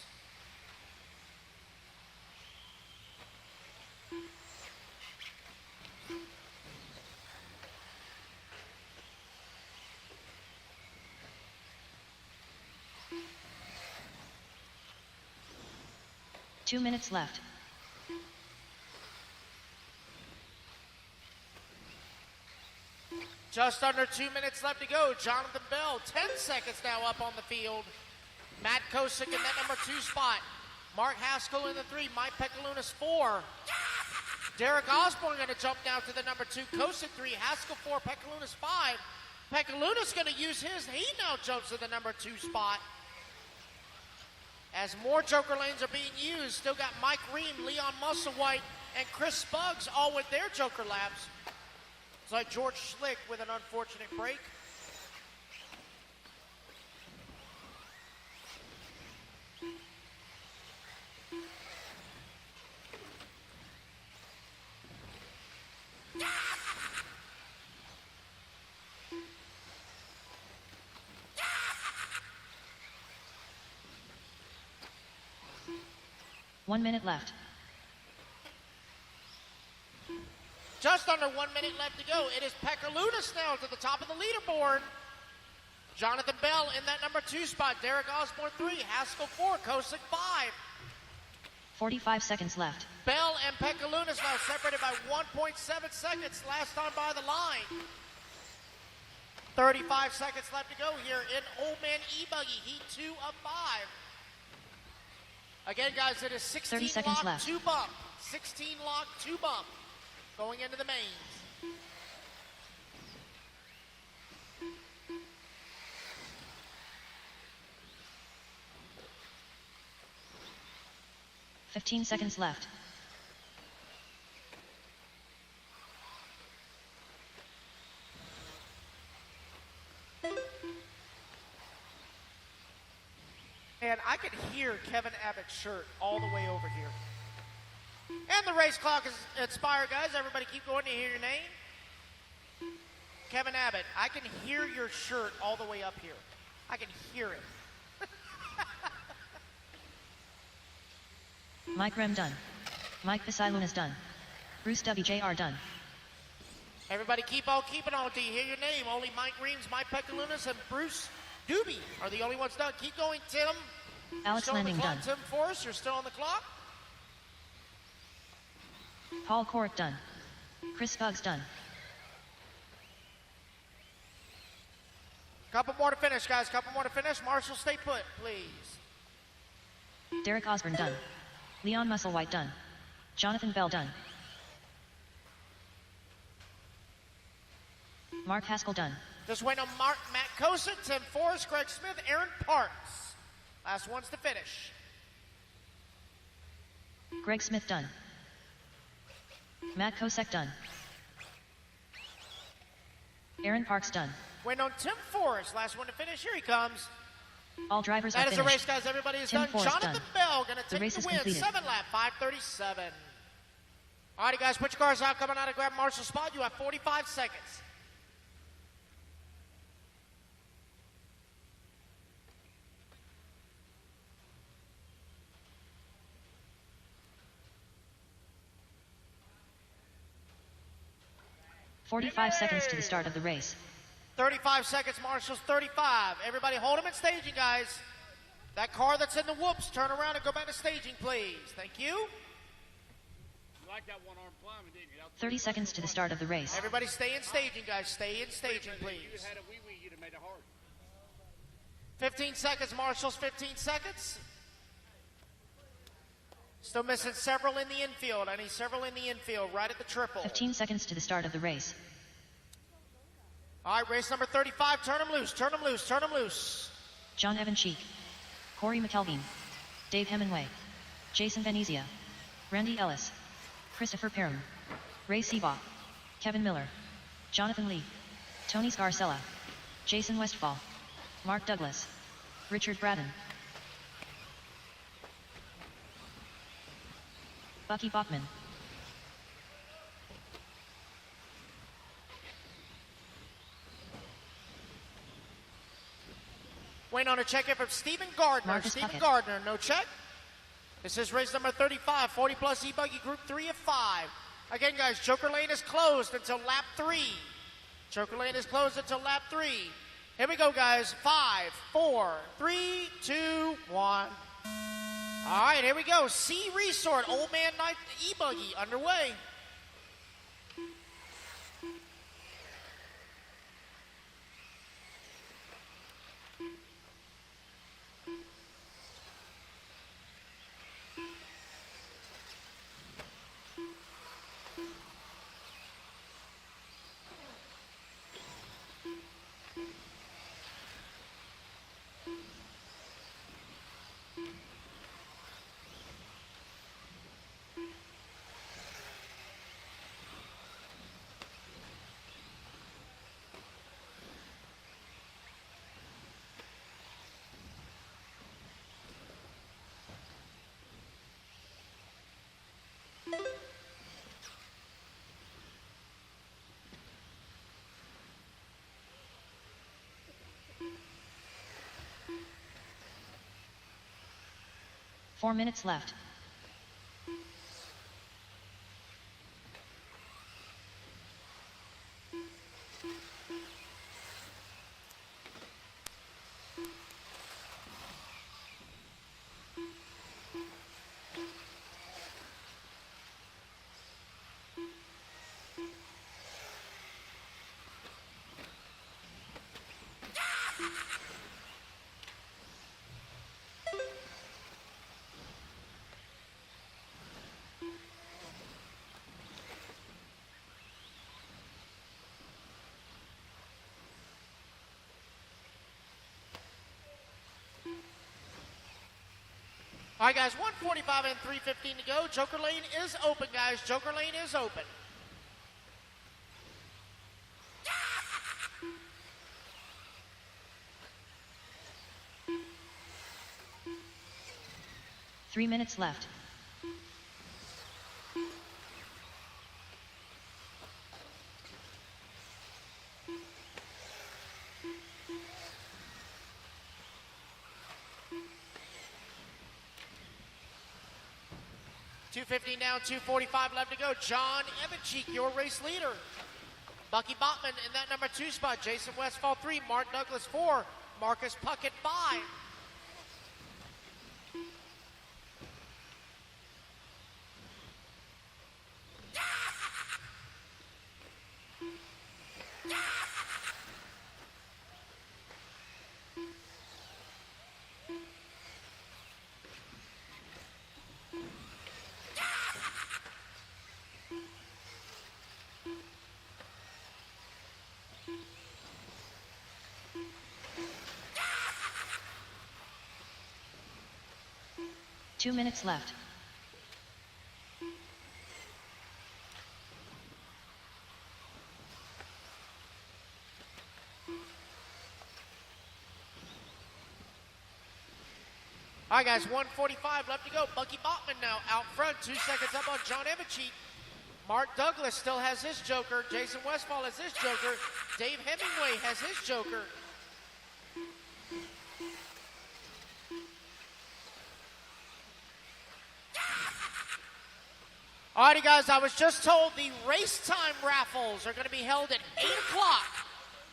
Two minutes left. Just under 2 minutes left to go. Jonathan Bell, 10 seconds now up on the field. Matt Kosick in that number 2 spot. Mark Haskell in the 3. Mike Pekalunas 4. Derek Osborne going to jump down to the number 2. Kosick 3. Haskell 4. Pekalunas 5. Pekalunas going to use his. He now jumps to the number 2 spot. As more Joker lanes are being used, still got Mike Ream, Leon Musselwhite, and Chris Spuggs all with their Joker laps. It's like George Schlick with an unfortunate break. One minute left. Just under 1 minute left to go. It is Pekalunas now to the top of the leaderboard. Jonathan Bell in that number 2 spot. Derek Osborne 3. Haskell 4. Kosick 5. 45 seconds left. Bell and Pekalunas now separated by 1.7 seconds last time by the line. 35 seconds left to go here in Old Man E-buggy, Heat 2 of 5. Again, guys, it is 16 lock, left. 2 bump. 16 lock, 2 bump. Going into the mains. 15 seconds left. And I can hear Kevin Abbott's shirt all the way over here. And the race clock is expired, guys. Everybody keep going to hear your name. Kevin Abbott, I can hear your shirt all the way up here. I can hear it. Mike Rem done. Mike Pisailunas done. Bruce WJR done. Everybody keep on keeping on until you hear your name. Only Mike Reams, Mike Pecalunas, and Bruce Doobie are the only ones done. Keep going, Tim. Alex Still Landing on the clock. done. Tim Forrest, you're still on the clock. Paul Corrick done. Chris Buggs done. Couple more to finish, guys. Couple more to finish. Marshall, stay put, please. Derek Osborne done. Leon Musselwhite done. Jonathan Bell done. Mark Haskell done. Just wait on Matt Kosa, Tim Forrest, Greg Smith, Aaron Parks. Last ones to finish. Greg Smith done. Matt Kosek done. Aaron Parks done. Waiting on Tim Forrest. Last one to finish. Here he comes. All drivers That are is the finished. race, guys. Everybody is Tim done. Forrest Jonathan done. Bell going to The take race the is win. completed. 7 lap, 5:37. All righty, guys. Put your cars out. Coming out and grab Marshall's spot. You have 45 seconds. $45 seconds to the start of the race. 35 seconds, Marshall's 35. Everybody hold them in staging, guys. That car that's in the whoops, turn around and go back to staging, please. Thank you. You like that one-arm climbing, didn't you? 30 seconds to the start of the race. Everybody stay in staging, guys. Stay in staging, You please. had a wee-wee, you'd have made it hard. 15 seconds, Marshall's 15 seconds. Still missing several in the infield. I need several in the infield, right at the triple. 15 seconds to the start of the race. All right, race number 35. Turn them loose, turn them loose, turn them loose. John Evan Cheek. Corey McKelveen. Dave Hemingway. Jason Venezia. Randy Ellis. Christopher Perham. Ray Seabaugh. Kevin Miller. Jonathan Lee. Tony Scarcella. Jason Westfall. Mark Douglas. Richard Braden. Bucky Bachman. Waiting on a check in from Stephen Gardner. Marcus Stephen Puckett. Gardner, no check. This is race number 35, 40 plus E-buggy group 3 of 5. Again, guys, Joker Lane is closed until lap 3. Joker Lane is closed until lap 3. Here we go, guys. 5, 4, 3, 2, 1. All right, here we go. Sea Resort, Old Man Night E-buggy underway. Four minutes left. All right, guys, 1:45 and 3:15 to go. Joker lane is open, guys. Joker lane is open. Three minutes left. .250 down, 2:45 left to go. John Evancheek, your race leader. Bucky Botman in that number 2 spot. Jason Westfall 3, Mark Douglas 4, Marcus Puckett 5. Two minutes left. All right, guys, 1:45 left to go. Bucky Botman now out front, 2 seconds up on John Evancheek. Mark Douglas still has his joker. Jason Westfall has his joker. Dave Hemingway has his joker. Alrighty, guys, I was just told the race time raffles are going to be held at 8 o'clock.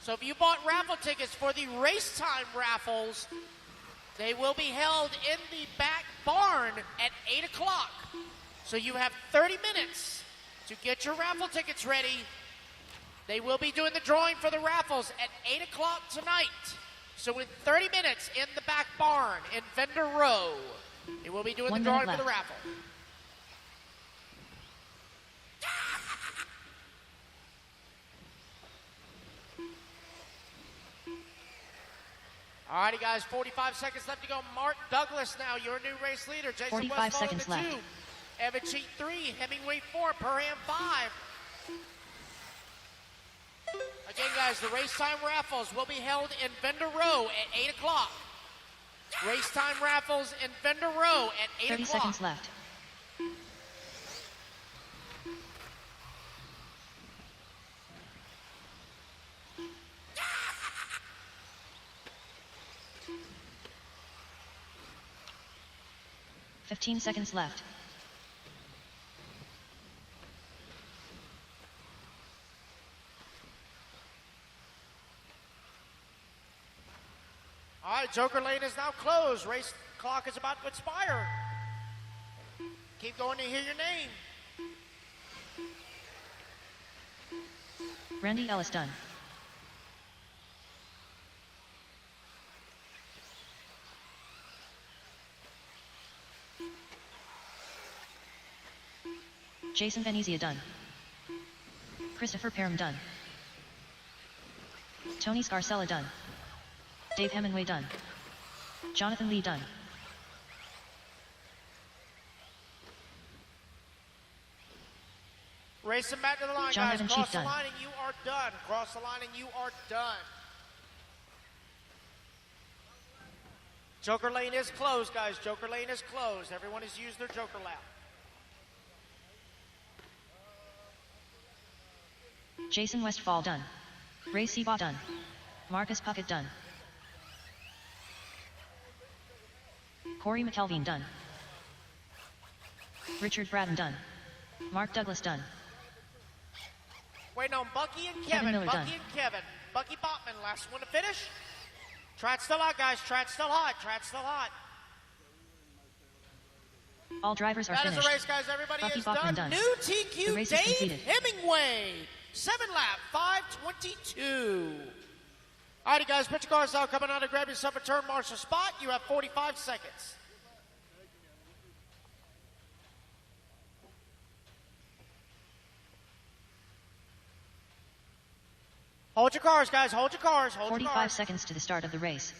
So if you bought raffle tickets for the race time raffles, they will be held in the back barn at 8 o'clock. So you have 30 minutes to get your raffle tickets ready. They will be doing the drawing for the raffles at 8 o'clock tonight. So in 30 minutes in the back barn in Vendor Row, they will be doing the drawing for the raffle. Alrighty, guys, 45 seconds left to go. Mark Douglas now, your new race leader. Jason 45 Westfall in seconds the left. 2. Evancheek 3, Hemingway 4, Perham 5. Again, guys, the race time raffles will be held in Vendor Row at 8 o'clock. Race time raffles in Vendor Row at 8 30 o'clock. seconds left. $15 seconds left. All right, Joker lane is now closed. Race clock is about to expire. Keep going to hear your name. Randy Ellis done. Jason Venezia done. Christopher Perham done. Tony Scarcella done. Dave Hemingway done. Jonathan Lee done. Racing back to the line, John guys. Evan Cross Chief the done. line and you are done. Cross the line and you are done. Joker lane is closed, guys. Joker lane is closed. Everyone has used their Joker lap. Jason Westfall done. Ray Seabaugh done. Marcus Puckett done. Corey McKelveen done. Richard Braden done. Mark Douglas done. Waiting on Bucky and Kevin Kevin. Miller Bucky done. and Kevin. Bucky Botman, last one to finish. Track's still hot, guys. Track's still hot. Track's still hot. All drivers are That is finished. the race, guys. Everybody Bucky is Bachman done. done. New The TQ race is Dave completed. Hemingway. 7 lap, 5:22. All right, guys, put your cars out. Coming on to grab yourself a turn marshal spot. You have 45 seconds. Hold your cars, guys. Hold your cars. Hold your 45 cars. seconds to the start of the race.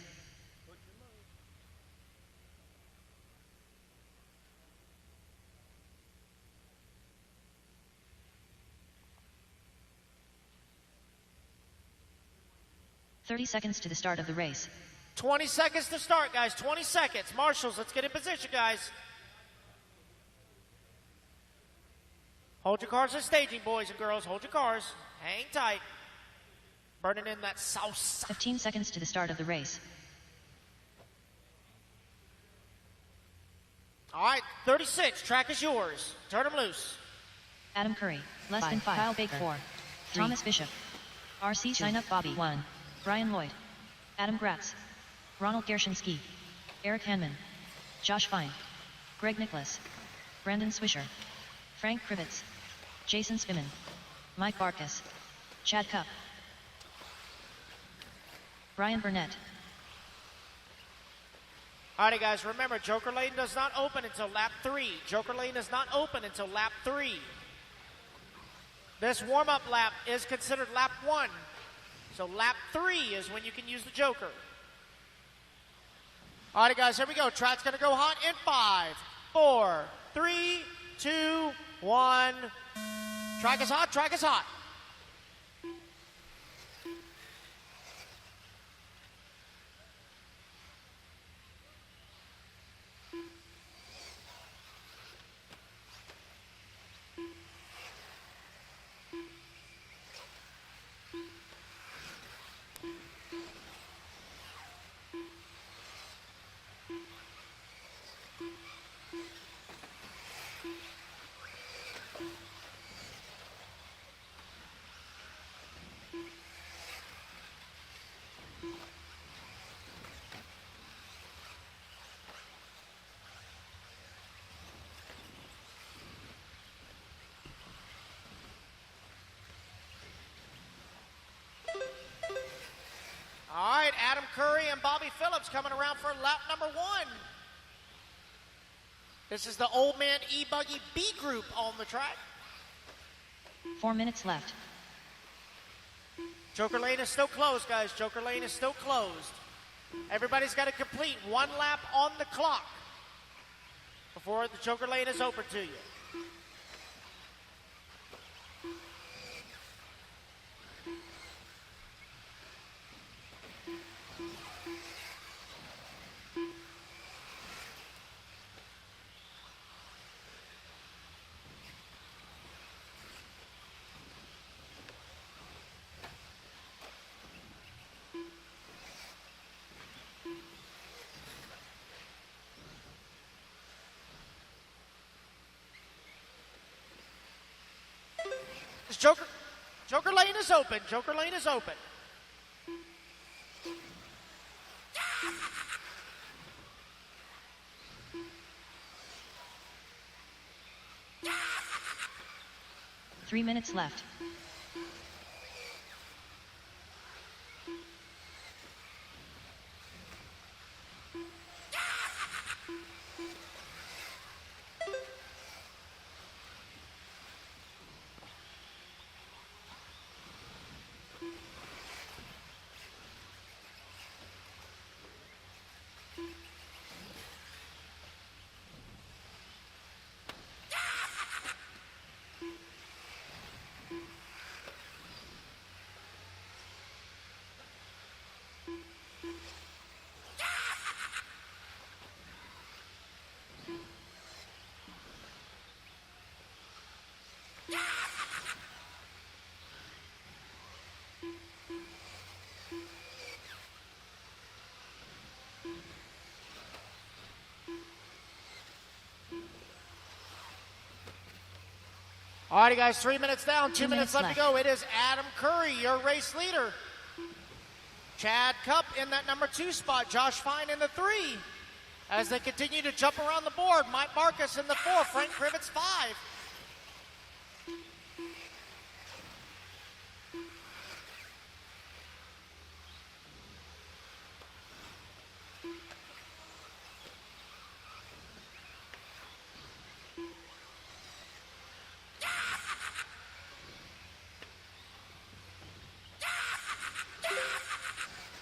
30 seconds to the start of the race. 20 seconds to start, guys. 20 seconds. Marshals, let's get in position, guys. Hold your cars at staging, boys and girls. Hold your cars. Hang tight. Burning in that sauce. 15 seconds to the start of the race. All right, 36. Track is yours. Turn them loose. Adam Curry, less than 5. Kyle Baker, 4. Thomas Bishop. RC Sign Up Bobby, 1. Brian Lloyd. Adam Gratz. Ronald Gershinsky. Eric Hanman. Josh Fine. Greg Nicholas. Brandon Swisher. Frank Krivitz. Jason Spiman. Mike Barkas. Chad Cupp. Brian Burnett. Alrighty, guys, remember, Joker Lane does not open until lap 3. Joker Lane is not open until lap 3. This warm-up lap is considered lap 1. So lap 3 is when you can use the Joker. Alrighty, guys, here we go. Track's gonna go hot in 5, 4, 3, 2, 1. Track is hot, track is hot. All right, Adam Curry and Bobby Phillips coming around for lap number 1. This is the Old Man E-buggy B group on the track. 4 minutes left. Joker Lane is still closed, guys. Joker Lane is still closed. Everybody's got to complete 1 lap on the clock before the Joker Lane is open to you. Joker Lane is open. Joker Lane is open. Three minutes left. All righty, guys, 3 minutes down, 2 minutes left to go. It is Adam Curry, your race leader. Chad Cupp in that number 2 spot. Josh Fine in the 3. As they continue to jump around the board, Mike Marcus in the 4, Frank Krivitz 5.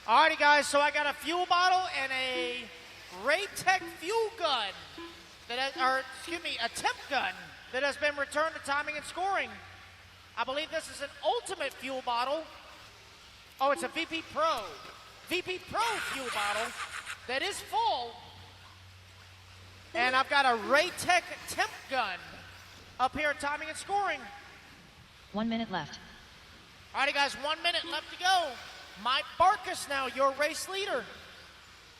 Alrighty, guys, so I got a fuel bottle and a Raytech fuel gun, a temp gun that has been returned to timing and scoring. I believe this is an ultimate fuel bottle. Oh, it's a VP Pro. VP Pro fuel bottle that is full. And I've got a Raytech temp gun up here at timing and scoring. 1 minute left. All righty, guys, 1 minute left to go. Mike Barkus now, your race leader.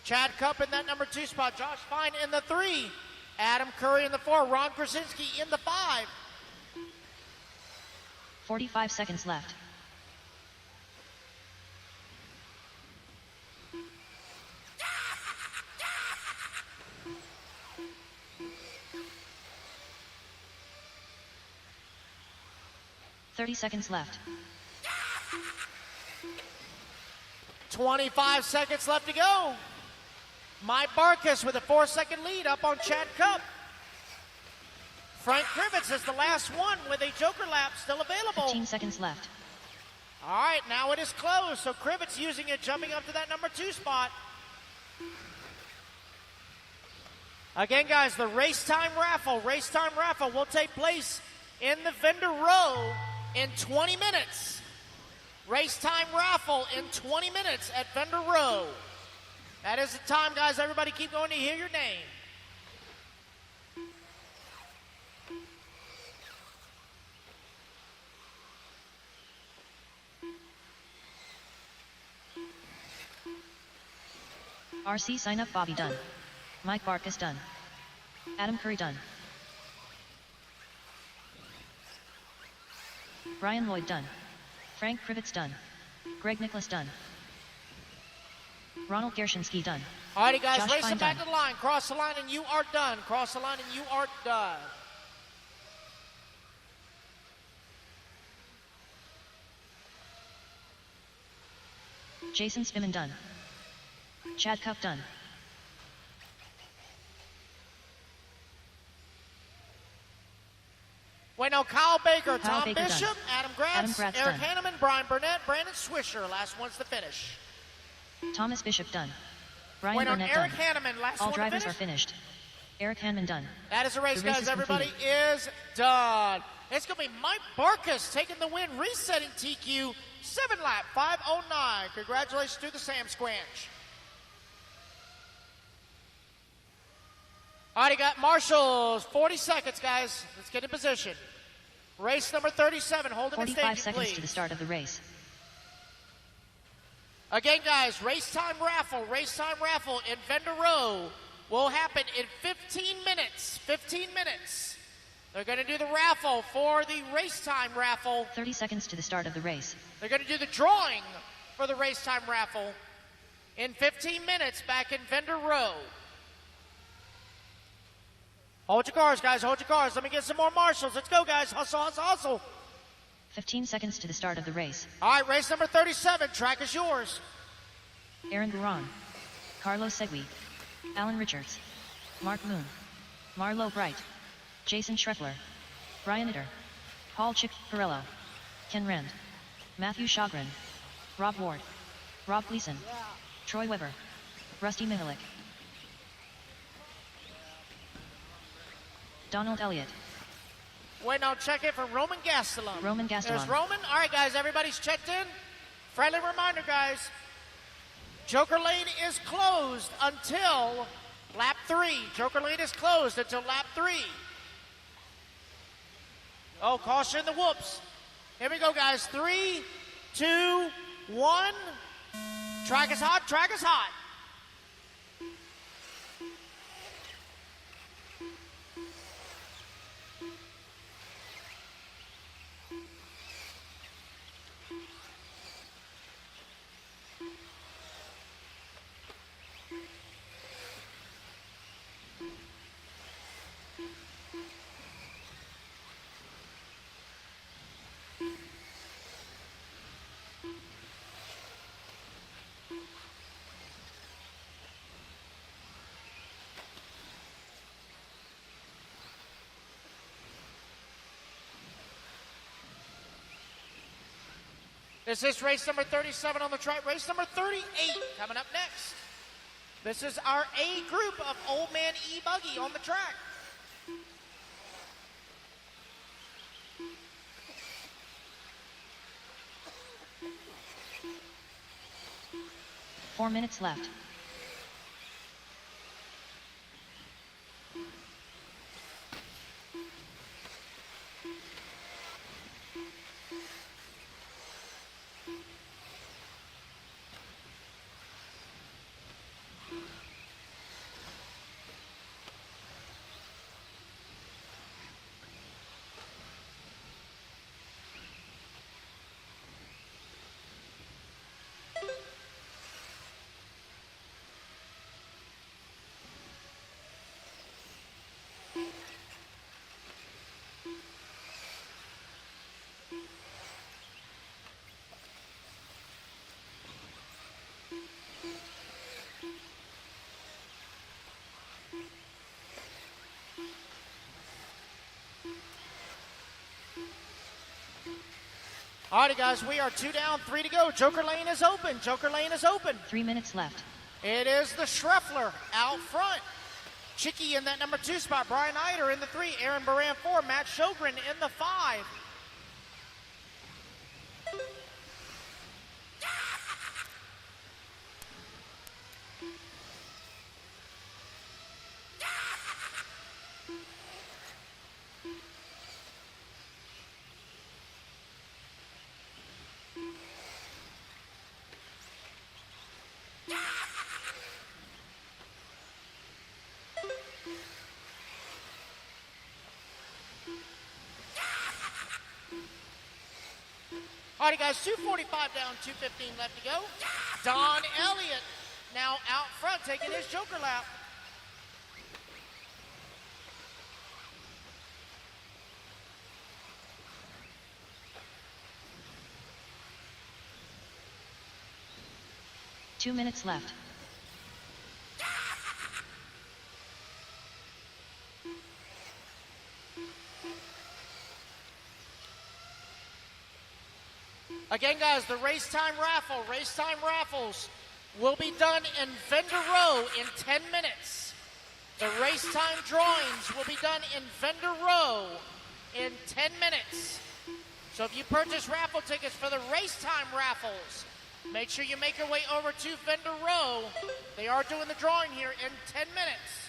Chad Cup in that number 2 spot. Josh Fine in the 3. Adam Curry in the 4. Ron Krasinski in the 5. 45 seconds left. $30 left. 25 seconds left to go. Mike Barkus with a 4-second lead up on Chad Cup. Frank Krivitz is the last one with a Joker lap still available. 15 seconds left. All right, now it is closed. So Krivitz using it, jumping up to that number 2 spot. Again, guys, the race time raffle will take place in the vendor row in 20 minutes. Race time raffle in 20 minutes at vendor row. That is the time, guys. Everybody keep going to hear your name. RC sign up Bobby done. Mike Barkus done. Adam Curry done. Brian Lloyd done. Frank Krivitz done. Greg Nicholas done. Ronald Gershinsky done. Alrighty, guys, Josh race Fine it back done. to the line. Cross the line and you are done. Cross the line and you are done. Jason Spiman done. Chad Cup done. Wait, no, Kyle Baker, Kyle Tom Baker done. Bishop, Adam Gratz, Adam Gratz Eric done. Hanneman, Brian Burnett, Brandon Swisher. Last one's to finish. Thomas Bishop done. Brian Wait, no, Burnett Eric done. Hanneman, last All one to drivers finish. are finished. Eric Hanman done. That is a race, The race guys. is Everybody is done. It's going to be Mike Barkus taking the win, resetting TQ, 7 lap, 5:09. Congratulations to the Sam Squanch. All right, you got Marshall's 40 seconds, guys. Let's get in position. Race number 37, holding the 45 stage, seconds please. to the start of the race. Again, guys, race time raffle in vendor row will happen in 15 minutes. 15 minutes. They're going to do the raffle for the race time raffle. 30 seconds to the start of the race. They're going to do the drawing for the race time raffle in 15 minutes back in vendor row. Hold your cars, guys. Hold your cars. Let me get some more marshals. Let's go, guys. Hustle, hustle, hustle. 15 seconds to the start of the race. All right, race number 37. Track is yours. Aaron Buron. Carlos Segui. Alan Richards. Mark Moon. Marlo Bright. Jason Schreffler. Brian Itter. Paul Chick Perello. Ken Rand. Matthew Shogren. Rob Ward. Rob Gleason. Troy Weber. Rusty Mihalik. Donald Elliott. Wait, now check it for Roman Gastelum. Roman Gastelum. There's Roman. All right, guys, everybody's checked in. Friendly reminder, guys. Joker Lane is closed until lap 3. Joker Lane is closed until lap 3. Oh, caution the whoops. Here we go, guys. 3, 2, 1. Track is hot. Track is hot. This is race number 37 on the track. Race number 38 coming up next. This is our A group of Old Man E-buggy on the track. 4 minutes left. Alrighty, guys, we are 2 down, 3 to go. Joker lane is open. Joker lane is open. 3 minutes left. It is the Schreffler out front. Chicky in that number 2 spot. Brian Eider in the 3. Aaron Baran 4. Matt Sjogren in the 5. Alrighty, guys, 2:45 down, 2:15 left to go. Don Elliott now out front taking his Joker lap. Two minutes left. Again, guys, the race time raffles will be done in vendor row in 10 minutes. The race time drawings will be done in vendor row in 10 minutes. So if you purchase raffle tickets for the race time raffles, make sure you make your way over to vendor row. They are doing the drawing here in 10 minutes.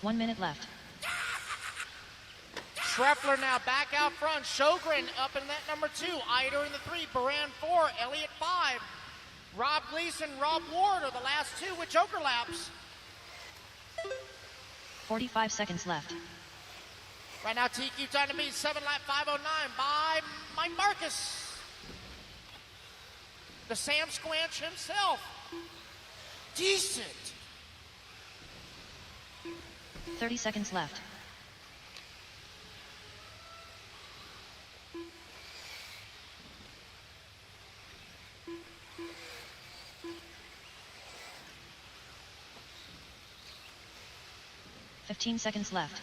One minute left. Schreffler now back out front. Sjogren up in that number 2. Eider in the 3. Baran 4. Elliott 5. Rob Gleason, Rob Ward are the last 2 with Joker laps. 45 seconds left. Right now, TQ time to beat 7 lap 5:09 by Mike Marcus. The Sam Squanch himself. Decent. 30 seconds left. $15 seconds left.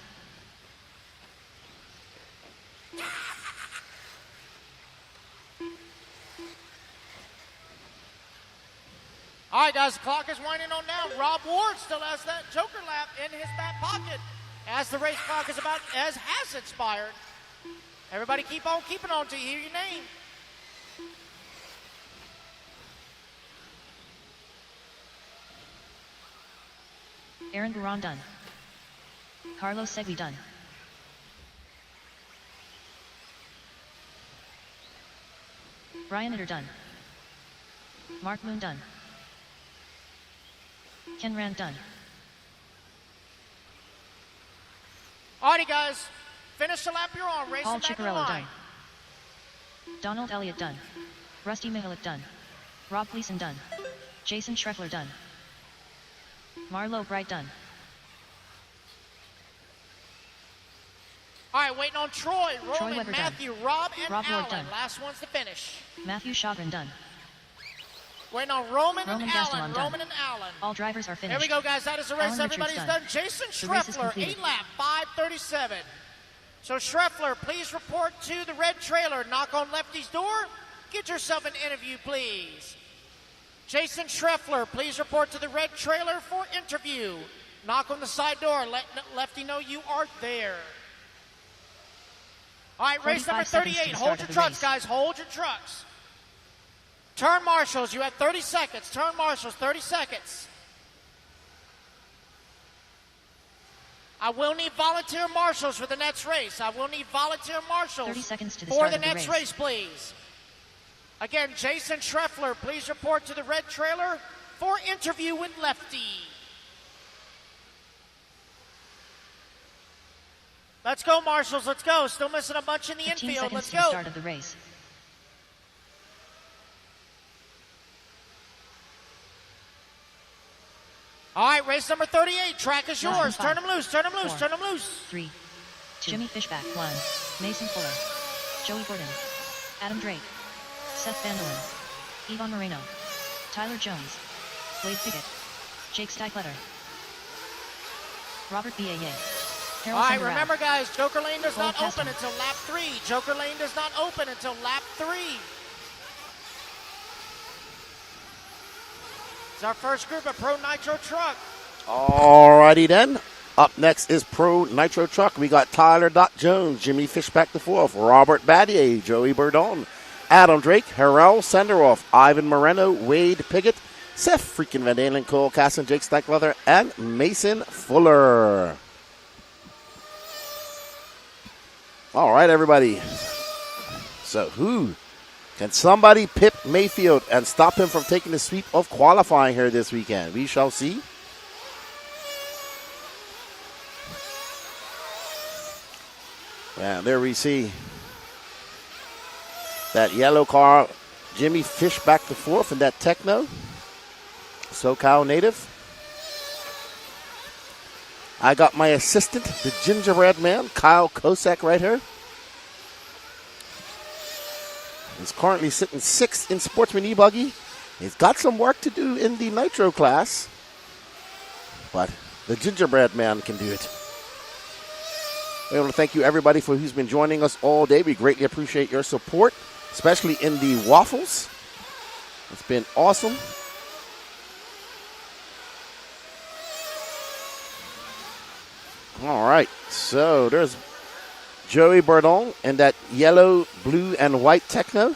All right, guys, the clock is winding on down. Rob Ward still has that Joker lap in his back pocket as the race clock has expired. Everybody keep on keeping on till you hear your name. Aaron Baran done. Carlos Segui done. Brian Itter done. Mark Moon done. Ken Rand done. Alrighty, guys, finish the lap you're on. Racing Paul back in Ciccarello line. done. Donald Elliott done. Rusty Mihalik done. Rob Gleason done. Jason Schreffler done. Marlo Bright done. All right, waiting on Troy, Troy Roman, Weber Matthew, done. Rob, and Rob Ward Allen. done. Last one's to finish. Matthew Sjogren done. Waiting on Roman and Gastelum Allen. done. Roman and Allen. All drivers are finished. Here we go, guys. That is the race. Allen Everybody's Richards done. Jason The race is Schreffler, completed. 8 lap, 5:37. So Schreffler, please report to the red trailer. Knock on Lefty's door. Get yourself an interview, please. Jason Schreffler, please report to the red trailer for interview. Knock on the side door. Let Lefty know you are there. All right, race number 45 seconds to 38. the Hold start your of the trucks, race. guys. Hold your trucks. Turn marshals. You have 30 seconds. Turn marshals, 30 seconds. I will need volunteer marshals for the next race. I will need volunteer marshals 30 seconds to the for start the of the next race. race, please. Again, Jason Schreffler, please report to the red trailer for interview with Lefty. Let's go, marshals. Let's go. Still missing a bunch in the 15 infield. seconds Let's to the go. start of the race. All right, race number 38. Track is Less than yours. 5, Turn them loose. Turn them loose. 4, Turn them loose. 3, 2, Jimmy Fishback 1, Mason Fuller, Joey Gordon, Adam Drake, Seth Vanderlyn, Yvonne Moreno, Tyler Jones, Wade Pickett, Jake Steikletter, Robert B.A. All right, remember, guys, Joker Lane does not open until lap 3. Joker Lane does not open until lap 3. It's our first group of Pro Nitro Truck. Alrighty then. Up next is Pro Nitro Truck. We got Tyler Jones, Jimmy Fishback the fourth, Robert Battier, Joey Bourdon, Adam Drake, Harrell Senderoff, Ivan Moreno, Wade Piggott, Seth freaking Van Dalen, Cole Casson, Jake Stackleather, and Mason Fuller. All right, everybody. So who can somebody pip Mayfield and stop him from taking the sweep of qualifying here this weekend? We shall see. And there we see that yellow car, Jimmy Fishback the fourth, and that Techno, SoCal native. I got my assistant, the gingerbread man, Kyle Kosak right here. He's currently sitting sixth in Sportsman E-buggy. He's got some work to do in the Nitro class, but the gingerbread man can do it. I want to thank you, everybody, for who's been joining us all day. We greatly appreciate your support, especially in the waffles. It's been awesome. All right, so there's Joey Bourdon and that yellow, blue, and white Techno.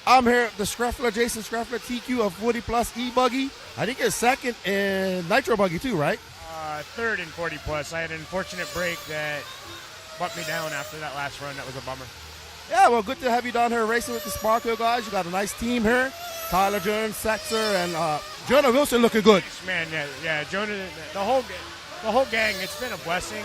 I'm here at the Schreffler, Jason Schreffler, TQ of 40 Plus E-buggy. I think it's second in Nitro buggy too, right? Third in 40 plus. I had an unfortunate break that bumped me down after that last run. That was a bummer. Yeah, well, good to have you down here racing with the Sparko guys. You got a nice team here. Tyler Jones, Saxer, and Jonah Wilson looking good. Man, yeah, Jonah, the whole gang. It's been a blessing.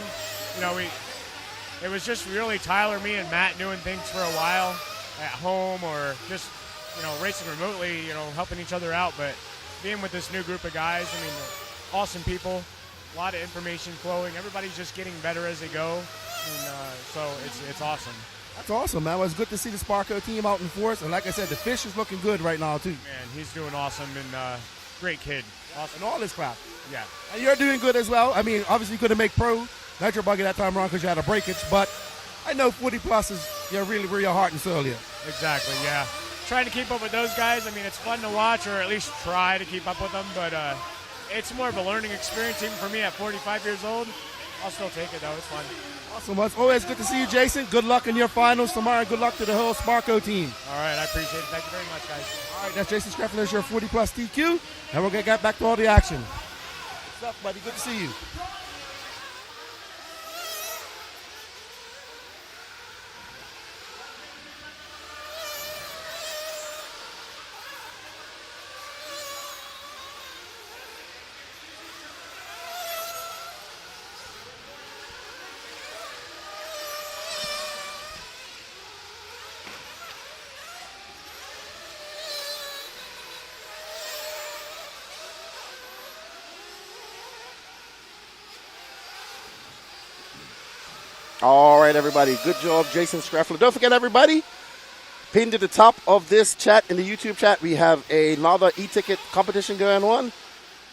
You know, it was just really Tyler, me, and Matt doing things for a while at home or just, you know, racing remotely, you know, helping each other out. But being with this new group of guys, I mean, awesome people, a lot of information flowing. Everybody's just getting better as they go, and so it's awesome. That's awesome, man. Well, it's good to see the Sparko team out in force. And like I said, the fish is looking good right now, too. Man, he's doing awesome, and great kid. Awesome. And all his craft. Yeah. And you're doing good as well. I mean, obviously you couldn't make pro Nitro buggy that time around because you had a breakage, but I know 40 plus is really where your heart and soul here. Exactly, yeah. Trying to keep up with those guys, I mean, it's fun to watch, or at least try to keep up with them, but it's more of a learning experience even for me at 45 years old. I'll still take it, though. It's fun. Awesome. Well, it's always good to see you, Jason. Good luck in your finals tomorrow. Good luck to the whole Sparco team. All right, I appreciate it. Thank you very much, guys. All right, that's Jason Scraffler, your 40 plus TQ, and we're going to get back to all the action. What's up, buddy? Good to see you. All right, everybody. Good job, Jason Scraffler. Don't forget, everybody, pinned to the top of this chat, in the YouTube chat, we have another e-ticket competition going on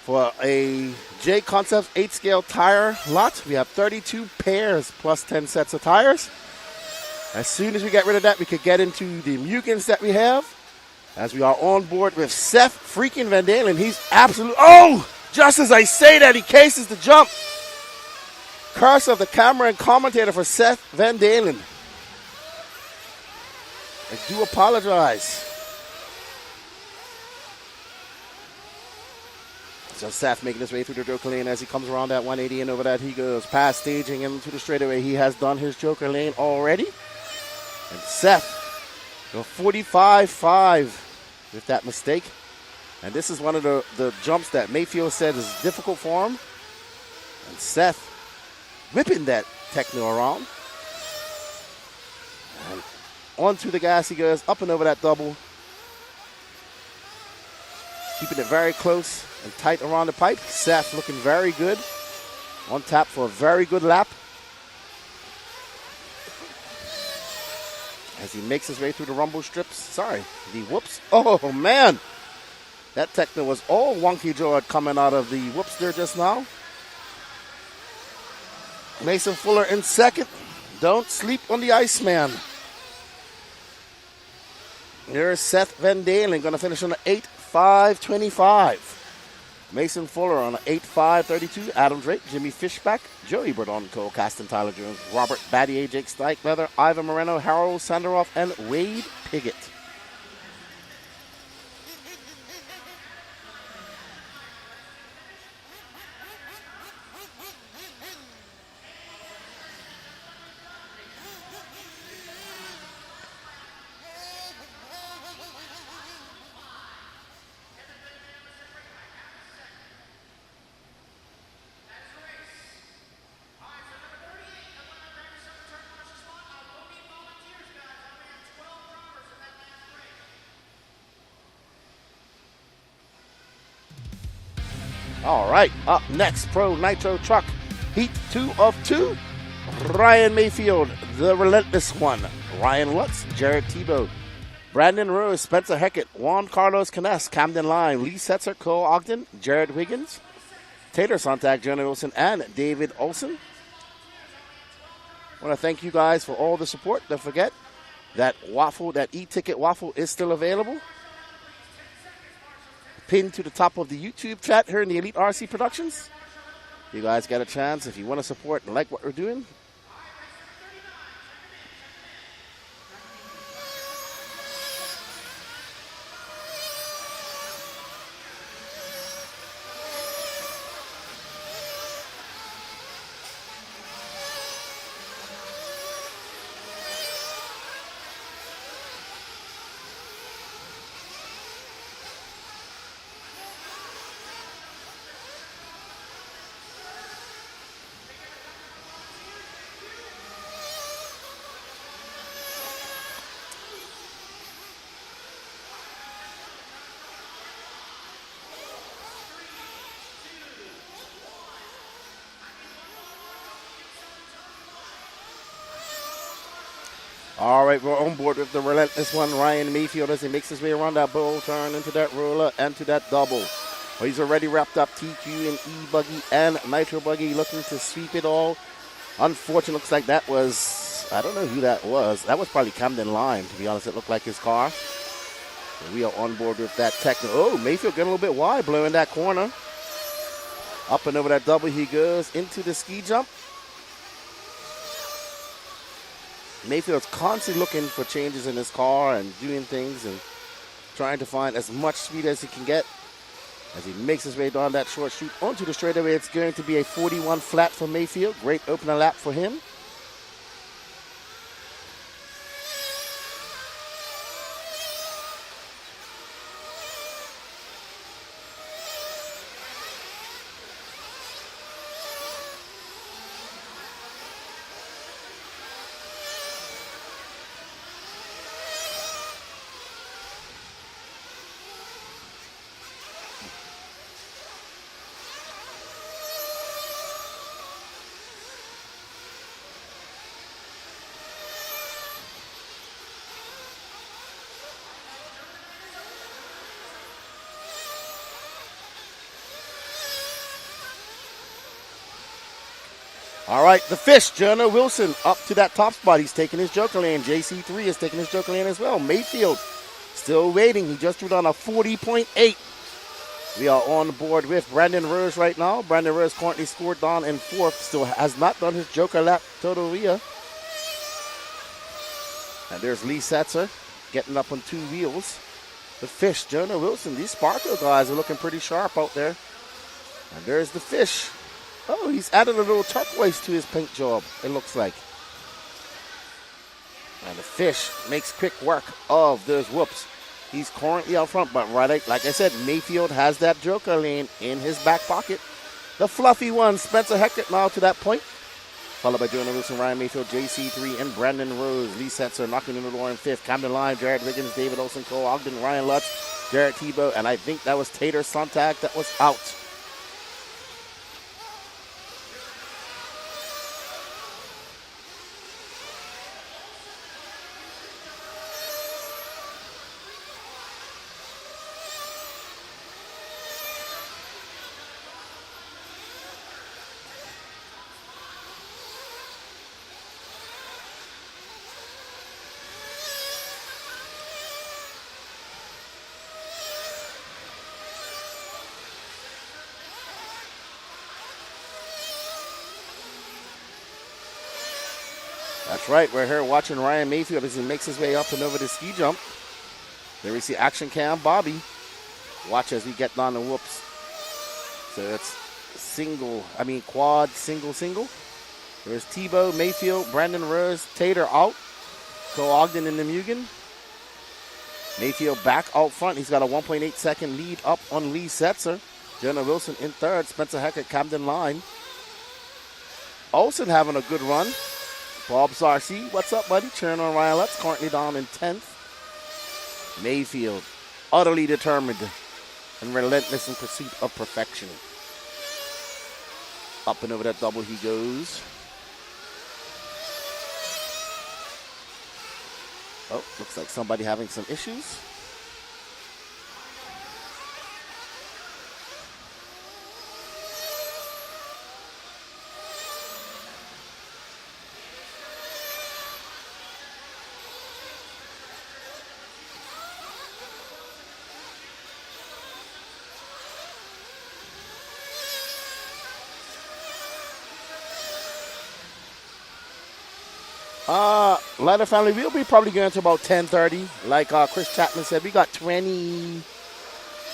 for a J Concepts 8-scale tire lot. We have 32 pairs plus 10 sets of tires. As soon as we get rid of that, we could get into the Mugans that we have, as we are on board with Seth freaking Van Dalen. He's absolute. Oh! Just as I say that, he cases the jump. Curse of the camera and commentator for Seth Van Dalen. I do apologize. So Seth making his way through the Joker lane as he comes around that 180, and over that he goes past staging into the straightaway. He has done his Joker lane already. And Seth, go 45.5 with that mistake. And this is one of the jumps that Mayfield said is difficult for him. And Seth whipping that Techno around. And onto the gas he goes, up and over that double. Keeping it very close and tight around the pipe. Seth looking very good. On tap for a very good lap. As he makes his way through the rumble strips. Sorry, the whoops. Oh, man. That Techno was all wonky jawed coming out of the whoops there just now. Mason Fuller in second. Don't sleep on the Iceman. Here's Seth Van Dalen going to finish on an 8.5.25. Mason Fuller on an 8.5.32. Adam Drake, Jimmy Fishback, Joey Burdon, Cole Caston, Tyler Jones, Robert Battier, Jake Steichleather, Ivan Moreno, Harold Sanderoff, and Wade Piggott. All right, up next, Pro Nitro Truck, Heat 2 of 2. Ryan Mayfield, the relentless one. Ryan Lutz, Jared Tebow, Brandon Rose, Spencer Heckett, Juan Carlos Canes, Camden Line, Lee Setzer, Cole Ogden, Jared Wiggins, Taylor Sontag, Jonah Wilson, and David Olson. I want to thank you guys for all the support. Don't forget that waffle, that e-ticket waffle is still available. Pinned to the top of the YouTube chat here in the Elite RC Productions. You guys got a chance if you want to support and like what we're doing. All right, we're on board with the relentless one, Ryan Mayfield, as he makes his way around that bowl turn into that roller and to that double. Well, he's already wrapped up TQ and E-buggy and Nitro buggy, looking to sweep it all. Unfortunately, looks like that was, I don't know who that was. That was probably Camden Lime, to be honest. It looked like his car. So we are on board with that technical. Oh, Mayfield getting a little bit wide, blowing that corner. Up and over that double he goes into the ski jump. Mayfield's constantly looking for changes in his car and doing things and trying to find as much speed as he can get. As he makes his way down that short chute onto the straightaway, it's going to be a 41 flat for Mayfield. Great opener lap for him. All right, the fish, Jonah Wilson, up to that top spot. He's taking his joker lane. JC3 is taking his joker lane as well. Mayfield still waiting. He just threw down a 40.8. We are on board with Brandon Rose right now. Brandon Rose currently scored down in fourth. Still has not done his joker lap total via. And there's Lee Setzer getting up on two wheels. The fish, Jonah Wilson. These Sparkle guys are looking pretty sharp out there. And there's the fish. Oh, he's added a little turquoise to his paint job, it looks like. And the fish makes quick work of those whoops. He's currently out front, but right, like I said, Mayfield has that joker lane in his back pocket. The fluffy one, Spencer Heckert now to that point. Followed by Jonah Wilson, Ryan Mayfield, JC3, and Brandon Rose. Lee Setzer knocking in the door in fifth. Camden Lime, Jared Wiggins, David Olsen, Cole Ogden, Ryan Lutz, Jared Tebow, and I think that was Tater Sontag that was out. That's right, we're here watching Ryan Mayfield as he makes his way up and over the ski jump. There we see action cam Bobby. Watch as we get down the whoops. So it's quad, single. There's Tebow, Mayfield, Brandon Rose, Tater out. Cole Ogden in the Mugen. Mayfield back out front. He's got a 1.8 second lead up on Lee Setzer. Jonah Wilson in third. Spencer Heckert, Camden Line. Olsen having a good run. Bob Sarcy, what's up, buddy? Cheering on Ryan Lutz, currently down in 10th. Mayfield, utterly determined and relentless in pursuit of perfection. Up and over that double he goes. Oh, looks like somebody having some issues. Ladder family, we'll be probably going to about 10:30. Like Chris Chapman said, we got 20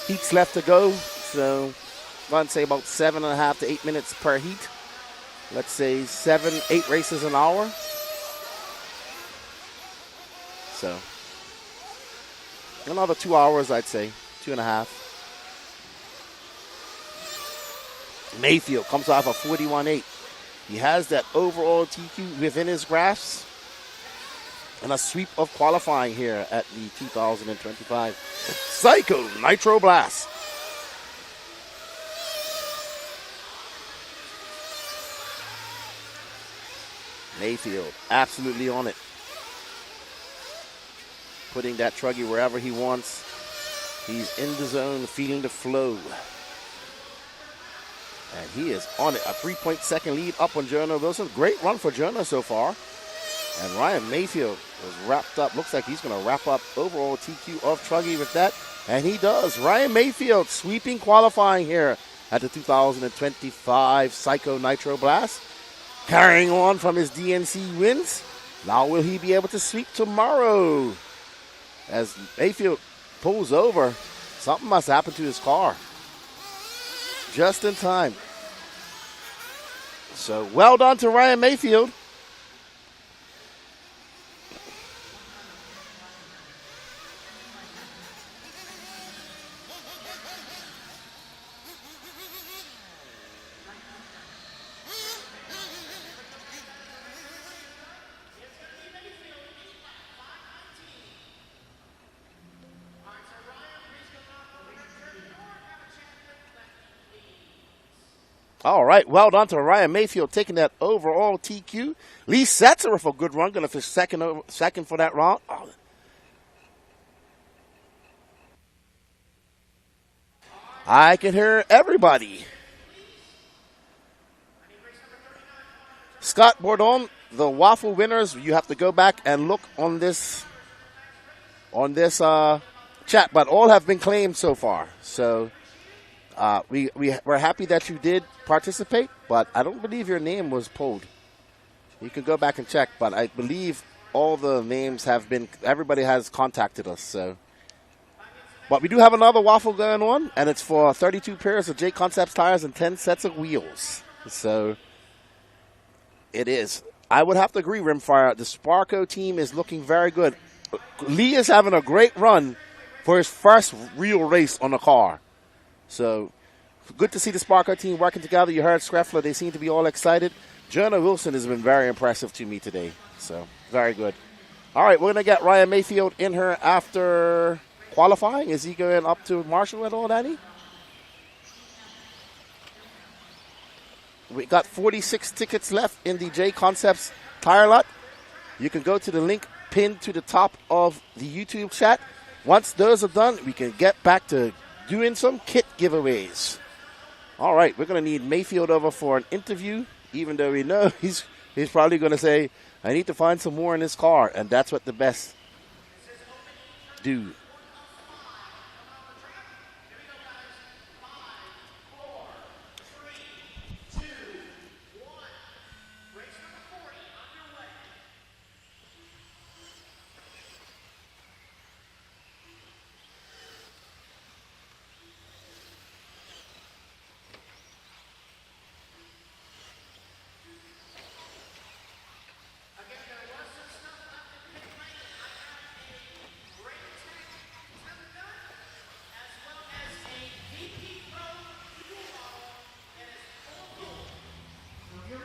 heats left to go. So I'm going to say about 7.5 to 8 minutes per heat. Let's say 7-8 races an hour. So another 2 hours, I'd say, 2.5. Mayfield comes off a 41.8. He has that overall TQ within his grasp. And a sweep of qualifying here at the 2025 Psycho Nitro Blast. Mayfield absolutely on it. Putting that truggy wherever he wants. He's in the zone, feeling the flow. And he is on it. A 3.2 lead up on Jonah Wilson. Great run for Jonah so far. And Ryan Mayfield was wrapped up. Looks like he's going to wrap up overall TQ of Truggy with that. And he does. Ryan Mayfield sweeping qualifying here at the 2025 Psycho Nitro Blast. Carrying on from his DNC wins. Now will he be able to sweep tomorrow? As Mayfield pulls over, something must happen to his car. Just in time. So well done to Ryan Mayfield. All right, well done to Ryan Mayfield taking that overall TQ. Lee Setzer with a good run, going to finish second for that round. Oh. I can hear everybody. Scott Bourdon, the waffle winners, you have to go back and look on this chat, but all have been claimed so far. So we're happy that you did participate, but I don't believe your name was pulled. You can go back and check, but I believe all the names have been, everybody has contacted us. So, but we do have another waffle going on, and it's for 32 pairs of J Concepts tires and 10 sets of wheels. So it is. I would have to agree, Rimfire. The Sparco team is looking very good. Lee is having a great run for his first real race on the car. So good to see the Sparco team working together. You heard Screffler. They seem to be all excited. Jonah Wilson has been very impressive to me today. So very good. All right, we're going to get Ryan Mayfield in here after qualifying. Is he going up to Marshall at all, Danny? We got 46 tickets left in the J Concepts tire lot. You can go to the link pinned to the top of the YouTube chat. Once those are done, we can get back to doing some kit giveaways. All right, we're going to need Mayfield over for an interview, even though we know he's probably going to say, I need to find some more in this car, and that's what the best do.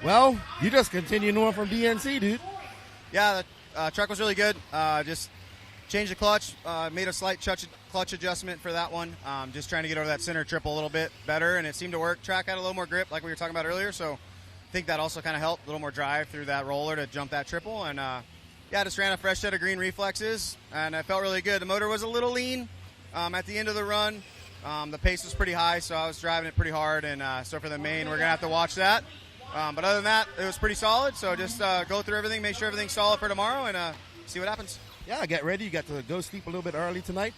Well, you just continuing on from DNC, dude. Yeah, the truck was really good. Just changed the clutch, made a slight clutch adjustment for that one. Just trying to get over that center triple a little bit better, and it seemed to work. Track had a little more grip, like we were talking about earlier, so I think that also kind of helped. A little more drive through that roller to jump that triple, and yeah, just ran a fresh set of green reflexes, and I felt really good. The motor was a little lean at the end of the run. The pace was pretty high, so I was driving it pretty hard, and so for the main, we're going to have to watch that. But other than that, it was pretty solid. So just go through everything, make sure everything's solid for tomorrow, and see what happens. Yeah, get ready. You got to go sleep a little bit early tonight.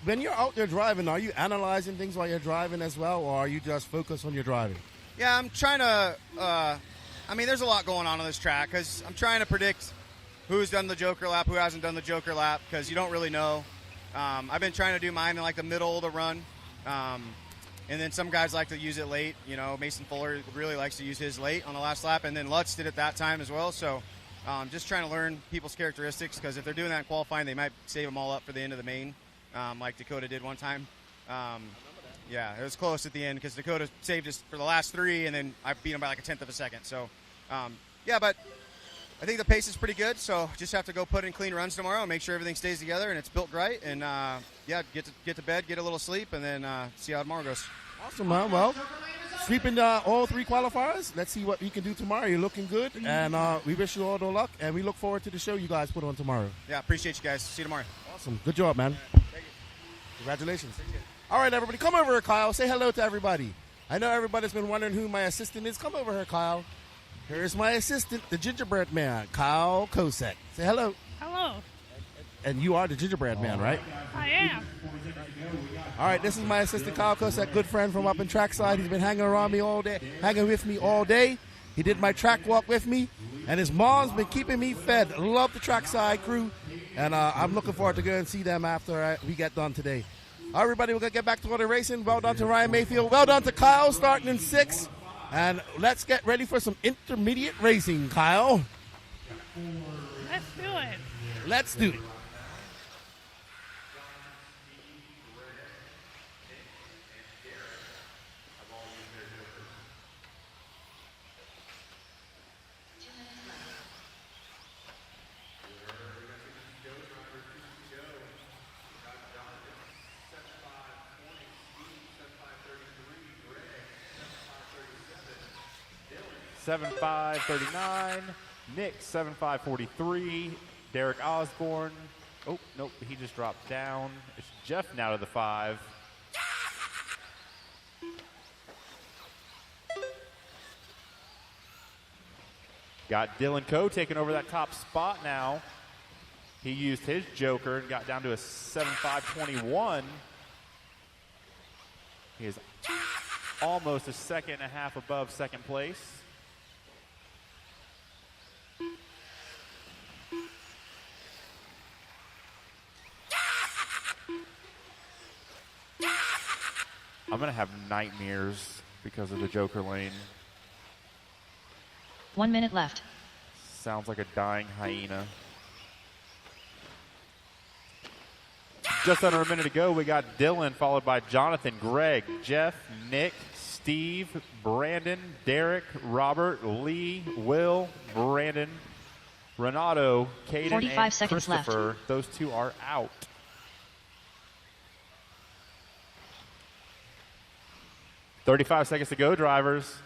When you're out there driving, are you analyzing things while you're driving as well, or are you just focused on your driving? Yeah, I'm trying to I mean, there's a lot going on this track because I'm trying to predict who's done the Joker lap, who hasn't done the Joker lap, because you don't really know. I've been trying to do mine in like the middle of the run. And then some guys like to use it late. You know, Mason Fuller really likes to use his late on the last lap. And then Lutz did it that time as well. So just trying to learn people's characteristics, because if they're doing that in qualifying, they might save them all up for the end of the main, like Dakota did one time. Yeah, it was close at the end because Dakota saved us for the last three, and then I beat him by like a tenth of a second. So, yeah, but I think the pace is pretty good. So just have to go put in clean runs tomorrow and make sure everything stays together and it's built right. And, yeah, get to bed, get a little sleep, and then see how tomorrow goes. Awesome, man. Well, sweeping all three qualifiers. Let's see what we can do tomorrow. You're looking good, and we wish you all the luck, and we look forward to the show you guys put on tomorrow. Yeah, appreciate you guys. See you tomorrow. Awesome. Good job, man. Thank you. Congratulations. All right, everybody. Come over here, Kyle. Say hello to everybody. I know everybody's been wondering who my assistant is. Come over here, Kyle. Here's my assistant, the gingerbread man, Kyle Kosek. Say hello. Hello. And you are the gingerbread man, right? I am. All right, this is my assistant, Kyle Kosek, good friend from up in trackside. He's been hanging around me all day, hanging with me all day. He did my track walk with me, and his mom's been keeping me fed. Love the trackside crew, and I'm looking forward to go and see them after we get done today. All right, everybody, we're going to get back to the racing. Well done to Ryan Mayfield. Well done to Kyle, starting in 6th. And let's get ready for some intermediate racing, Kyle. Let's do it. Let's do it. Seven 5:39. Nick 7:5:43. Derek Osborne. Oh nope, he just dropped down. It's Jeff now to the 5. Got Dylan Coe taking over that top spot now. He used his joker and got down to a 7:5:21. He is almost a second and a half above second place. I'm going to have nightmares because of the Joker lane. 1 minute left. Sounds like a dying hyena. Just under a minute to go, we got Dylan, followed by Jonathan, Greg, Jeff, Nick, Steve, Brandon, Derek, Robert, Lee, Will, Brandon, Renato, Caden, 45 and seconds left. Christopher. Those two are out. "35 seconds to go, drivers."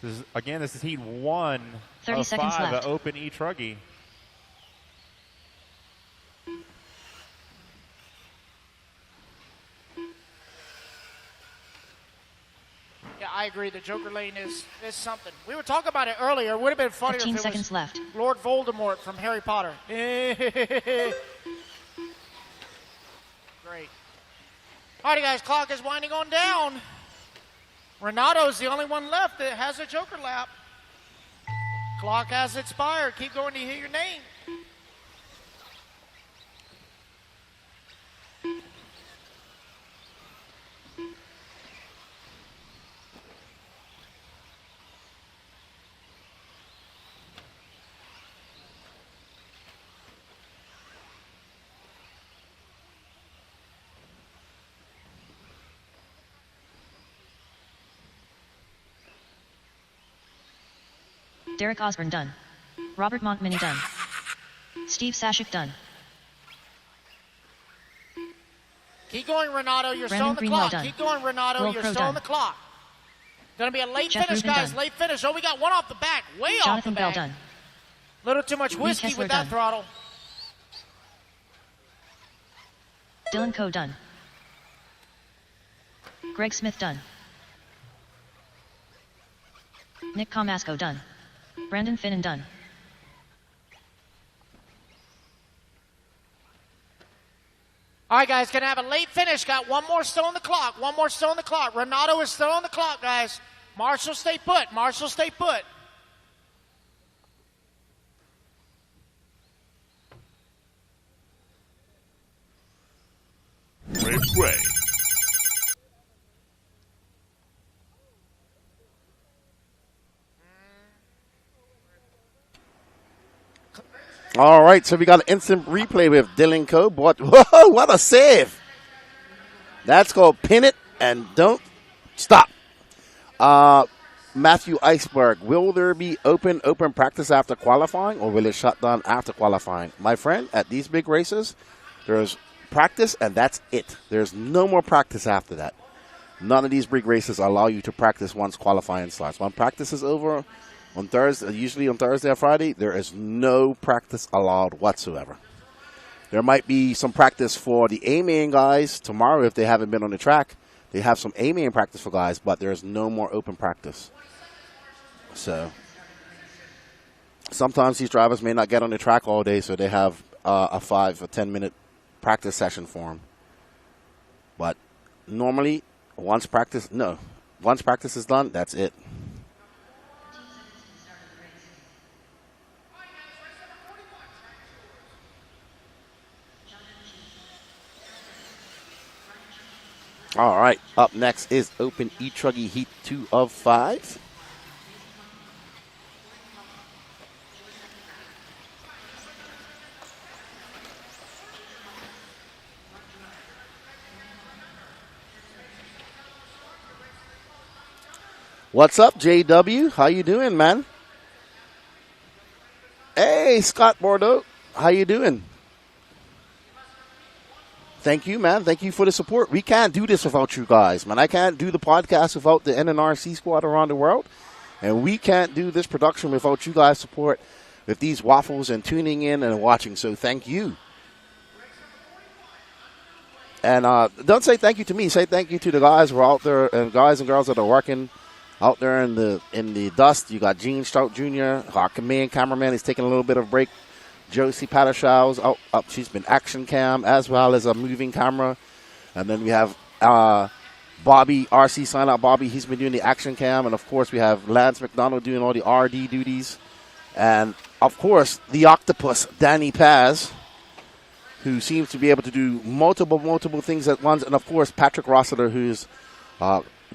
This is heat 1 30 of seconds 5 left. at Open E-Truggy. Yeah, I agree. The Joker lane is something. We were talking about it earlier. It would have been funnier 15 if it seconds was left. Lord Voldemort from Harry Potter. Great. All right, guys, clock is winding on down. Renato's the only one left that has a Joker lap. Clock has expired. Keep going to hear your name. Derek Osborne done. Robert Montminy done. Steve Sashik done. Keep going, Renato. You're still Brandon on the Greenwell clock. done. Keep going, Renato. Will You're Crow still on done. the clock. Going to be a late Jeff finish, Rubin guys. done. Late finish. Oh, we got one off the back. Way off Jonathan the Bell back. done. Little too much Lee whiskey Kessler with that done. throttle. Dylan Coe done. Greg Smith done. Nick Comasco done. Brandon Finnan done. All right, guys, going to have a late finish. Got one more still on the clock. One more still on the clock. Renato is still on the clock, guys. Marshall, stay put. Marshall, stay put. Replay. All right, so we got an instant replay with Dylan Coe. Whoa, what a save! That's called pin it and don't stop. Matthew Iceberg, will there be open practice after qualifying, or will it shut down after qualifying? My friend, at these big races, there's practice and that's it. There's no more practice after that. None of these big races allow you to practice once qualifying starts. When practice is over on Thursday, usually on Thursday or Friday, there is no practice allowed whatsoever. There might be some practice for the A-main guys tomorrow if they haven't been on the track, They have some A-main practice for guys, but there's no more open practice. So sometimes these drivers may not get on the track all day, so they have a 5 or 10 minute practice session for them. But normally, once practice is done, that's it. All right, up next is Open E-Truggy Heat 2 of 5. What's up, JW? How you doing, man? Hey, Scott Bordeaux. How you doing? Thank you, man. Thank you for the support. We can't do this without you guys, man. I can't do the podcast without the NNRC squad around the world. And we can't do this production without you guys' support with these waffles and tuning in and watching. So thank you. And don't say thank you to me. Say thank you to the guys who are out there and guys and girls that are working out there in the dust. You got Gene Strout Jr., our main cameraman. He's taking a little bit of a break. Josie Patashaw's up. She's been action cam as well as a moving camera. And then we have Bobby, RC Sign Out Bobby. He's been doing the action cam. And, of course, we have Lance McDonald doing all the RD duties. And, of course, the octopus, Danny Paz, who seems to be able to do multiple things at once. And, of course, Patrick Rossiter, who's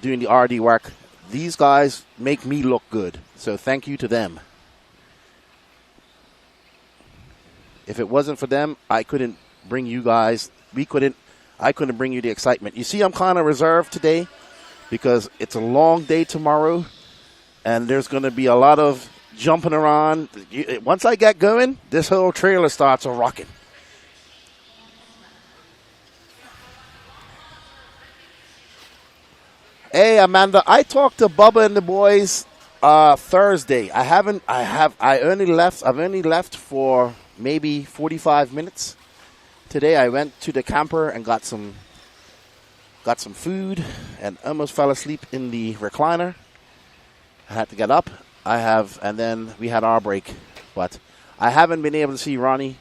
doing the RD work. These guys make me look good. So thank you to them. If it wasn't for them, I couldn't bring you guys. I couldn't bring you the excitement. You see, I'm kind of reserved today because it's a long day tomorrow, and there's going to be a lot of jumping around. Once I get going, this whole trailer starts rocking. Hey, Amanda, I talked to Bubba and the boys Thursday. I've only left for maybe 45 minutes. Today I went to the camper and got some food and almost fell asleep in the recliner. I had to get up. And then we had our break. But I haven't been able to see Ronnie.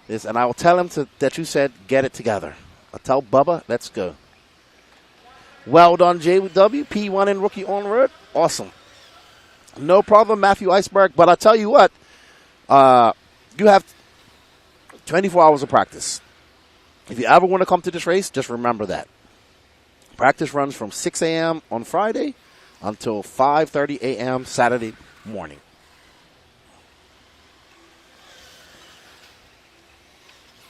And I will tell him that you said get it together. I'll tell Bubba, let's go. Well done, JW. P1 and rookie on road. Awesome. No problem, Matthew Iceberg. But I'll tell you what. You have 24 hours of practice. If you ever want to come to this race, just remember that. Practice runs from 6 a.m. on Friday until 5:30 a.m. Saturday morning.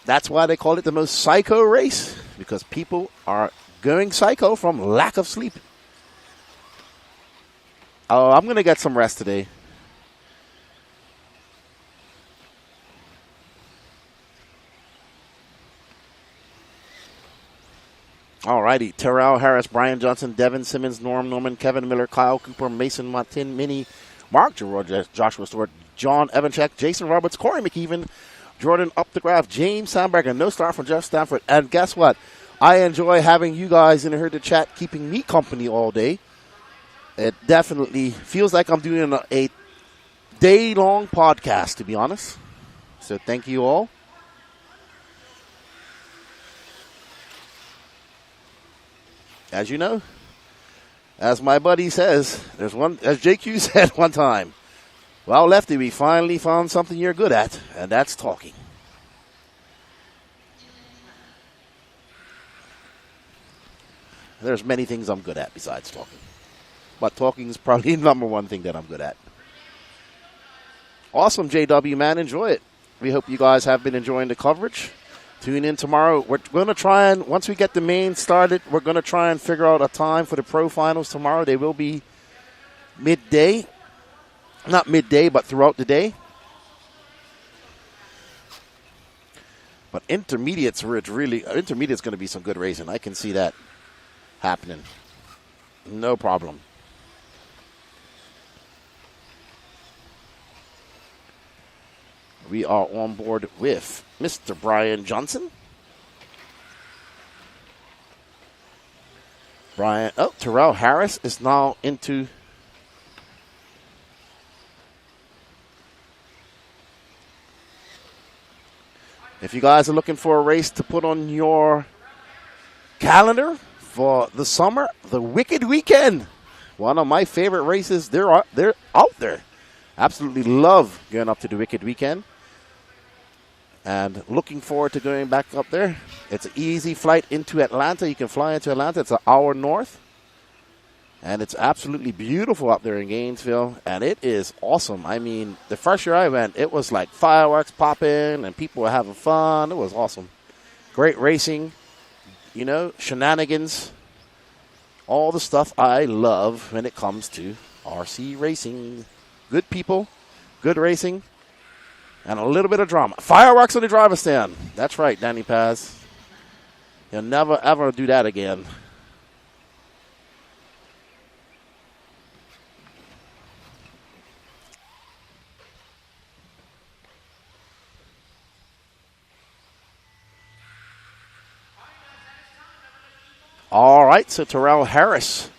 That's why they call it the most psycho race, because people are going psycho from lack of sleep. Oh, I'm going to get some rest today. All righty. Terrell Harris, Brian Johnson, Devin Simmons, Norm Norman, Kevin Miller, Kyle Cooper, Mason Martin, Minnie, Mark Giroir, Joshua Stewart, John Evanchek, Jason Roberts, Corey McEwen, Jordan Up the Graph, James Sandberg, and no star from Jeff Stanford. And guess what? I enjoy having you guys in here to chat, keeping me company all day. It definitely feels like I'm doing a day-long podcast, to be honest. So thank you all. As you know, as my buddy says, as JQ said one time, well, Lefty, we finally found something you're good at, and that's talking. There's many things I'm good at besides talking. But talking is probably the number one thing that I'm good at. Awesome, JW, man. Enjoy it. We hope you guys have been enjoying the coverage. Tune in tomorrow. We're going to try and, once we get the main started, we're going to try and figure out a time for the pro finals tomorrow. They will be midday. Not midday, but throughout the day. But intermediate's where intermediate's going to be some good racing. I can see that happening. No problem. We are on board with Mr. Brian Johnson. Terrell Harris is now into. If you guys are looking for a race to put on your calendar for the summer, the Wicked Weekend, one of my favorite races. They're out there. Absolutely love going up to the Wicked Weekend. And looking forward to going back up there. It's an easy flight into Atlanta. You can fly into Atlanta. It's an hour north. And it's absolutely beautiful up there in Gainesville. And it is awesome. I mean, the first year I went, it was like fireworks popping and people were having fun. It was awesome. Great racing, shenanigans. All the stuff I love when it comes to RC racing. Good people, good racing. And a little bit of drama. Fireworks on the driver's stand. That's right, Danny Paz. You'll never, ever do that again. All right, so Terrell Harris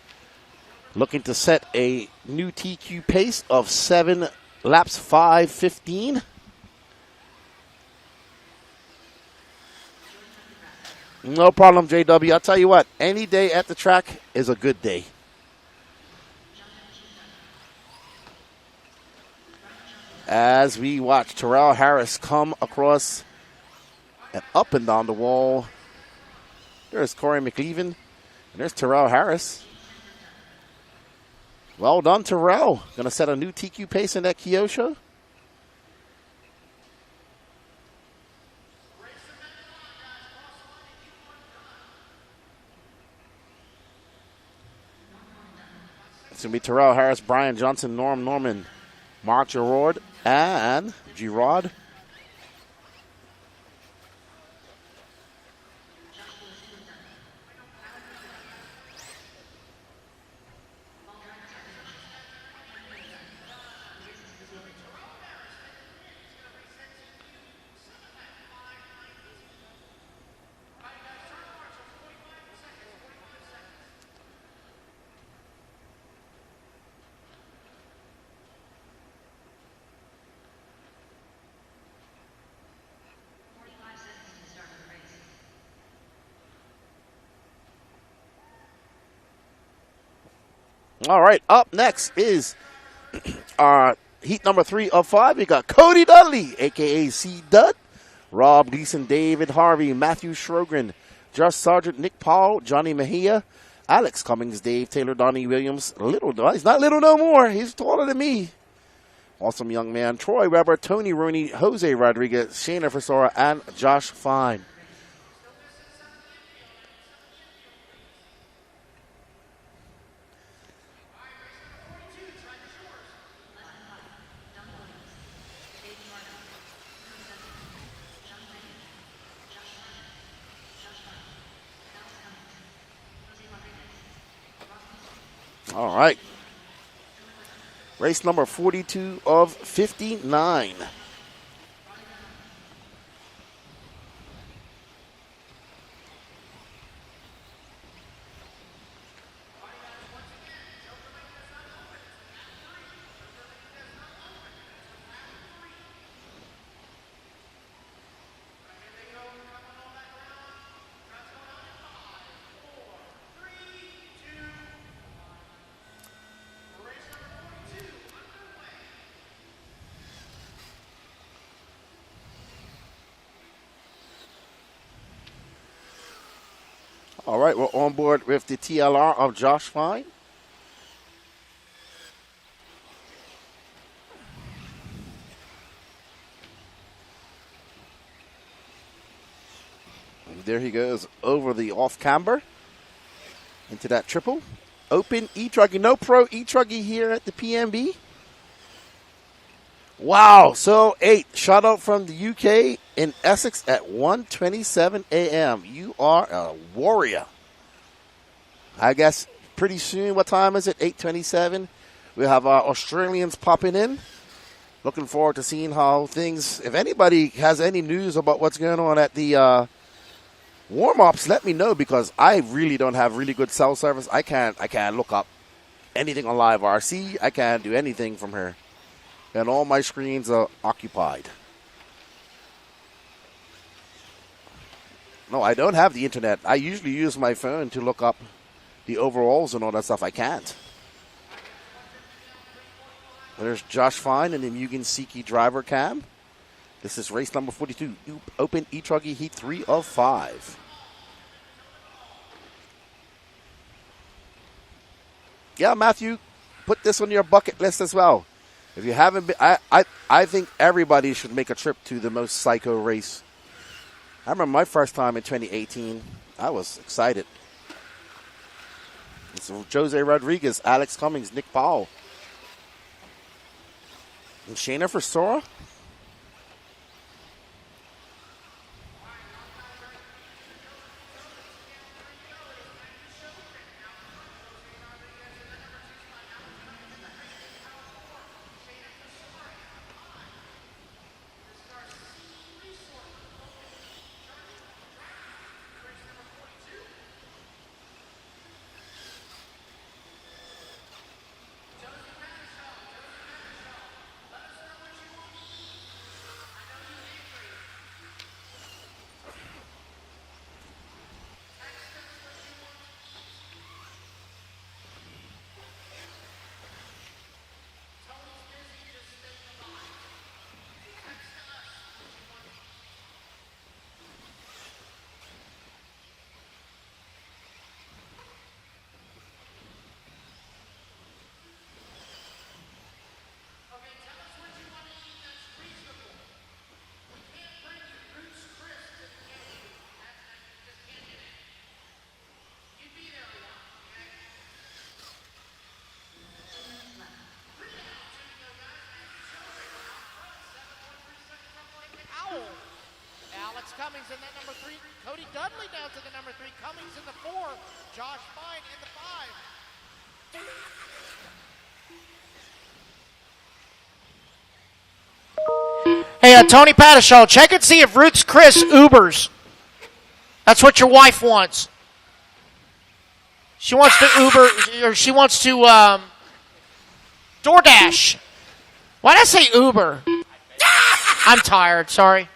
looking to set a new TQ pace of 7 laps 5:15. No problem, JW. I'll tell you what, any day at the track is a good day. As we watch Terrell Harris come across and up and down the wall. There's Corey McLeaven, and there's Terrell Harris. Well done, Terrell. Going to set a new TQ pace in that Kyosho. It's going to be Terrell Harris, Brian Johnson, Norm Norman, Mark Girard, and Girard. All right, up next is our heat number 3 of 5. We got Cody Dudley, a.k.a. C-Dud, Rob Gleason, David Harvey, Matthew Schrogren, Josh Sargent, Nick Paul, Johnny Mejia, Alex Cummings, Dave Taylor, Donnie Williams, he's not little no more, he's taller than me. Awesome young man, Troy Weber, Tony Rooney, Jose Rodriguez, Shayna Frisora, and Josh Fine. All right. Race number 42 of 59. All right, we're on board with the TLR of Josh Fine. And there he goes over the off camber into that triple. Open E-Truggy, no pro E-Truggy here at the PNB. Wow, so 8 shot out from the UK in Essex at 1:27 a.m. You are a warrior. I guess pretty soon, what time is it? 8:27. We'll have our Australians popping in. Looking forward to seeing how things, if anybody has any news about what's going on at the Warm-ups, let me know because I really don't have really good cell service. I can't look up anything on Live RC. I can't do anything from here. And all my screens are occupied. No, I don't have the internet. I usually use my phone to look up the overalls and all that stuff. I can't. There's Josh Fine and the Mugen Siki driver cam. This is race number 42, Open E-Truggy Heat 3 of 5. Yeah, Matthew, put this on your bucket list as well. If you haven't been, I think everybody should make a trip to the most psycho race. I remember my first time in 2018. I was excited. It's Jose Rodriguez, Alex Cummings, Nick Powell. And Shayna for Sora? Alex Cummings in that number 3. Cody Dudley down to the number 3. Cummings in the 4. Josh Fine in the 5. Hey, Tony Padishaw, check and see if Roots Chris Ubers. That's what your wife wants. She wants to Uber, or she wants to DoorDash. Why did I say Uber? I'm tired, sorry.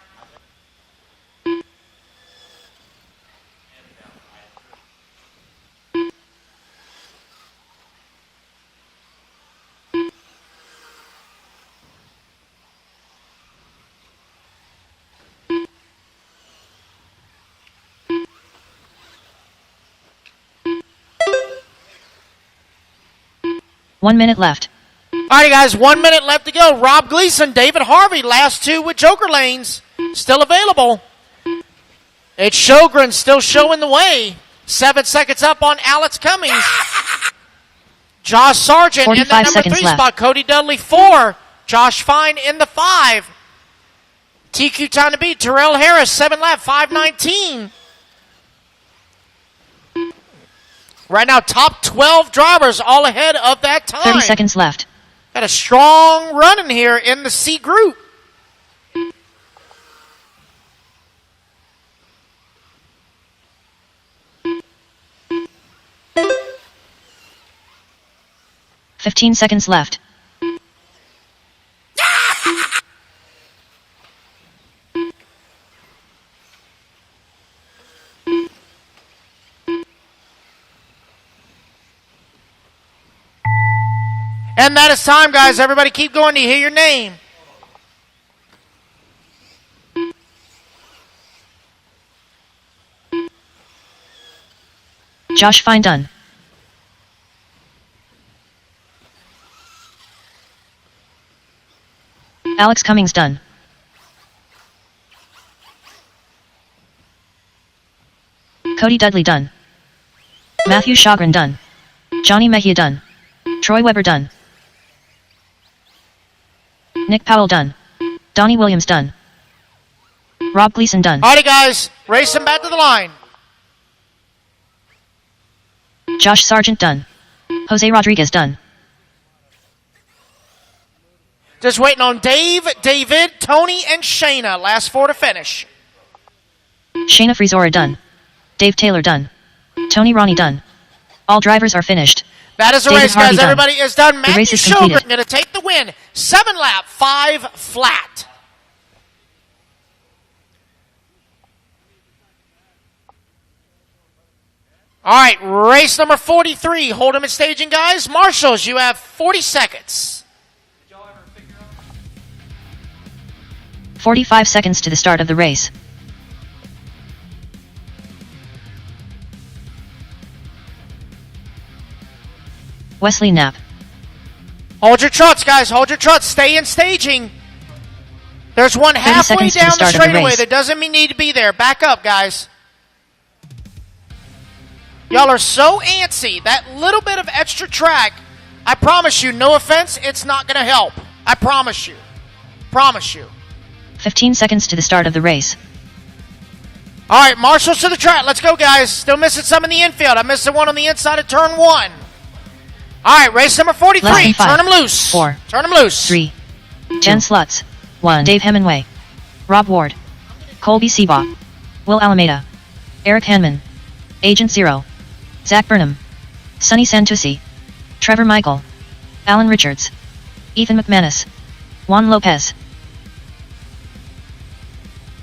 One minute left. All right, guys, 1 minute left to go. Rob Gleason, David Harvey, last two with Joker Lanes, still available. It's Sjogren still showing the way. 7 seconds up on Alex Cummings. Josh Sargent in the number 3 spot. Cody Dudley 4. Josh Fine in the 5. TQ time to beat. Terrell Harris 7 lap 5:19. Right now, top 12 drivers all ahead of that time. 30 seconds left. Got a strong run in here in the C group. $15 seconds left. And that is time, guys. Everybody keep going to hear your name. Josh Fine done. Alex Cummings done. Cody Dudley done. Matthew Sjogren done. Johnny Mejia done. Troy Weber done. Nick Powell done. Donnie Williams done. Rob Gleason done. Alrighty, guys. Race them back to the line. Josh Sargent done. Jose Rodriguez done. Just waiting on Dave, David, Tony, and Shayna. Last 4 to finish. Shayna Frizora done. Dave Taylor done. Tony Ronnie done. All drivers are finished. That is the David race, Harvey guys. done. Everybody is done. The Matthew race is Shogren completed. going to take the win. 7-lap, 5 flat. All right, race number 43. Hold him at staging, guys. Marshals, you have 40 seconds. 45 seconds to the start of the race. Wesley Knapp. Hold your trots, guys. Hold your trots. Stay in staging. There's one 30 halfway seconds to the down the start of the straightaway race. that doesn't need to be there. Back up, guys. Y'all are so antsy. That little bit of extra track, I promise you, no offense, it's not going to help. I promise you. Promise you. 15 seconds to the start of the race. All right, Marshals to the track. Let's go, guys. Still missing some in the infield. I'm missing one on the inside of turn 1. All right, race number 43. Less than 5, Turn them loose. 4. Turn them loose. 3. Jen Slutz. 1. Dave Hemingway. Rob Ward. Colby Seabaugh. Will Alameda. Eric Hanman. Agent Zero. Zach Burnham. Sonny Santucci. Trevor Michael. Alan Richards. Ethan McManus. Juan Lopez.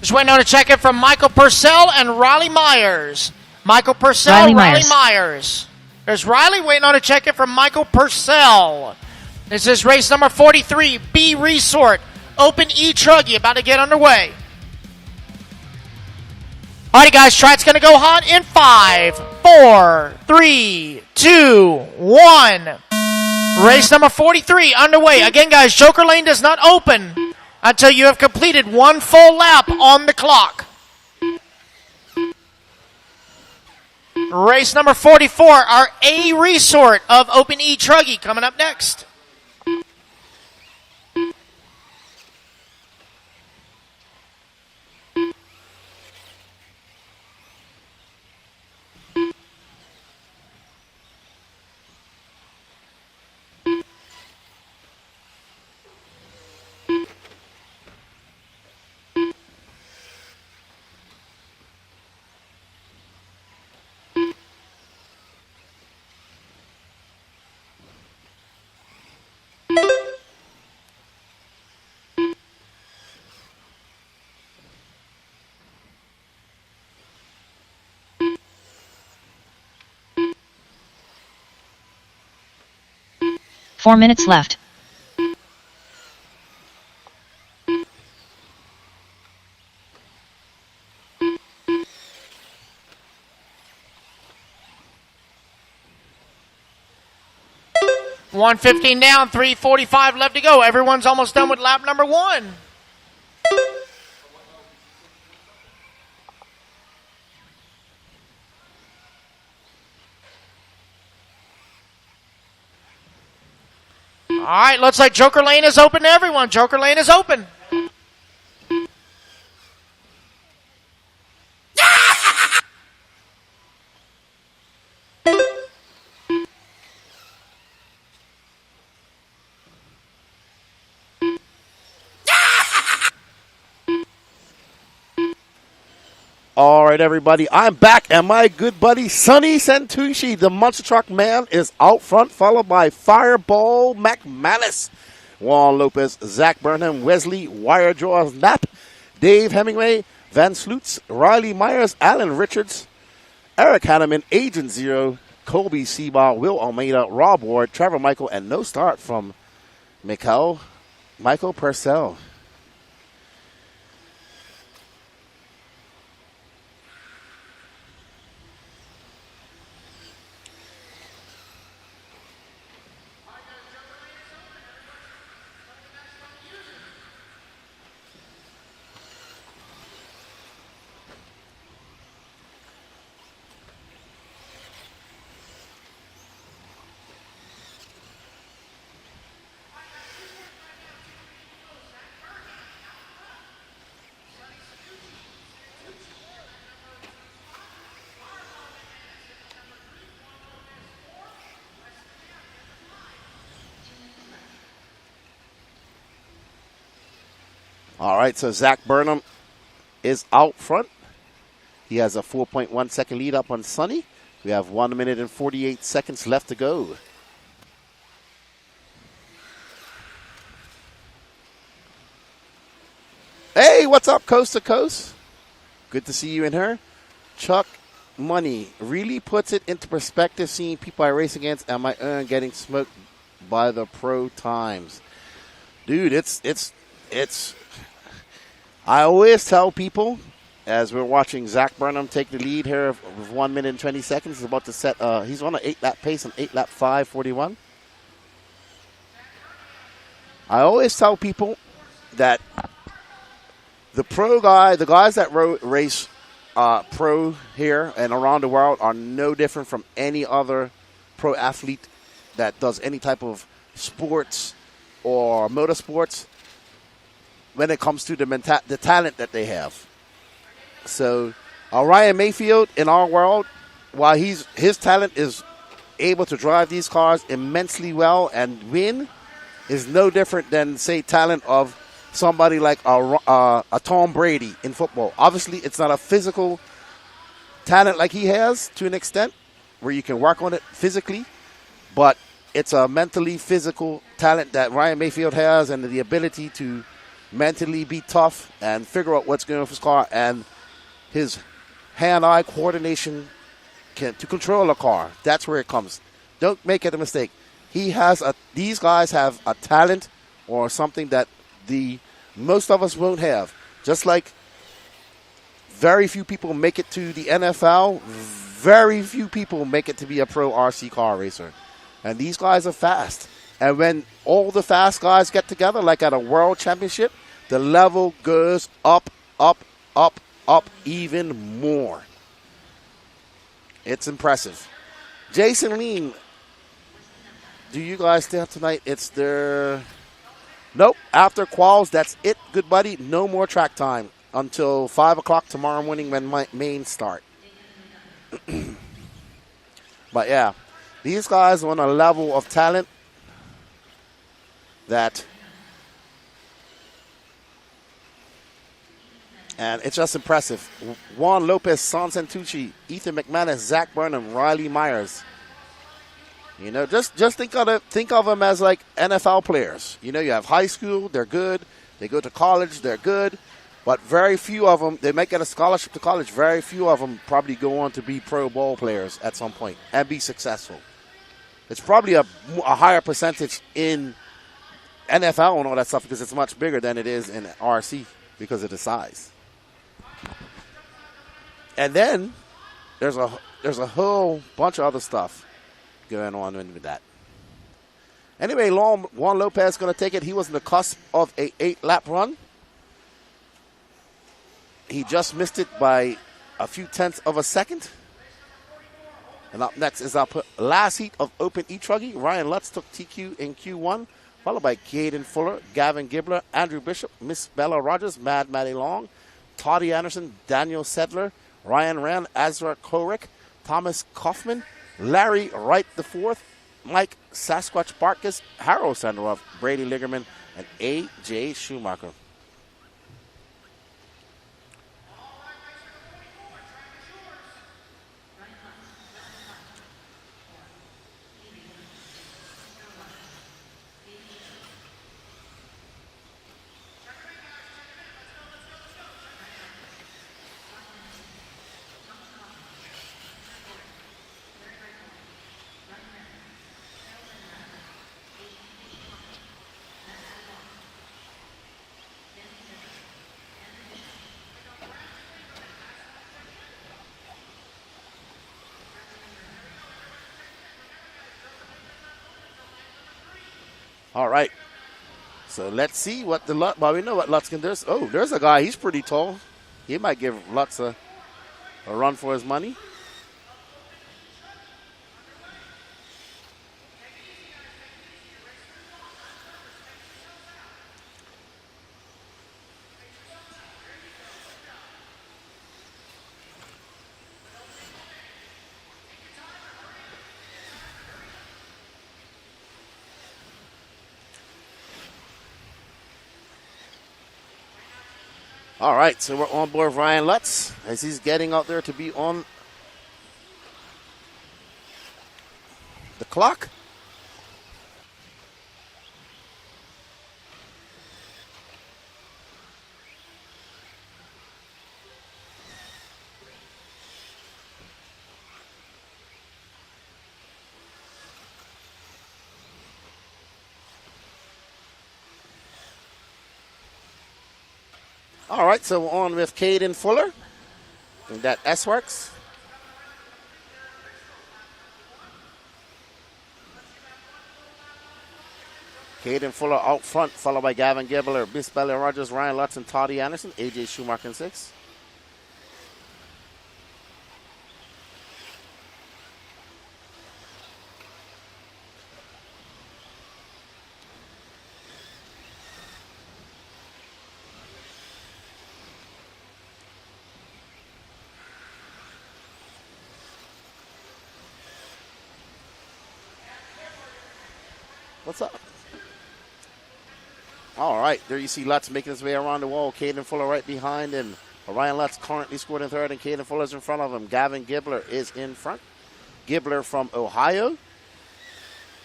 Just waiting on a check-in from Michael Purcell and Riley Myers. Michael Purcell, Riley Myers. There's Riley waiting on a check-in from Michael Purcell. This is race number 43, B Resort, Open E-Truggy, about to get underway. All right, guys, track's going to go hot in 5, 4, 3, 2, 1. Race number 43 underway. Again, guys, Joker Lane does not open until you have completed one full lap on the clock. Race number 44, our A Resort of Open E-Truggy coming up next. Four minutes left. $115 down, $345 left to go. Everyone's almost done with lap number 1. All right, looks like Joker Lane is open to everyone. Joker Lane is open. All right, everybody, I'm back, and my good buddy Sonny Santucci, the monster truck man, is out front, followed by Fireball McManus, Juan Lopez, Zach Burnham, Wesley Wirejaw Knapp, Dave Hemingway, Van Slutz, Riley Myers, Alan Richards, Eric Hanneman, Agent Zero, Colby Seabaugh, Will Almeida, Rob Ward, Trevor Michael, and no start from Michael Purcell. All right, so Zach Burnham is out front. He has a 4.1 second lead up on Sonny. We have 1 minute and 48 seconds left to go. Hey, what's up, Coast to Coast? Good to see you in her. Chuck Money really puts it into perspective seeing people I race against and my own getting smoked by the pro times. Dude, it's I always tell people as we're watching Zach Burnham take the lead here with 1 minute and 20 seconds. He's about to set, he's on an 8-lap pace, an 8-lap 5:41. I always tell people that the pro guy, the guys that race pro here and around the world are no different from any other pro athlete that does any type of sports or motorsports when it comes to the talent that they have. So Ryan Mayfield in our world, while his talent is able to drive these cars immensely well and win, is no different than, say, talent of somebody like a Tom Brady in football. Obviously, it's not a physical talent like he has to an extent where you can work on it physically, but it's a mentally physical talent that Ryan Mayfield has, and the ability to mentally be tough and figure out what's going on with his car, and his hand-eye coordination to control a car. That's where it comes. Don't make it a mistake. These guys have a talent or something that most of us won't have. Just like very few people make it to the NFL, very few people make it to be a pro RC car racer. And these guys are fast. And when all the fast guys get together, like at a world championship, the level goes up, up, up, up even more. It's impressive. Jason Lean, do you guys stay up tonight? Nope. After quals, that's it. Good buddy. No more track time until 5 o'clock tomorrow morning when my main start. But yeah, these guys are on a level of talent and it's just impressive. Juan Lopez, San Santucci, Ethan McManus, Zach Burnham, Riley Myers. You know, just think of them as like NFL players. You know, you have high school, they're good. They go to college, they're good. But very few of them, they might get a scholarship to college. Very few of them probably go on to be pro ball players at some point and be successful. It's probably a higher percentage in NFL and all that stuff because it's much bigger than it is in RC because of the size. And then there's a whole bunch of other stuff going on with that. Anyway, Juan Lopez is going to take it. He was on the cusp of a 8-lap run. He just missed it by a few tenths of a second. And up next is our last heat of Open E-Truggy. Ryan Lutz took TQ in Q1, followed by Caden Fuller, Gavin Gibbler, Andrew Bishop, Miss Bella Rogers, Mad Maddie Long, Toddy Anderson, Daniel Sedler, Ryan Rand, Azra Korik, Thomas Kaufman, Larry Wright IV, Mike Sasquatch Barkus, Harold Sandoff, Brady Ligerman, and A.J. Schumacher. All right. So let's see what well, we know what Lutz can do. Oh, there's a guy. He's pretty tall. He might give Lutz a run for his money. All right, so we're on board Ryan Lutz as he's getting out there to be on the clock. All right, so we're on with Caden Fuller. And that S-Works. Caden Fuller out front, followed by Gavin Gibbler, Miss Bella Rogers, Ryan Lutz, and Toddy Anderson. AJ Schumacher in 6. What's up? All right, there you see Lutz making his way around the wall. Caden Fuller right behind him. Ryan Lutz currently scored in third, and Caden Fuller's in front of him. Gavin Gibbler is in front. Gibbler from Ohio.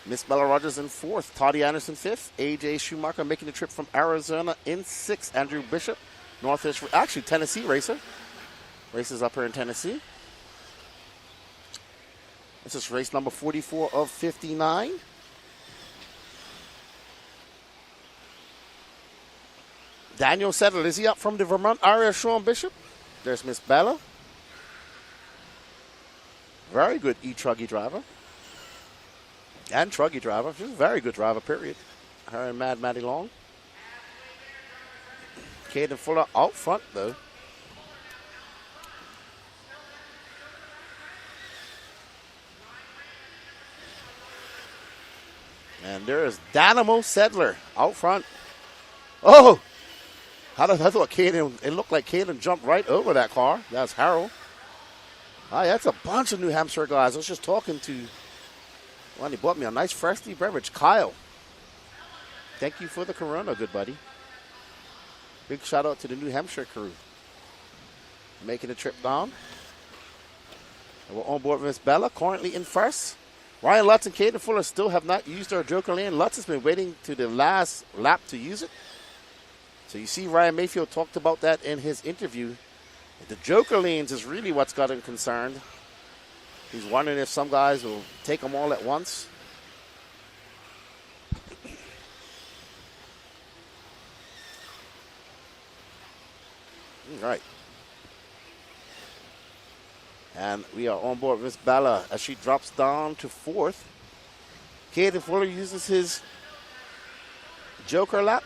Miss Bella Rogers in fourth. Toddy Anderson fifth. AJ Schumacher making the trip from Arizona in sixth. Andrew Bishop, Northeast, actually Tennessee racer. Races up here in Tennessee. This is race number 44 of 59. Daniel Settle, is he up from the Vermont area? Sean Bishop. There's Miss Bella. Very good E-Truggy driver. And Truggy driver. She's a very good driver, period. Her and Mad Maddie Long. Caden Fuller out front, though. And there is Dynamo Sedler out front. Oh! I thought Caden, it looked like Caden jumped right over that car. That's Harold. That's a bunch of New Hampshire guys. I was just talking to, well, he bought me a nice freshly beverage. Kyle. Thank you for the Corona, good buddy. Big shout out to the New Hampshire crew. Making the trip down. And we're on board with Miss Bella, currently in first. Ryan Lutz and Caden Fuller still have not used their Joker lane. Lutz has been waiting to the last lap to use it. So you see Ryan Mayfield talked about that in his interview. The Joker lanes is really what's got him concerned. He's wondering if some guys will take them all at once. All right. And we are on board with Bella as she drops down to fourth. Caden Fuller uses his Joker lap.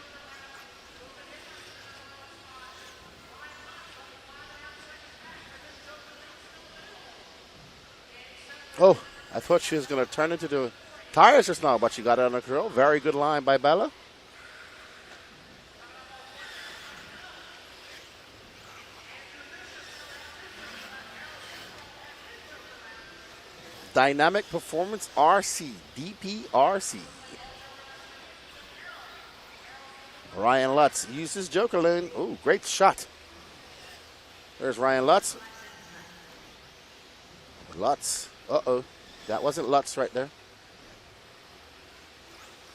Oh, I thought she was going to turn into the tires just now, but she got it under control. Very good line by Bella. Dynamic Performance RC, DPRC. Ryan Lutz uses Joker lane. Oh, great shot. There's Ryan Lutz. Lutz. Uh-oh. That wasn't Lutz right there.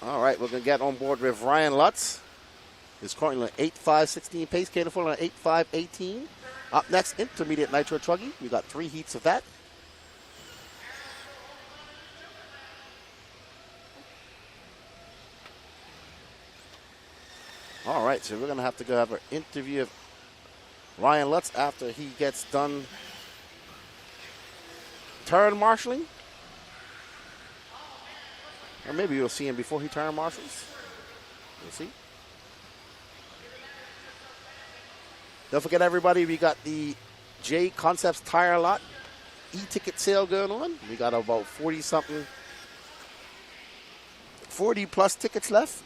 All right, we're going to get on board with Ryan Lutz. He's currently an 8.5.16 pace. Caden Fuller on 8.5.18. Up next, intermediate Nitro Truggy. We got 3 heats of that. All right, so we're going to have an interview of Ryan Lutz after he gets done turn marshalling. Or maybe you'll see him before he turn marshals. We'll see. Don't forget, everybody, we got the J Concepts Tire Lot e-ticket sale going on. We got about 40-something, 40-plus tickets left.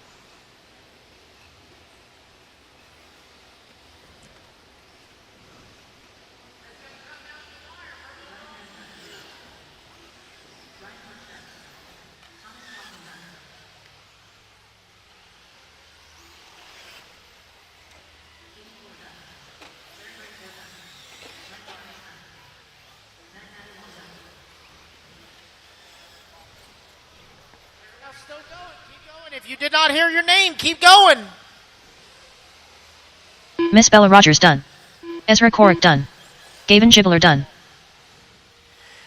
If you did not hear your name, keep going. Miss Bella Rogers done. Ezra Corrick done. Gavin Gibbler done.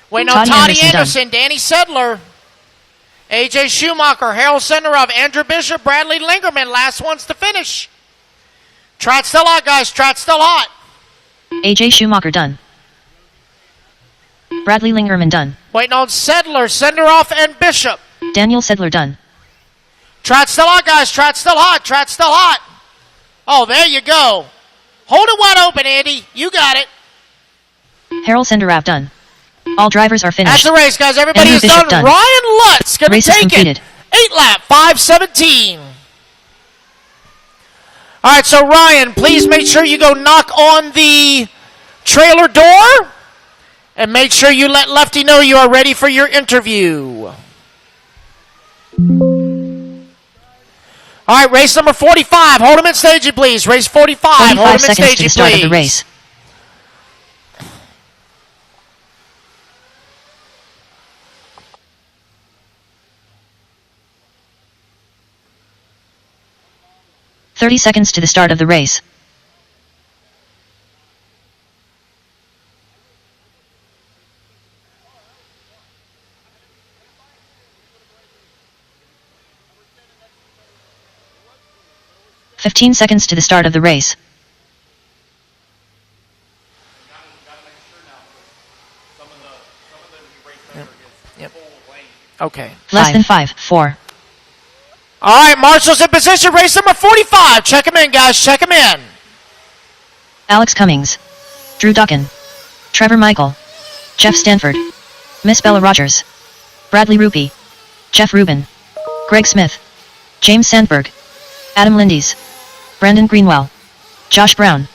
Waiting on Toddy Anderson, Danny Sedler, AJ Schumacher, Harold Senderov, Andrew Bishop, Bradley Lingerman. Last ones to finish. Track's still hot, guys. Track's still hot. AJ Schumacher done. Bradley Lingerman done. Waiting on Sedler, Senderov, and Bishop. Daniel Sedler done. Track's still hot, guys. Track's still hot. Track's still hot. Oh, there you go. Hold it wide open, Andy. You got it. Harold Senderov done. All drivers are finished. That's the race, guys. Everybody Andrew is Bishop done. done. Ryan Lutz going to Race is take completed. it. 8 lap, 5:17. All right, so Ryan, please make sure you go knock on the trailer door and make sure you let Lefty know you are ready for your interview. All right, race number 45. Hold him at staging, please. Race 45. Hold him 45 at seconds to staging, the start please. of the race. "30 seconds to the start of the race. "15 seconds to the start of the race. Yep. Okay. Less than 5, 4. All right, Marshall's in position. Race number 45. Check him in, guys. Check him in. Alex Cummings. Drew Duckin. Trevor Michael. Jeff Stanford. Miss Bella Rogers. Bradley Rupie. Jeff Rubin. Greg Smith. James Sandberg. Adam Lindy's. Brandon Greenwell. Josh Brown.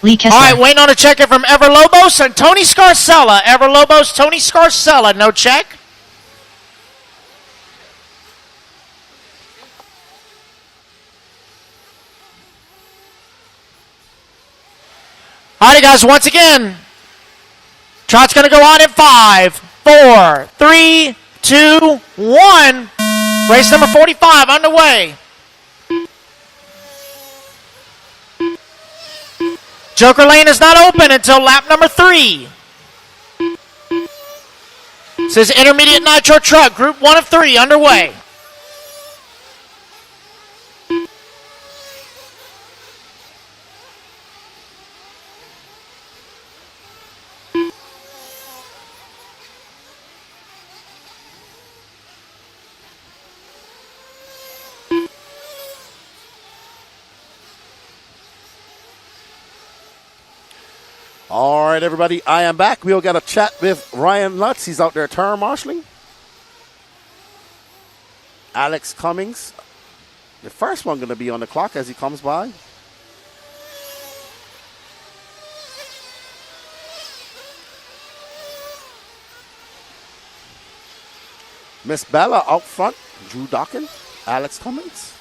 Lee Kessler. All right, waiting on a check-in from Ever Lobos and Tony Scarcella. Ever Lobos, Tony Scarcella. No check. All right, guys, once again, trot's going to go on in 5, 4, 3, 2, 1. Race number 45 underway. Joker Lane is not open until lap number 3. This is Intermediate Nitro Truck, Group 1 of 3 underway. All right, everybody, I am back. We'll get a chat with Ryan Lutz. He's out there turn marshalling. Alex Cummings, the first one going to be on the clock as he comes by. Miss Bella out front, Drew Dockin, Alex Cummings.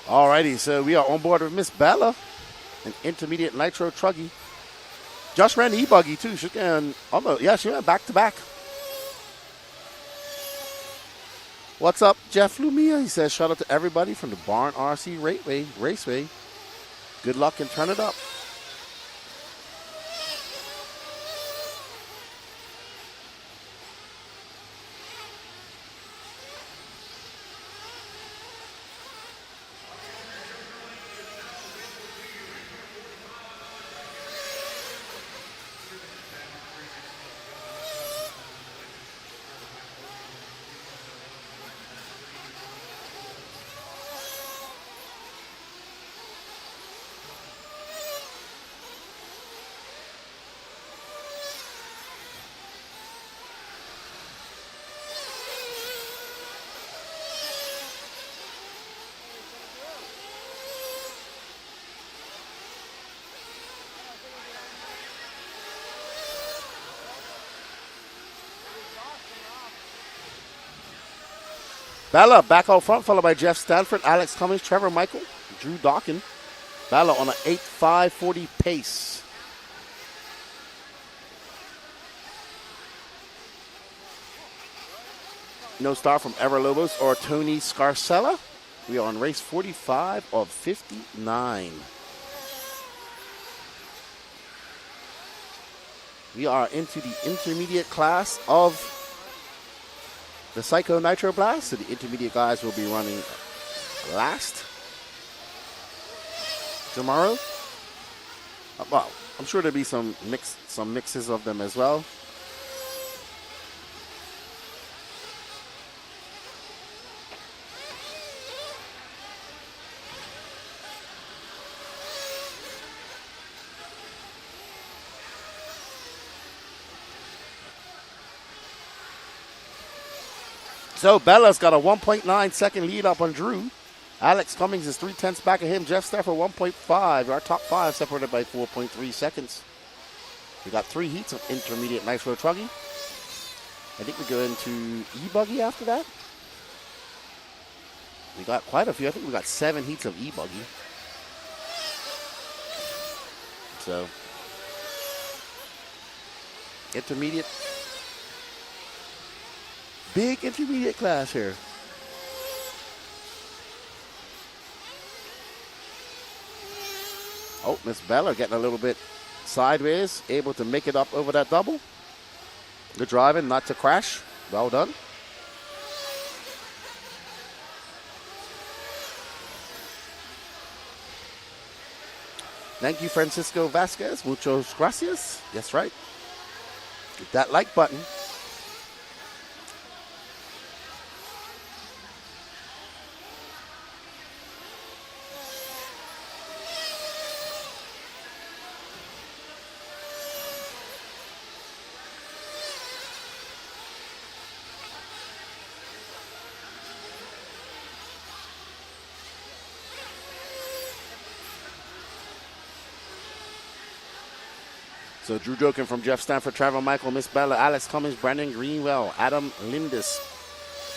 Alrighty, so we are on board with Miss Bella, an Intermediate Nitro Truggy. Just ran the E-buggy too. She ran back to back. What's up, Jeff Lumia? He says, shout out to everybody from the Barn RC Raceway. Good luck and turn it up. Bella back out front, followed by Jeff Stanford, Alex Cummings, Trevor Michael, Drew Dawkin. Bella on an 8.540 pace. No start from Ever Lobos or Tony Scarcella. We are on race 45 of 59. We are into the intermediate class of the Psycho Nitro Blast. So the intermediate guys will be running last tomorrow. Well, I'm sure there'll be some mixes of them as well. So Bella's got a 1.9 second lead up on Drew. Alex Cummings is 0.3 back of him. Jeff Stafford 1.5. Our top five separated by 4.3 seconds. We got 3 heats of intermediate Nitro Truggy. I think we go into E-buggy after that. We got quite a few. I think we got 7 heats of E-buggy. So intermediate. Big intermediate class here. Oh, Miss Bella getting a little bit sideways, able to make it up over that double. Good driving, not to crash. Well done. Thank you, Francisco Vasquez. Muchos gracias. That's right. Hit that like button. So Drew Jokin from Jeff Stanford, Trevor Michael, Miss Bella, Alex Cummings, Brandon Greenwell, Adam Lindis,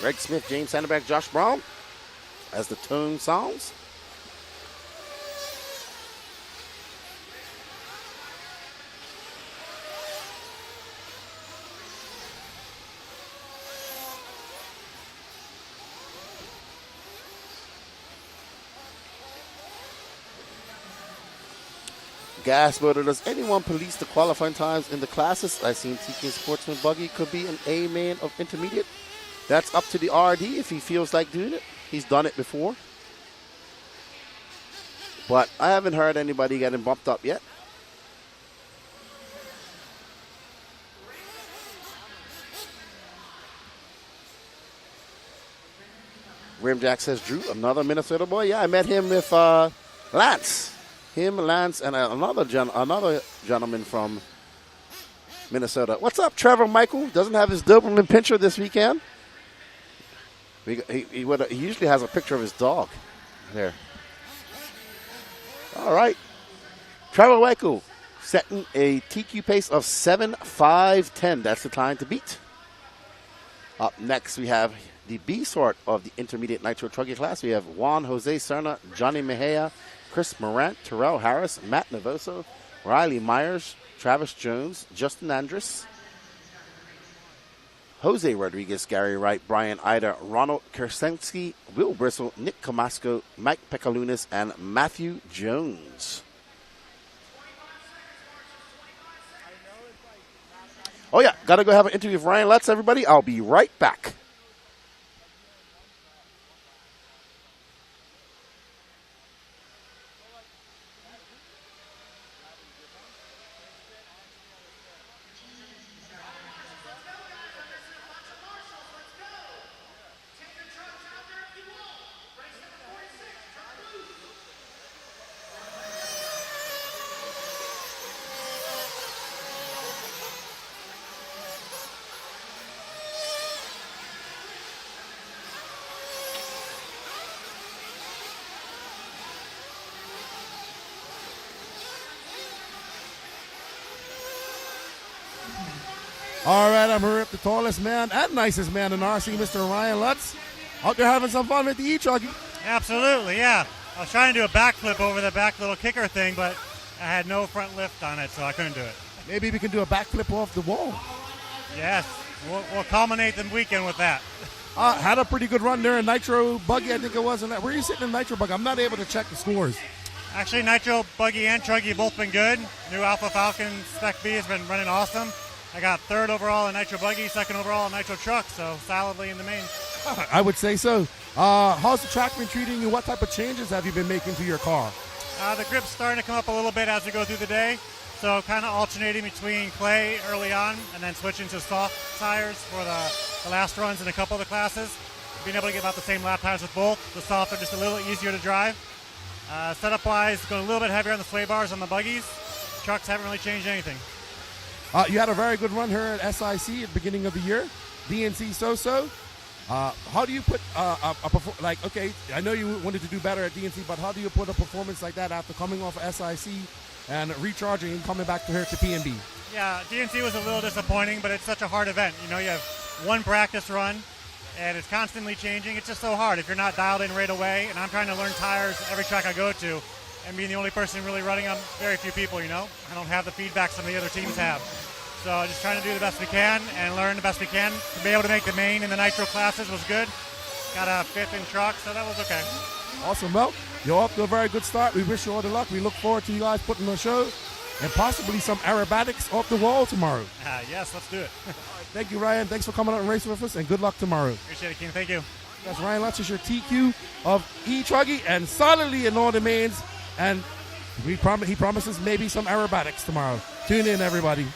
Greg Smith, James Sandberg, Josh Brown as the tone sounds. Gas motor, does anyone police the qualifying times in the classes? I've seen TK Sportsman Buggy could be an A-man of intermediate. That's up to the RD if he feels like doing it. He's done it before. But I haven't heard anybody getting bumped up yet. Rimjack says, Drew, another Minnesota boy. Yeah, I met him with Lance. Him, Lance, and another gentleman from Minnesota. What's up, Trevor Michael? Doesn't have his Doberman Pinscher this weekend. He usually has a picture of his dog there. All right. Trevor Michael setting a TQ pace of 7.510. That's the time to beat. Up next, we have the B sort of the intermediate Nitro Truggy class. We have Juan Jose Serna, Johnny Mejia, Chris Morant, Terrell Harris, Matt Navoso, Riley Myers, Travis Jones, Justin Andrus, Jose Rodriguez, Gary Wright, Brian Ida, Ronald Kersensky, Will Bristle, Nick Comasco, Mike Pekalunas, and Matthew Jones. Oh yeah, gotta go have an interview with Ryan Lutz, everybody. I'll be right back. All right, I'm here with the tallest man and nicest man in RC, Mr. Ryan Lutz. Out there having some fun with the E-Truggy. Absolutely, yeah. I was trying to do a backflip over the back little kicker thing, but I had no front lift on it, so I couldn't do it. Maybe we can do a backflip off the wall. Yes, we'll culminate the weekend with that. Had a pretty good run there in Nitro Buggy, I think it was. Where are you sitting in Nitro Buggy? I'm not able to check the scores. Actually, Nitro Buggy and Truggy have both been good. New Alpha Falcon Spec B has been running awesome. I got third overall in Nitro Buggy, second overall in Nitro Truck, so solidly in the main. I would say so. How's the track been treating you? What type of changes have you been making to your car? The grip's starting to come up a little bit as we go through the day, so kind of alternating between clay early on and then switching to soft tires for the last runs in a couple of the classes. Being able to get about the same lap times with both. The soft are just a little easier to drive. Setup-wise, going a little bit heavier on the sway bars on the buggies. Trucks haven't really changed anything. You had a very good run here at SIC at the beginning of the year. DNC so-so. How do you put okay, I know you wanted to do better at DNC, but how do you put a performance like that after coming off of SIC and recharging and coming back to here to PNB? Yeah, DNC was a little disappointing, but it's such a hard event. You know, you have one practice run, and it's constantly changing. It's just so hard if you're not dialed in right away, and I'm trying to learn tires every track I go to, and being the only person really running them, very few people, you know. I don't have the feedback some of the other teams have. So just trying to do the best we can and learn the best we can. To be able to make the main in the Nitro classes was good. Got a 5th in truck, so that was okay. Awesome. Well, you're off to a very good start. We wish you all the luck. We look forward to you guys putting on a show and possibly some aerobatics off the wall tomorrow. Yes, let's do it. Thank you, Ryan. Thanks for coming out and racing with us, and good luck tomorrow. Appreciate it, King. Thank you. That's Ryan Lutz, is your TQ of E-Truggy and solidly in all the mains. And he promises maybe some aerobatics tomorrow. Tune in, everybody.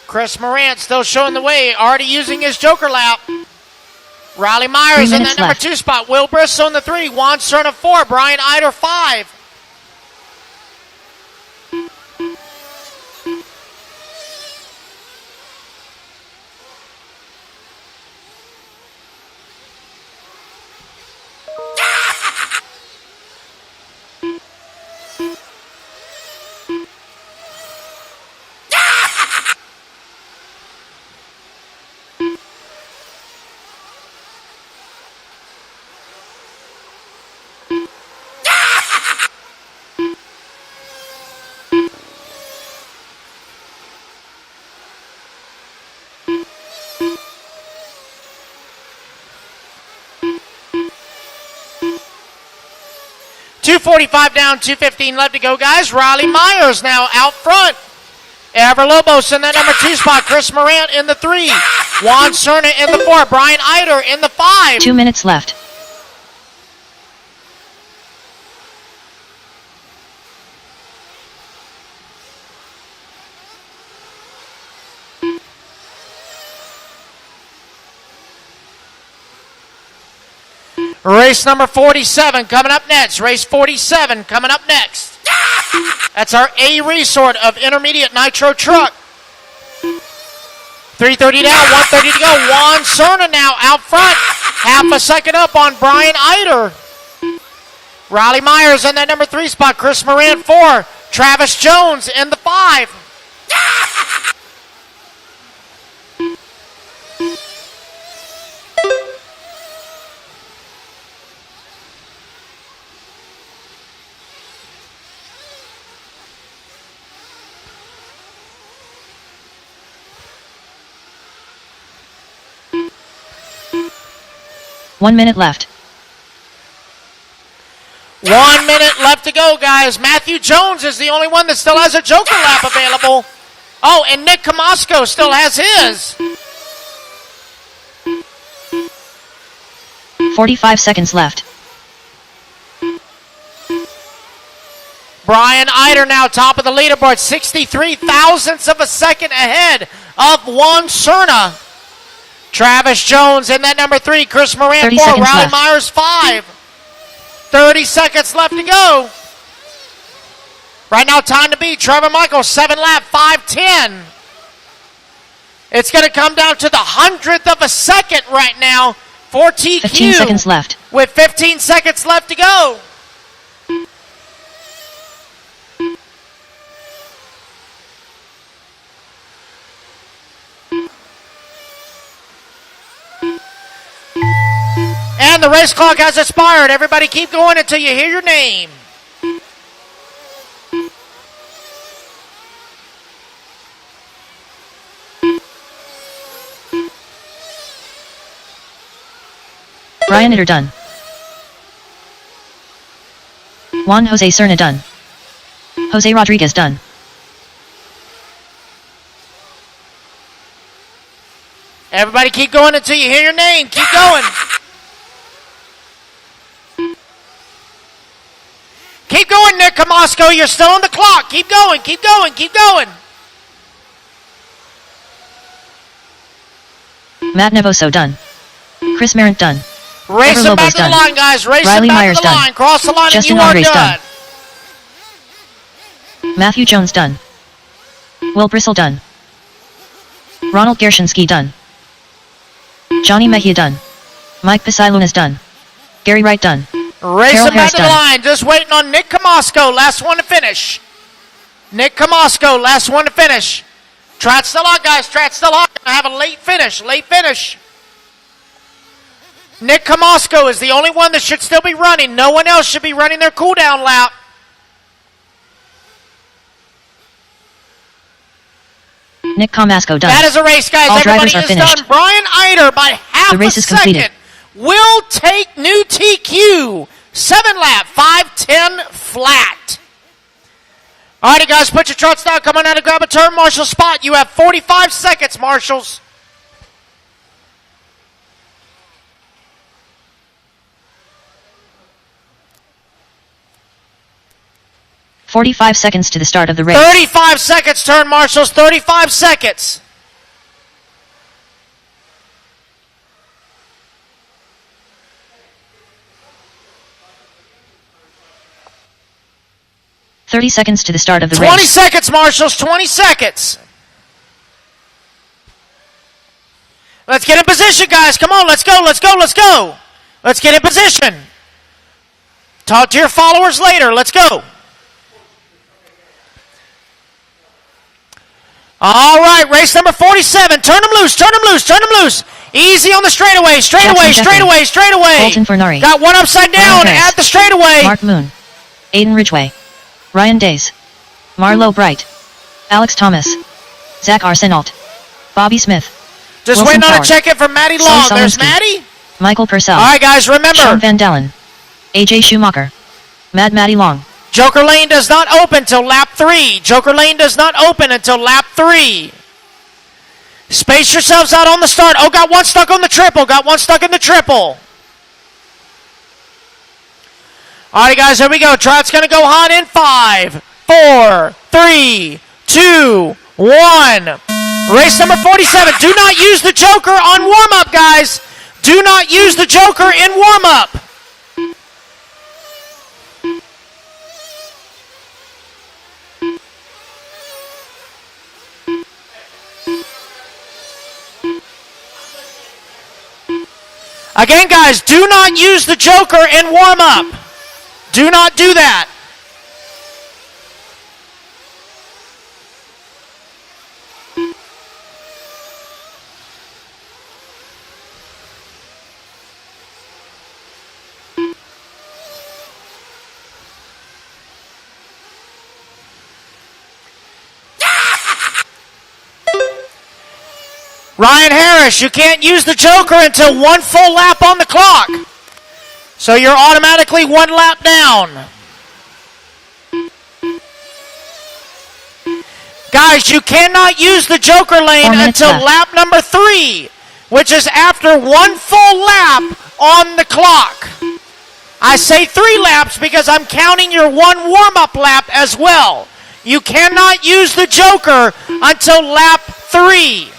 Chris Morant still showing the way, already using his Joker lap. Riley Myers in that number 2 spot. Will Bristol in the 3. Juan Cerna 4. Brian Eider 5. .245 down, 2:15 left to go, guys. Riley Myers now out front. Ever Lobos in that number 2 spot. Chris Morant in the 3. Juan Cerna in the 4. Brian Eider in the 5. 2 minutes left. Race number 47 coming up next. Race 47 coming up next. That's our A resort of intermediate Nitro Truck. 3:30 down, 1:30 to go. Juan Cerna now out front. Half a second up on Brian Eider. Riley Myers in that number 3 spot. Chris Moran 4. Travis Jones in the 5. One minute left. 1 minute left to go, guys. Matthew Jones is the only one that still has a Joker lap available. Oh, and Nick Comasco still has his. 45 seconds left. Brian Eider now top of the leaderboard, 63 thousandths of a second ahead of Juan Cerna. Travis Jones in that number 3. Chris Moran 4. Riley left. Myers 5. 30 seconds left to go. Right now, time to beat. Trevor Michael, 7 lap, 5:10. It's going to come down to the 100th of a second right now for TQ. 15 seconds left. With 15 seconds left to go. And the race clock has expired. Everybody keep going until you hear your name. Ryan Itter done. Juan Jose Serna done. Jose Rodriguez done. Everybody keep going until you hear your name. Keep going. Keep going, Nick Camasco. You're still on the clock. Keep going, keep going, keep going. Matt Nevoso done. Chris Merritt done. Race Trevor him back Lobos to the done. line, guys. Race Riley him back Myers to the done. line. Cross the line Justin and you Andres are done. Matthew Jones done. Will Bristle done. Ronald Gershinsky done. Johnny Mejia done. Mike Pisailunas done. Gary Wright done. Race Carol him back Harris to the done. line. Just waiting on Nick Camasco. Last one to finish. Nick Camasco, last one to finish. Track's still on, guys. Track's still on. I have a late finish. Late finish. Nick Camasco is the only one that should still be running. No one else should be running their cool-down lap. Nick Camasco done. That is a race, guys. All Everybody drivers are is finished. done. Brian Eider by half The race a is second completed. will take new TQ. 7 lap, 5:10 flat. All righty, guys, put your trucks down. Come on out and grab a turn marshal spot. You have 45 seconds, marshals. "45 seconds to the start of the race. 35 seconds, turn marshals. 35 seconds. "30 seconds to the start of the 20 race. seconds, marshals. 20 seconds. Let's get in position, guys. Come on, let's go, let's go, let's go. Let's get in position. Talk to your followers later. Let's go. All right, race number 47. Turn them loose, turn them loose, turn them loose. Easy on the straightaway, straightaway, Jackson straightaway, Jeffrey. straightaway. Colton Fernari. Got one upside down Ryan Harris. at the straightaway. Mark Moon. Aiden Ridgway. Ryan Days. Marlo Bright. Alex Thomas. Zach Arsenault. Bobby Smith. Just Wilson waiting on a Ford. check-in from Maddie Sloan Long. There's Solinsky. Maddie. Michael Purcell. All right, guys, remember. Sean Van Dalen. AJ Schumacher. Maddie Long. Joker Lane does not open till lap 3. Joker Lane does not open until lap 3. Space yourselves out on the start. Oh, got one stuck on the triple. Got one stuck in the triple. All right, guys, here we go. Trot's going to go hot in 5, 4, 3, 2, 1. Race number 47. Do not use the Joker on warm-up, guys. Do not use the Joker in warm-up. Again, guys, do not use the Joker in warm-up. Do not do that. Ryan Harris, you can't use the Joker until one full lap on the clock. So you're automatically one lap down. Guys, you cannot use the Joker lane 4 minutes until left. lap number 3, which is after one full lap on the clock. I say 3 laps because I'm counting your one warm-up lap as well. You cannot use the Joker until lap 3.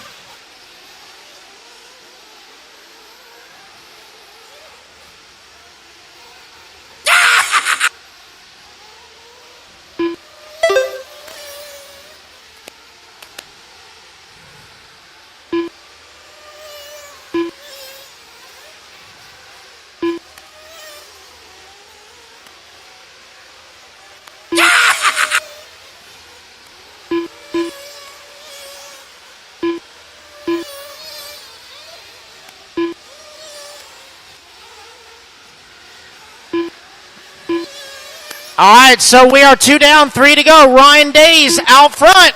All right, so we are 2 down, 3 to go. Ryan Days out front.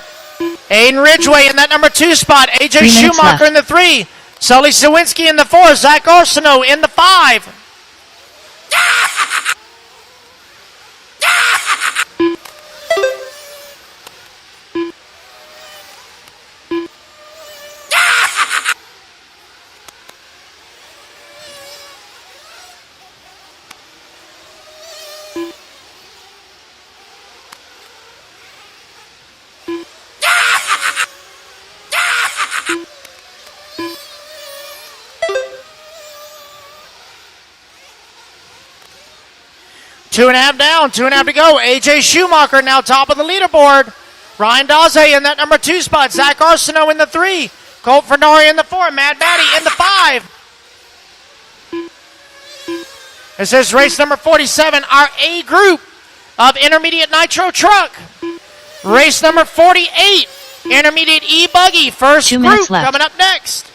Aiden Ridgway in that number 2 spot. AJ Schumacher in the 3. Sully Sawinski in the 4. Zach Arsenault in the 5. Two and a half down, 2.5 to go. AJ Schumacher now top of the leaderboard. Ryan Daze in that number 2 spot. Zach Arsenault in the 3. Colt Fernari in the 4. Mad Matty in the 5. This is race number 47, our A group of intermediate nitro truck. Race number 48, intermediate E-buggy. First 2 group minutes left. coming up next.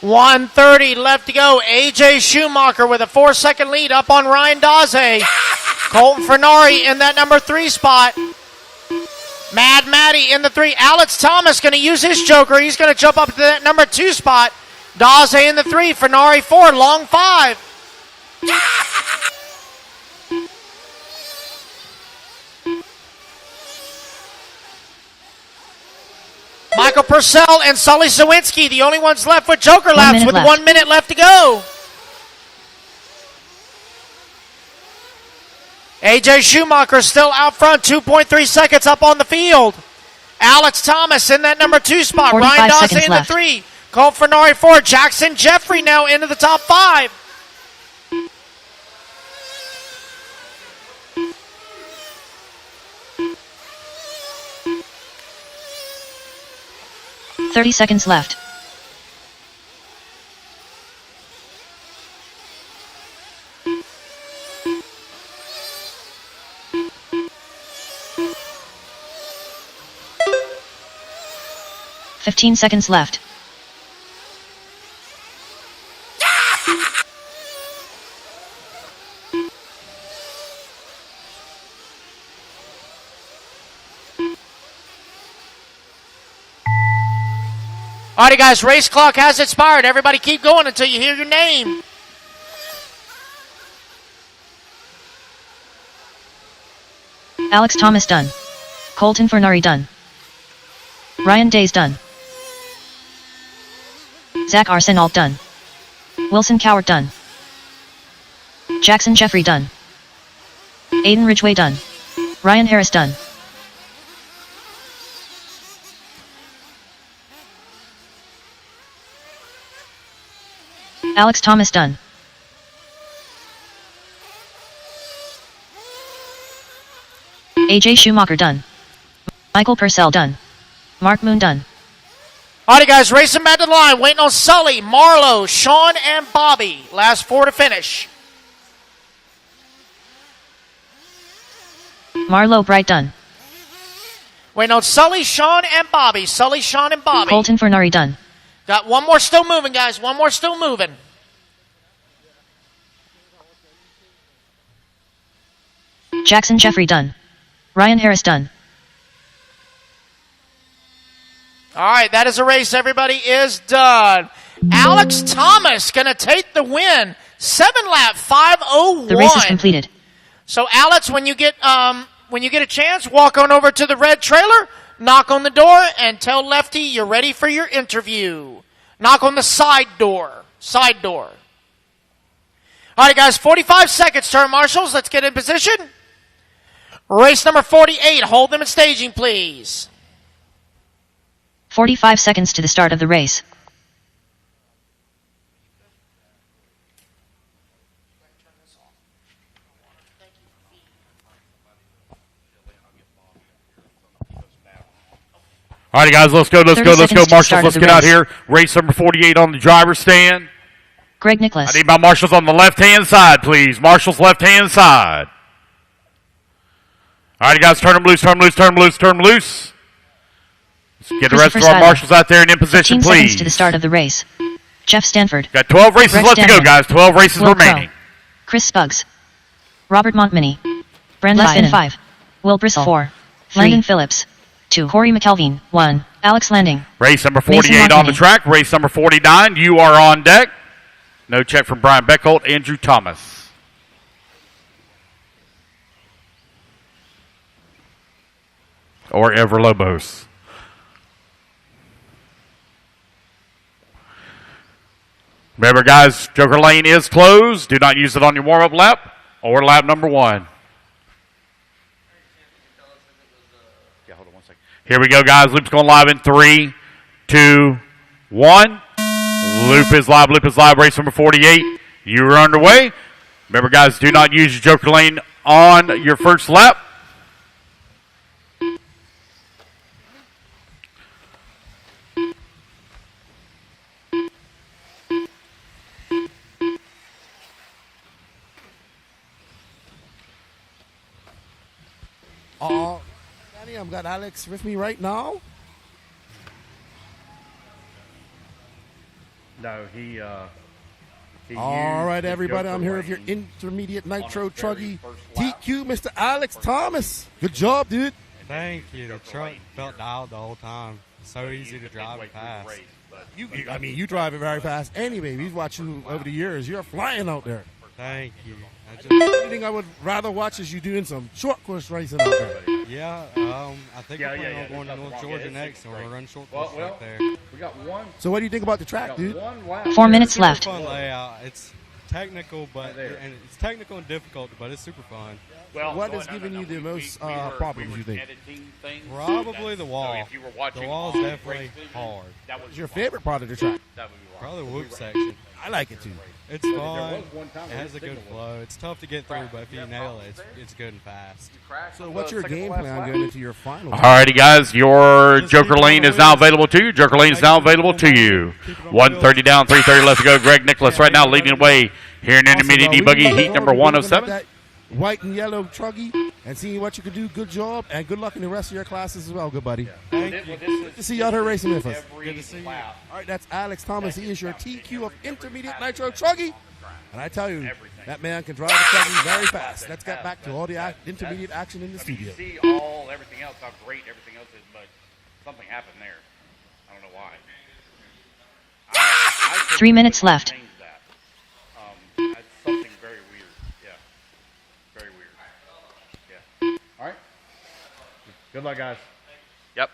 .130 left to go. AJ Schumacher with a 4-second lead up on Ryan Daze. Colton Fernari in that number 3 spot. Mad Matty in the 3. Alex Thomas going to use his joker. He's going to jump up to that number 2 spot. Daze in the 3. Fernari 4. Long 5. Michael Purcell and Sully Zawinski, the only ones left with joker laps with 1 minute left to go. AJ Schumacher still out front, 2.3 seconds up on the field. Alex Thomas in that number 2 spot. Ryan Dawson in the 3. Colt Fernari 4. Jackson Jeffrey now into the top 5. .30 seconds left. .15 seconds left. Alrighty guys, race clock has expired. Everybody keep going until you hear your name. Alex Thomas done. Colton Fernari done. Ryan Days done. Zach Arsenault done. Wilson Cowart done. Jackson Jeffrey done. Aiden Ridgway done. Ryan Harris done. Alex Thomas done. AJ Schumacher done. Michael Purcell done. Mark Moon done. Alrighty guys, racing back to the line. Waiting on Sully, Marlo, Sean, and Bobby. Last 4 to finish. Marlo Bright done. Waiting on Sully, Sean, and Bobby. Sully, Sean, and Bobby. Colton Fernari done. Got one more still moving, guys. One more still moving. Jackson Jeffrey done. Ryan Harris done. All right, that is a race. Everybody is done. Alex Thomas going to take the win. 7-lap 5:01. The race is completed. So, Alex, when you get a chance, walk on over to the red trailer, knock on the door, and tell Lefty you're ready for your interview. Knock on the side door. Side door. All right, guys, 45 seconds, turn marshals. Let's get in position. Race number 48. Hold them in staging, please. 45 seconds to the start of the race. All right, guys, let's go. 30 seconds to Marshals, start let's of the get out race. here. Race number 48 on the driver's stand. Greg Nicholas. I need my marshals on the left-hand side, please. Marshals left-hand side. All right, guys, turn them loose, turn them loose, turn them loose, turn them loose. Let's get the rest of our marshals out there and in position, 15 please. seconds to the start of the race. Jeff Stanford. Got 12 races Rex left to go, Denman. guys. 12 races Will remaining. Crow. Chris Spuggs. Robert Montminy. Brandon Less than 5. Will Bristol 4. Landon Phillips 2. Corey McKelveen 1. Alex Landing. Race number Mason 48 on the Montminy. track. Race number 49. You are on deck. No check from Brian Beckholt. Andrew Thomas. Or Ever Lobos. Remember, guys, Joker Lane is closed. Do not use it on your warm-up lap or lap number 1. Yeah, hold on 1 second. Here we go, guys. Loop's going live in 3, 2, 1. Loop is live. Loop is live. Race number 48. You are underway. Remember, guys, do not use your Joker Lane on your first lap. Danny, I've got Alex with me right now. No, he All right, everybody, I'm here with your intermediate nitro truggy TQ, Mr. Alex Thomas. Good job, dude. Thank you. The truck felt dialed the whole time. So easy to drive and pass. You drive it very fast anyway. We've watched you over the years. You're flying out there. Thank you. The only thing I would rather watch is you doing some short course racing out there. Yeah, I think we're planning on going to North Georgia next, and we're going to run short course right there. We got one. So what do you think about the track, dude? 4 minutes Super left. Fun layout. It's technical, and it's technical and difficult, but it's super fun. Well, what has given you the most problems, you think? Probably the wall. The wall is definitely hard. What's your favorite part of the track? Probably the whoop section. I like it too. It's fun. It has a good flow. It's tough to get through, but if you nail it, it's good and fast. So what's your game plan going into your final? Alrighty, guys, your Joker Lane is now available to you. Joker Lane is now available to you. 1:30 down, 3:30 left to go. Greg Nicholas right now leading the way here in intermediate E-buggy heat number 107. White and yellow truggy and seeing what you can do. Good job and good luck in the rest of your classes as well, good buddy. Thank you. Good to see you out here racing with us. Good to see you. All right, that's Alex Thomas. He is your TQ of intermediate nitro truggy. And I tell you, that man can drive the truggy very fast. Let's get back to all the intermediate action in the studio. You see everything else, how great everything else is, but something happened there. I don't know why. 3 minutes left. That's something very weird. Yeah. Very weird. Yeah. All right. Good luck, guys. Yep.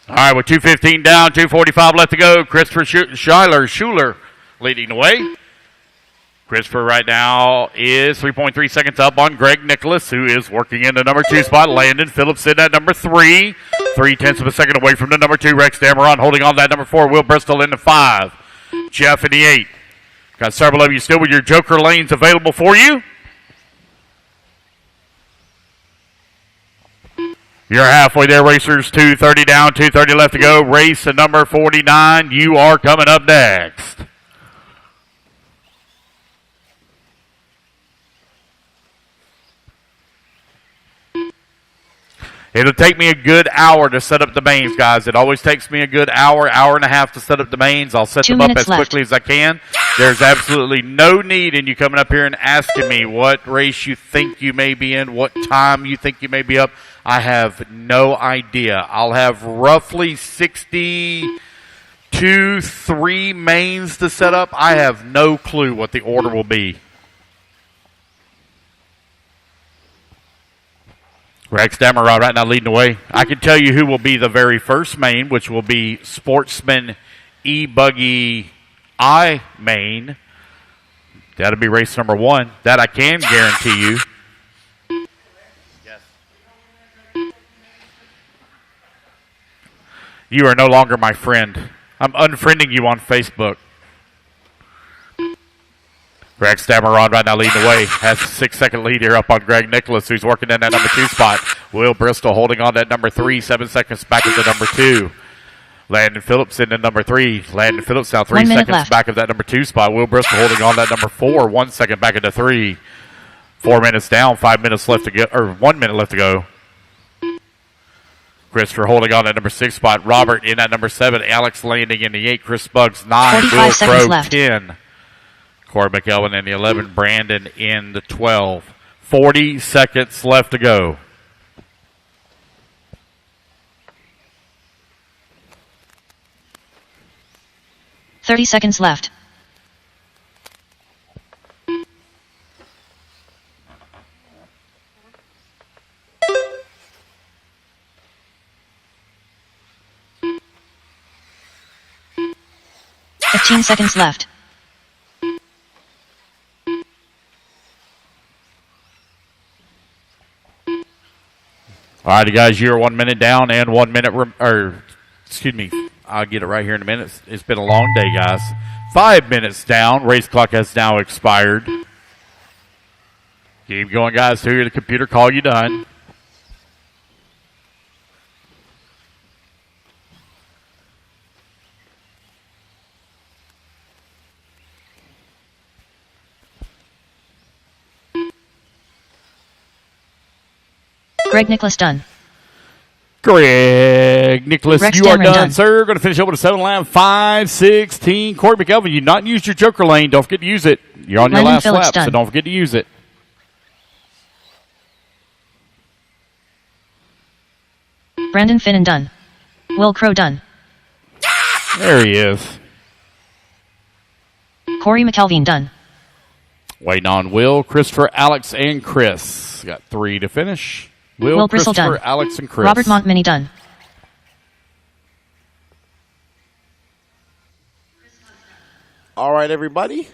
All right, with 2:15 down, 2:45 left to go. Christopher Schuler leading the way. Christopher right now is 3.3 seconds up on Greg Nicholas, who is working in the number 2 spot. Landon Phillips in at number 3. 0.3 of a second away from the number 2. Rex Dameron holding on to that number 4. Will Bristol in the 5. Jeff in the 8. Got several of you still with your Joker lanes available for you. You're halfway there, racers. 2:30 down, 2:30 left to go. Race at number 49. You are coming up next. It'll take me a good hour to set up the mains, guys. It always takes me a good hour, hour and a half to set up the mains. I'll set 2 them up minutes as left. quickly as I can. There's absolutely no need in you coming up here and asking me what race you think you may be in, what time you think you may be up. I have no idea. I'll have roughly 3 mains to set up. I have no clue what the order will be. Rex Dameron right now leading the way. I can tell you who will be the very first main, which will be Sportsman E-buggy I main. That'll be race number 1. That I can guarantee you. Yes. You are no longer my friend. I'm unfriending you on Facebook. Greg Stammeron right now leading the way. Has a 6-second lead here up on Greg Nicholas, who's working in that number 2 spot. Will Bristol holding on to that number 3, 7 seconds back of the number 2. Landon Phillips in the number 3. Landon Phillips now 3 seconds left. back of that number 2 spot. Will Bristol holding on to that number 4, 1 second back into 3. 4 minutes down, 5 minutes left to go, or 1 minute left to go. Christopher holding on at number 6 spot. Robert in at number 7. Alex landing in the 8. Chris Buggs 9. Will Crow 10. Corey McElvin in the 11. Brandon in the 12. 40 seconds left to go. $30 seconds left. $15 seconds left. All right, guys, you're 1 minute down and 1 minute, excuse me, I'll get it right here in a minute. It's been a long day, guys. 5 minutes down. Race clock has now expired. Keep going, guys, to hear the computer call you done. Greg Nicholas done. Greg Nicholas, Rex you are Dameron done, sir. Going to finish up with a 7 lap, 5:16. Corey McElvin, you not used your joker lane. Don't forget to use it. You're on your Landon last Phillips lap, done. so don't forget to use it. Brandon Finnan done. Will Crow done. There he is. Corey McElveen done. Waiting on Will, Christopher, Alex, and Chris. Got 3 to finish. Will Bristol Christopher, done. Alex, and Chris. Robert Montminy done. All right, everybody.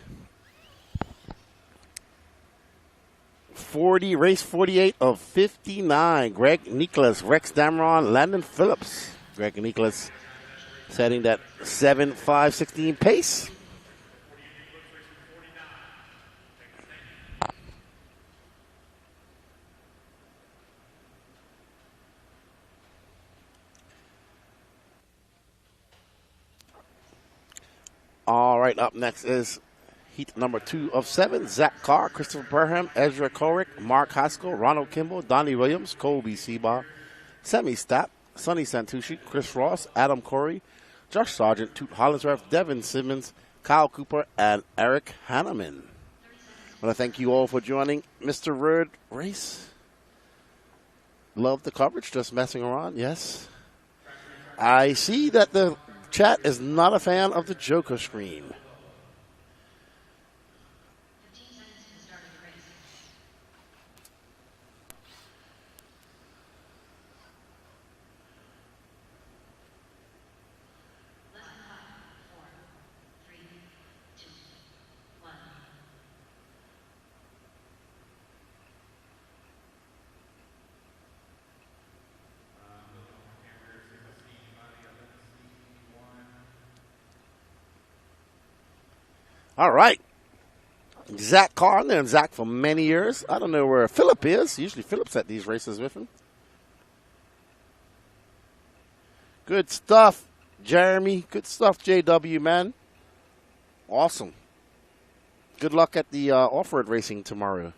Race 48 of 59. Greg Nicholas, Rex Dameron, Landon Phillips. Greg Nicholas setting that 7:5:16 pace. All right, up next is heat number 2 of 7. Zach Carr, Christopher Burham, Ezra Korick, Mark Haskell, Ronald Kimball, Donnie Williams, Colby Seabaugh, Semi Stapp, Sonny Santucci, Chris Ross, Adam Corey, Josh Sargent, Toot Hollinsworth, Devin Simmons, Kyle Cooper, and Eric Hanneman. I want to thank you all for joining Mr. Word Race. Love the coverage, just messing around, yes. I see that the chat is not a fan of the Joker screen. All right. Zach Carr, and Zach for many years. I don't know where Phillip is. Usually Phillip's at these races with him. Good stuff, Jeremy. Good stuff, JW, man. Awesome. Good luck at the off-road racing tomorrow.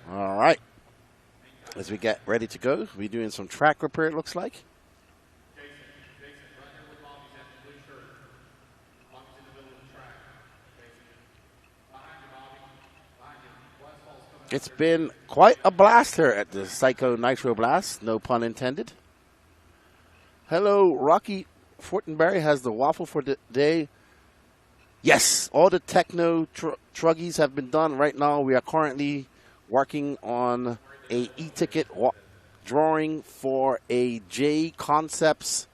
All right. As we get ready to go, we're doing some track repair, it looks like. It's been quite a blast here at the Psycho Nitro Blast, no pun intended. Hello, Rocky Fortenberry has the waffle for the day. Yes, all the techno truggies have been done right now. We are currently working on a e-ticket drawing for a J Concepts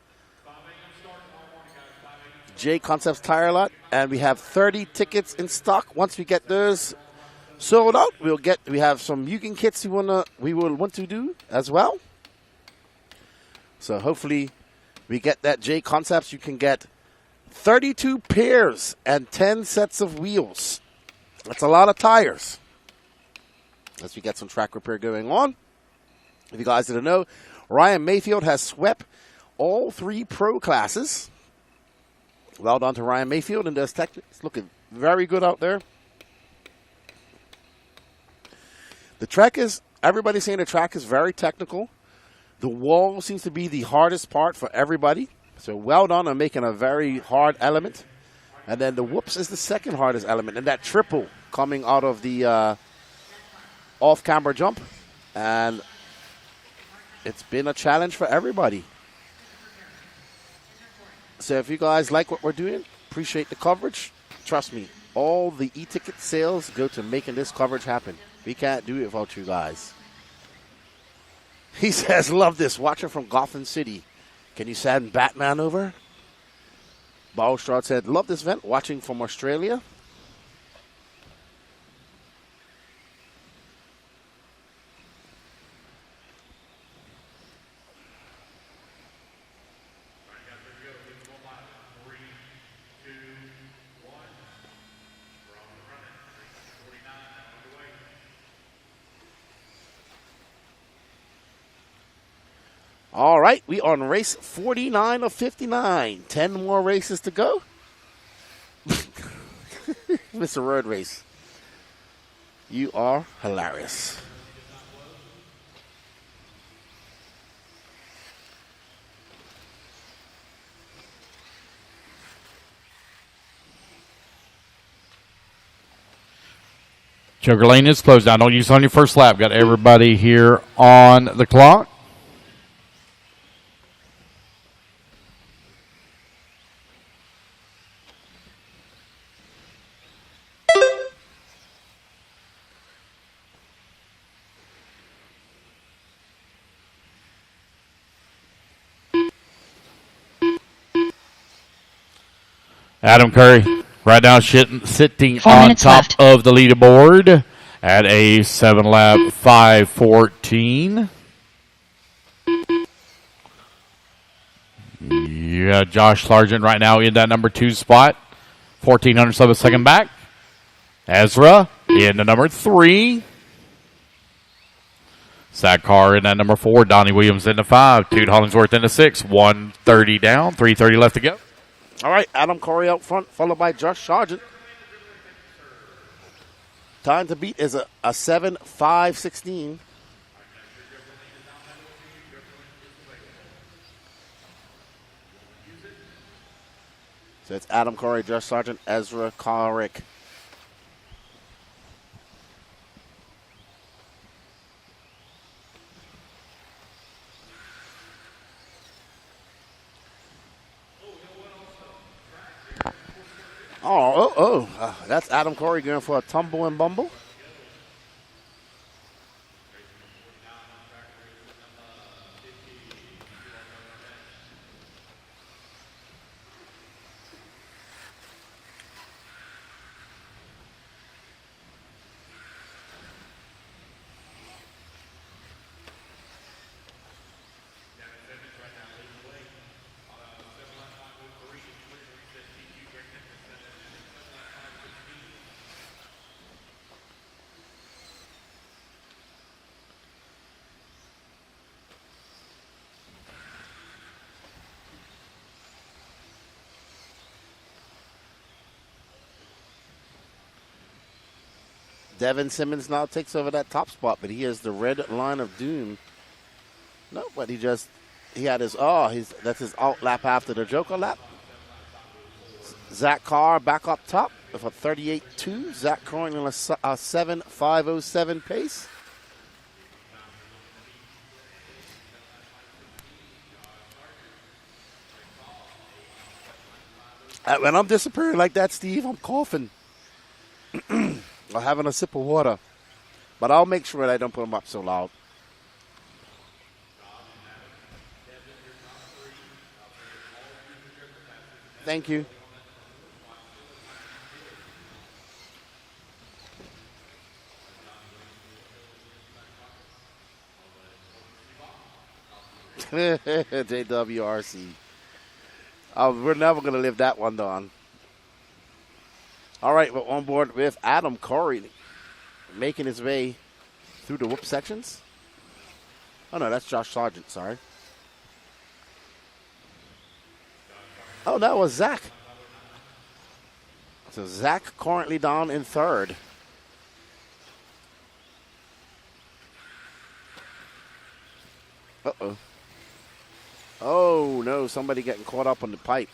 J Concepts Tire Lot, and we have 30 tickets in stock. Once we get those sold out, we have some Mugen kits we will want to do as well. So hopefully we get that J Concepts. You can get 32 pairs and 10 sets of wheels. That's a lot of tires. As we get some track repair going on. If you guys didn't know, Ryan Mayfield has swept all 3 pro classes. Well done to Ryan Mayfield and those techniques. Looking very good out there. The track is, everybody's saying the track is very technical. The wall seems to be the hardest part for everybody. So well done on making a very hard element. And then the whoops is the second hardest element. And that triple coming out of the off-camber jump. And it's been a challenge for everybody. So if you guys like what we're doing, appreciate the coverage, trust me, all the e-ticket sales go to making this coverage happen. We can't do it without you guys. He says, love this. Watching from Gotham City. Can you send Batman over? Ballstrad said, love this event. Watching from Australia. All right, we are on race 49 of 59. 10 more races to go. Mr. Road Race, you are hilarious. Joker Lane is closed down. Don't use on your first lap. Got everybody here on the clock. Adam Curry right now sitting on top of the leaderboard at a 7-lap 5:14. You got Josh Sargent right now in that number 2 spot, 1,400 of a second back. Ezra in the number 3. Zach Carr in that number 4. Donnie Williams in the 5. Toot Hollingsworth in the 6. 130 down, 330 left to go. All right, Adam Corey out front, followed by Josh Sargent. Time to beat is a 7:5:16. So it's Adam Corey, Josh Sargent, Ezra Carrick. That's Adam Corey going for a tumble and bumble. Devin Simmons now takes over that top spot, but he has the red line of doom. No, but he had that's his out lap after the Joker lap. Zach Carr back up top with a 38.2. Zach Carr in a 7:5:07 pace. When I'm disappearing like that, Steve, I'm coughing. Or having a sip of water. But I'll make sure that I don't put them up so loud. Thank you. JWRC. We're never going to live that one down. All right, we're on board with Adam Corey making his way through the whoop sections. Oh, no, that's Josh Sargent, sorry. Oh, that was Zach. So Zach currently down in third. Uh-oh. Oh, no, somebody getting caught up on the pipe.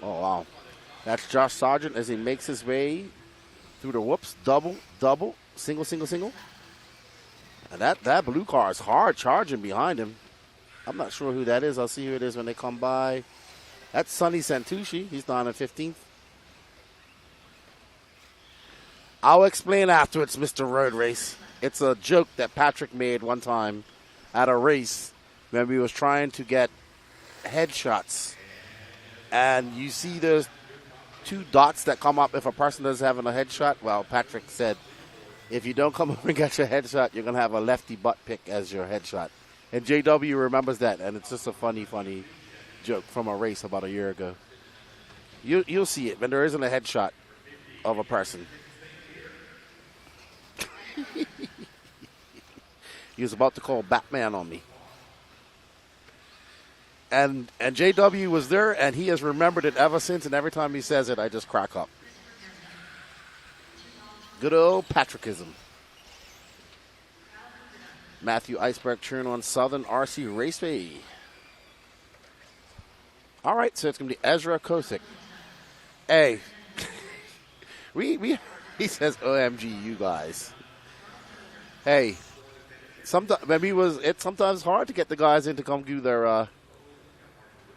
Oh, wow. That's Josh Sargent as he makes his way through the whoops. Double, double, single, single, single. And that blue car is hard charging behind him. I'm not sure who that is. I'll see who it is when they come by. That's Sonny Santucci. He's down in 15th. I'll explain afterwards, Mr. Road Race. It's a joke that Patrick made one time at a race when we was trying to get headshots. And you see those two dots that come up if a person is having a headshot. Well, Patrick said, if you don't come up and get your headshot, you're going to have a lefty butt pick as your headshot. And JW remembers that, and it's just a funny, funny joke from a race about a year ago. You'll see it when there isn't a headshot of a person. He was about to call Batman on me. And JW was there, and he has remembered it ever since, and every time he says it, I just crack up. Good old Patrickism. Matthew Iceberg cheering on Southern RC Raceway. All right, so it's going to be Ezra Kosick. Hey, he says, OMG, you guys. Hey, it's sometimes hard to get the guys in to come do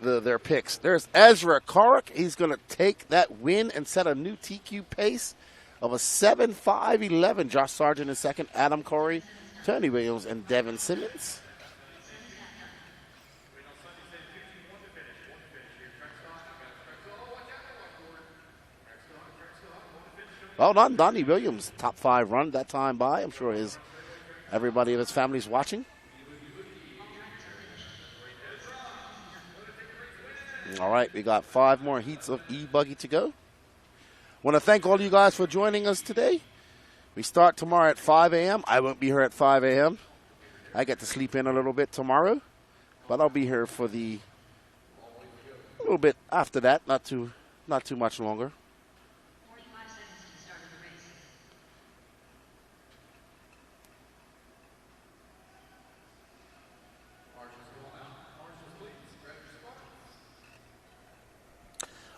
their picks. There's Ezra Korick. He's going to take that win and set a new TQ pace of a 7.5.11. Josh Sargent in second, Adam Corey, Tony Williams, and Devin Simmons. Well done, Donnie Williams. Top 5 run that time by. I'm sure everybody in his family's watching. All right, we got 5 more heats of E-buggy to go. Want to thank all you guys for joining us today. We start tomorrow at 5 a.m. I won't be here at 5 a.m. I get to sleep in a little bit tomorrow, but I'll be here for a little bit after that, not too much longer.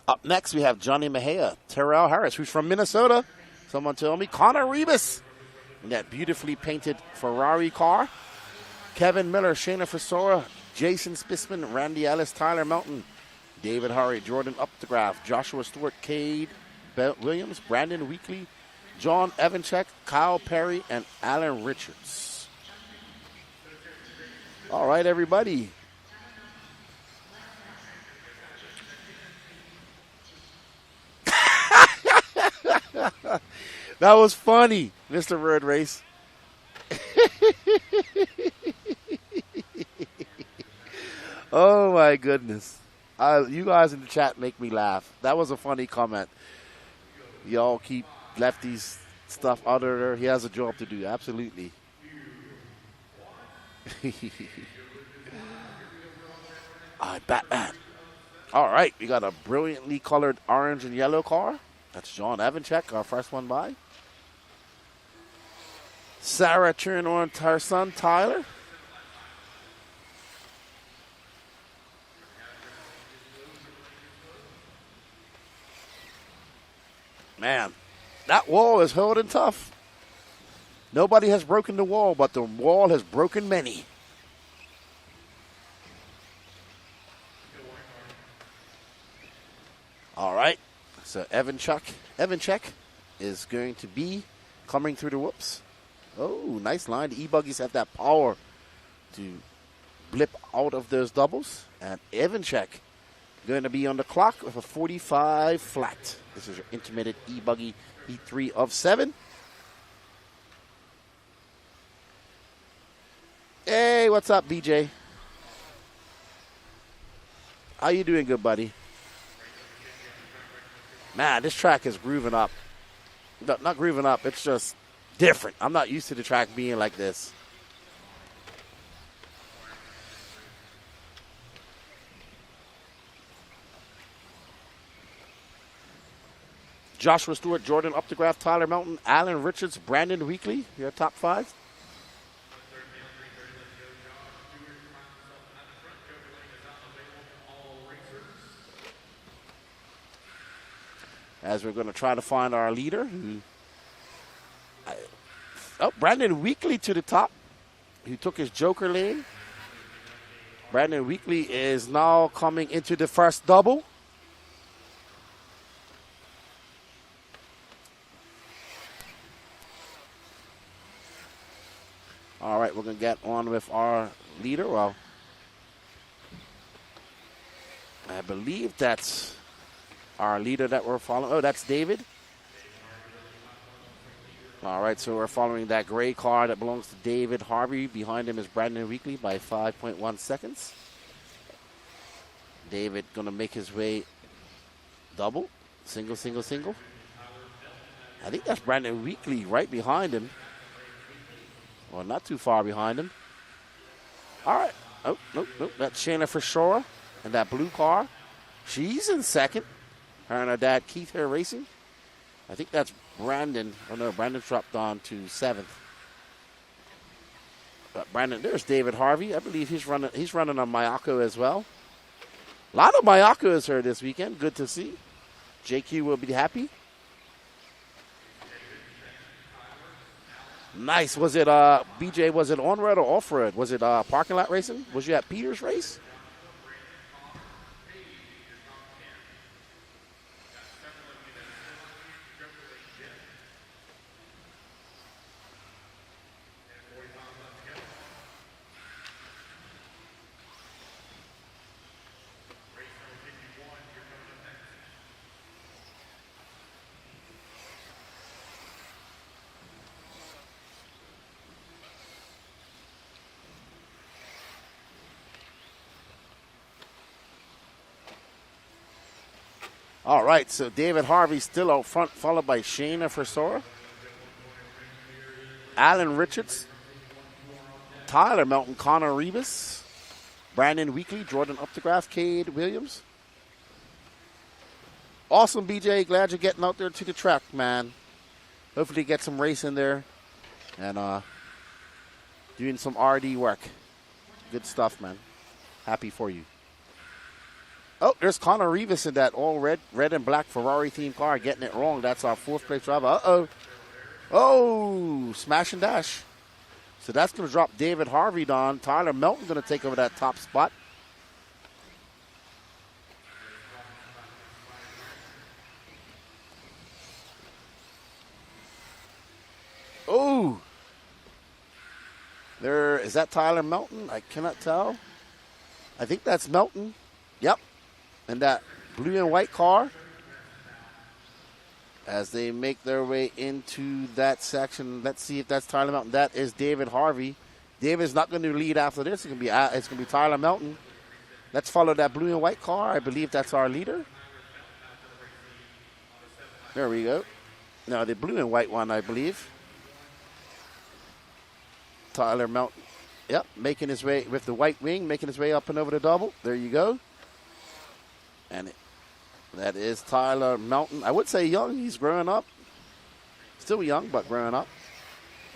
Up next, we have Johnny Mejia, Terrell Harris, who's from Minnesota. Someone told me. Connor Rebus in that beautifully painted Ferrari car. Kevin Miller, Shayna Frisora, Jason Spisman, Randy Ellis, Tyler Melton, David Hurry, Jordan Updegraff, Joshua Stewart, Cade Williams, Brandon Weekly, John Evanchek, Kyle Perry, and Alan Richards. All right, everybody. That was funny, Mr. Road Race. Oh, my goodness. You guys in the chat make me laugh. That was a funny comment. Y'all keep Lefty's stuff out of there. He has a job to do, absolutely. All right, Batman. All right, we got a brilliantly colored orange and yellow car. That's John Evanchek, our first one by. Sarah cheering on her son, Tyler. Man, that wall is holding tough. Nobody has broken the wall, but the wall has broken many. All right. So Evanchek is going to be coming through the whoops. Oh, nice line. The E-buggies have that power to blip out of those doubles. And Evanchek Going to be on the clock with a 45 flat. This is your intermittent E-buggy Heat 3 of 7. Hey, what's up, BJ? How you doing, good buddy? Man, this track is grooving up. No, not grooving up, it's just different. I'm not used to the track being like this. Joshua Stewart, Jordan Updegraff, Tyler Melton, Alan Richards, Brandon Weekly, your top 5. As we're going to try to find our leader. Brandon Weekly to the top. He took his joker lane. Brandon Weekly is now coming into the first double. All right, we're going to get on with our leader. Well, I believe that's our leader that we're following. Oh, that's David. All right, so we're following that gray car that belongs to David Harvey. Behind him is Brandon Weekly by 5.1 seconds. David going to make his way double, single, single, single. I think that's Brandon Weekly right behind him. Well, not too far behind him. All right. Oh, nope. That's Shayna for sure. And that blue car, she's in second. Her and her dad, Keith, here racing. I think that's Brandon. Oh, no, Brandon dropped on to 7th. But Brandon, there's David Harvey. I believe he's running on Mayako as well. A lot of Mayakos here this weekend. Good to see. JQ will be happy. Nice. Was it, BJ, was it on-road or off-road? Was it parking lot racing? Was you at Peter's race? All right, so David Harvey still out front, followed by Shayna Forsora, Alan Richards, Tyler Melton, Connor Rebus, Brandon Weekly, Jordan Updegraff, Cade Williams. Awesome, BJ. Glad you're getting out there to the track, man. Hopefully get some race in there and doing some RD work. Good stuff, man. Happy for you. Oh, there's Connor Rivas in that all red and black Ferrari themed car, getting it wrong. That's our 4th place driver. Uh-oh. Oh, smash and dash. So that's going to drop David Harvey down. Tyler Melton going to take over that top spot. Oh. Is that Tyler Melton? I cannot tell. I think that's Melton. Yep. And that blue and white car, as they make their way into that section. Let's see if that's Tyler Melton. That is David Harvey. David's not going to lead after this. It's going to be Tyler Melton. Let's follow that blue and white car. I believe that's our leader. There we go. No, the blue and white one, I believe. Tyler Melton. Yep, making his way with the white wing, making his way up and over the double. There you go. And that is Tyler Melton. I would say young. He's growing up. Still young, but growing up.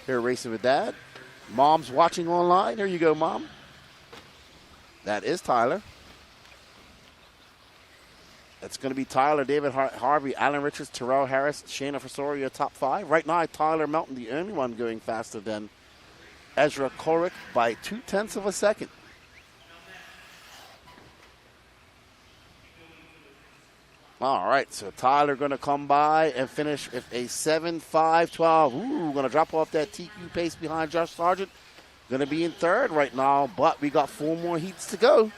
Here racing with Dad. Mom's watching online. There you go, Mom. That is Tyler. That's going to be Tyler, David Harvey, Alan Richards, Terrell Harris, Shayna Forsora, your top 5. Right now, Tyler Melton, the only one going faster than Ezra Korrick by 0.2 of a second. All right, so Tyler going to come by and finish with a 7.5.12. Ooh, going to drop off that TQ pace behind Josh Sargent. Going to be in 3rd right now, but we got 4 more heats to go.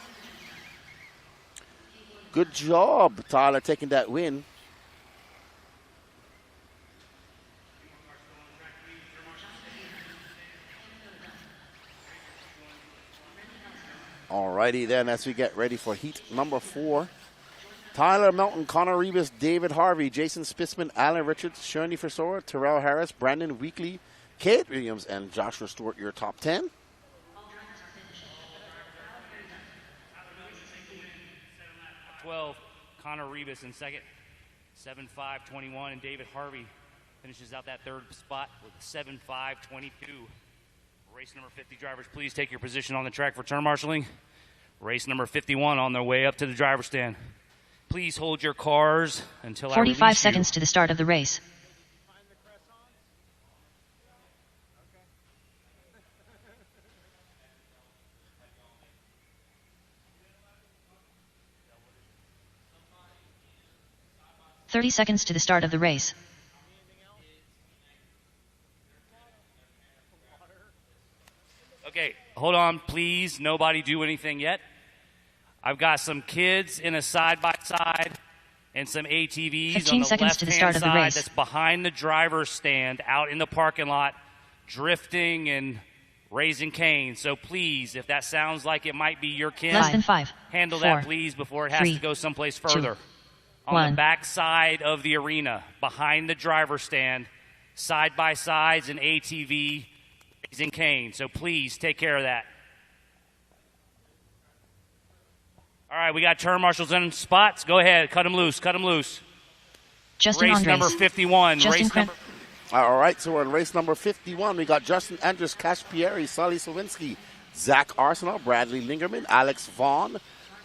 Good job, Tyler, taking that win. Alrighty then, as we get ready for heat number 4. Tyler Melton, Connor Rebus, David Harvey, Jason Spitzman, Alan Richards, Shirley Frisora, Terrell Harris, Brandon Weekly, Kate Williams, and Joshua Stewart, your top 10. At 12, Connor Rebus in second, 7.5.21, and David Harvey finishes out that third spot with 7.5.22. Race number 50 drivers, please take your position on the track for turn marshaling. Race number 51 on their way up to the driver's stand. Please hold your cars until 45 seconds to the start of the race. "30 seconds to the start of the race. Okay, hold on, please. Nobody do anything yet. I've got some kids in a side-by-side and some ATVs 15 on the seconds to the start left-hand of the side race. that's behind the driver's stand out in the parking lot, drifting and raising cane. So please, if that sounds like it might be your kid, Less than 5, handle 4, that, please, before it has 3, to go someplace 2, further. On 1. the back side of the arena, behind the driver's stand, side-by-sides and ATV raising cane. So please take care of that. All right, we got turn marshals in spots. Go ahead, cut them loose, cut them loose. Justin Race Andres. number 51. Justin Race number. All right, so we're in race number 51. We got Justin Andrews, Cash Pieri, Sully Sawinski, Zach Arsenal, Bradley Lingerman, Alex Vaughn,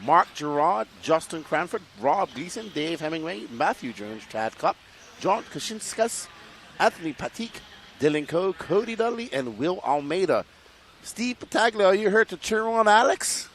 Mark Gerard, Justin Cranford, Rob Gleason, Dave Hemingway, Matthew Jones, Chad Cup, John Kachinskas, Anthony Patik, Dylan Coe, Cody Dudley, and Will Almeida. Steve Pataglia, are you here to cheer on Alex?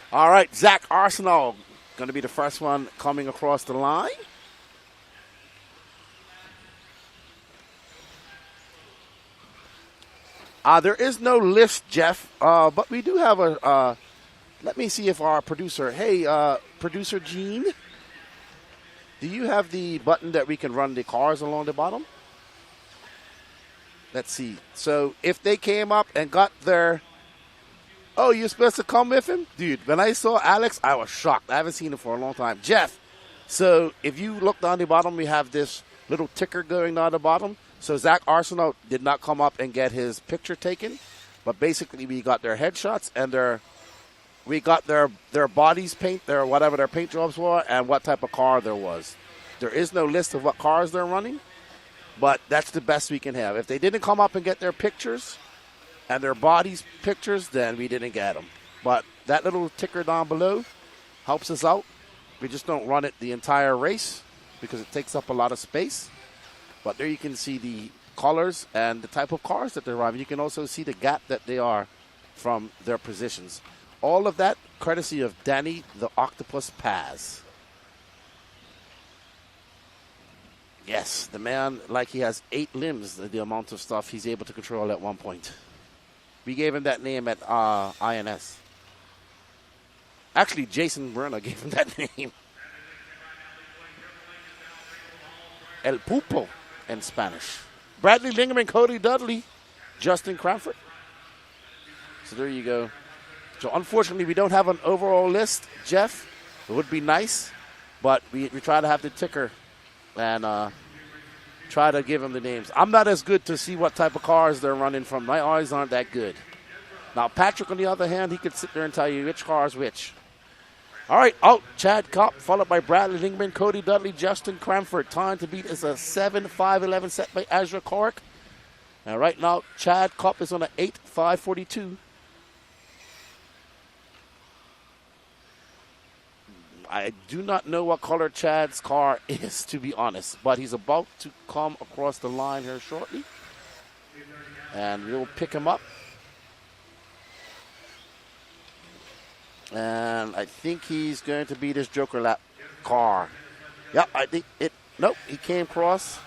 All right, Zach Arsenal going to be the first one coming across the line. There is no list, Jeff, but we do have a, let me see if our producer, hey, producer Gene, do you have the button that we can run the cars along the bottom? Let's see. So if they came up and got their, oh, you're supposed to come with him? Dude, when I saw Alex, I was shocked. I haven't seen him for a long time. Jeff, so if you look down the bottom, we have this little ticker going down the bottom. So Zach Arsenault did not come up and get his picture taken, but basically we got their headshots and we got their bodies paint, their whatever their paint jobs were, and what type of car there was. There is no list of what cars they're running, but that's the best we can have. If they didn't come up and get their pictures and their bodies pictures, then we didn't get them. But that little ticker down below helps us out. We just don't run it the entire race because it takes up a lot of space. But there you can see the colors and the type of cars that they're driving. You can also see the gap that they are from their positions. All of that courtesy of Danny the Octopus Paz. Yes, the man, like he has 8 limbs, the amount of stuff he's able to control at one point. We gave him that name at INS. Actually, Jason Werner gave him that name. El Pupo in Spanish. Bradley Lingerman, Cody Dudley, Justin Cranford. So there you go. So unfortunately, we don't have an overall list, Jeff. It would be nice, but we try to have the ticker and try to give them the names. I'm not as good to see what type of cars they're running from. My eyes aren't that good. Now, Patrick, on the other hand, he could sit there and tell you which car is which. All right, out, Chad Kopp, followed by Bradley Lingman, Cody Dudley, Justin Cranford. Time to beat is a 7.5.11 set by Azra Cork. And right now, Chad Kopp is on an 8.5.42. I do not know what color Chad's car is, to be honest, but he's about to come across the line here shortly. And we'll pick him up. And I think he's going to be this Joker lap car. Yep, I think it. Nope, he came across.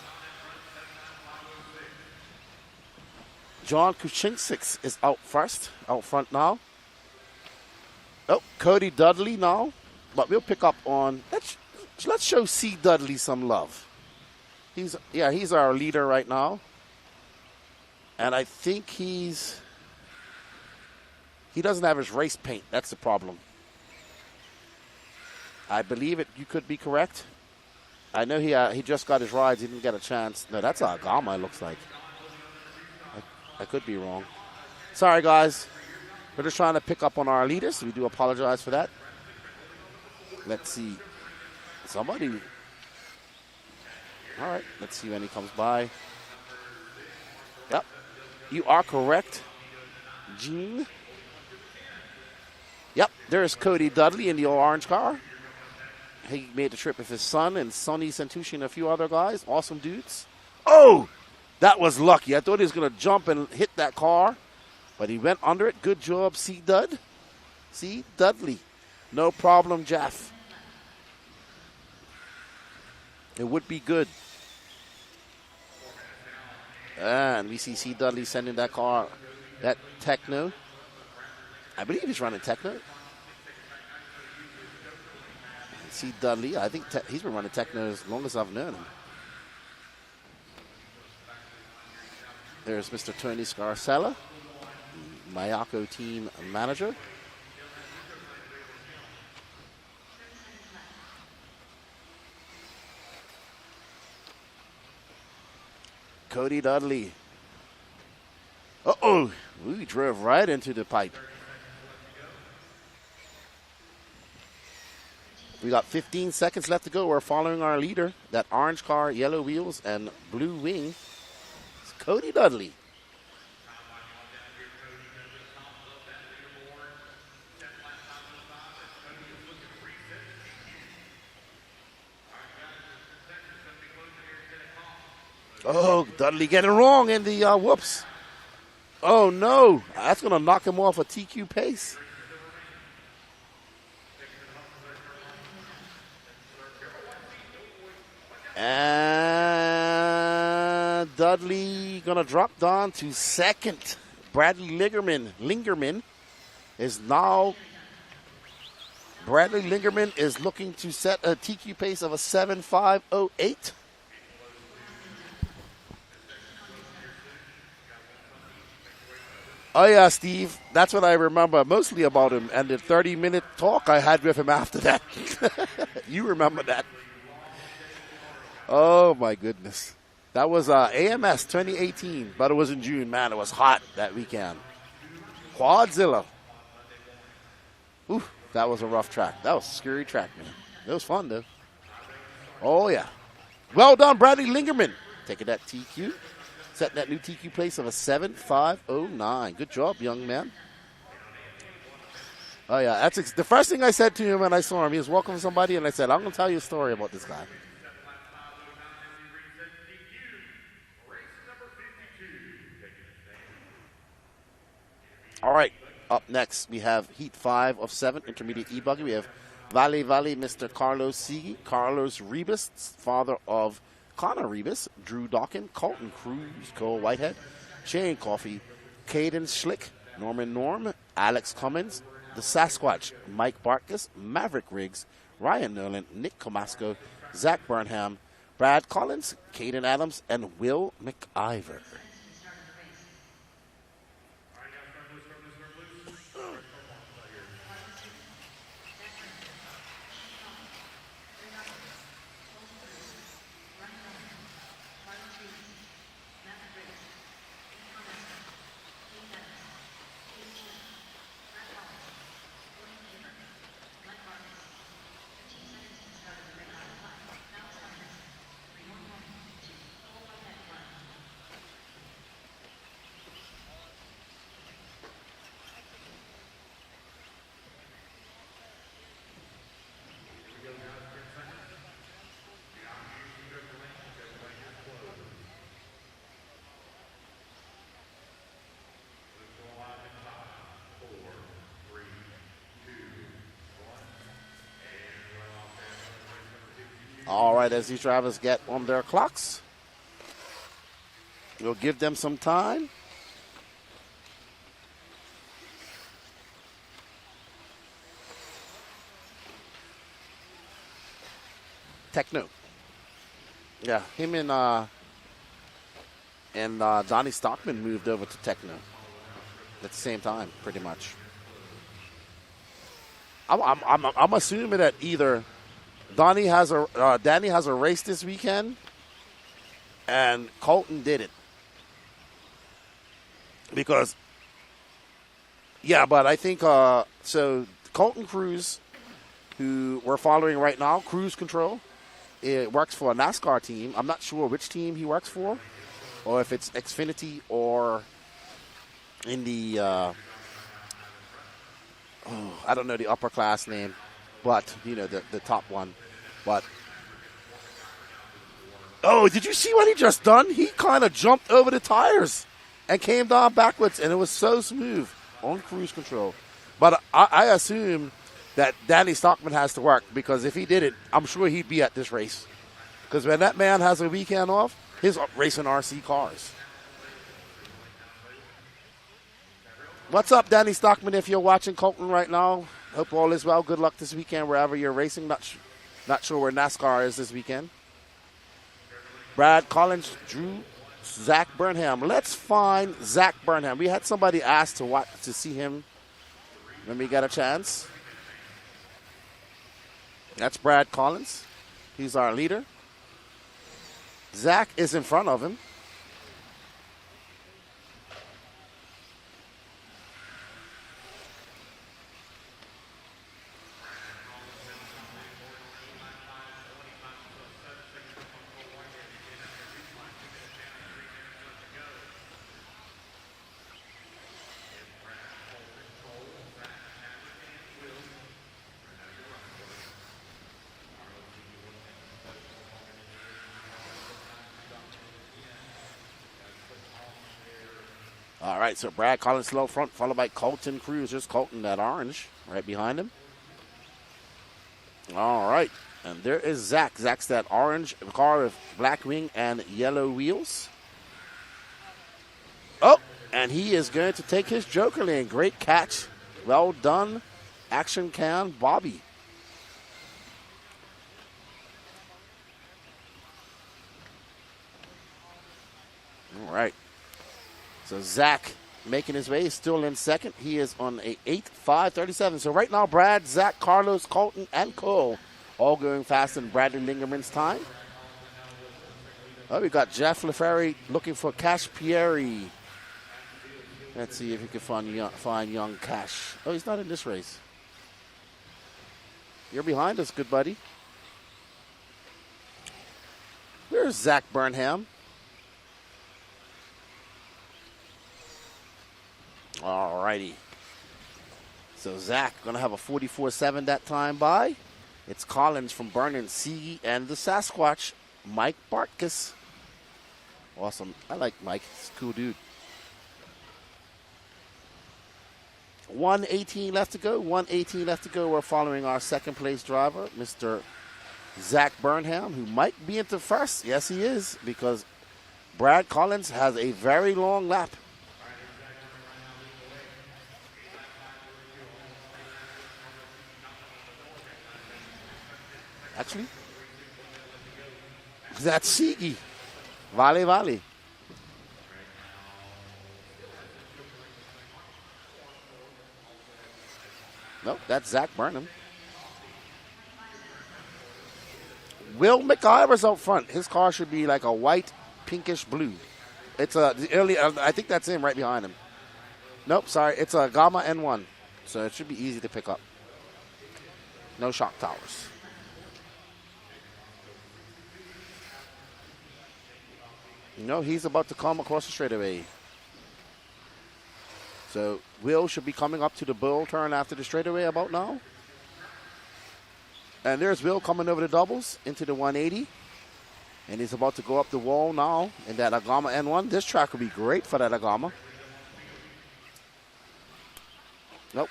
John Kuchinski is out front now. Oh, Cody Dudley now. But we'll pick up on. Let's show C. Dudley some love. He's our leader right now. And I think he doesn't have his race paint. That's the problem. I believe it. You could be correct. I know he just got his rides. He didn't get a chance. No, that's a Gama, it looks like. I could be wrong. Sorry, guys. We're just trying to pick up on our leaders. So we do apologize for that. Let's see. Somebody. All right. Let's see when he comes by. Yep. You are correct, Gene. Yep. There's Cody Dudley in the orange car. He made the trip with his son and Sonny Santucci and a few other guys. Awesome dudes. Oh! That was lucky. I thought he was going to jump and hit that car, but he went under it. Good job, C. Dudley. No problem, Jeff. It would be good. And we see C. Dudley sending that car, that Techno. I believe he's running Techno. C. Dudley, I think he's been running Techno as long as I've known him. There's Mr. Tony Scarcella, Mayako team manager. Cody Dudley. Uh-oh, we drove right into the pipe. We got 15 seconds left to go. We're following our leader, that orange car, yellow wheels, and blue wing. Cody Dudley. Oh, Dudley getting wrong in the whoops. Oh, no. That's going to knock him off a TQ pace. And Dudley going to drop down to second. Bradley Lingerman is now. Bradley Lingerman is looking to set a TQ pace of a 7.508. Oh, yeah, Steve. That's what I remember mostly about him and the 30-minute talk I had with him after that. You remember that. Oh, my goodness. That was AMS 2018, but it was in June. Man, it was hot that weekend. Quadzilla. Ooh, that was a rough track. That was a scary track, man. It was fun, though. Oh, yeah. Well done, Bradley Lingerman. Taking that TQ. Setting that new TQ place of a 7.509. Good job, young man. Oh, yeah. That's the first thing I said to him when I saw him. He was walking with somebody, and I said, I'm going to tell you a story about this guy. All right. Up next, we have Heat 5 of 7, Intermediate E-buggy. We have Valley, Mr. Carlos Sigi, Carlos Rebus, father of Connor Rebus, Drew Dawkin, Colton Cruz, Cole Whitehead, Shane Coffey, Caden Schlick, Norman Norm, Alex Cummins, the Sasquatch, Mike Bartkus, Maverick Riggs, Ryan Nolan, Nick Comasco, Zach Burnham, Brad Collins, Caden Adams, and Will McIver. All right, as these drivers get on their clocks, we'll give them some time. Techno. Yeah, him and Donnie Stockman moved over to Techno at the same time, pretty much. I'm assuming that either Danny has a race this weekend, and Colton did it. Because, yeah, but I think so. Colton Cruz, who we're following right now, Cruise Control, it works for a NASCAR team. I'm not sure which team he works for, or if it's Xfinity or in the I don't know the upper class name, but you know the top one. But did you see what he just done? He kind of jumped over the tires and came down backwards, and it was so smooth on Cruise Control. But I assume that Danny Stockman has to work, because if he did it, I'm sure he'd be at this race. Because when that man has a weekend off, he's racing RC cars. What's up, Danny Stockman, if you're watching Colton right now? Hope all is well. Good luck this weekend wherever you're racing. Not sure where NASCAR is this weekend. Brad Collins, Drew, Zach Burnham. Let's find Zach Burnham. We had somebody ask to see him when we got a chance. That's Brad Collins. He's our leader. Zach is in front of him. All right, so Brad Collins slow front, followed by Colton Cruz. There's Colton, that orange, right behind him. All right, and there is Zach. Zach's that orange car with black wing and yellow wheels. Oh, and he is going to take his joker lane. Great catch. Well done, Action Can Bobby. All right. So Zach making his way, still in second. He is on a 8:5:37. So right now, Brad, Zach, Carlos, Colton, and Cole all going faster than Bradley Lingerman's time. Oh, we got Jeff LaFerry looking for Cash Pieri. Let's see if he can find young Cash. Oh, he's not in this race. You're behind us, good buddy. Where's Zach Burnham? All righty. So Zach going to have a 44.7 that time by. It's Collins from Vernon, Seagy, and the Sasquatch, Mike Bartkus. Awesome. I like Mike. He's a cool dude. 1:18 left to go. 1:18 left to go. We're following our second place driver, Mr. Zach Burnham, who might be into first. Yes, he is, because Brad Collins has a very long lap. Actually, that's Seagy. Vale. Nope, that's Zach Burnham. Will McIver's out front. His car should be like a white, pinkish blue. It's I think that's him right behind him. Nope, sorry. It's a Gamma N1. So it should be easy to pick up. No shock towers. No, he's about to come across the straightaway. So Will should be coming up to the bull turn after the straightaway about now. And there's Will coming over the doubles into the 180. And he's about to go up the wall now in that Agama N1. This track will be great for that Agama. Nope.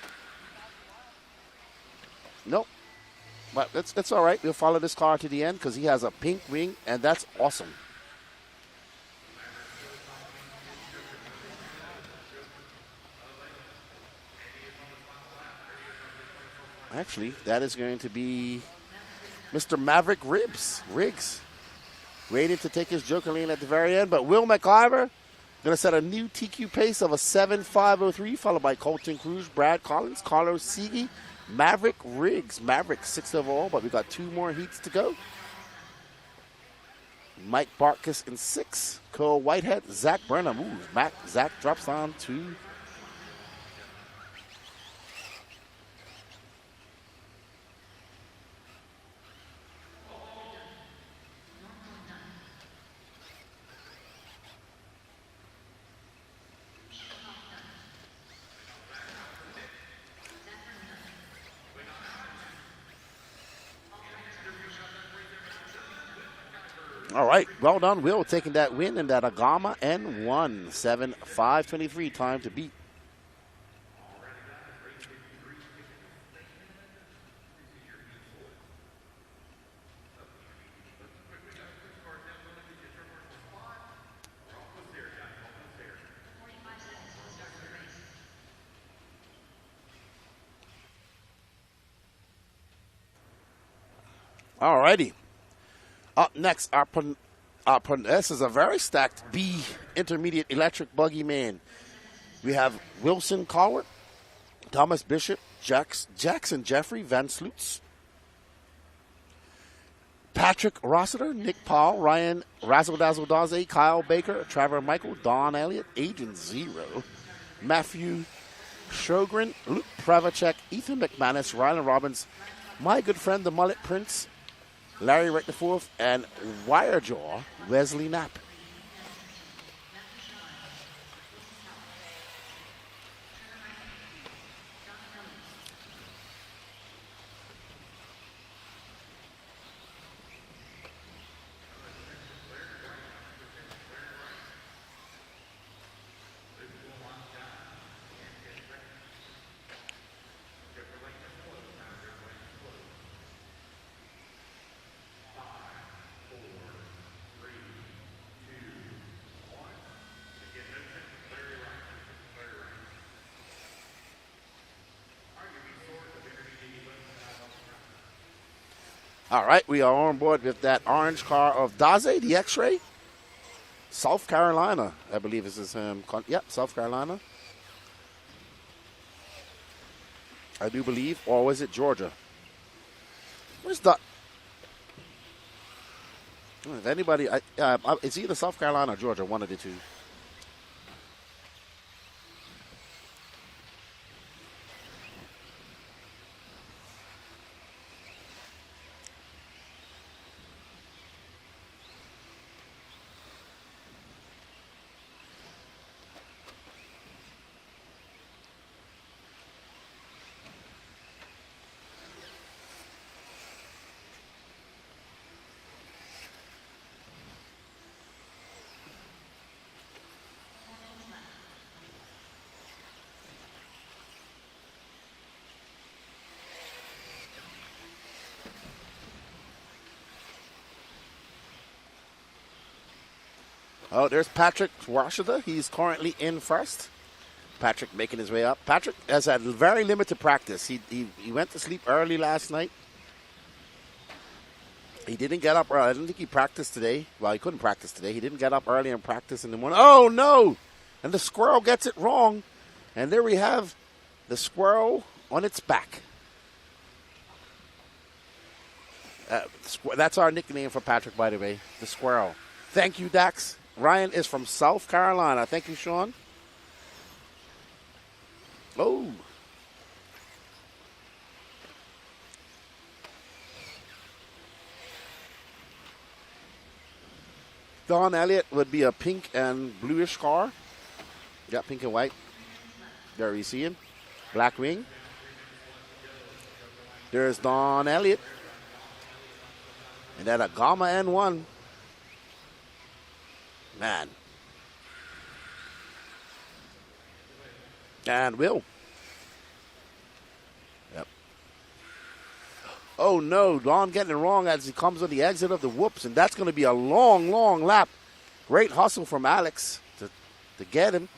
But it's all right. We'll follow this car to the end because he has a pink wing, and that's awesome. Actually, that is going to be Mr. Maverick Riggs. Waiting to take his Joker lane at the very end, but Will McIver going to set a new TQ pace of a 7.503, followed by Colton Cruz, Brad Collins, Carlos Siege, Maverick Riggs. Maverick 6th overall, but we got 2 more heats to go. Mike Barkus in 6, Cole Whitehead, Zach Brenham. Ooh, Zach drops down to all right, well done, Will, taking that win in that Agama N1, 7.523 time to beat. All righty. Up next, this is a very stacked B intermediate electric buggy man. We have Wilson Cowart, Thomas Bishop, Jackson Jeffrey, Van Slutz, Patrick Rossiter, Nick Paul, Ryan Razzle Dazzle Daze, Kyle Baker, Trevor Michael, Don Elliott, Agent Zero, Matthew Sjogren, Luke Pravacek, Ethan McManus, Rylan Robbins, my good friend the Mullet Prince, Larry Wright IV, and Wirejaw Wesley Knapp. All right, we are on board with that orange car of Daze, the X-Ray. South Carolina, I believe is his yep, South Carolina. I do believe, or was it Georgia? Where's that? If anybody, it's either South Carolina or Georgia, one of the two. Oh, there's Patrick Washita. He's currently in first. Patrick making his way up. Patrick has had very limited practice. He went to sleep early last night. He didn't get up early. I don't think he practiced today. Well, he couldn't practice today. He didn't get up early and practice in the morning. Oh, no! And the squirrel gets it wrong. And there we have the squirrel on its back. That's our nickname for Patrick, by the way, the squirrel. Thank you, Dax. Ryan is from South Carolina. Thank you, Sean. Oh. Don Elliott would be a pink and bluish car. Yeah, pink and white. There we see him. Black wing. There's Don Elliott. And then a Gamma N1. Man. And Will. Yep. Oh, no. Don getting it wrong as he comes on the exit of the whoops, and that's going to be a long, long lap. Great hustle from Alex to get him.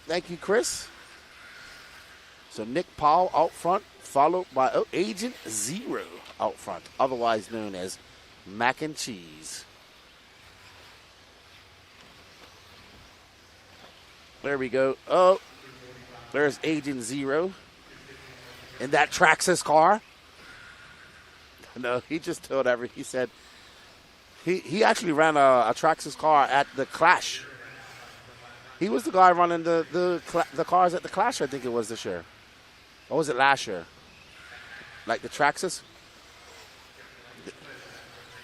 Thank you, Chris. So Nick Powell out front, followed by Agent Zero out front, otherwise known as Mac and Cheese. There we go. Oh, there's Agent Zero in that Traxxas car. No, he just told he said he actually ran a Traxxas car at the Clash. He was the guy running the cars at the Clash, I think it was this year. Or was it last year? Like the Traxxas?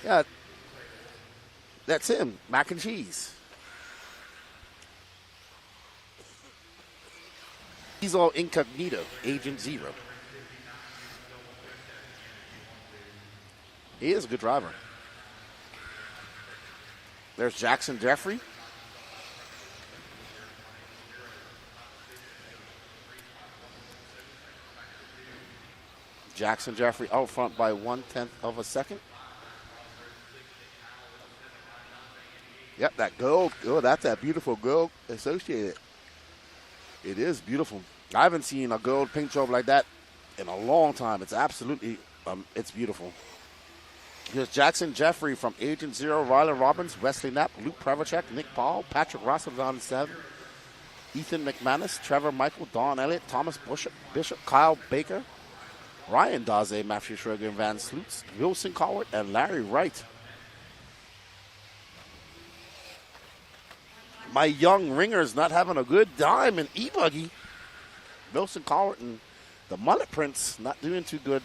Yeah, that's him, Mac and Cheese. He's all incognito, Agent Zero. He is a good driver. There's Jackson Jeffrey. Jackson Jeffrey out front by 1/10 of a second. Yep, that gold. Oh, that's that beautiful gold associated. It is beautiful. I haven't seen a gold paint job like that in a long time. It's absolutely, it's beautiful. Here's Jackson Jeffrey from Agent Zero, Rylan Robbins, Wesley Knapp, Luke Prevochek, Nick Paul, Patrick Russell on 7, Ethan McManus, Trevor Michael, Don Elliott, Thomas Bishop, Kyle Baker, Ryan Daze, Matthew Schroeder, and Van Sloots, Wilson Cowart, and Larry Wright. My young ringer's not having a good time in E-buggy. Wilson Cowart and the Mullet Prince not doing too good.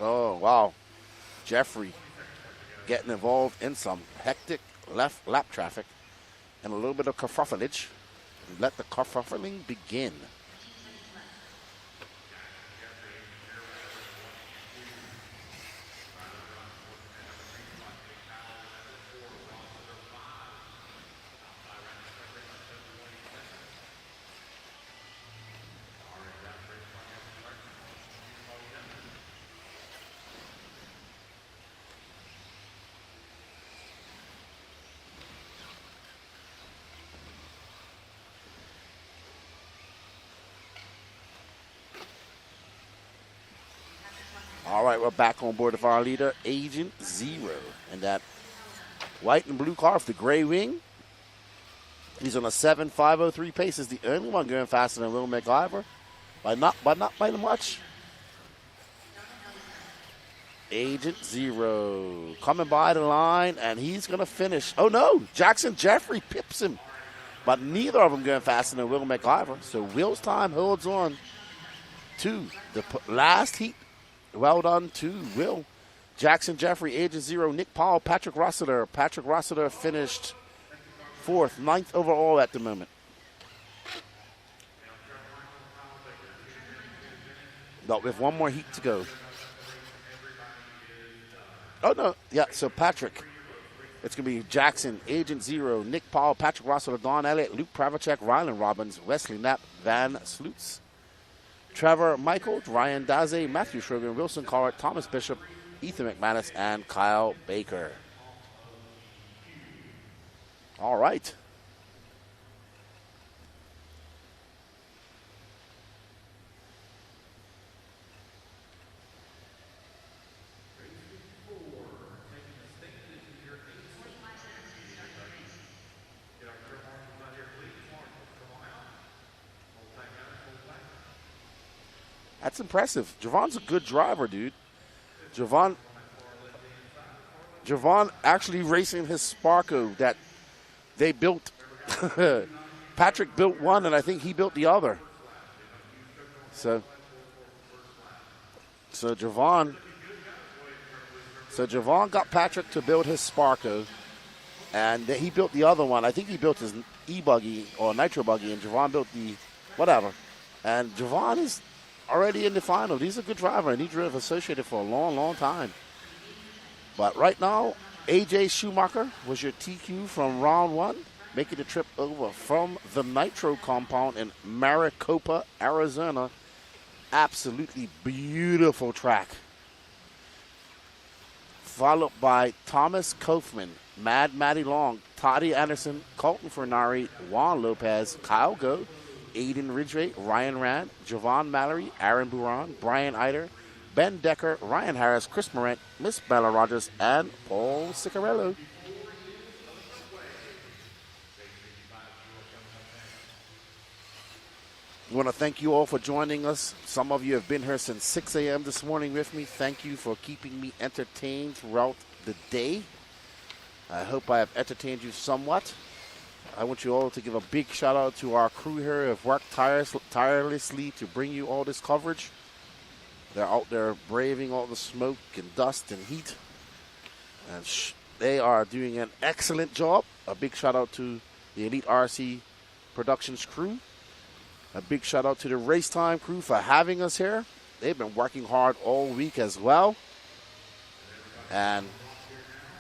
Oh, wow. Jeffrey getting involved in some hectic left lap traffic and a little bit of kerfuffleage. Let the kerfuffling begin. All right, we're back on board of our leader, Agent Zero. And that white and blue car with the gray wing. He's on a 7.503 pace. Is the only one going faster than Will McIver. By not by much. Agent Zero coming by the line, and he's going to finish. Oh, no. Jackson Jeffrey pips him. But neither of them going faster than Will McIver. So Will's time holds on to the last heat. Well done to Will. Jackson Jeffrey, Agent Zero, Nick Paul, Patrick Rossiter. Patrick Rossiter finished 4th, 9th overall at the moment. But with one more heat to go. Oh, no. Yeah, so Patrick. It's going to be Jackson, Agent Zero, Nick Paul, Patrick Rossiter, Don Elliott, Luke Prevochek, Rylan Robbins, Wesley Knapp, Van Sloots, Trevor Michael, Ryan Daze, Matthew Schroeder, Wilson Cowart, Thomas Bishop, Ethan McManus, and Kyle Baker. All right. That's impressive. Javon's a good driver, dude. Javon actually racing his Sparko that they built. Patrick built one, and I think he built the other. So Javon got Patrick to build his Sparko, and he built the other one. I think he built his E-buggy or Nitro buggy, and Javon built the whatever. And Javon is already in the final. He's a good driver, and he drove Associated for a long, long time. But right now, AJ Schumacher was your TQ from round 1, making the trip over from the Nitro compound in Maricopa, Arizona. Absolutely beautiful track. Followed by Thomas Kaufman, Mad Matty Long, Toddy Anderson, Colton Fernari, Juan Lopez, Kyle Go, Aiden Ridgway, Ryan Rand, Javon Mallory, Aaron Buran, Brian Eider, Ben Decker, Ryan Harris, Chris Morant, Miss Bella Rogers, and Paul Ciccarello. I want to thank you all for joining us. Some of you have been here since 6 a.m. this morning with me. Thank you for keeping me entertained throughout the day. I hope I have entertained you somewhat. I want you all to give a big shout out to our crew here who have worked tirelessly to bring you all this coverage. They're out there braving all the smoke and dust and heat. And they are doing an excellent job. A big shout out to the Elite RC Productions crew. A big shout out to the RACETIME crew for having us here. They've been working hard all week as well. And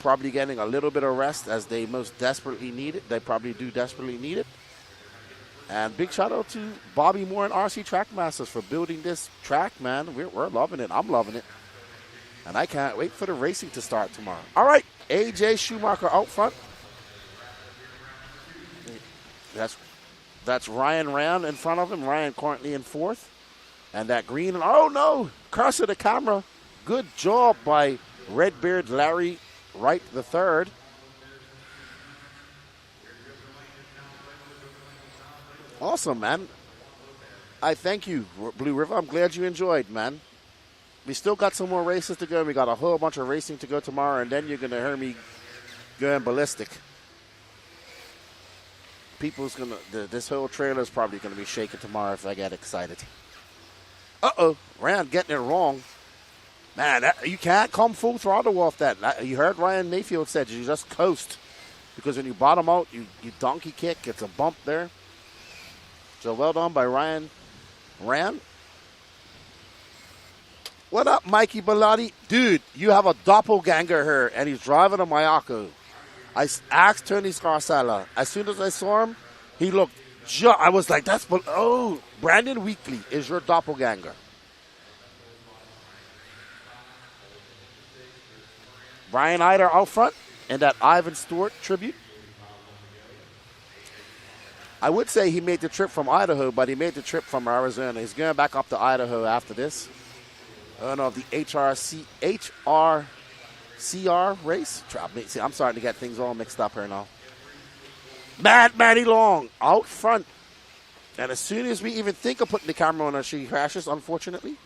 probably getting a little bit of rest as they most desperately need it. They probably do desperately need it. And big shout out to Bobby Moore and RC Trackmasters for building this track, man. We're loving it. I'm loving it. And I can't wait for the racing to start tomorrow. All right, AJ Schumacher out front. That's Ryan Rand in front of him. Ryan currently in 4th. And that green, oh no, curse of the camera. Good job by Redbeard Larry Wright the third. Awesome, man. I thank you, Blue River. I'm glad you enjoyed, man. We still got some more races to go. We got a whole bunch of racing to go tomorrow, and then you're going to hear me going ballistic. This whole trailer is probably going to be shaking tomorrow if I get excited. Uh-oh, Rand getting it wrong. Man, you can't come full throttle off that. You heard Ryan Mayfield said you just coast. Because when you bottom out, you donkey kick. It's a bump there. So well done by Ryan Rand. What up, Mikey Bellotti? Dude, you have a doppelganger here, and he's driving a Mayako. I asked Tony Scarsella. As soon as I saw him, he looked I was like, Brandon Weekly is your doppelganger. Brian Eider out front and that Ivan Stewart tribute. I would say he made the trip from Idaho, but he made the trip from Arizona. He's going back up to Idaho after this. I don't know if the HRCR race. See, I'm starting to get things all mixed up here now. Mad Matty Long out front. And as soon as we even think of putting the camera on her, she crashes, unfortunately.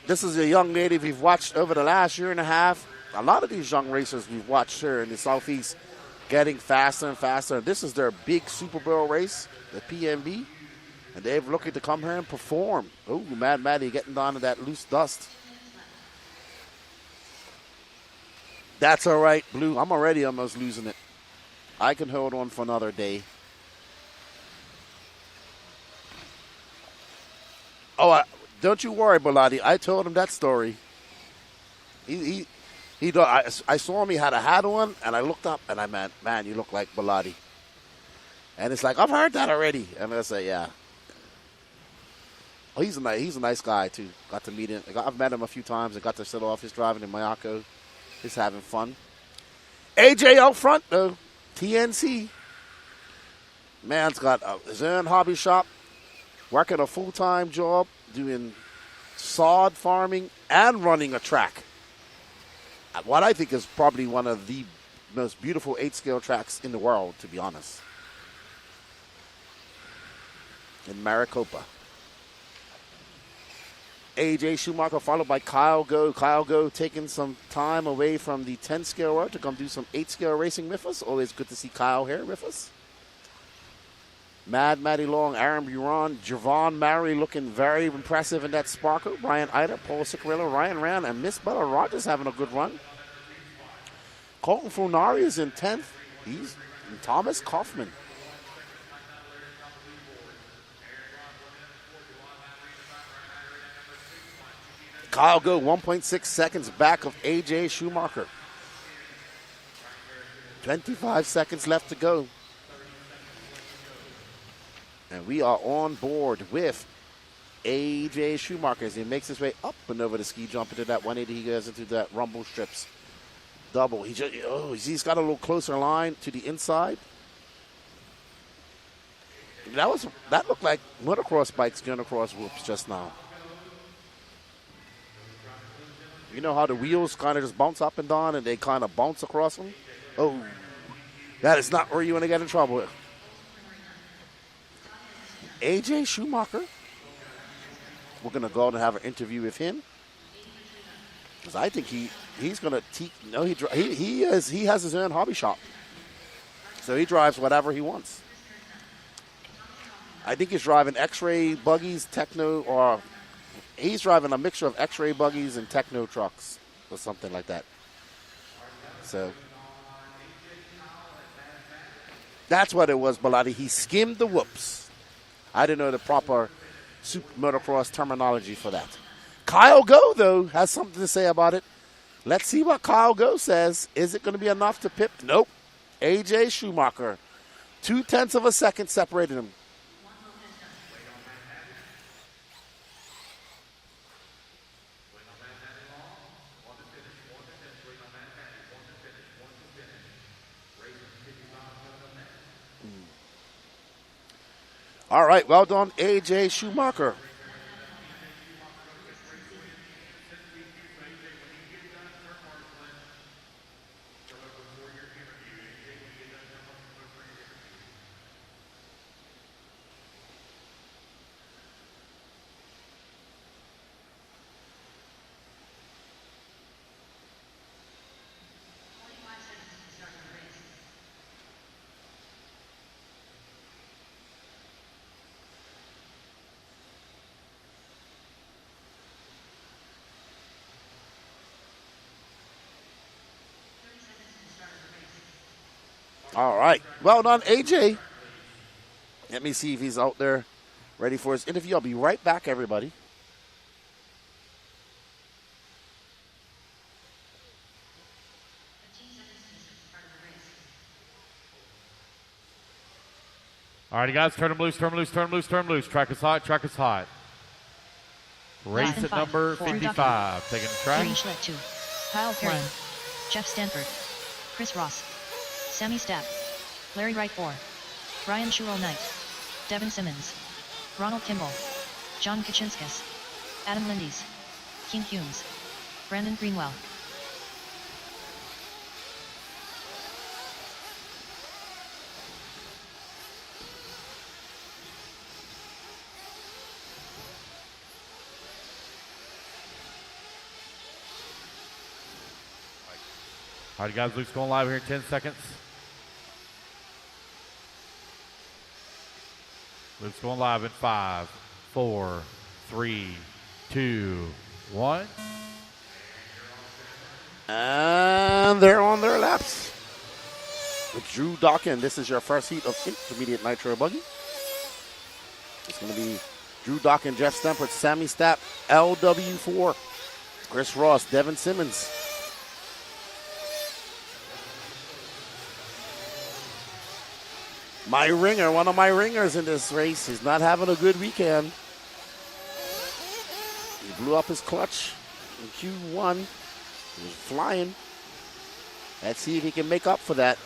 This is a young lady we've watched over the last year and a half. A lot of these young racers we've watched here in the Southeast getting faster and faster. This is their big Super Bowl race, the PNB. And they're looking to come here and perform. Oh, Mad Matty getting down to that loose dust. That's all right, Blue. I'm already almost losing it. I can hold on for another day. Oh, don't you worry, Bellotti. I told him that story. I saw him. He had a hat on, and I looked up, and I meant, man, you look like Bellotti. And it's like, I've heard that already. And I say, yeah. Oh, he's a nice guy, too. Got to meet him. I've met him a few times. I got to sit off his driving in Mayako. He's having fun. AJ out front, though. TNC. Man's got his own hobby shop, working a full-time job, doing sod farming and running a track. What I think is probably one of the most beautiful 8-scale tracks in the world, to be honest. In Maricopa. AJ Schumacher followed by Kyle Go. Kyle Go taking some time away from the 10-scale world to come do some 8-scale racing with us. Always good to see Kyle here with us. Mad Matty Long, Aaron Buron, Javon Mary looking very impressive in that Sparkle. Brian Eider, Paul Ciccarello, Ryan Rand, and Miss Bella Rogers having a good run. Colton Funari is in 10th. He's Thomas Kaufman. Kyle Go 1.6 seconds back of A.J. Schumacher. 25 seconds left to go. And we are on board with A.J. Schumacher as he makes his way up and over the ski jump into that 180. He goes into that rumble strips double. He's got a little closer line to the inside. That looked like motocross bikes going across whoops just now. You know how the wheels kind of just bounce up and down and they kind of bounce across them? Oh, that is not where you want to get in trouble with. A.J. Schumacher. We're going to go out and have an interview with him. Because I think he's going to teach. No, he has his own hobby shop. So he drives whatever he wants. I think he's driving X-ray buggies, techno, or he's driving a mixture of X-ray buggies and techno trucks or something like that. So that's what it was, Bellotti. He skimmed the whoops. I didn't know the proper super motocross terminology for that. Kyle Go, though, has something to say about it. Let's see what Kyle Go says. Is it going to be enough to pip? Nope. A.J. Schumacher. 0.2 of a second separated him. All right, well done, A.J. Schumacher. All right. Well done, AJ. Let me see if he's out there ready for his interview. I'll be right back, everybody. All righty, guys, turn them loose, turn them loose, turn them loose, turn them loose. Track is hot, track is hot. Race at number 55. Taking the track. Green Schlitt 2. Kyle Perry. Jeff Stanford. Chris Ross. Sammy Stapp. Larry Wright 4. Brian Shuro Knight. Devin Simmons. Ronald Kimball. John Kaczynskis. Adam Lindy's. King Humes. Brandon Greenwell. All right, guys, Luke's going live here in 10 seconds. Luke's going live in 5, 4, 3, 2, 1. And they're on their laps. With Drew Dawkin, this is your first heat of intermediate Nitro buggy. It's going to be Drew Dawkin, Jeff Stanford, Sammy Stapp, LW4, Chris Ross, Devin Simmons. My ringer, one of my ringers in this race, he's not having a good weekend. He blew up his clutch in Q1. He was flying. Let's see if he can make up for that.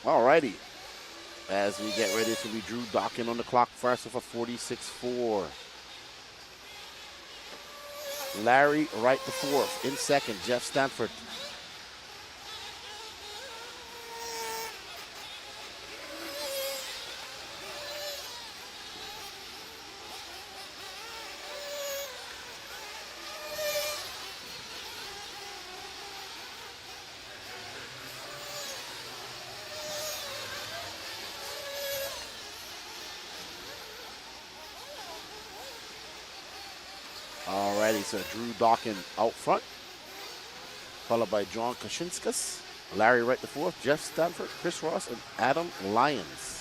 Alrighty. As we get ready to be Drew Dawkin on the clock first with a 46.4. Larry Wright the fourth. In second, Jeff Stanford. Alrighty, so Drew Dawkin out front followed by John Kachinskas, Larry Wright IV, Jeff Stanford, Chris Ross, and Adam Lyons.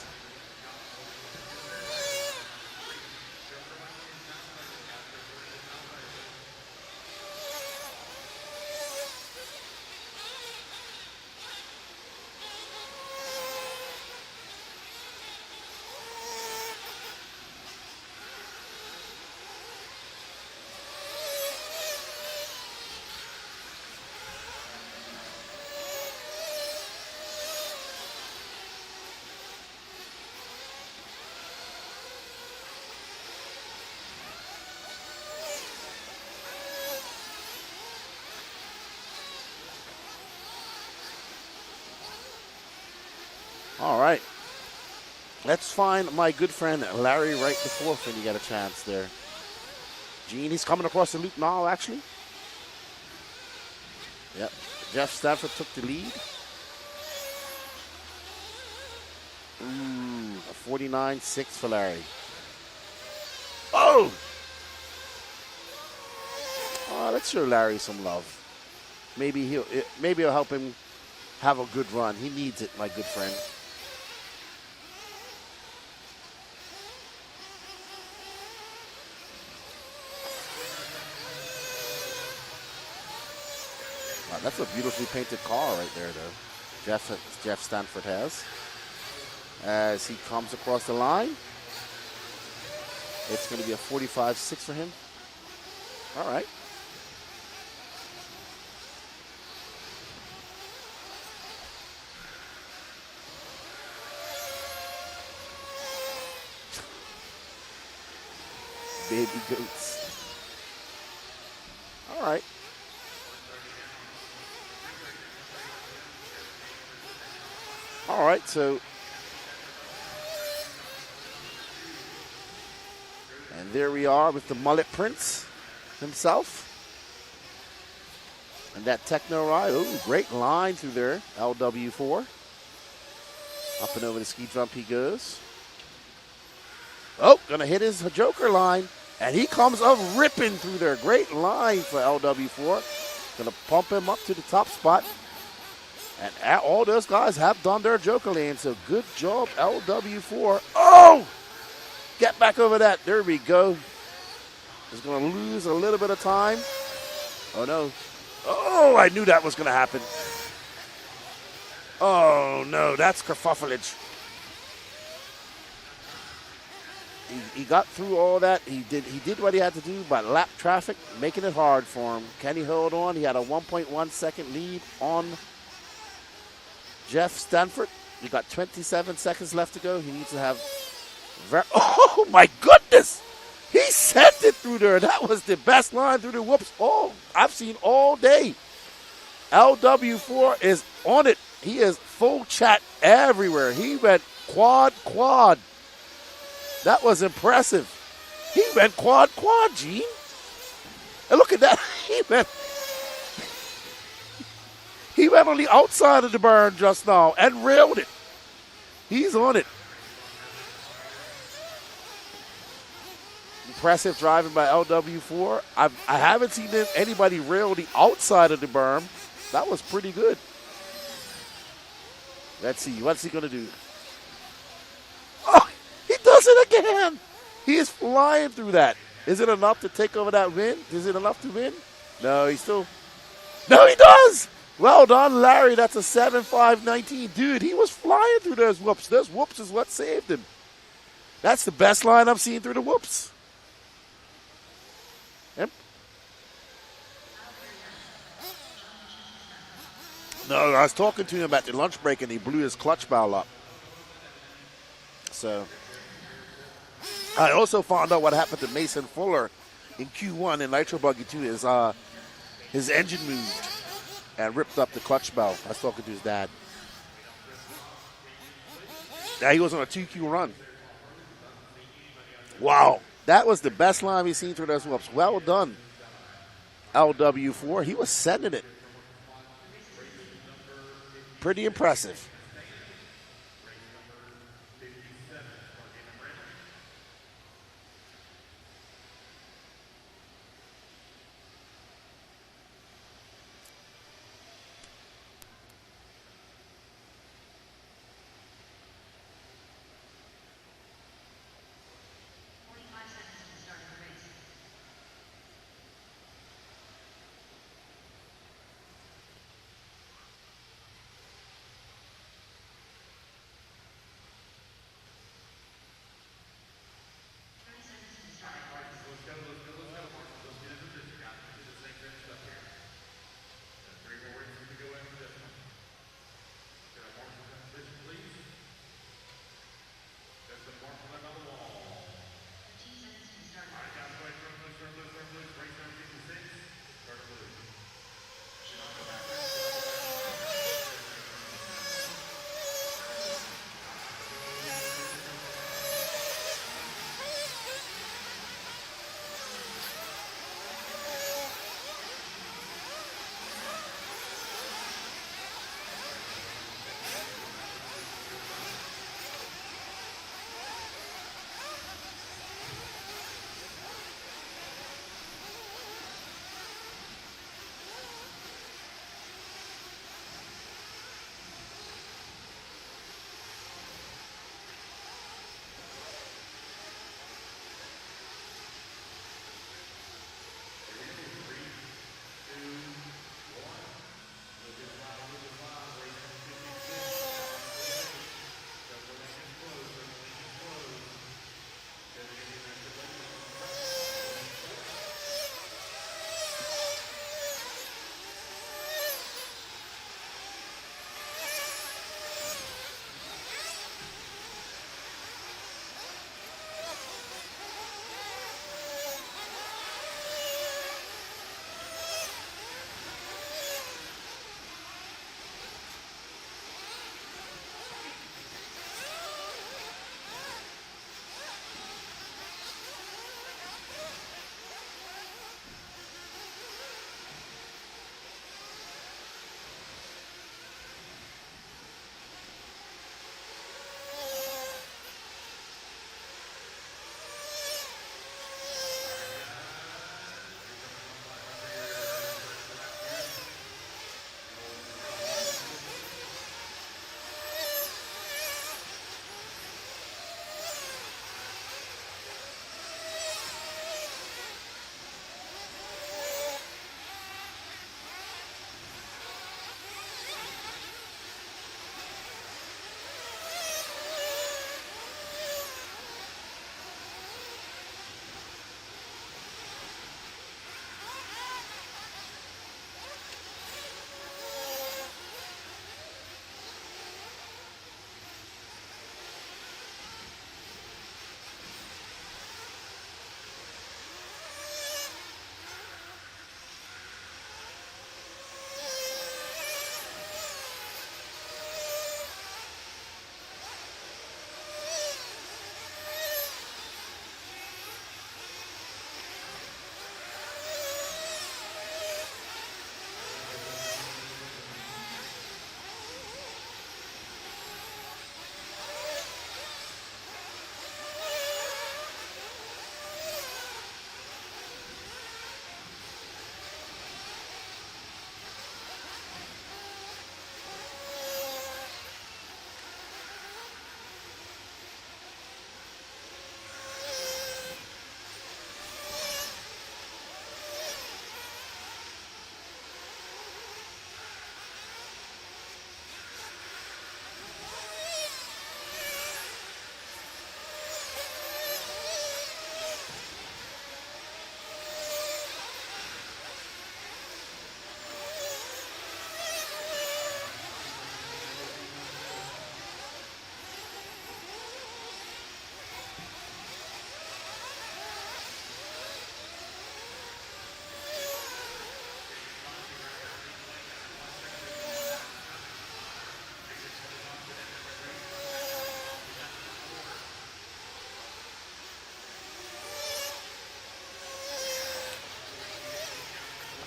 All right. Let's find my good friend Larry Wright IV when you get a chance there. Gene, he's coming across the loop now, actually. Yep. Jeff Stanford took the lead. A 49.6 for Larry. Oh! Let's show Larry some love. Maybe it'll help him have a good run. He needs it, my good friend. Wow, that's a beautifully painted car right there, though. Jeff Stanford has. As he comes across the line, it's going to be a 45.6 for him. All right. Baby goats. All right. All right, so. And there we are with the Mullet Prince himself. And that techno ride. Ooh, great line through there. LW4. Up and over the ski jump he goes. Oh, gonna hit his Joker line. And he comes up ripping through there. Great line for LW4. Gonna pump him up to the top spot. And all those guys have done their Joker lane. So good job, LW4. Oh! Get back over that. There we go. He's going to lose a little bit of time. Oh, no. Oh, I knew that was going to happen. Oh, no. That's kerfuffleage. He got through all that. He did what he had to do by lap traffic, making it hard for him. Can he hold on? He had a 1.1 second lead on Jeff Stanford. He got 27 seconds left to go. He needs to have... Oh, my goodness! He sent it through there. That was the best line through the whoops I've seen all day. LW4 is on it. He is full chat everywhere. He went quad. That was impressive. He went quad, Gene. And look at that. He went on the outside of the burn just now and railed it. He's on it. Impressive driving by LW4. I haven't seen anybody rail the outside of the berm. That was pretty good. Let's see. What's he going to do? Oh, he does it again. He is flying through that. Is it enough to take over that win? Is it enough to win? No, he does. Well done, Larry. That's a 7.5.19. Dude, he was flying through those whoops. Those whoops is what saved him. That's the best line I've seen through the whoops. Yep. No, I was talking to him at the lunch break and he blew his clutch valve up. So, I also found out what happened to Mason Fuller in Q1 in Nitro Buggy 2. His engine moved and ripped up the clutch valve. I was talking to his dad. Yeah, he was on a 2Q run. Wow. That was the best line we've seen through those whoops. Well done, LW4. He was sending it. Pretty impressive.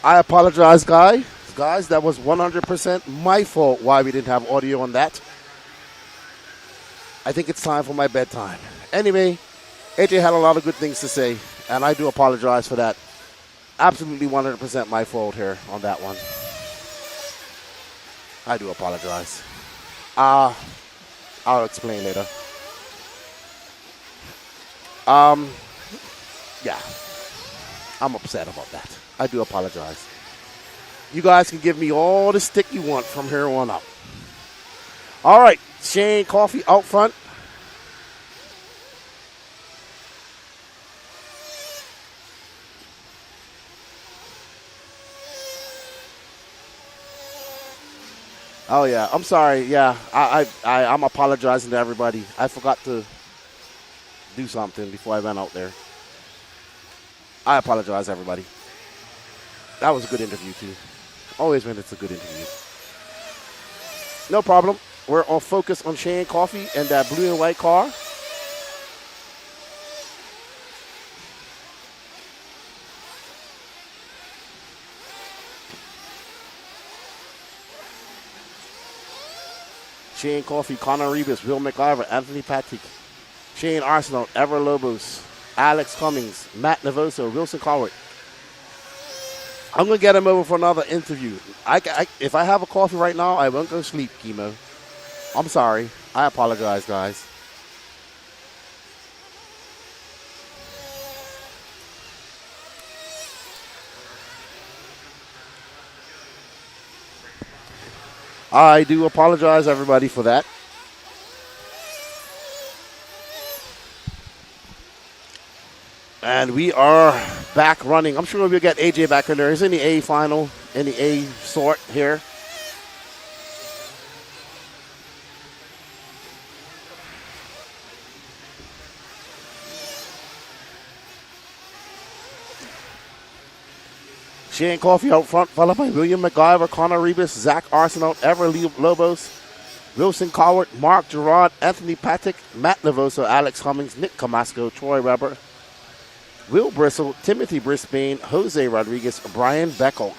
I apologize, guys. Guys, that was 100% my fault why we didn't have audio on that. I think it's time for my bedtime. Anyway, AJ had a lot of good things to say, and I do apologize for that. Absolutely 100% my fault here on that one. I do apologize. I'll explain later. Yeah. I'm upset about that. I do apologize. You guys can give me all the stick you want from here on out. All right, Shane Coffey out front. Oh yeah, I'm sorry. Yeah, I'm apologizing to everybody. I forgot to do something before I went out there. I apologize, everybody. That was a good interview too. Always when it's a good interview. No problem. We're on focus on Shane Coffey and that blue and white car. Shane Coffey, Connor Rebus, Will McIver, Anthony Patrick, Shane Arsenal, Ever Lobos, Alex Cummings, Matt Navoso, Wilson Cowart. I'm going to get him over for another interview. If I have a coffee right now, I won't go sleep, Chemo. I'm sorry. I apologize, guys. I do apologize, everybody, for that. And we are back running. I'm sure we'll get AJ back in there. Is any A final, any A sort here? Shane Coffey out front, followed by William McIver, Connor Rebus, Zach Arsenault, Ever Lobos, Wilson Cowart, Mark Gerard, Anthony Patrick, Matt Navoso, Alex Cummings, Nick Camasco, Troy Weber, Will Bristle, Timothy Brisbane, Jose Rodriguez, Brian Beckholt.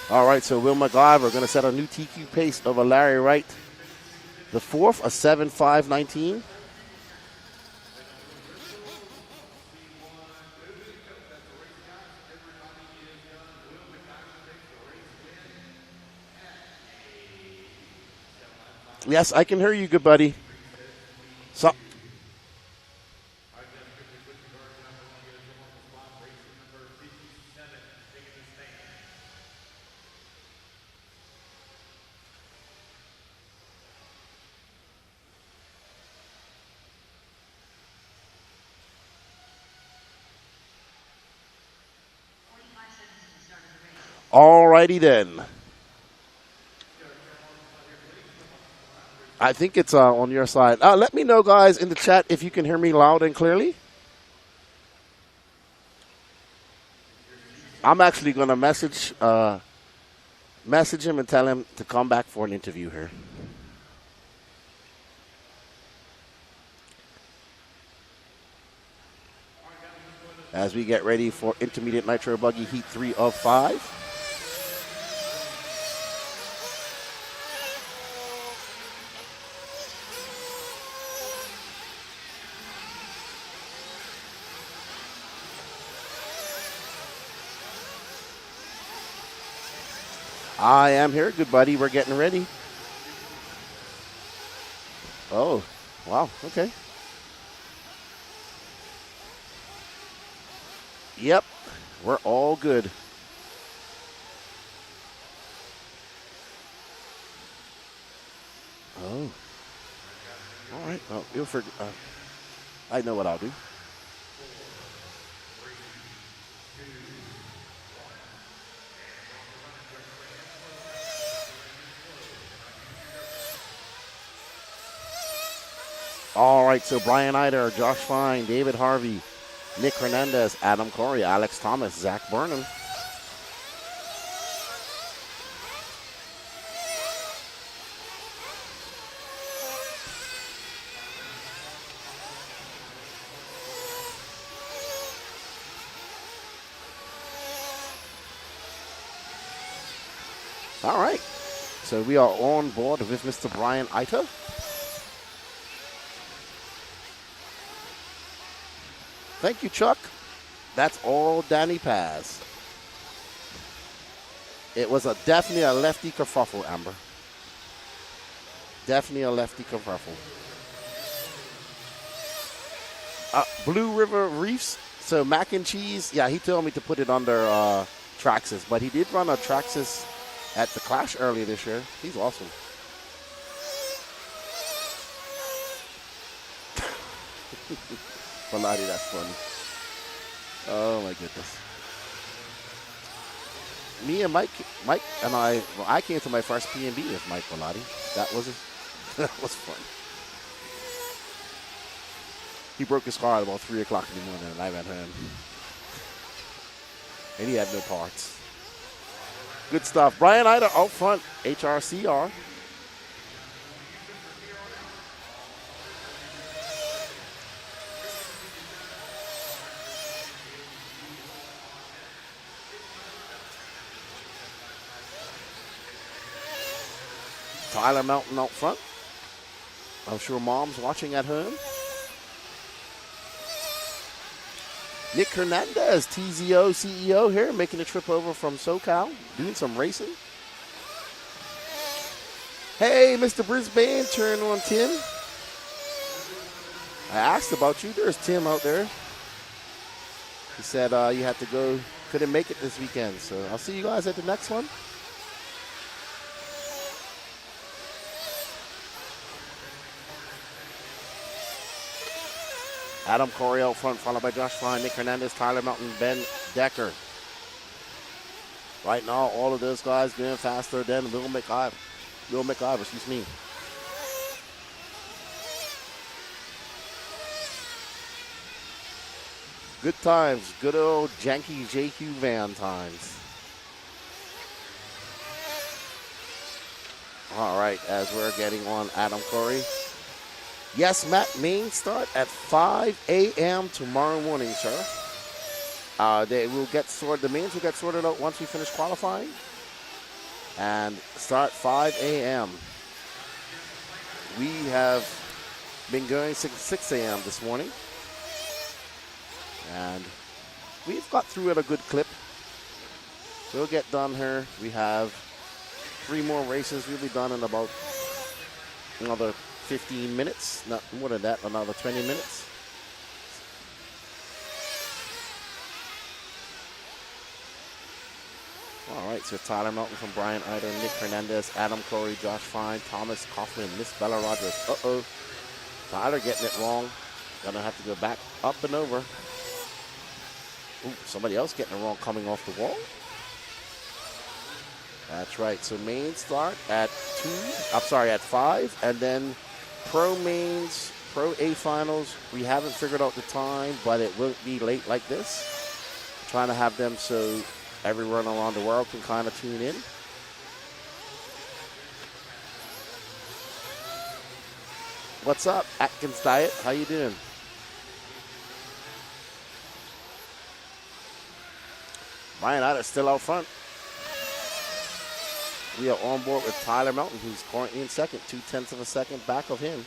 All right, so Will McIver going to set a new TQ pace over Larry Wright. The fourth, a 7.5.19. Yes, I can hear you, good buddy. So. All righty then. I think it's on your side. Let me know, guys, in the chat if you can hear me loud and clearly. I'm actually going to message him and tell him to come back for an interview here. As we get ready for Intermediate Nitro Buggy Heat 3 of 5. I am here, good buddy. We're getting ready. Oh, wow. Okay. Yep, we're all good. Oh. All right. Well, you'll forget. I know what I'll do. All right, so Brian Eider, Josh Fine, David Harvey, Nick Hernandez, Adam Corey, Alex Thomas, Zach Burnham. All right, so we are on board with Mr. Brian Eider. Thank you, Chuck. That's all Danny Paz. It was definitely a lefty kerfuffle, Amber. Definitely a lefty kerfuffle. Blue River Reefs. So mac and cheese. Yeah, he told me to put it under Traxxas, but he did run a Traxxas at the Clash earlier this year. He's awesome. Bellotti, that's funny. Oh my goodness. Me and Mike and I came to my first PNB with Mike Bellotti. That was fun. He broke his car at about 3 o'clock in the morning and I went home. And he had no parts. Good stuff. Brian Eider out front, HRCR. Tyler Melton out front. I'm sure Mom's watching at home. Nick Hernandez, TZO CEO here, making a trip over from SoCal, doing some racing. Hey, Mr. Brisbane, turn on Tim. I asked about you. There's Tim out there. He said you had to go, couldn't make it this weekend. So I'll see you guys at the next one. Adam Corey out front, followed by Josh Fine, Nick Hernandez, Tyler Melton, Ben Decker. Right now, all of those guys going faster than Will McIver, excuse me. Good times, good old janky JQ van times. All right, as we're getting on Adam Corey. Yes, Matt, main start at 5 a.m. tomorrow morning, sir. They will get sorted. The mains will get sorted out once we finish qualifying. And start 5 a.m. We have been going 6 a.m. this morning. And we've got through at a good clip. So we'll get done here. We have 3 more races. We'll be done in about another 15 minutes, not more than that, another 20 minutes. All right, so Tyler Melton from Brian Eider, Nick Hernandez, Adam Corey, Josh Fine, Thomas Kaufman, Miss Bella Rogers. Uh-oh. Tyler getting it wrong. Gonna have to go back up and over. Ooh, somebody else getting it wrong coming off the wall. That's right, so main start at 5, and then Pro mains, Pro A finals, we haven't figured out the time, but it won't be late like this. Trying to have them so everyone around the world can kind of tune in. What's up, Atkins Diet? How you doing? Brian Eider still out front. We are on board with Tyler Melton, who's currently in second, 0.2 of a second back of him.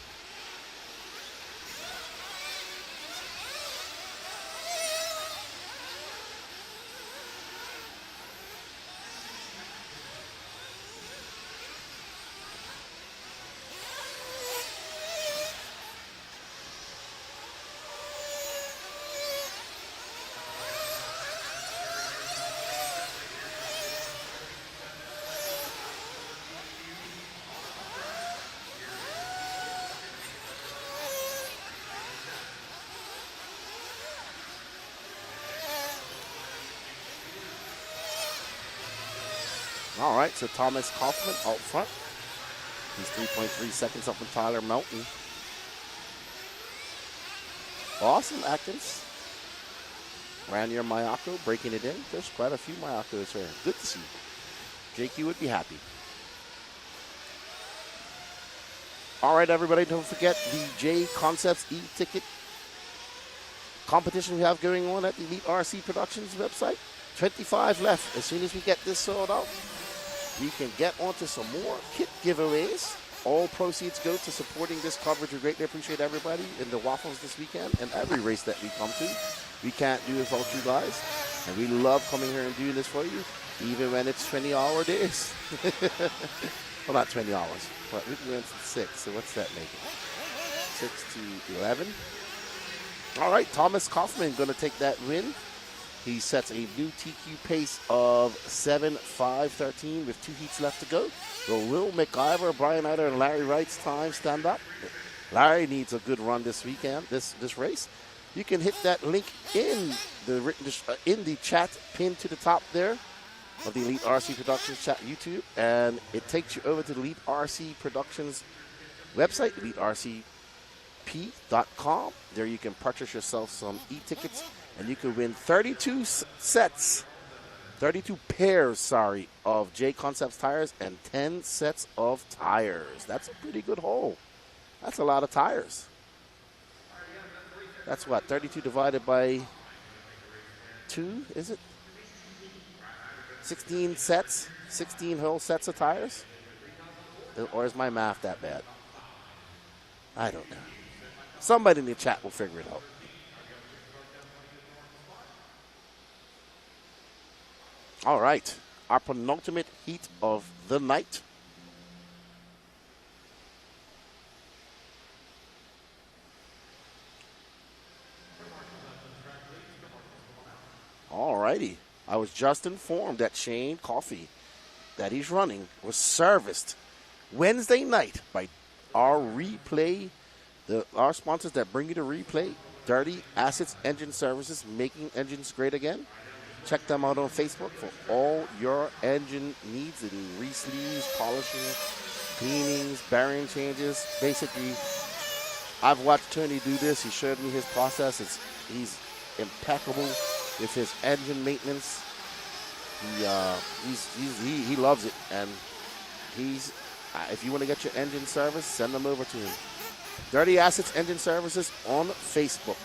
All right, so Thomas Kaufman out front. He's 3.3 seconds up from Tyler Melton. Awesome, Atkins. Ran your Mayako, breaking it in. There's quite a few Mayakos here. Good to see. JQ would be happy. All right, everybody, don't forget the J Concepts e-ticket competition we have going on at the Elite RC Productions website. 25 left. As soon as we get this sold out, we can get onto some more kit giveaways. All proceeds go to supporting this coverage. We greatly appreciate everybody in the waffles this weekend and every race that we come to. We can't do it without you guys. And we love coming here and doing this for you, even when it's 20-hour days. Well, not 20 hours, but we went to 6, so what's that make it? 6 to 11. All right, Thomas Kaufman going to take that win. He sets a new TQ pace of 7:5:13 with 2 heats left to go. So Will McIver, Brian Eider, and Larry Wright's time stand up. Larry needs a good run this weekend, this race. You can hit that link in the chat pinned to the top there of the Elite RC Productions chat YouTube, and it takes you over to the Elite RC Productions website, elitercp.com. There you can purchase yourself some e-tickets, and you can win 32 pairs, of J Concepts tires and 10 sets of tires. That's a pretty good haul. That's a lot of tires. That's what, 32 divided by 2, is it? 16 sets, 16 whole sets of tires? Or is my math that bad? I don't know. Somebody in the chat will figure it out. All right, our penultimate heat of the night. All righty. I was just informed that Shane Coffee that he's running was serviced Wednesday night by our replay, our sponsors that bring you the replay, Dirty Assets Engine Services, making engines great again. Check them out on Facebook for all your engine needs, and re-sleeves, polishing, cleanings, bearing changes. Basically, I've watched Tony do this. He showed me his process. He's impeccable with his engine maintenance. He loves it, and he's if you want to get your engine service, send them over to him. Dirty Assets Engine Services on Facebook.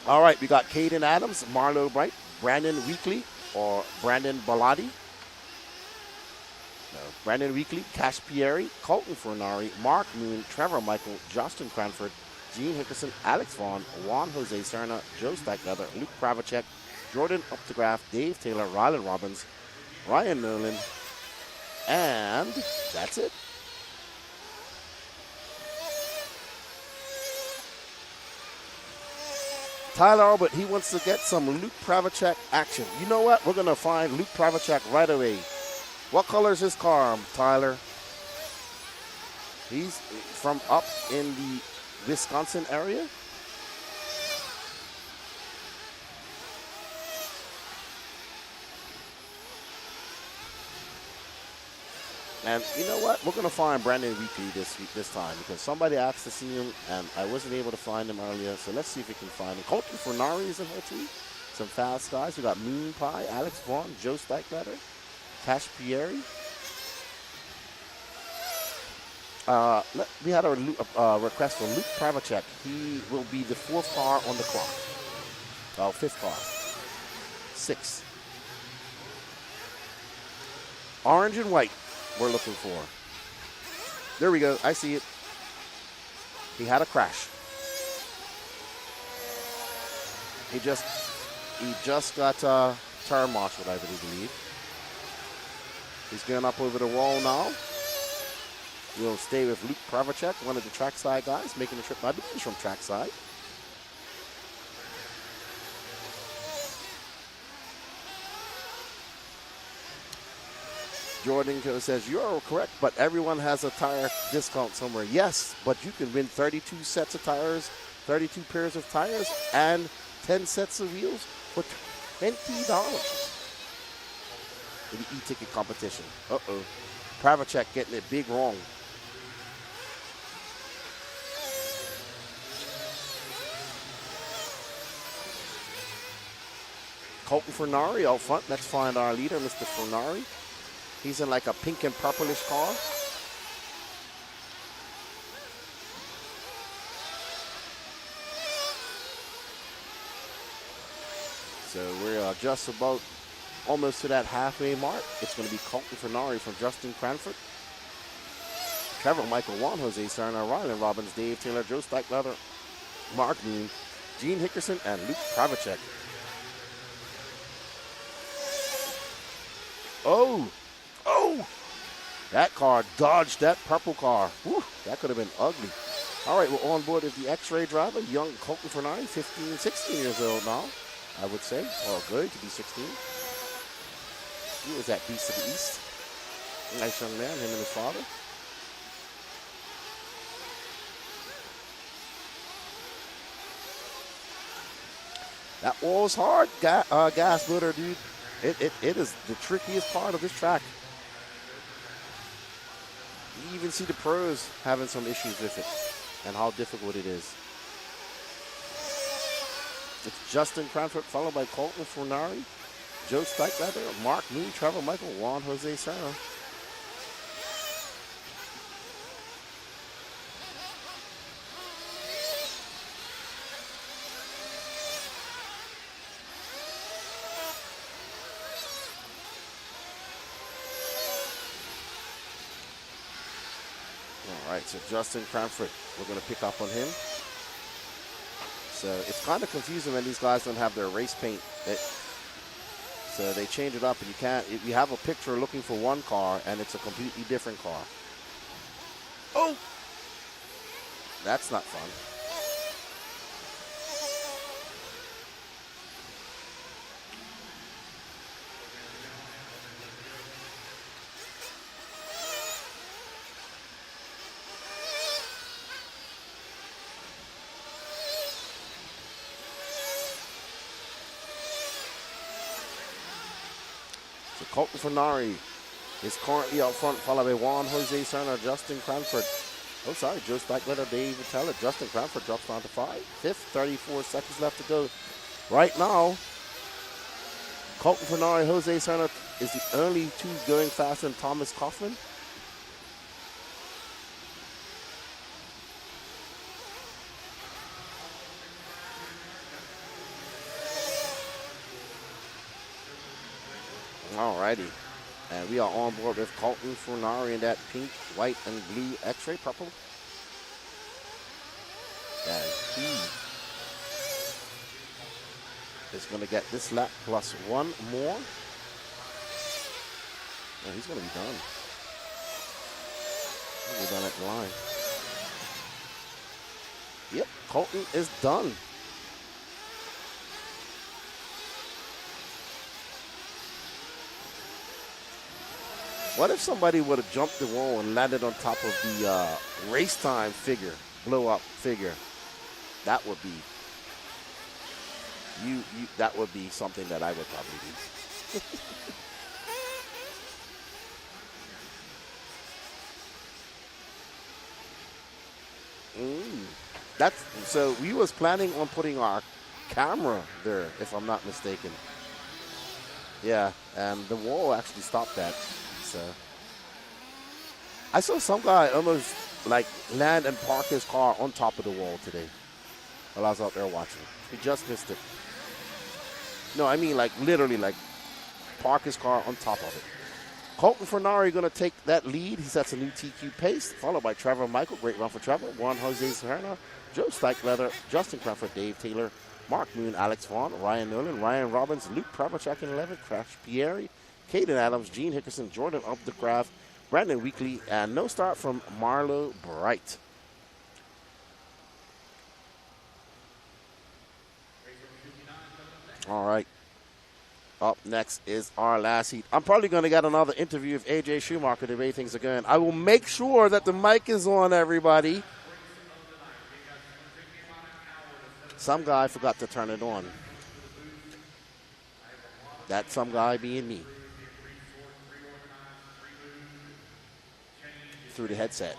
All right, we got Caden Adams, Marlo Bright, Brandon Weekly, or Brandon Bellotti. Brandon Weekly, Cash Pieri, Colton Fernari, Mark Moon, Trevor Michael, Justin Cranford, Gene Hickerson, Alex Vaughn, Juan Jose Serna, Joe Stackleather, Luke Pravacek, Jordan Updegraff, Dave Taylor, Rylan Robbins, Ryan Nolan, and that's it. Tyler Albert, he wants to get some Luke Pravacek action. You know what? We're going to find Luke Pravacek right away. What color is his car, Tyler? He's from up in the Wisconsin area. And you know what? We're going to find Brandon Weekly this time because somebody asked to see him, and I wasn't able to find him earlier. So let's see if we can find him. Colton Fernari is in here too. Some fast guys. We got Moon Pie, Alex Vaughn, Joe Stackletter, Cash Pieri. We had a request for Luke Pravacek. He will be the 4th car on the clock. 5th car. 6. Orange and white we're looking for. There we go. I see it. He had a crash. He just got turn marshaled, I believe. He's going up over the wall now. We'll stay with Luke Pravacek, one of the trackside guys, making the trip. I believe he's from trackside. Jordan says, you're correct, but everyone has a tire discount somewhere. Yes, but you can win 32 sets of tires, 32 pairs of tires, and 10 sets of wheels for $20 in the e-ticket competition. Uh-oh. Pravacek getting it big wrong. Colton Fernari out front. Let's find our leader, Mr. Fernari. He's in like a pink and purplish car. So we're just about almost to that halfway mark. It's going to be Colton Fernari from Justin Cranford. Trevor Michael, Juan Jose Serna, Ryan Robbins, Dave Taylor, Joe Steichleather, Mark Moon, Gene Hickerson, and Luke Pravacek. Oh! That car dodged that purple car. Whew, that could have been ugly. All right, we're on board with the X-Ray driver, young Colton Fernari, 15, 16 years old now, I would say. Or going to be 16. He was that beast of the East. Nice young man, him and his father. That wall's hard, gas motor, dude. It is the trickiest part of this track. You even see the pros having some issues with it and how difficult it is. It's Justin Cranford followed by Colton Fernari, Joe Steichleather, Mark Moon, Trevor Michael, Juan Jose Serna. All right, so Justin Cranford, we're going to pick up on him. So it's kind of confusing when these guys don't have their race paint. So they change it up, and you can't. You have a picture looking for one car, and it's a completely different car. Oh, that's not fun. So Colton Fernari is currently out front, followed by Juan Jose Serna, Justin Cranford. Oh, sorry, Joe Steichleather, Dave Teller. Justin Cranford drops down to fifth, 34 seconds left to go. Right now, Colton Fernari, Jose Serna is the only two going faster than Thomas Kaufman. Alrighty, and we are on board with Colton Fernari in that pink, white, and blue X-ray purple. And he is going to get this lap plus one more. Oh, he's going to be done. He'll be done at the line. Yep, Colton is done. What if somebody would have jumped the wall and landed on top of the race time figure, blow up figure? That would be that would be something that I would probably do. That's so we was planning on putting our camera there, if I'm not mistaken. Yeah, and the wall actually stopped that. So I saw some guy almost like land and park his car on top of the wall today while I was out there watching. He just missed it. No, I mean like literally like park his car on top of it. Colton Fernari going to take that lead. He sets a new TQ pace, followed by Trevor Michael. Great run for Trevor. Juan Jose Serna, Joe Steichleather, Justin Cranford, Dave Taylor, Mark Moon, Alex Vaughn, Ryan Nolan, Ryan Robbins, Luke Pravacek in 11th, Crash Pierre, Caden Adams, Gene Hickerson, Jordan Upthecraft, Brandon Weekly, and no start from Marlo Bright. All right. Up next is our last heat. I'm probably going to get another interview with AJ Schumacher the way things are going. I will make sure that the mic is on, everybody. Some guy forgot to turn it on. That some guy being me. Through the headset.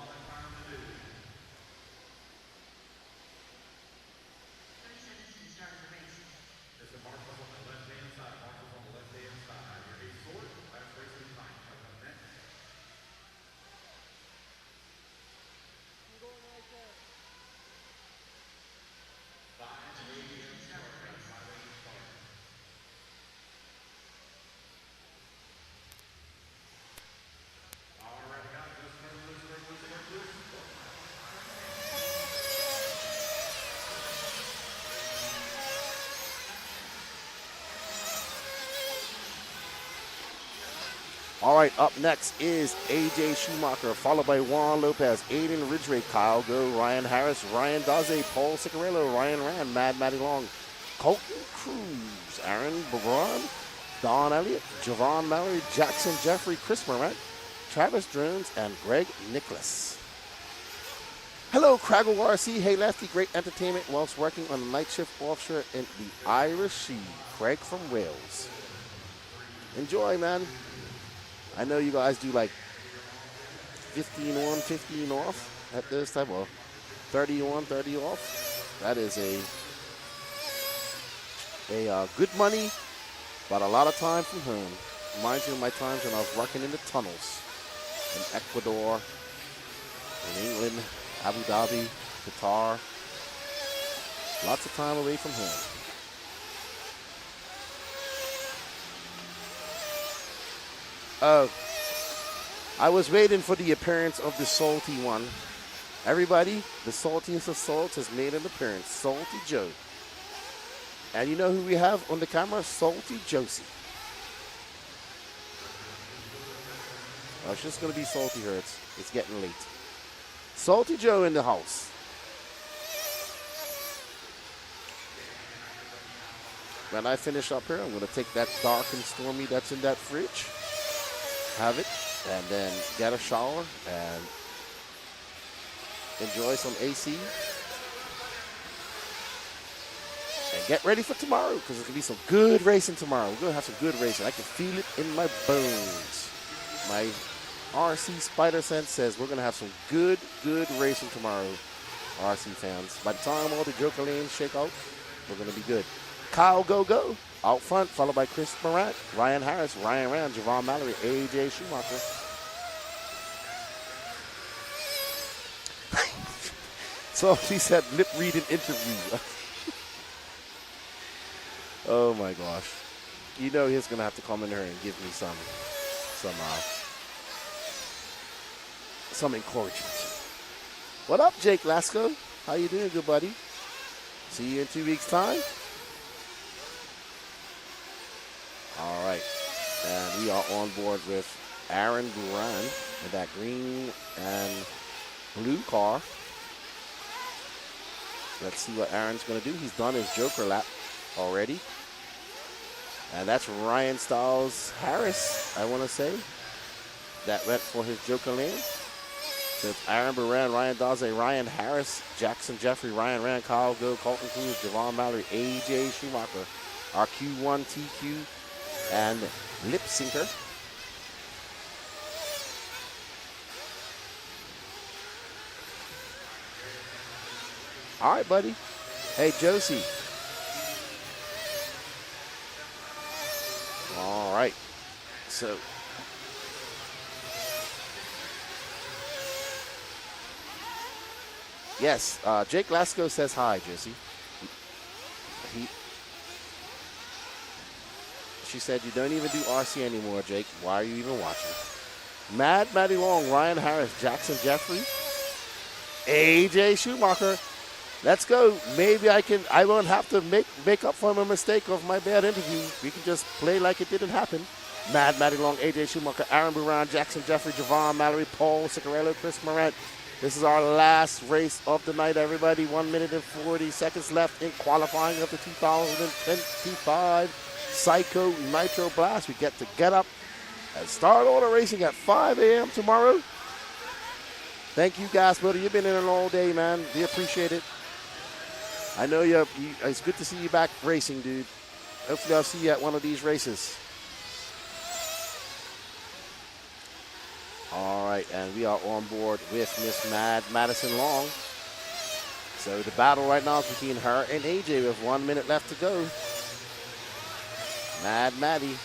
All right, up next is AJ Schumacher, followed by Juan Lopez, Aiden Ridgway, Kyle Go, Ryan Harris, Ryan Daze, Paul Ciccarello, Ryan Rand, Mad Matty Long, Colton Cruz, Aaron Braun, Don Elliott, Javon Mallory, Jackson Jeffrey, Chris Morant, Travis Drones, and Greg Nicholas. Hello, Craggle RC. Hey, Lefty. Great entertainment whilst working on the night shift offshore in the Irish Sea. Craig from Wales. Enjoy, man. I know you guys do like 15 on, 15 off at this time. Well, 30 on, 30 off. That is a good money, but a lot of time from home. Reminds me of my times when I was working in the tunnels in Ecuador, in England, Abu Dhabi, Qatar. Lots of time away from home. I was waiting for the appearance of the salty one. Everybody, the saltiest of salts has made an appearance. Salty Joe. And you know who we have on the camera? Salty Josie. Well, it's just going to be Salty here. It's getting late. Salty Joe in the house. When I finish up here, I'm going to take that dark and stormy that's in that fridge, have it, and then get a shower and enjoy some AC. And get ready for tomorrow, because there's going to be some good racing tomorrow. We're going to have some good racing. I can feel it in my bones. My RC Spider Sense says we're going to have some good racing tomorrow, RC fans. By the time all the Joker lanes shake out, we're going to be good. Kyle Go out front, followed by Chris Morant, Ryan Harris, Ryan Rand, Javon Mallory, AJ Schumacher. So he said lip reading interview. Oh my gosh. You know he's going to have to come in here and give me some encouragement. What up, Jake Lasco? How you doing, good buddy? See you in 2 weeks' time. All right. And we are on board with Aaron Buran in that green and blue car. Let's see what Aaron's going to do. He's done his Joker lap already. And that's Ryan Styles Harris, I want to say, that went for his Joker lane. So it's Aaron Buran, Ryan Daze, Ryan Harris, Jackson Jeffrey, Ryan Rand, Kyle Go, Colton Cruz, Javon Mallory, AJ Schumacher, our Q1 TQ, and Lip Syncer. All right, buddy. Hey, Josie. All right. So, yes, Jake Lasco says hi, Josie. She said, you don't even do RC anymore, Jake. Why are you even watching? Mad Matty Long, Ryan Harris, Jackson Jeffrey, AJ Schumacher. Let's go. Maybe I won't have to make up for my mistake of my bad interview. We can just play like it didn't happen. Mad Matty Long, AJ Schumacher, Aaron Buran, Jackson Jeffrey, Javon Mallory, Paul Ciccarello, Chris Morant. This is our last race of the night, everybody. 1 minute and 40 seconds left in qualifying of the 2025 Psycho Nitro Blast. We get up and start all the racing at 5 a.m. tomorrow. Thank you, guys, brother. You've been in all day, man. We appreciate it. I know it's good to see you back racing, dude. Hopefully I'll see you at one of these races. All right, and we are on board with Miss Madison Long. So the battle right now is between her and AJ with 1 minute left to go. Mad Maddie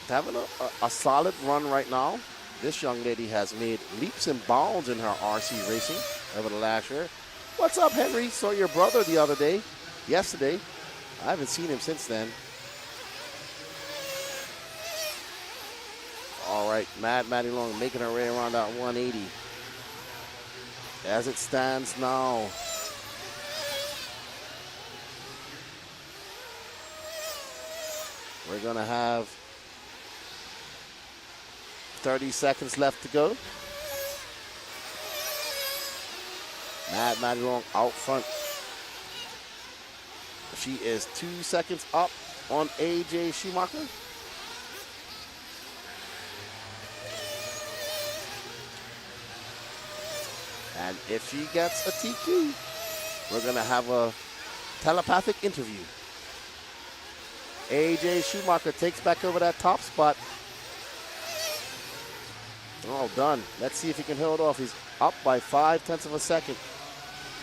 having a solid run right now. This young lady has made leaps and bounds in her RC racing over the last year. What's up, Henry? Saw your brother the other day, yesterday. I haven't seen him since then. All right, Mad Maddie Long making her way around that 180. As it stands now, we're going to have 30 seconds left to go. Maddie Long out front. She is 2 seconds up on AJ Schumacher. And if she gets a TQ, we're going to have a telepathic interview. AJ Schumacher takes back over that top spot. All done. Let's see if he can hold off. He's up by 0.5 of a second.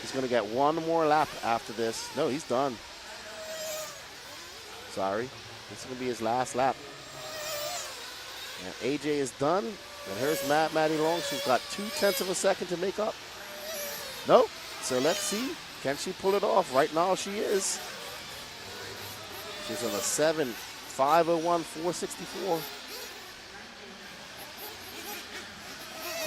He's going to get one more lap after this. No, he's done. Sorry. This is going to be his last lap. And AJ is done. And here's Maddie Long. She's got 0.2 of a second to make up. Nope. So let's see. Can she pull it off? Right now she is. She's on a 7:5:01 4:64.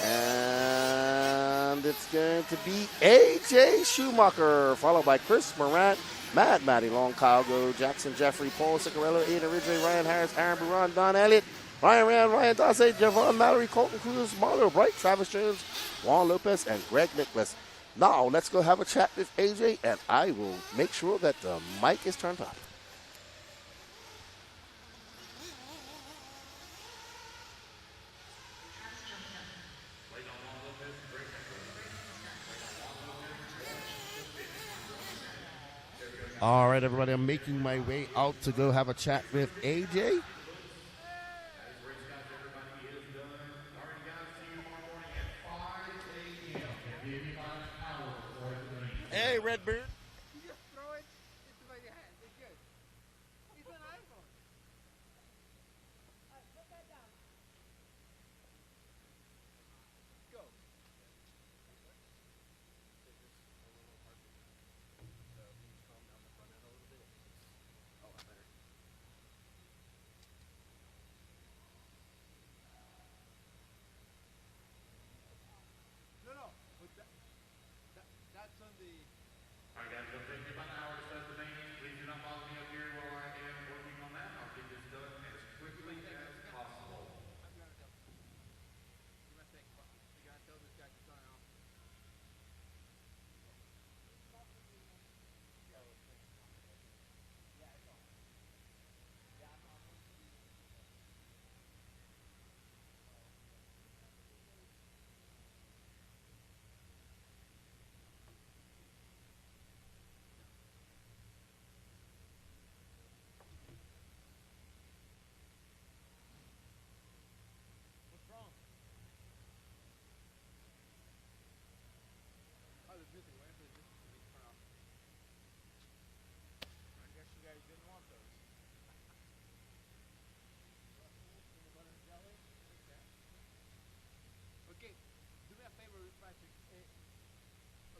And it's going to be AJ Schumacher, followed by Chris Morant, Maddie Long, Kyle Go, Jackson Jeffrey, Paul Ciccarello, Aiden Ridgway, Ryan Harris, Aaron Buron, Don Elliott, Ryan Rand, Ryan Dassey, Javon Mallory, Colton Cruz, Marlo Bright, Travis Jones, Juan Lopez, and Greg Nicholas. Now let's go have a chat with AJ, and I will make sure that the mic is turned up. All right, everybody, I'm making my way out to go have a chat with AJ. Hey, Redbird.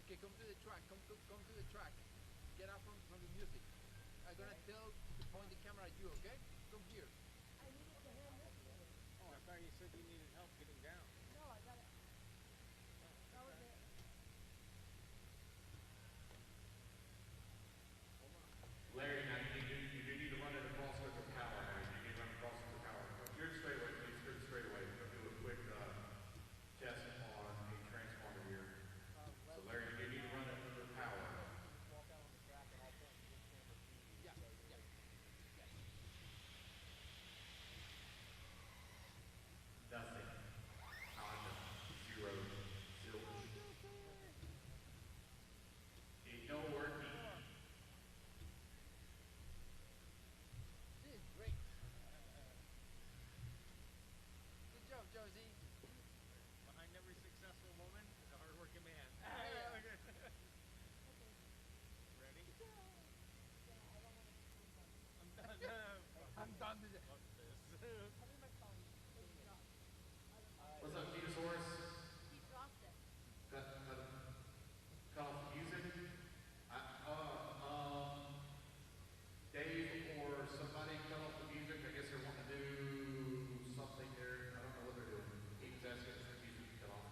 Okay, come to the track. Come to the track. Get out from the music. I'm gonna tell to point the camera at you. Okay? Come here. I needed to hand this. Oh, I thought you said you needed help getting down. No, I got it. That was it. Larry, now you do need to run it across with the power. Now you need to run across with the power. Steer it straight away, please. Steer it straight away. We'll do a quick test on a transponder here. So Larry, you need to run it under power. Nothing. Honda. Zero. Zilch. Ain't no working. This is great. Good job, Josie. Behind every successful woman is a hardworking man. Ready? I'm done with it. What's up, Ketosaurus? Cut off the music. Dave or somebody cut off the music. I guess they're wanting to do something there. I don't know what they're doing. He was asking if the music cut off.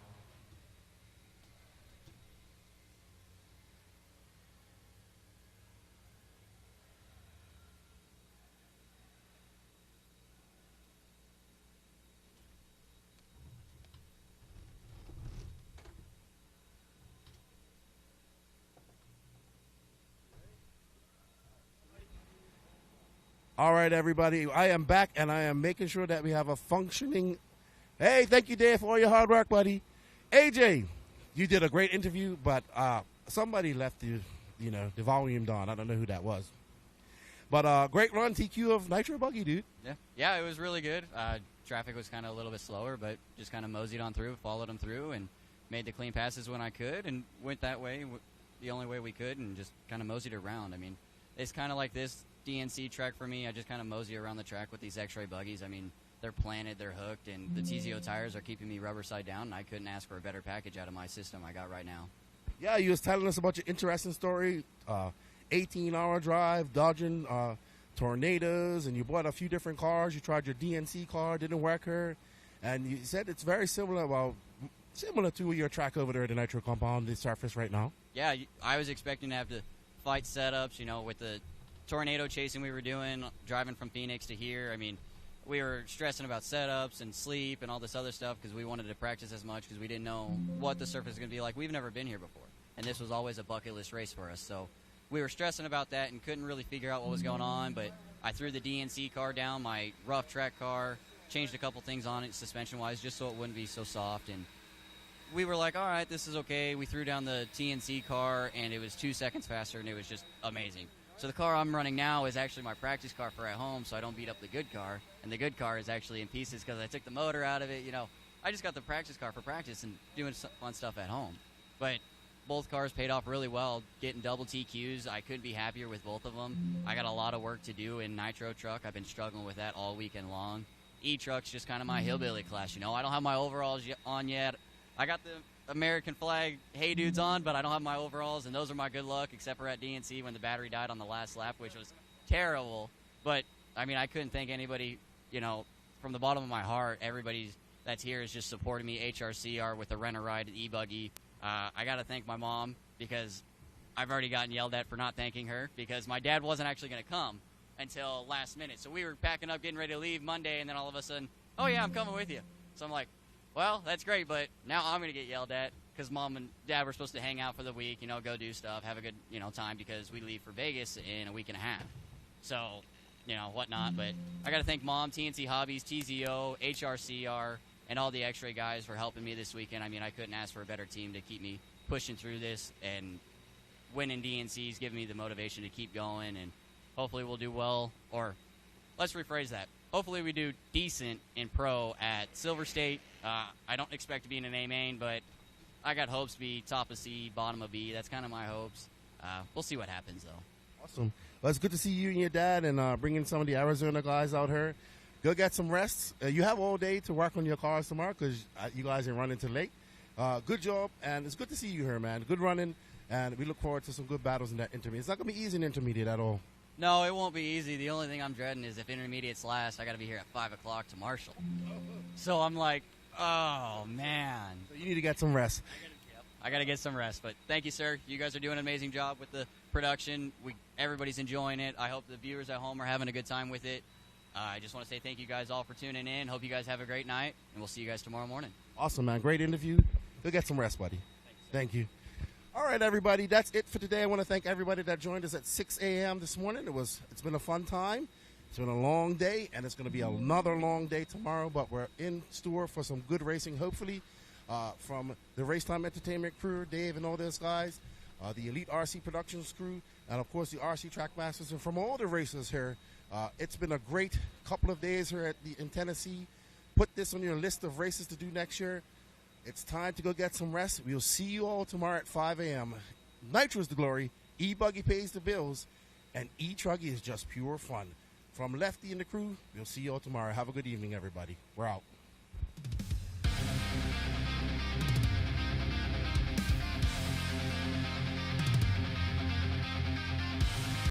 All right, everybody. I am back, and I am making sure that we have a functioning. Hey, thank you, Dave, for all your hard work, buddy. AJ, you did a great interview, but somebody left the volume down. I don't know who that was. But great run, TQ of Nitro Buggy, dude. Yeah, it was really good. Traffic was kind of a little bit slower, but just kind of moseyed on through, followed them through, and made the clean passes when I could, and went that way, the only way we could, and just kind of moseyed around. I mean, it's kind of like this DNC track for me. I just kind of mosey around the track with these X-ray buggies. I mean, they're planted, they're hooked, and the TZO tires are keeping me rubber side down, and I couldn't ask for a better package out of my system I got right now. Yeah, you was telling us about your interesting story, 18-hour drive, dodging tornadoes, and you bought a few different cars. You tried your DNC car, didn't work her, and you said it's very similar to your track over there at the Nitro compound, the surface right now. Yeah, I was expecting to have to fight setups, with the tornado chasing we were doing, driving from Phoenix to here. I mean, we were stressing about setups and sleep and all this other stuff because we wanted to practice as much because we didn't know what the surface was going to be like. We've never been here before, and this was always a bucket list race for us. So we were stressing about that and couldn't really figure out what was going on, but I threw the DNC car down, my rough track car, changed a couple things on it suspension-wise just so it wouldn't be so soft, and we were like, all right, this is okay. We threw down the TNC car, and it was 2 seconds faster, and it was just amazing. So the car I'm running now is actually my practice car for at home, so I don't beat up the good car, and the good car is actually in pieces because I took the motor out of it. I just got the practice car for practice and doing fun stuff at home. But both cars paid off really well, getting double TQs. I couldn't be happier with both of them. I got a lot of work to do in Nitro truck. I've been struggling with that all weekend long. E-truck's just kind of my hillbilly class, I don't have my overalls on yet. I got the American flag Hey Dudes on, but I don't have my overalls, and those are my good luck, except for at DNC when the battery died on the last lap, which was terrible. But, I mean, I couldn't thank anybody, from the bottom of my heart. Everybody that's here is just supporting me. HRCR with the rent-a-ride E-buggy. I got to thank my mom because I've already gotten yelled at for not thanking her because my dad wasn't actually going to come until last minute. So we were packing up, getting ready to leave Monday, and then all of a sudden, oh, yeah, I'm coming with you. So I'm like, well, that's great, but now I'm going to get yelled at because Mom and Dad were supposed to hang out for the week, go do stuff, have a good, time because we leave for Vegas in a week and a half. So, whatnot. But I got to thank Mom, TNC Hobbies, TZO, HRCR, and all the X-Ray guys for helping me this weekend. I mean, I couldn't ask for a better team to keep me pushing through this, and winning DNCs giving me the motivation to keep going, and hopefully we'll do well, or let's rephrase that. Hopefully we do decent in pro at Silver State. I don't expect to be in an A main, but I got hopes to be top of C, bottom of B. That's kind of my hopes. We'll see what happens, though. Awesome. Well, it's good to see you and your dad and bringing some of the Arizona guys out here. Go get some rest. You have all day to work on your cars tomorrow because you guys are running too late. Good job, and it's good to see you here, man. Good running, and we look forward to some good battles in that intermediate. It's not going to be easy in intermediate at all. No, it won't be easy. The only thing I'm dreading is if intermediates last, I got to be here at 5 o'clock to Marshall. So I'm like, oh, man. So you need to get some rest. I got to get some rest. But thank you, sir. You guys are doing an amazing job with the production. Everybody's enjoying it. I hope the viewers at home are having a good time with it. I just want to say thank you guys all for tuning in. Hope you guys have a great night, and we'll see you guys tomorrow morning. Awesome, man. Great interview. Go get some rest, buddy. Thank you. All right, everybody. That's it for today. I want to thank everybody that joined us at 6 a.m. this morning. It's been a fun time. It's been a long day, and it's going to be another long day tomorrow, but we're in store for some good racing, hopefully, from the Racetime Entertainment crew, Dave and all those guys, the Elite RC Productions crew, and, of course, the RC Track Masters, and from all the racers here. It's been a great couple of days here in Tennessee. Put this on your list of races to do next year. It's time to go get some rest. We'll see you all tomorrow at 5 a.m. Nitro's the glory, E-buggy pays the bills, and E-truggy is just pure fun. From Lefty and the crew, we'll see you all tomorrow. Have a good evening, everybody. We're out.